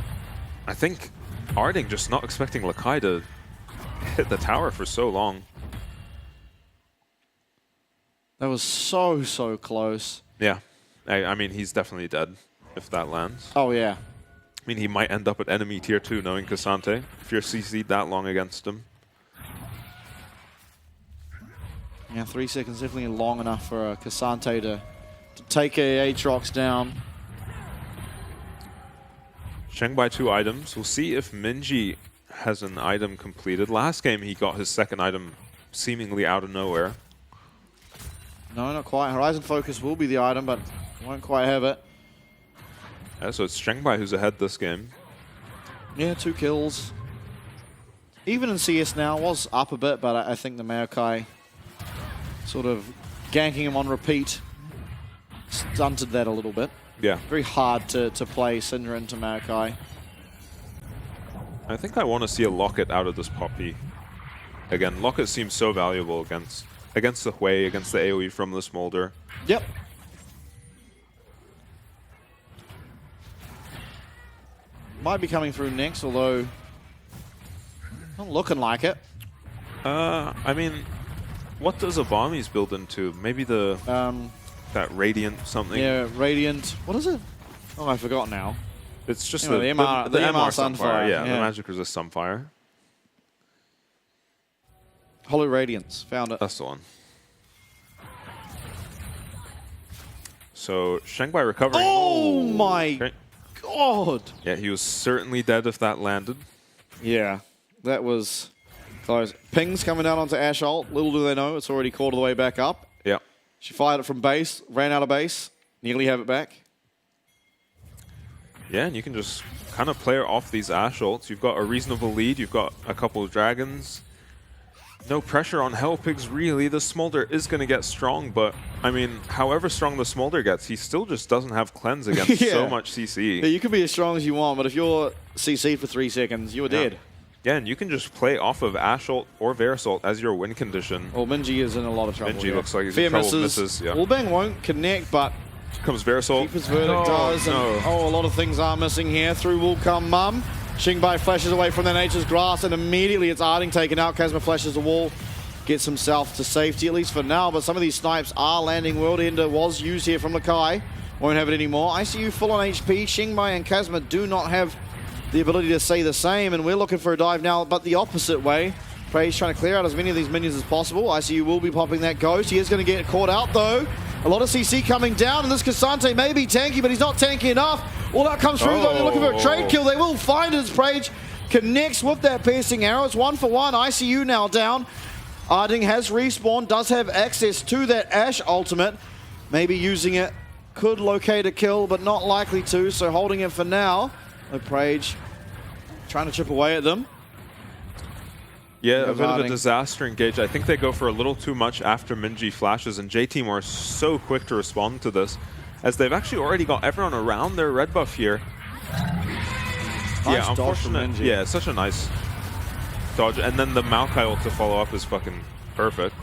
I think Arding just not expecting Lakai to hit the tower for so long. That was so close. Yeah. I mean, he's definitely dead if that lands. Oh, yeah. I mean, he might end up at enemy tier 2 knowing Cassante if you're CC'd that long against him. Yeah, 3 seconds definitely long enough for Cassante to take a Aatrox down. Shengbei 2 items. We'll see if Minji has an item completed. Last game he got his second item seemingly out of nowhere. No, not quite. Horizon Focus will be the item, but won't quite have it. Yeah, so it's Shengbei who's ahead this game. Yeah, 2 kills. Even in CS now, was up a bit, but I think the Maokai sort of ganking him on repeat stunted that a little bit. Yeah. Very hard to play Syndra into Maokai. I think I want to see a Locket out of this Poppy. Again, Locket seems so valuable against the Hui, against the AoE from the Smolder. Yep. Might be coming through next, although not looking like it. I mean, what does Obami's build into? Maybe the that Radiant something. Yeah, Radiant. What is it? Oh, I forgot now. It's just the MR Sunfire. Yeah, the Magic Resist Sunfire. Hollow Radiance. Found it. That's the one. So, Shengbei recovering. Oh my god! Yeah, he was certainly dead if that landed. Yeah, that was close. Ping's coming down onto Ashe ult. Little do they know, it's already called all the way back up. Yeah. She fired it from base, ran out of base, nearly have it back. Yeah, and you can just kind of play her off these Ashe ults. You've got a reasonable lead. You've got a couple of dragons. No pressure on Hellpigs, really. The Smolder is going to get strong, but, I mean, however strong the Smolder gets, he still just doesn't have cleanse against so much CC. Yeah, you can be as strong as you want, but if you're CC'd for 3 seconds, you're dead. Yeah, and you can just play off of Ashe ult or Varus ult as your win condition. Well, Minji is in a lot of trouble. Minji looks like he's in trouble. Misses. Yeah. Wallbang won't connect, but comes Varus ult. Keeper's Verdict does. And, a lot of things are missing here. Through will come Mum. Xingbai flashes away from their Nature's Grass, and immediately it's Arding taken out. Kazma flashes the wall. Gets himself to safety, at least for now, but some of these snipes are landing. World Ender was used here from Lakai. Won't have it anymore. ICU full on HP. Xingbai and Kazma do not have the ability to say the same, and we're looking for a dive now, but the opposite way. Prey's trying to clear out as many of these minions as possible. ICU will be popping that Ghost. He is going to get caught out, though. A lot of CC coming down, and this Cassante may be tanky, but he's not tanky enough. All that comes through, though. They're looking for a trade kill. They will find it as Prey connects with that piercing arrow. It's 1 for 1. ICU now down. Arding has respawned, does have access to that Ashe ultimate. Maybe using it, could locate a kill, but not likely to, so holding it for now. Prage trying to chip away at them. Yeah, a bit of a disaster engage. I think they go for a little too much after Minji flashes, and J-Team are so quick to respond to this, as they've actually already got everyone around their red buff here. Nice dodge from Minji. Yeah, such a nice dodge, and then the Maokai ult to follow up is fucking perfect.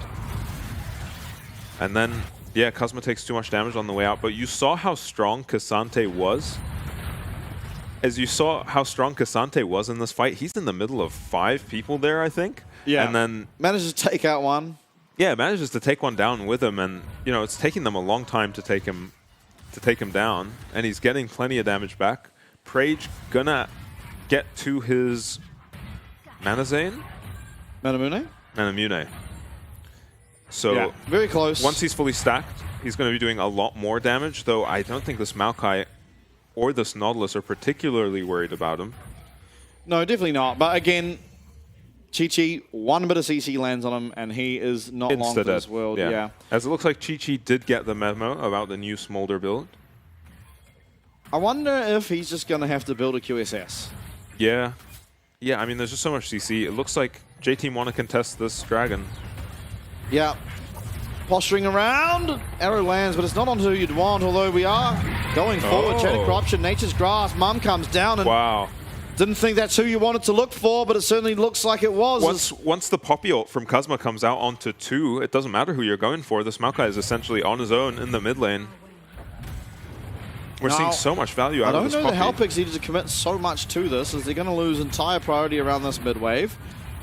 And then, yeah, Kazma takes too much damage on the way out, but you saw how strong Cassante was. As you saw how strong Cassante was in this fight, he's in the middle of 5 people there, I think. Yeah, and then manages to take out one. Yeah, manages to take one down with him, and you know it's taking them a long time to take him down, and he's getting plenty of damage back. Prage gonna get to his Manazane? Manamune? Manamune. So yeah, very close. Once he's fully stacked, he's going to be doing a lot more damage, though I don't think this Maokai or this Nautilus are particularly worried about him. No, definitely not. But again, Chi-Chi, 1 bit of CC lands on him, and he is not long for this world. Yeah. As it looks like Chi-Chi did get the memo about the new Smolder build. I wonder if he's just going to have to build a QSS. Yeah. Yeah, I mean, there's just so much CC. It looks like J-Team want to contest this dragon. Yeah. Posturing around. Arrow lands, but it's not on who you'd want, although we are going forward. Chain of Corruption, Nature's Grasp. Mum comes down and wow. Didn't think that's who you wanted to look for, but it certainly looks like it was. Once the Poppy ult from Kazma comes out onto 2, it doesn't matter who you're going for. This Maokai is essentially on his own in the mid lane. We're seeing so much value out of this Poppy. I don't know the Hellpix needed to commit so much to this, as they're going to lose entire priority around this mid wave.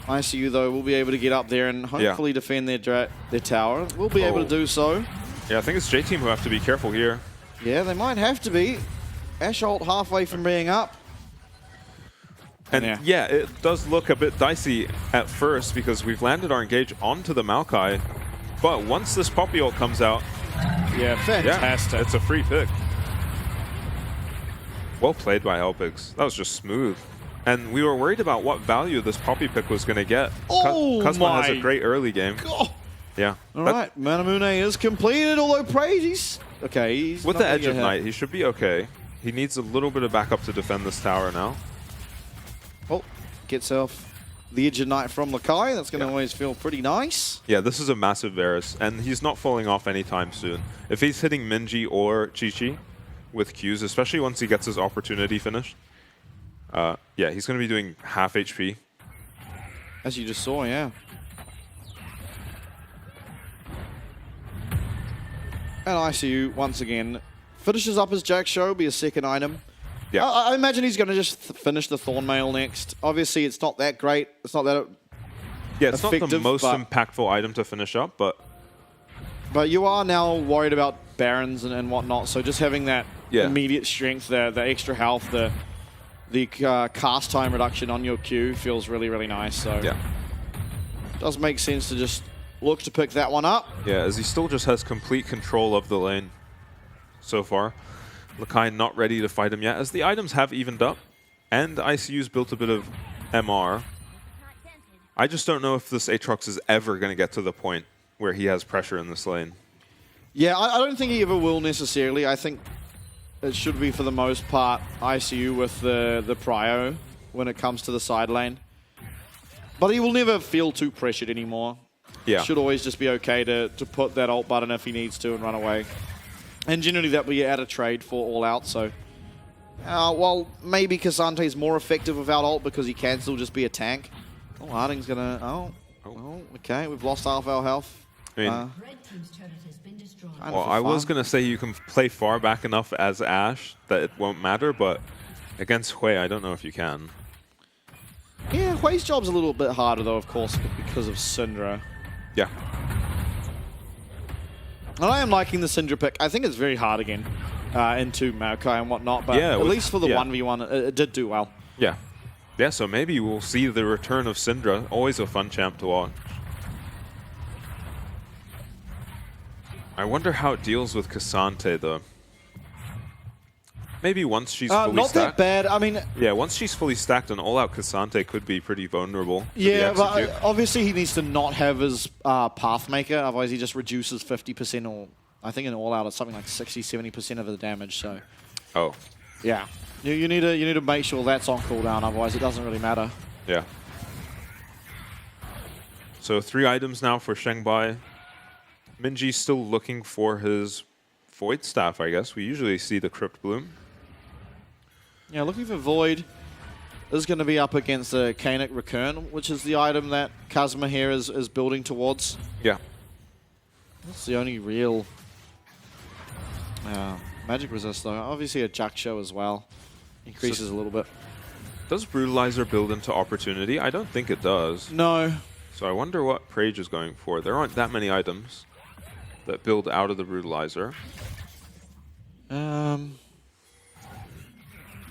ICU, though, will be able to get up there and hopefully defend their tower. We'll be able to do so. Yeah, I think it's J-Team who have to be careful here. Yeah, they might have to be. Ashe ult halfway from being up. And yeah, it does look a bit dicey at first because we've landed our engage onto the Maokai. But once this Poppy ult comes out, yeah, fantastic. Yeah, it's a free pick. Well played by Hellpix. That was just smooth. And we were worried about what value this Poppy pick was going to get. Kazma has a great early game. God. Yeah. All right, Manamune is completed, although Praise, he's with the Edge of Night, he should be okay. He needs a little bit of backup to defend this tower now. Oh, gets off the Edge of Night from Lakai. That's going to always feel pretty nice. Yeah, this is a massive Varus, and he's not falling off anytime soon. If he's hitting Minji or Chi-Chi with Qs, especially once he gets his opportunity finished, yeah, he's going to be doing half HP. As you just saw, yeah. And ICU, once again, finishes up his Jack Show, be a second item. Yeah. I imagine he's going to just finish the Thornmail next. Obviously, it's not that great. It's not that it's not the most impactful item to finish up, but you are now worried about Barons and whatnot, so just having that immediate strength, the extra health, the cast time reduction on your Q feels really, really nice. So yeah, it does make sense to just look to pick that one up. Yeah, as he still just has complete control of the lane so far. Lakai not ready to fight him yet, as the items have evened up, and ICU's built a bit of MR. I just don't know if this Aatrox is ever going to get to the point where he has pressure in this lane. Yeah, I don't think he ever will necessarily. I think it should be, for the most part, ICU with the prio when it comes to the side lane. But he will never feel too pressured anymore. Yeah. Should always just be okay to put that ult button if he needs to and run away. And generally that will be at a trade for all out, so... well, maybe Casante's more effective without ult because he can still just be a tank. Oh, Harding's gonna... Oh, okay, we've lost half our health. I mean... Red team's turret has been destroyed. Well, I was going to say you can play far back enough as Ashe that it won't matter, but against Hui, I don't know if you can. Yeah, Hui's job's a little bit harder, though, of course, because of Syndra. Yeah. And I am liking the Syndra pick. I think it's very hard again into Maokai and whatnot, but yeah, at least for the 1v1, it did do well. Yeah. Yeah, so maybe we'll see the return of Syndra. Always a fun champ to watch. I wonder how it deals with Cassante, though. Maybe once she's fully not stacked. Not that bad. I mean... Yeah, once she's fully stacked, an all-out Cassante could be pretty vulnerable. Yeah, but obviously he needs to not have his Pathmaker, otherwise he just reduces 50%, or I think in all-out it's something like 60-70% of the damage, so... Oh. Yeah. You need to make sure that's on cooldown, otherwise it doesn't really matter. Yeah. So 3 items now for Shengbai. Minji's still looking for his Void Staff, I guess. We usually see the Crypt Bloom. Yeah, looking for Void. This is going to be up against the Kainic Recurn, which is the item that Kazma here is building towards. Yeah. That's the only real magic resist, though. Obviously a Jack Show as well. Increases a little bit. Does Brutalizer build into Opportunity? I don't think it does. No. So I wonder what Prage is going for. There aren't that many items that build out of the Brutalizer.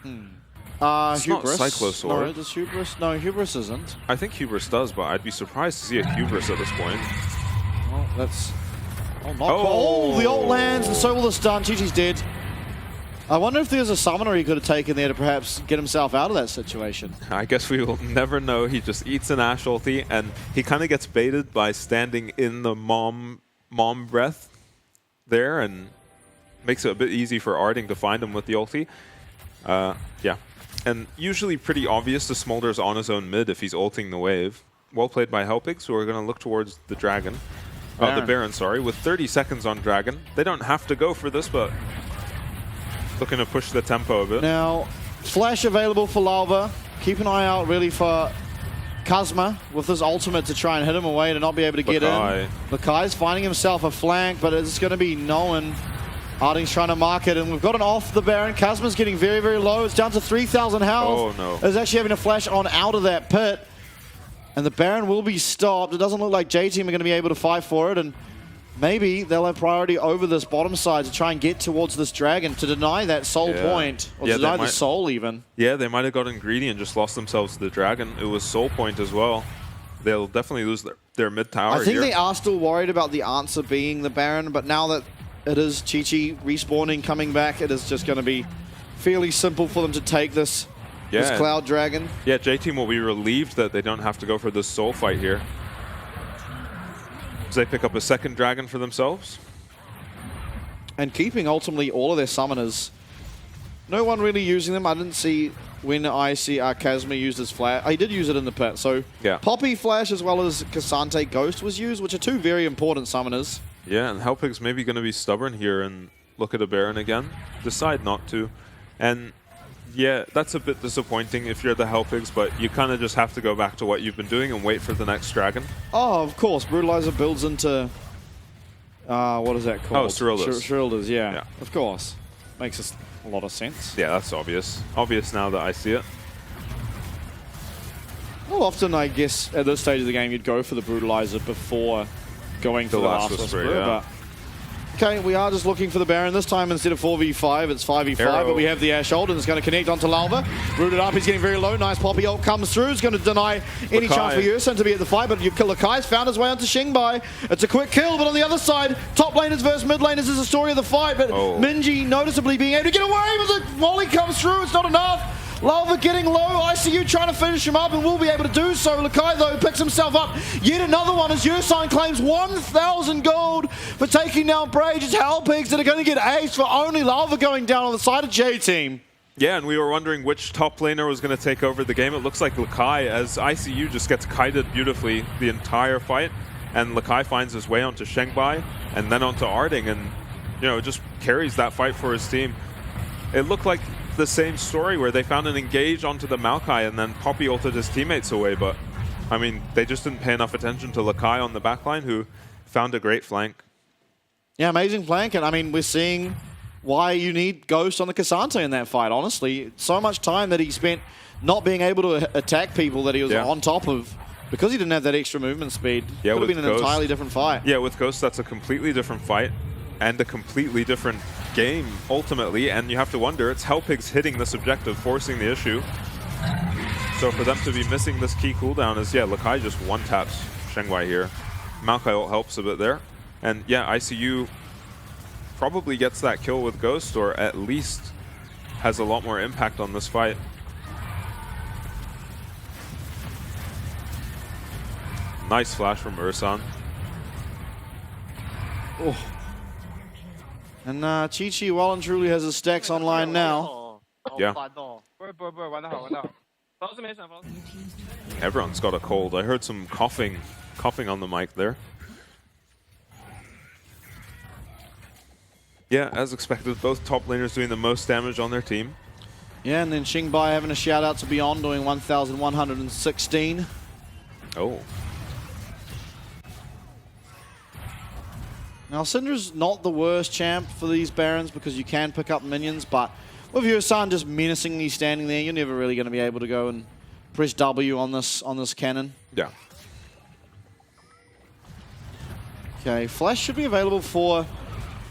It's Hubris. not Cyclosaur. No, does Hubris? No, Hubris isn't. I think Hubris does, but I'd be surprised to see a Hubris at this point. Well, that's... Oh, the ult lands, and so will the stun. Chi-Chi's dead. I wonder if there's a summoner he could have taken there to perhaps get himself out of that situation. I guess we will never know. He just eats an Ashe ulti, and he kind of gets baited by standing in the mom breath there, and makes it a bit easy for Arding to find him with the ulti. Yeah. And usually pretty obvious the Smolder's on his own mid if he's ulting the wave. Well played by Helpix, who are going to look towards the Dragon. The Baron, sorry, with 30 seconds on Dragon. They don't have to go for this, but looking to push the tempo a bit. Now, flash available for Larva. Keep an eye out really for Kazma with his ultimate to try and hit him away to not be able to get in. Lakai's finding himself a flank, but it's going to be Nolan. Arding's trying to mark it, and we've got an off the Baron. Kazma's getting very, very low. It's down to 3,000 health. Oh, no. It's actually having a flash on out of that pit. And the Baron will be stopped. It doesn't look like J-Team are going to be able to fight for it, and maybe they'll have priority over this bottom side to try and get towards this Dragon to deny that soul point, or deny the soul even. Yeah, they might have got greedy and just lost themselves to the Dragon. It was soul point as well. They'll definitely lose their mid tower I think they are still worried about the answer being the Baron, but now that it is Chi-Chi respawning, coming back, it is just going to be fairly simple for them to take this Cloud Dragon. Yeah, J-Team will be relieved that they don't have to go for this soul fight here. As they pick up a second Dragon for themselves. And keeping ultimately all of their summoners. No one really using them. I didn't see when Kazma used his flash. He did use it in the pit. So Poppy Flash as well as Cassante Ghost was used, which are two very important summoners. Yeah, and Helpig's maybe going to be stubborn here and look at a Baron again. Decide not to. And yeah, that's a bit disappointing if you're the Helpigs, but you kind of just have to go back to what you've been doing and wait for the next Dragon. Oh, of course. Brutalizer builds into... what is that called? Oh, Cyrildas. Cyrildas, yeah. Of course. Makes a lot of sense. Yeah, that's obvious. Obvious now that I see it. Well, often, I guess, at this stage of the game, you'd go for the Brutalizer before going for the Last Whisper. But okay, we are just looking for the Baron. This time, instead of 4v5, it's 5v5, but we have the Ash ult, and it's going to connect onto Lalva. Rooted up, he's getting very low. Nice Poppy ult comes through. It's going to deny any chance for Yursen to be at the fight, but Lakai's found his way onto Xingbai. It's a quick kill, but on the other side, top laners versus mid laners is the story of the fight, but Minji noticeably being able to get away, but the volley comes through. It's not enough. Lalva getting low, ICU trying to finish him up and will be able to do so. Lakai, though, picks himself up. Yet another one as Yursen claims 1,000 gold for taking down Brage. It's Helpigs that are going to get aced for only Lalva going down on the side of J-Team. Yeah, and we were wondering which top laner was going to take over the game. It looks like Lakai, as ICU just gets kited beautifully the entire fight. And Lakai finds his way onto Xingbai and then onto Arding and, you know, just carries that fight for his team. It looked like the same story where they found an engage onto the Maokai and then Poppy ulted his teammates away, but I mean, they just didn't pay enough attention to Lakai on the backline, who found a great flank. Yeah, amazing flank, and I mean, we're seeing why you need Ghost on the Cassante in that fight, honestly. So much time that he spent not being able to attack people that he was on top of because he didn't have that extra movement speed. Yeah, could have been an entirely different fight. Yeah, with Ghost, that's a completely different fight and a completely different game, ultimately, and you have to wonder, it's Helpigs hitting this objective, forcing the issue. So for them to be missing this key cooldown is, Lakai just one-taps Xingbai here. Maokai ult helps a bit there. And yeah, ICU probably gets that kill with Ghost, or at least has a lot more impact on this fight. Nice flash from Ursan. Oh. And Chi-Chi well and truly has his stacks online now. Yeah. Everyone's got a cold. I heard some coughing on the mic there. Yeah, as expected, both top laners doing the most damage on their team. Yeah, and then Xingbai having a shout out to Beyond, doing 1,116. Oh. Now, Syndra's not the worst champ for these Barons because you can pick up minions, but with Yursen just menacingly standing there, you're never really going to be able to go and press W on this cannon. Yeah. Okay, Flash should be available for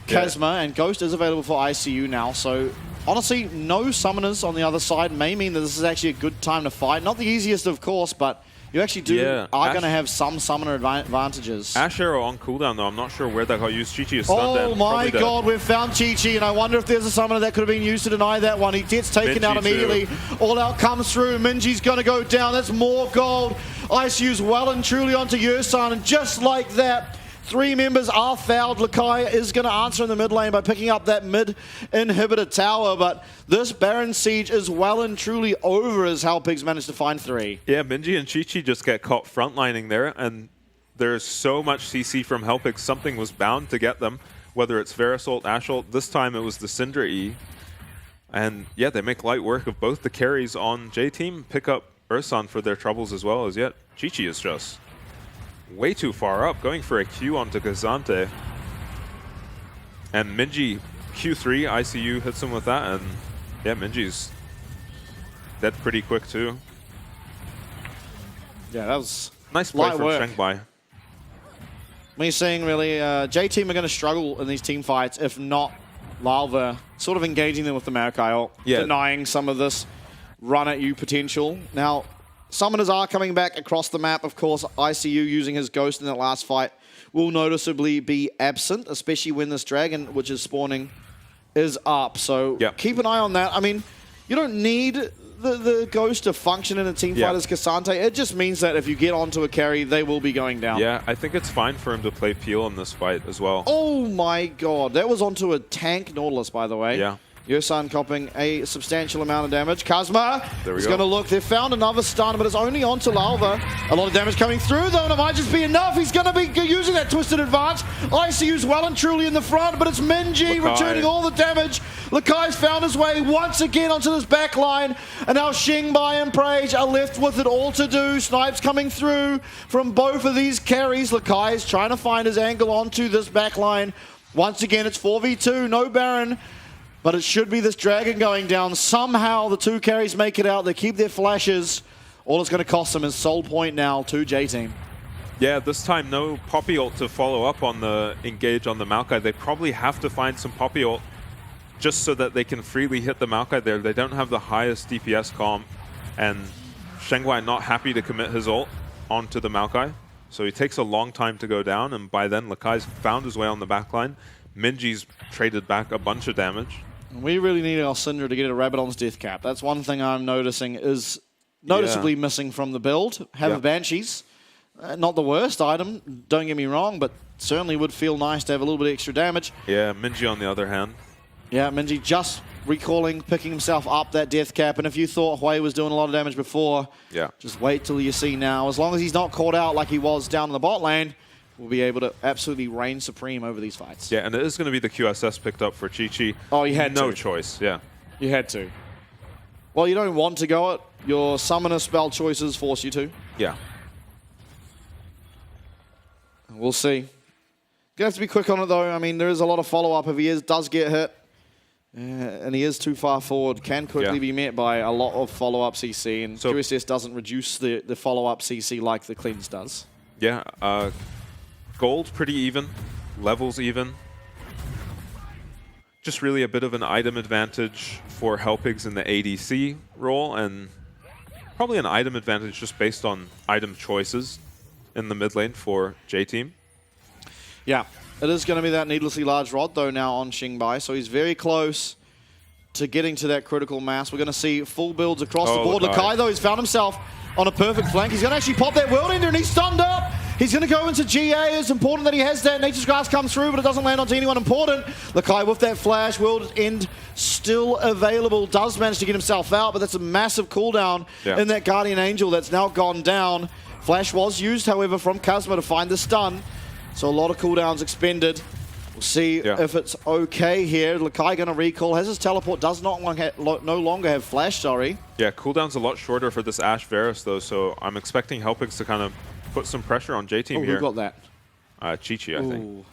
Kazma, and Ghost is available for ICU now, so honestly, no summoners on the other side may mean that this is actually a good time to fight. Not the easiest, of course, but you actually are going to have some summoner advantages. Ash Arrow on cooldown, though. I'm not sure where that got used. Chi-Chi is stunned. Oh my god, we've found Chi-Chi, and I wonder if there's a summoner that could have been used to deny that one. He gets taken out immediately. All out comes through. Minji's going to go down. That's more gold. ICU's well and truly onto Yursen, and just like that, 3 members are fouled. Lakai is going to answer in the mid lane by picking up that mid inhibitor tower, but this Baron siege is well and truly over as Halpigs managed to find 3. Yeah, Minji and Chi-Chi just get caught frontlining there, and there's so much CC from Halpigs. Something was bound to get them, whether it's Varus ult, Ashe ult. This time it was the Syndra E. And yeah, they make light work of both the carries on J-Team, pick up Ursan for their troubles as well as yet. Chi-Chi is just way too far up, going for a Q onto Gazante. And Minji, Q3, ICU hits him with that, and yeah, Minji's dead pretty quick too. Yeah, that was nice play light from work. Shengbei. Me saying really, J-Team are going to struggle in these team fights, if not Lalva sort of engaging them with the Maokai ult, denying some of this run-at-you potential. Now, summoners are coming back across the map, of course. ICU using his ghost in that last fight will noticeably be absent, especially when this dragon, which is spawning, is up. So keep an eye on that. I mean, you don't need the ghost to function in a team fight as Cassante. It just means that if you get onto a carry, they will be going down. Yeah, I think it's fine for him to play Peel in this fight as well. Oh my god, that was onto a tank Nautilus, by the way. Yeah. Yosan copping a substantial amount of damage. Kazma is going to look. They've found another stun, but it's only onto Lalva. A lot of damage coming through, though, and it might just be enough. He's going to be using that twisted advance. ICU's well and truly in the front, but it's Minji returning all the damage. Lakai's found his way once again onto this back line, and now Shengbei and Prage are left with it all to do. Snipes coming through from both of these carries. Lakai is trying to find his angle onto this back line. Once again, it's 4v2, no Baron. But it should be this dragon going down. Somehow the 2 carries make it out. They keep their flashes. All it's going to cost them is soul point now to J-Team. Yeah, this time no Poppy ult to follow up on the engage on the Maokai. They probably have to find some Poppy ult just so that they can freely hit the Maokai there. They don't have the highest DPS comp, and Shengbei not happy to commit his ult onto the Maokai. So he takes a long time to go down, and by then Lakai's found his way on the backline. Minji's traded back a bunch of damage. We really need our Syndra to get a Rabadon's death cap. That's one thing I'm noticing is noticeably missing from the build. Have a Banshees. Not the worst item, don't get me wrong, but certainly would feel nice to have a little bit extra damage. Yeah, Minji on the other hand. Yeah, Minji just recalling, picking himself up that death cap, and if you thought Hui was doing a lot of damage before, just wait till you see now. As long as he's not caught out like he was down in the bot lane, we'll be able to absolutely reign supreme over these fights. Yeah, and it is going to be the QSS picked up for Chi-Chi. Oh, you had no choice, yeah. You had to. Well, you don't want to go it. Your summoner spell choices force you to. Yeah. We'll see. Gonna have to be quick on it, though. I mean, there is a lot of follow-up if he does get hit. And he is too far forward. Can quickly be met by a lot of follow-up CC, and so QSS doesn't reduce the follow-up CC like the cleanse does. Yeah, gold pretty even, levels even. Just really a bit of an item advantage for Halpigs in the ADC role, and probably an item advantage just based on item choices in the mid lane for J-Team. Yeah, it is going to be that needlessly large rod, though, now on Shengbei, so he's very close to getting to that critical mass. We're going to see full builds across the board. Lakai, though, he's found himself on a perfect flank. He's going to actually pop that World Ender, and he's stunned up. He's going to go into GA. It's important that he has that. Nature's Grass comes through, but it doesn't land onto anyone important. Lakai with that flash. World End still available. Does manage to get himself out, but that's a massive cooldown in that Guardian Angel that's now gone down. Flash was used, however, from Kazma to find the stun. So a lot of cooldowns expended. We'll see if it's okay here. Lakai going to recall. Has his teleport. Does not no longer have flash, sorry. Yeah, cooldown's a lot shorter for this Ashe Varus, though, so I'm expecting Halpigs to kind of put some pressure on J-Team here. Who got that? Chi-Chi, I think.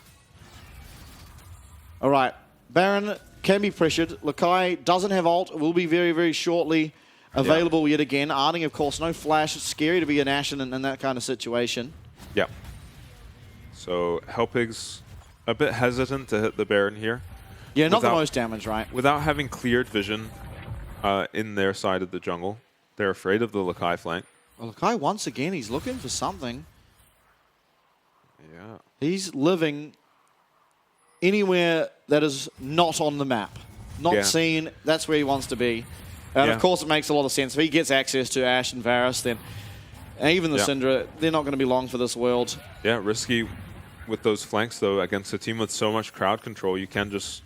All right. Baron can be pressured. Lakai doesn't have ult. Will be very, very shortly available yet again. Arning, of course, no flash. It's scary to be an Ashe in that kind of situation. Yeah. So Halpigs a bit hesitant to hit the Baron here. Yeah, not the most damage, right? Without having cleared vision in their side of the jungle. They're afraid of the Lakai flank. Well, Lakai, once again, he's looking for something. Yeah. He's living anywhere that is not on the map. Not seen, that's where he wants to be. And of course, it makes a lot of sense. If he gets access to Ashe and Varus, then even the Syndra, they're not going to be long for this world. Yeah, risky with those flanks, though, against a team with so much crowd control, you can just,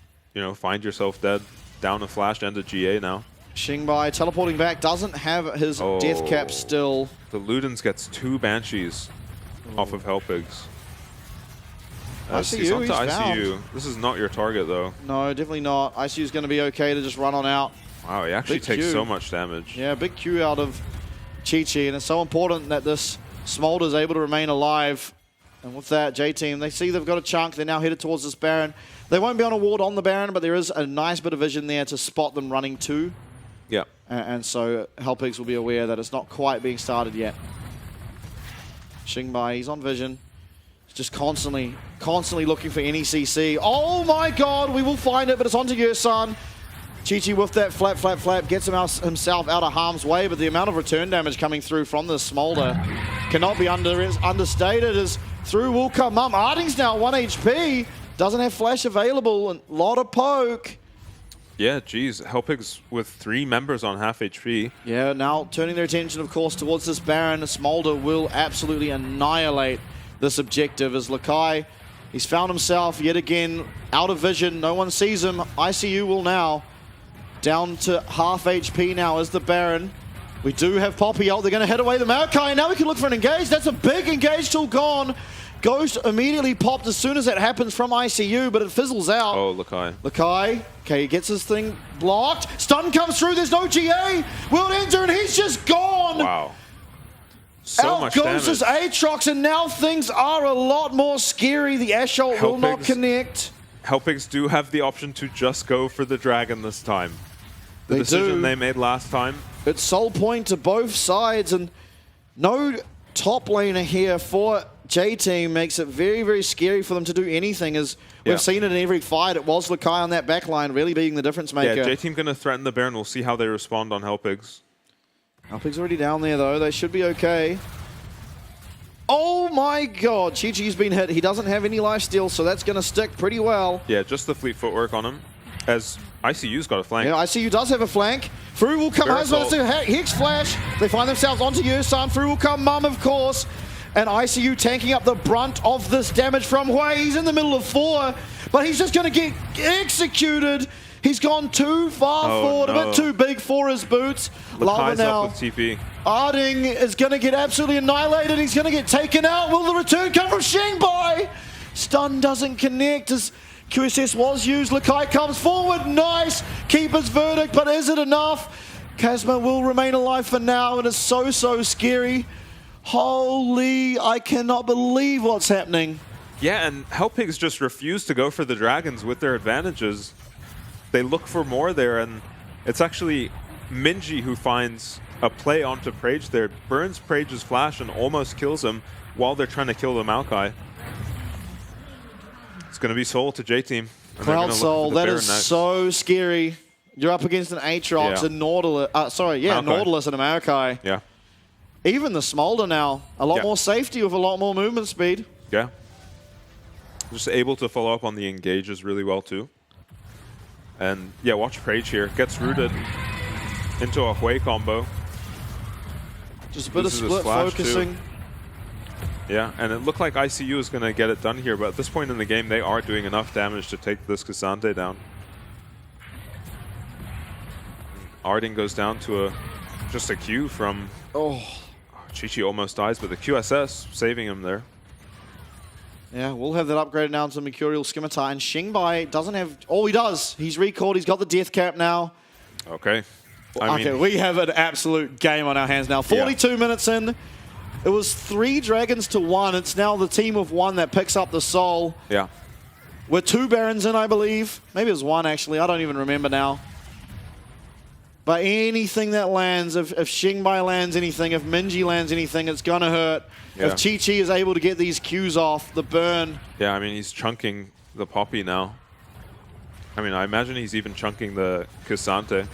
find yourself dead, down a flash, and a GA now. Xingbai teleporting back, doesn't have his death cap still. The Ludens gets 2 Banshees off of Helpigs. He's onto he's ICU. found. This is not your target, though. No, definitely not. ICU's going to be okay to just run on out. Wow, he actually Big takes Q. so much damage. Yeah, big Q out of Chi-Chi, and it's so important that this Smolder is able to remain alive. And with that, J-Team, they see they've got a chunk. They're now headed towards this Baron. They won't be on a ward on the Baron, but there is a nice bit of vision there to spot them running to. Yeah. And so Helpigs will be aware that it's not quite being started yet. Xingbai, he's on vision. He's just constantly looking for any CC. Oh my god, we will find it, but it's onto Yersan. Chi-Chi with that flap, gets himself out of harm's way, but the amount of return damage coming through from this Smolder cannot be understated as through will come Mum. Arding's now 1 HP, doesn't have flash available, and a lot of poke. Yeah, geez. Helpigs with 3 members on half HP. Yeah, now turning their attention, of course, towards this Baron. Smolder will absolutely annihilate this objective as Lakai, he's found himself yet again out of vision. No one sees him. ICU will now down to half HP now as the Baron. We do have Poppy ult. They're going to head away the Maokai. Now we can look for an engage. That's a big engage tool gone. Ghost immediately popped as soon as that happens from ICU, but it fizzles out. Oh, Lakai. Lakai, okay, he gets his thing blocked. Stun comes through, there's no GA. Will enter, and he's just gone. Wow. So out much goes damage. his Aatrox, and now things are a lot more scary. The Assault will not connect. Helpigs do have the option to just go for the Dragon this time. The decision they made last time. It's soul point to both sides, and no top laner here for J-Team makes it very, very scary for them to do anything, as we've seen it in every fight. It was Lakai on that backline really being the difference maker. Yeah, J-Team going to threaten the Baron. We'll see how they respond on Helpigs. Helpig's already down there, though. They should be okay. Oh my god, Chi-Chi's been hit. He doesn't have any lifesteal, so that's going to stick pretty well. Yeah, just the fleet footwork on him, as ICU's got a flank. Yeah, ICU does have a flank. Fru will come home, but it's a Hex Flash. They find themselves onto Yersan. Fru will come Mum, of course. And ICU tanking up the brunt of this damage from Hui. He's in the middle of 4, but he's just going to get executed. He's gone too far forward, a bit too big for his boots. Lava now. Up with TP. Arding is going to get absolutely annihilated. He's going to get taken out. Will the return come from Xingbai? Stun doesn't connect as QSS was used. Lakai comes forward. Nice. Keeper's verdict, but is it enough? Kazma will remain alive for now. It is so scary. Holy, I cannot believe what's happening. Yeah, and Helpigs just refuse to go for the Dragons with their advantages. They look for more there, and it's actually Minji who finds a play onto Prage there. Burns Prage's flash and almost kills him while they're trying to kill the Maokai. It's going to be Soul to J-Team. Cloud Soul, that is so scary. You're up against an Aatrox, a Nautilus, Nautilus and a Maokai. Yeah. Even the Smolder now, a lot more safety with a lot more movement speed. Yeah. Just able to follow up on the engages really well too. And yeah, watch Prage here. Gets rooted into a Hui combo. Just a bit of split focusing. Too. Yeah, and it looked like ICU is going to get it done here, but at this point in the game, they are doing enough damage to take this Cassante down. Arding goes down to just a Q from... Chi-Chi almost dies, but the QSS saving him there. Yeah, we'll have that upgraded now to Mercurial Scimitar, and Xingbai doesn't have... Oh, he does. He's recalled. He's got the death cap now. Okay. Okay, we have an absolute game on our hands now. 42 minutes in. It was 3 dragons to 1. It's now the team of 1 that picks up the soul. Yeah. We're 2 barons in, I believe. Maybe it was 1, actually. I don't even remember now. But anything that lands, if Xingbai lands anything, if Minji lands anything, it's going to hurt. Yeah. If Chi-Chi is able to get these Qs off, the burn. Yeah, I mean, he's chunking the Poppy now. I mean, I imagine he's even chunking the Cassante.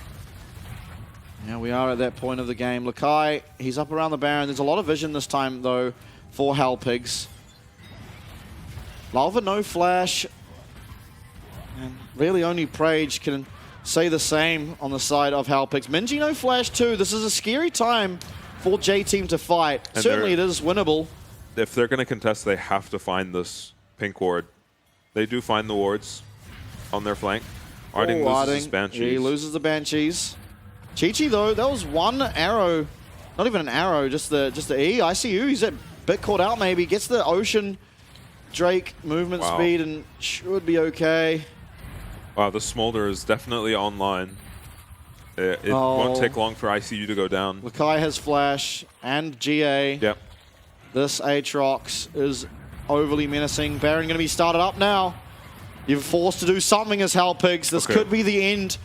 Yeah, we are at that point of the game. Lakai, he's up around the Baron. There's a lot of vision this time, though, for Helpigs. Lava, no flash. And really only Prage can say the same on the side of Helpigs. Minji, no flash, too. This is a scary time for J-Team to fight. And certainly it is winnable. If they're going to contest, they have to find this pink ward. They do find the wards on their flank. Arding loses his Banshees. He loses the Banshees. Chi-Chi, though, that was one arrow. Not even an arrow, just the E. ICU, he's a bit caught out maybe. Gets the Ocean Drake movement speed and should be okay. Wow, the Smolder is definitely online. It won't take long for ICU to go down. Lakai has Flash and GA. Yep. This Aatrox is overly menacing. Baron going to be started up now. You're forced to do something as Hellpigs. This could be the end,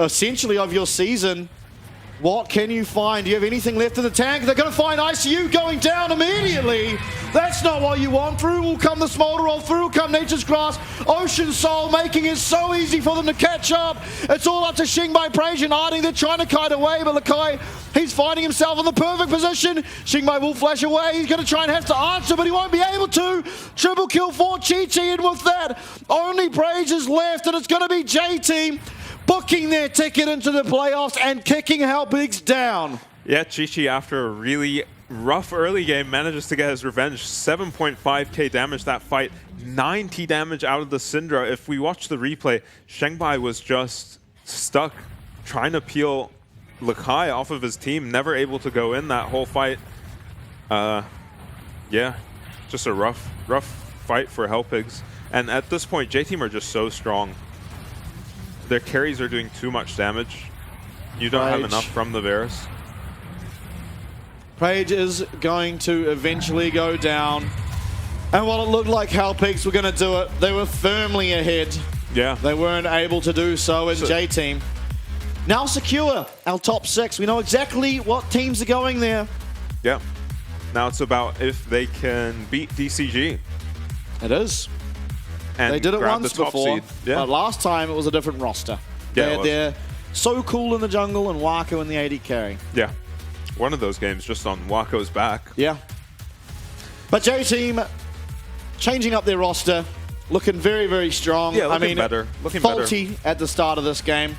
essentially, of your season. What can you find? Do you have anything left in the tank? They're going to find ICU going down immediately. That's not what you want. Through will come the Smolder Roll. Through will come Nature's Grasp. Ocean Soul making it so easy for them to catch up. It's all up to Xingbai, Praise, and Arding. They're trying to kite away, but Lakai, he's finding himself in the perfect position. Xingbai will flash away. He's going to try and have to answer, but he won't be able to. Triple kill for Chi-Chi, and with that, only Praise is left, and it's going to be J-Team booking their ticket into the playoffs and kicking Hellpigs down. Yeah, Chi-Chi, after a really rough early game, manages to get his revenge. 7.5k damage that fight, 90 damage out of the Syndra. If we watch the replay, Xingbai was just stuck trying to peel Lakai off of his team, never able to go in that whole fight. Yeah, just a rough fight for Hellpigs. And at this point, J-Team are just so strong. Their carries are doing too much damage. You don't have enough from the Varus. Prage is going to eventually go down. And while it looked like Hellpigs were going to do it, they were firmly ahead. Yeah. They weren't able to do so in J-Team. Now secure our top 6. We know exactly what teams are going there. Yeah. Now it's about if they can beat DCG. It is. And they did it once before, but last time it was a different roster. Yeah, they're so cool in the jungle and Wako in the AD carry. Yeah. One of those games just on Wako's back. Yeah. But J-Team changing up their roster, looking very, very strong. Yeah, looking better. Looking faulty at the start of this game.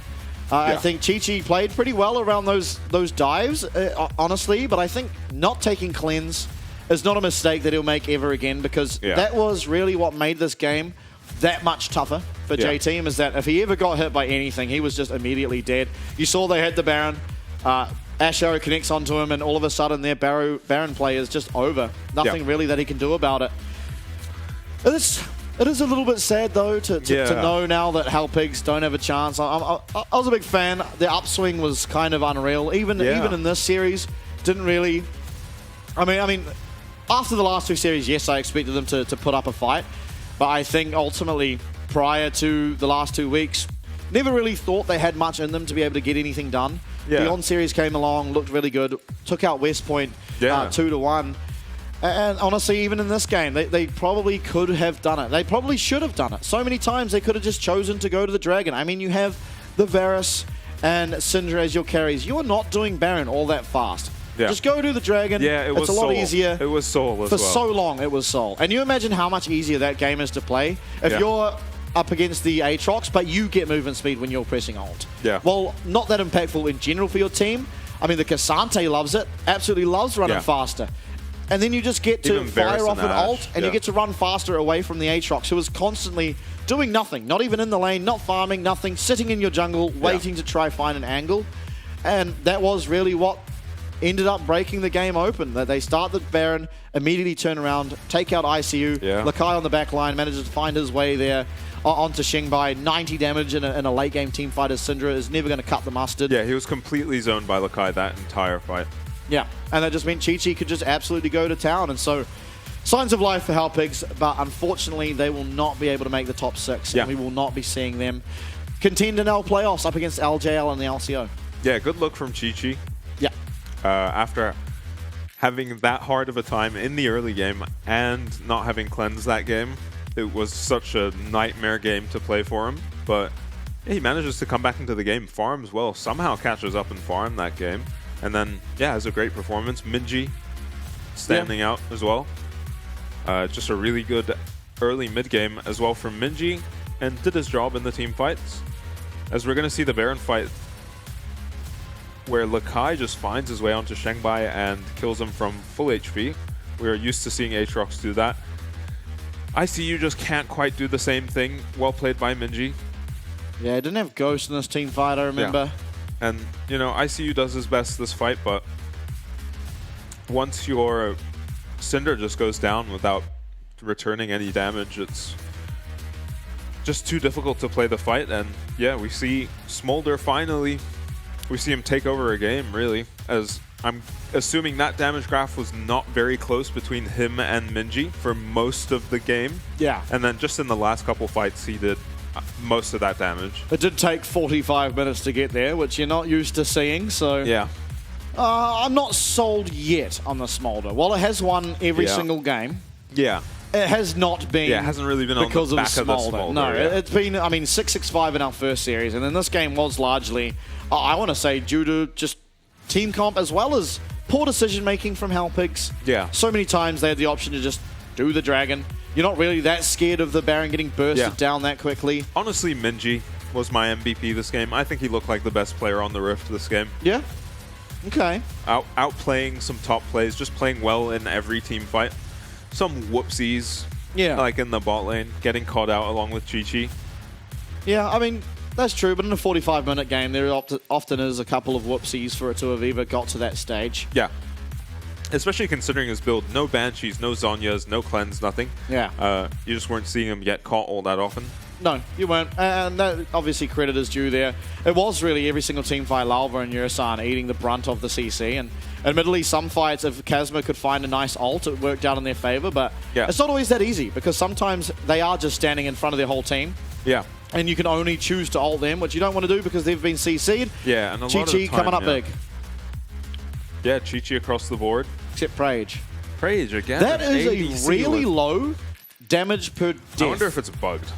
I think Chi-Chi played pretty well around those dives, honestly, but I think not taking cleanse is not a mistake that he'll make ever again, because that was really what made this game that much tougher for J-Team, is that if he ever got hit by anything, he was just immediately dead. You saw they had the Baron. Ash Arrow connects onto him, and all of a sudden their Baron play is just over. Nothing really that he can do about it. It is a little bit sad, though, to know now that Hellpigs don't have a chance. I was a big fan. The upswing was kind of unreal. Even in this series, didn't really... I mean, after the last 2 series, yes, I expected them to put up a fight. But I think ultimately, prior to the last 2 weeks, never really thought they had much in them to be able to get anything done. The On series came along, looked really good, took out West Point 2-1. And honestly, even in this game, they probably could have done it. They probably should have done it. So many times they could have just chosen to go to the Dragon. I mean, you have the Varus and Syndra as your carries. You're not doing Baron all that fast. Just go to the Dragon. Yeah, it's a lot easier. It was Soul as For well. so long, it was Soul. And you imagine how much easier that game is to play if you're up against the Aatrox, but you get movement speed when you're pressing ult. Well, not that impactful in general for your team. I mean, the Cassante loves it. Absolutely loves running faster. And then you just get to fire off an ult, and you get to run faster away from the Aatrox, who is constantly doing nothing. Not even in the lane, not farming, nothing. Sitting in your jungle, waiting to try find an angle. And that was really what ended up breaking the game open. That they start the Baron, immediately turn around, take out ICU. Lakai on the back line manages to find his way there onto Xingbai. 90 damage in a late game team fight as Syndra is never going to cut the mustard. Yeah, he was completely zoned by Lakai that entire fight. Yeah, and that just meant Chi-Chi could just absolutely go to town. And so, signs of life for Hellpigs, but unfortunately they will not be able to make the top 6. And we will not be seeing them contend in our playoffs up against LJL and the LCO. Yeah, good look from Chi-Chi. Yeah. After having that hard of a time in the early game and not having cleansed that game, it was such a nightmare game to play for him. But he manages to come back into the game, farms well, somehow catches up and farm that game. And then, has a great performance. Minji standing out as well. Just a really good early mid-game as well from Minji, and did his job in the team fights. As we're going to see the Baron fight, where Lakai just finds his way onto Xingbai and kills him from full HP. We are used to seeing Aatrox do that. ICU just can't quite do the same thing. Well played by Minji. Yeah, it didn't have Ghost in this team fight, I remember. Yeah. And, you know, ICU does his best this fight, but once your Cinder just goes down without returning any damage, it's just too difficult to play the fight. And yeah, we see Smolder finally, we see him take over a game, really, as I'm assuming that damage graph was not very close between him and Minji for most of the game. Yeah. And then just in the last couple fights, he did most of that damage. It did take 45 minutes to get there, which you're not used to seeing, so... Yeah. I'm not sold yet on the Smolder. While it has won every single game, yeah, it has not been. Yeah, it hasn't really been because on the back of the Smolder. No, yeah. it's been. I mean, 6-6-5 in our first series, and then this game was largely, I want to say, due to just team comp as well as poor decision making from Halpigs. Yeah. So many times they had the option to just do the dragon. You're not really that scared of the Baron getting bursted down that quickly. Honestly, Minji was my MVP this game. I think he looked like the best player on the Rift this game. Yeah. Okay. Outplaying some top plays, just playing well in every team fight. Some whoopsies, like in the bot lane, getting caught out along with Chi-Chi. Yeah, I mean, that's true, but in a 45-minute game, there often is a couple of whoopsies for it to have even got to that stage. Yeah. Especially considering his build, no Banshees, no Zhonyas, no Cleanse, nothing. Yeah. You just weren't seeing him get caught all that often. No, you weren't. And that, obviously credit is due there. It was really every single team fight, Lalva and Yurisan eating the brunt of the CC. And admittedly, some fights, if Kazma could find a nice ult, it worked out in their favor. But it's not always that easy, because sometimes they are just standing in front of their whole team. Yeah. And you can only choose to ult them, which you don't want to do because they've been CC'd. Yeah, and a lot of Chi-Chi the time, coming up big. Yeah, Chi-Chi across the board. Except Prage. Prage again. That is a really low damage per death. I wonder if it's bugged.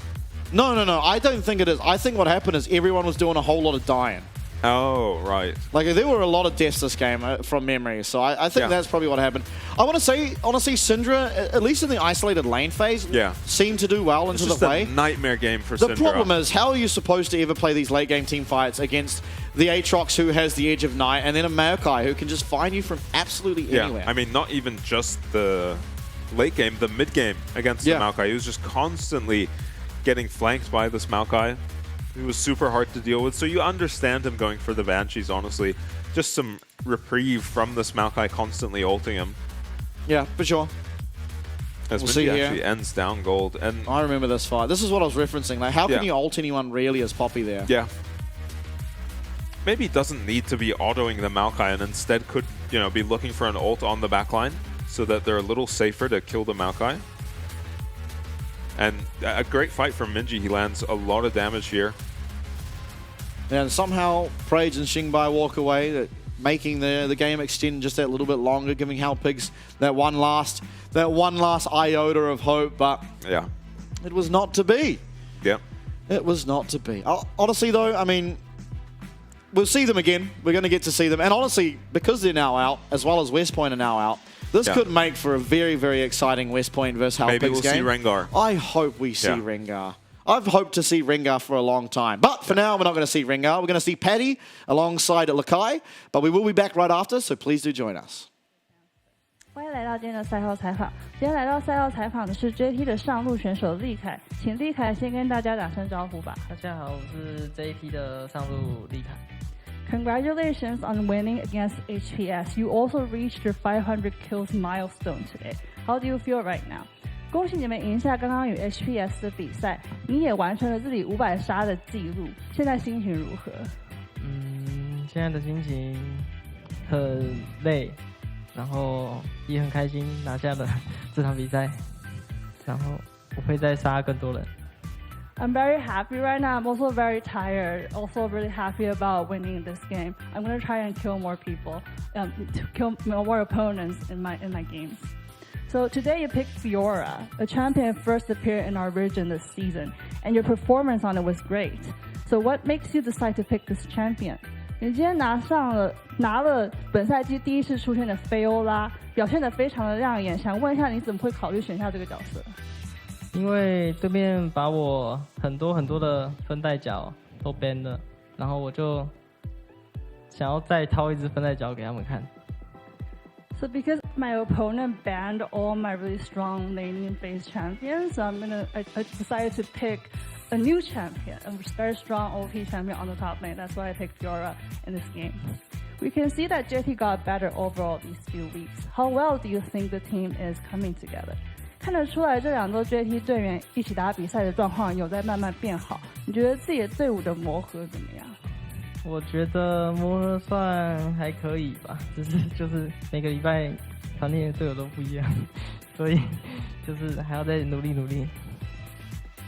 No. I don't think it is. I think what happened is everyone was doing a whole lot of dying. Oh, right. Like, there were a lot of deaths this game from memory, so I think that's probably what happened. I want to say, honestly, Syndra, at least in the isolated lane phase, seemed to do well into the way. It's just a nightmare game for Syndra. The problem is, how are you supposed to ever play these late game team fights against the Aatrox who has the Edge of Night, and then a Maokai who can just find you from absolutely anywhere? I mean, not even just the late game, the mid game against the Maokai. He was just constantly getting flanked by this Maokai. He was super hard to deal with, so you understand him going for the Banshees, honestly. Just some reprieve from this Maokai constantly ulting him. Yeah, for sure. As Minji actually ends down gold. And I remember this fight. This is what I was referencing. Like, how can you ult anyone really as Poppy there? Yeah. Maybe it doesn't need to be autoing the Maokai and instead could, you know, be looking for an ult on the backline so that they're a little safer to kill the Maokai. And a great fight from Minji. He lands a lot of damage here. And somehow Prage and Xingbai walk away, making the game extend just that little bit longer, giving Halpigs that one last iota of hope. But it was not to be. Yeah, it was not to be. Honestly, though, I mean, we'll see them again. We're going to get to see them, and honestly, because they're now out, as well as West Point are now out. This could make for a very, very exciting West Point versus Halpigs game. Maybe we'll see Rengar. I hope we see Rengar. I've hoped to see Rengar for a long time. But for now, we're not going to see Rengar. We're going to see Paddy alongside Lakai. But we will be back right after, so please do join us. 欢迎来到今天的赛后采访。今天来到赛后采访的是 JT 的上路选手立凯，请立凯先跟大家打声招呼吧。大家好，我是 JT 的上路立凯。Congratulations on winning against HPS. You also reached your 500 kills milestone today. How do you feel right now? 恭喜你们赢下刚刚与 HPS 的比赛，你也完成了自己500杀的记录。现在心情如何？现在的心情很累，然后也很开心拿下了这场比赛，然后我会再杀更多人。I'm very happy right now. I'm also very tired. Also really happy about winning this game. I'm gonna try and kill more people, to kill more opponents in my games. So today you picked Fiora, a champion first appeared in our region this season, and your performance on it was great. So what makes you decide to pick this champion? 你今天拿了本赛季第一次出现的菲欧拉，表现得非常的亮眼。想问一下，你怎么会考虑选下这个角色？因为对面把我很多的分带角都 ban 了，然后我就想要再掏一只分带角给他们看。So because my opponent banned all my really strong laning-based champions, so I decided to pick a new champion, a very strong OP champion on the top lane. That's why I picked Fiora in this game. We can see that JT got better overall these few weeks. How well do you think the team is coming together? 看得出来，这两周 JT 队员一起打比赛的状况有在慢慢变好。你觉得自己的队伍的磨合怎么样？我觉得磨合算还可以吧，就是每个礼拜团练的队友都不一样，所以就是还要再努力。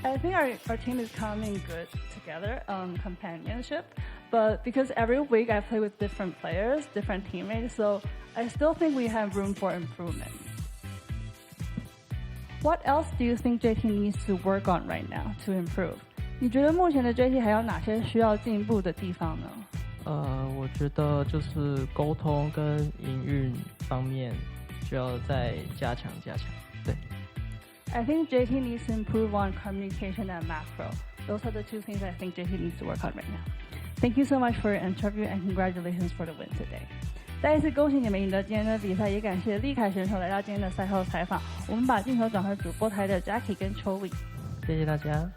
I think our team is coming good together, companionship. But because every week I play with different players, different teammates, so I still think we have room for improvement. What else do you think JT needs to work on right now to improve? 你觉得目前的 JT 还有哪些需要进步的地方呢？我觉得就是沟通跟营运方面需要再加强。对。I think JT needs to improve on communication and macro. Those are the two things I think JT needs to work on right now. Thank you so much for your interview and congratulations for the win today. 再一次恭喜你们赢得今天的比赛，也感谢立凯选手来到今天的赛后采访。我们把镜头转回主播台的 Jackie 跟秋伟。谢谢大家。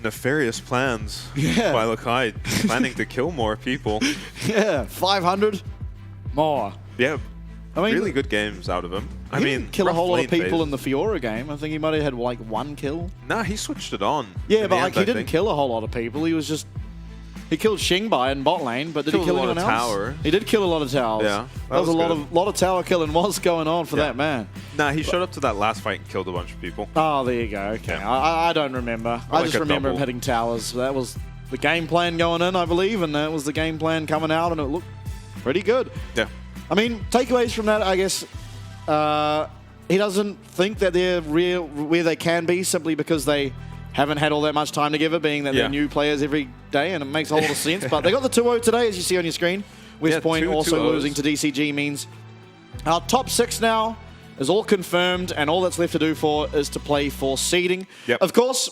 Nefarious plans Yeah. by Lakai, planning to kill more people. Yeah, 500 more. Yeah, I mean, really good games out of him. I he mean, didn't kill a rough whole lot lane of people phase. in the Fiora game. I think he might have had like one kill. Nah, he switched it on. Yeah, in but the like end, he I didn't think. kill a whole lot of people. He killed Xingbai in bot lane, but did Killed he kill a lot anyone of else? tower. He did kill a lot of towers. Yeah, that was a good. lot of tower killing was going on for Yeah. that man. Nah, he showed up to that last fight and killed a bunch of people. Oh, there you go. Okay, Yeah. I don't remember. I Like just a remember him double. hitting towers. That was the game plan going in, I believe, and that was the game plan coming out, and it looked pretty good. Yeah. I mean, takeaways from that, I guess, he doesn't think that they're real where they can be simply because they haven't had all that much time together, being that Yeah. they're new players every day, and it makes a whole lot of sense. But they got the 2-0 today, as you see on your screen. West Yeah, Point two also 2-0s. losing to DCG means our top 6 now is all confirmed, and all that's left to do for is to play for seeding. Yep. Of course,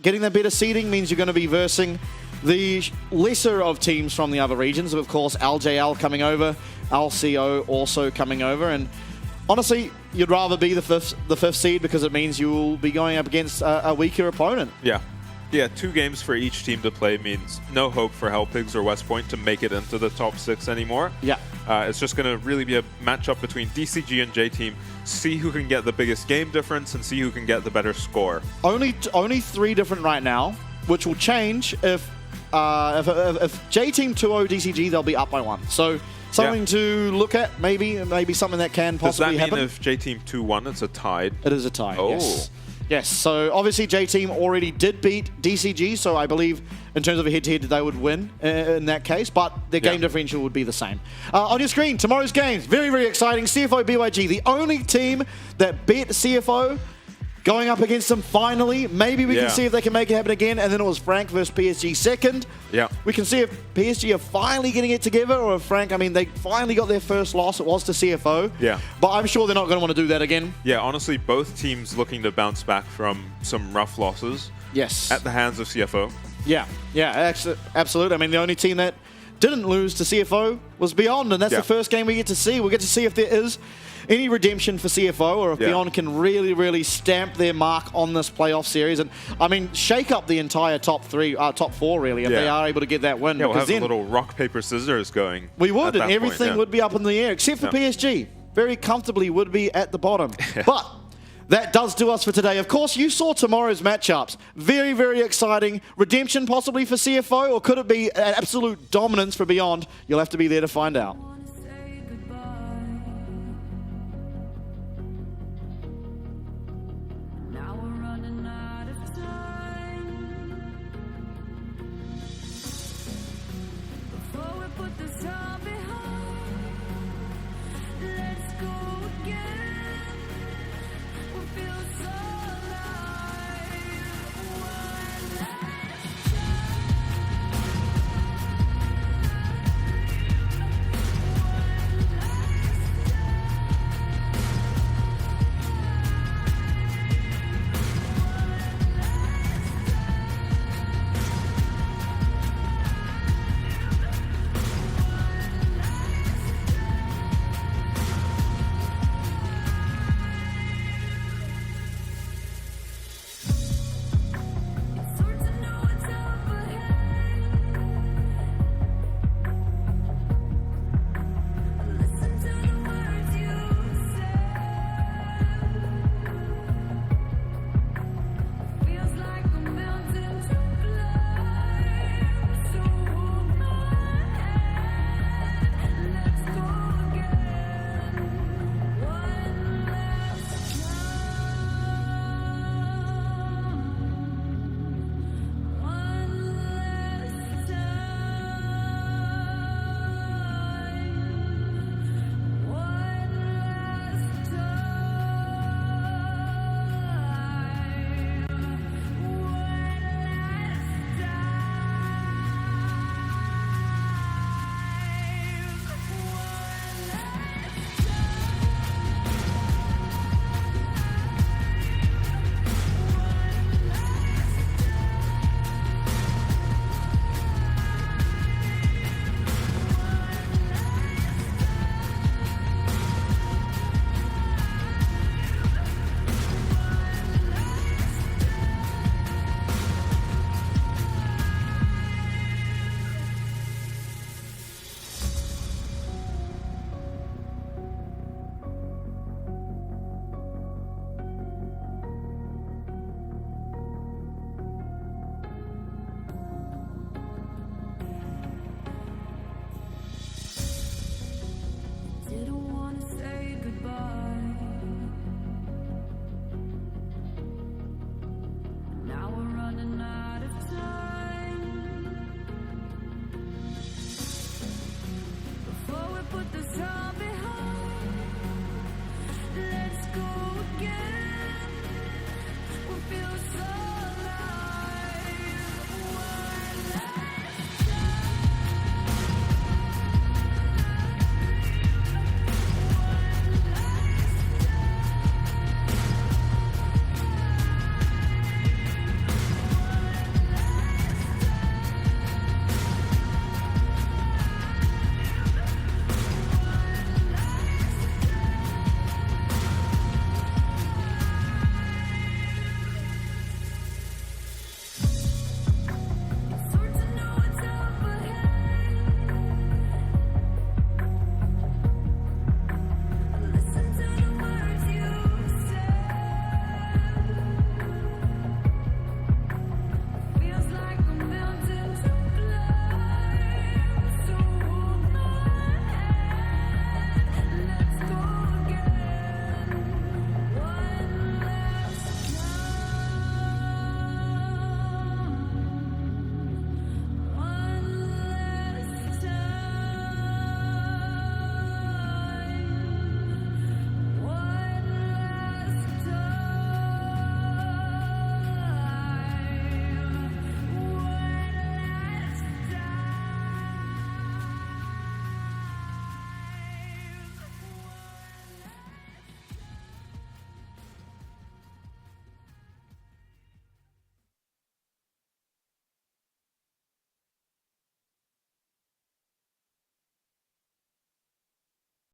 getting that better seeding means you're going to be versing the lesser of teams from the other regions. Of course, LJL coming over, LCO also coming over, and honestly, you'd rather be the fifth seed because it means you'll be going up against a weaker opponent. Yeah. Yeah, 2 games for each team to play means no hope for Hellpigs or West Point to make it into the top 6 anymore. Yeah. It's just going to really be a matchup between DCG and J-Team. See who can get the biggest game difference and see who can get the better score. Only 3 different right now, which will change if J-Team 2-0 DCG, they'll be up by 1. So something to look at, maybe something that can possibly happen. happen. Does that mean if J-Team 2-1, it's a tie? It is a tie, Oh. yes. Yes, so obviously J-Team already did beat DCG, so I believe in terms of a head-to-head they would win in that case, but their game differential would be the same. On your screen, tomorrow's games, very, very exciting. CFO BYG, the only team that beat CFO, going up against them finally. Maybe we can see if they can make it happen again. And then it was Frank versus PSG second. Yeah. We can see if PSG are finally getting it together, or if Frank, I mean, they finally got their first loss. It was to CFO. Yeah. But I'm sure they're not going to want to do that again. Yeah, honestly, both teams looking to bounce back from some rough losses. Yes. At the hands of CFO. Yeah, absolutely. I mean, the only team that didn't lose to CFO was Beyond, and that's the first game we get to see. We'll get to see if there is any redemption for CFO, or if Beyond can really, really stamp their mark on this playoff series, and I mean, shake up the entire top 4 really, if they are able to get that win. Yeah, we'll because have then a little rock, paper, scissors going. we would, at and that everything point, would be up in the air, except for PSG. Very comfortably would be at the bottom. But that does do us for today. Of course, you saw tomorrow's matchups. Very, very exciting. Redemption possibly for CFO, or could it be an absolute dominance for Beyond? You'll have to be there to find out.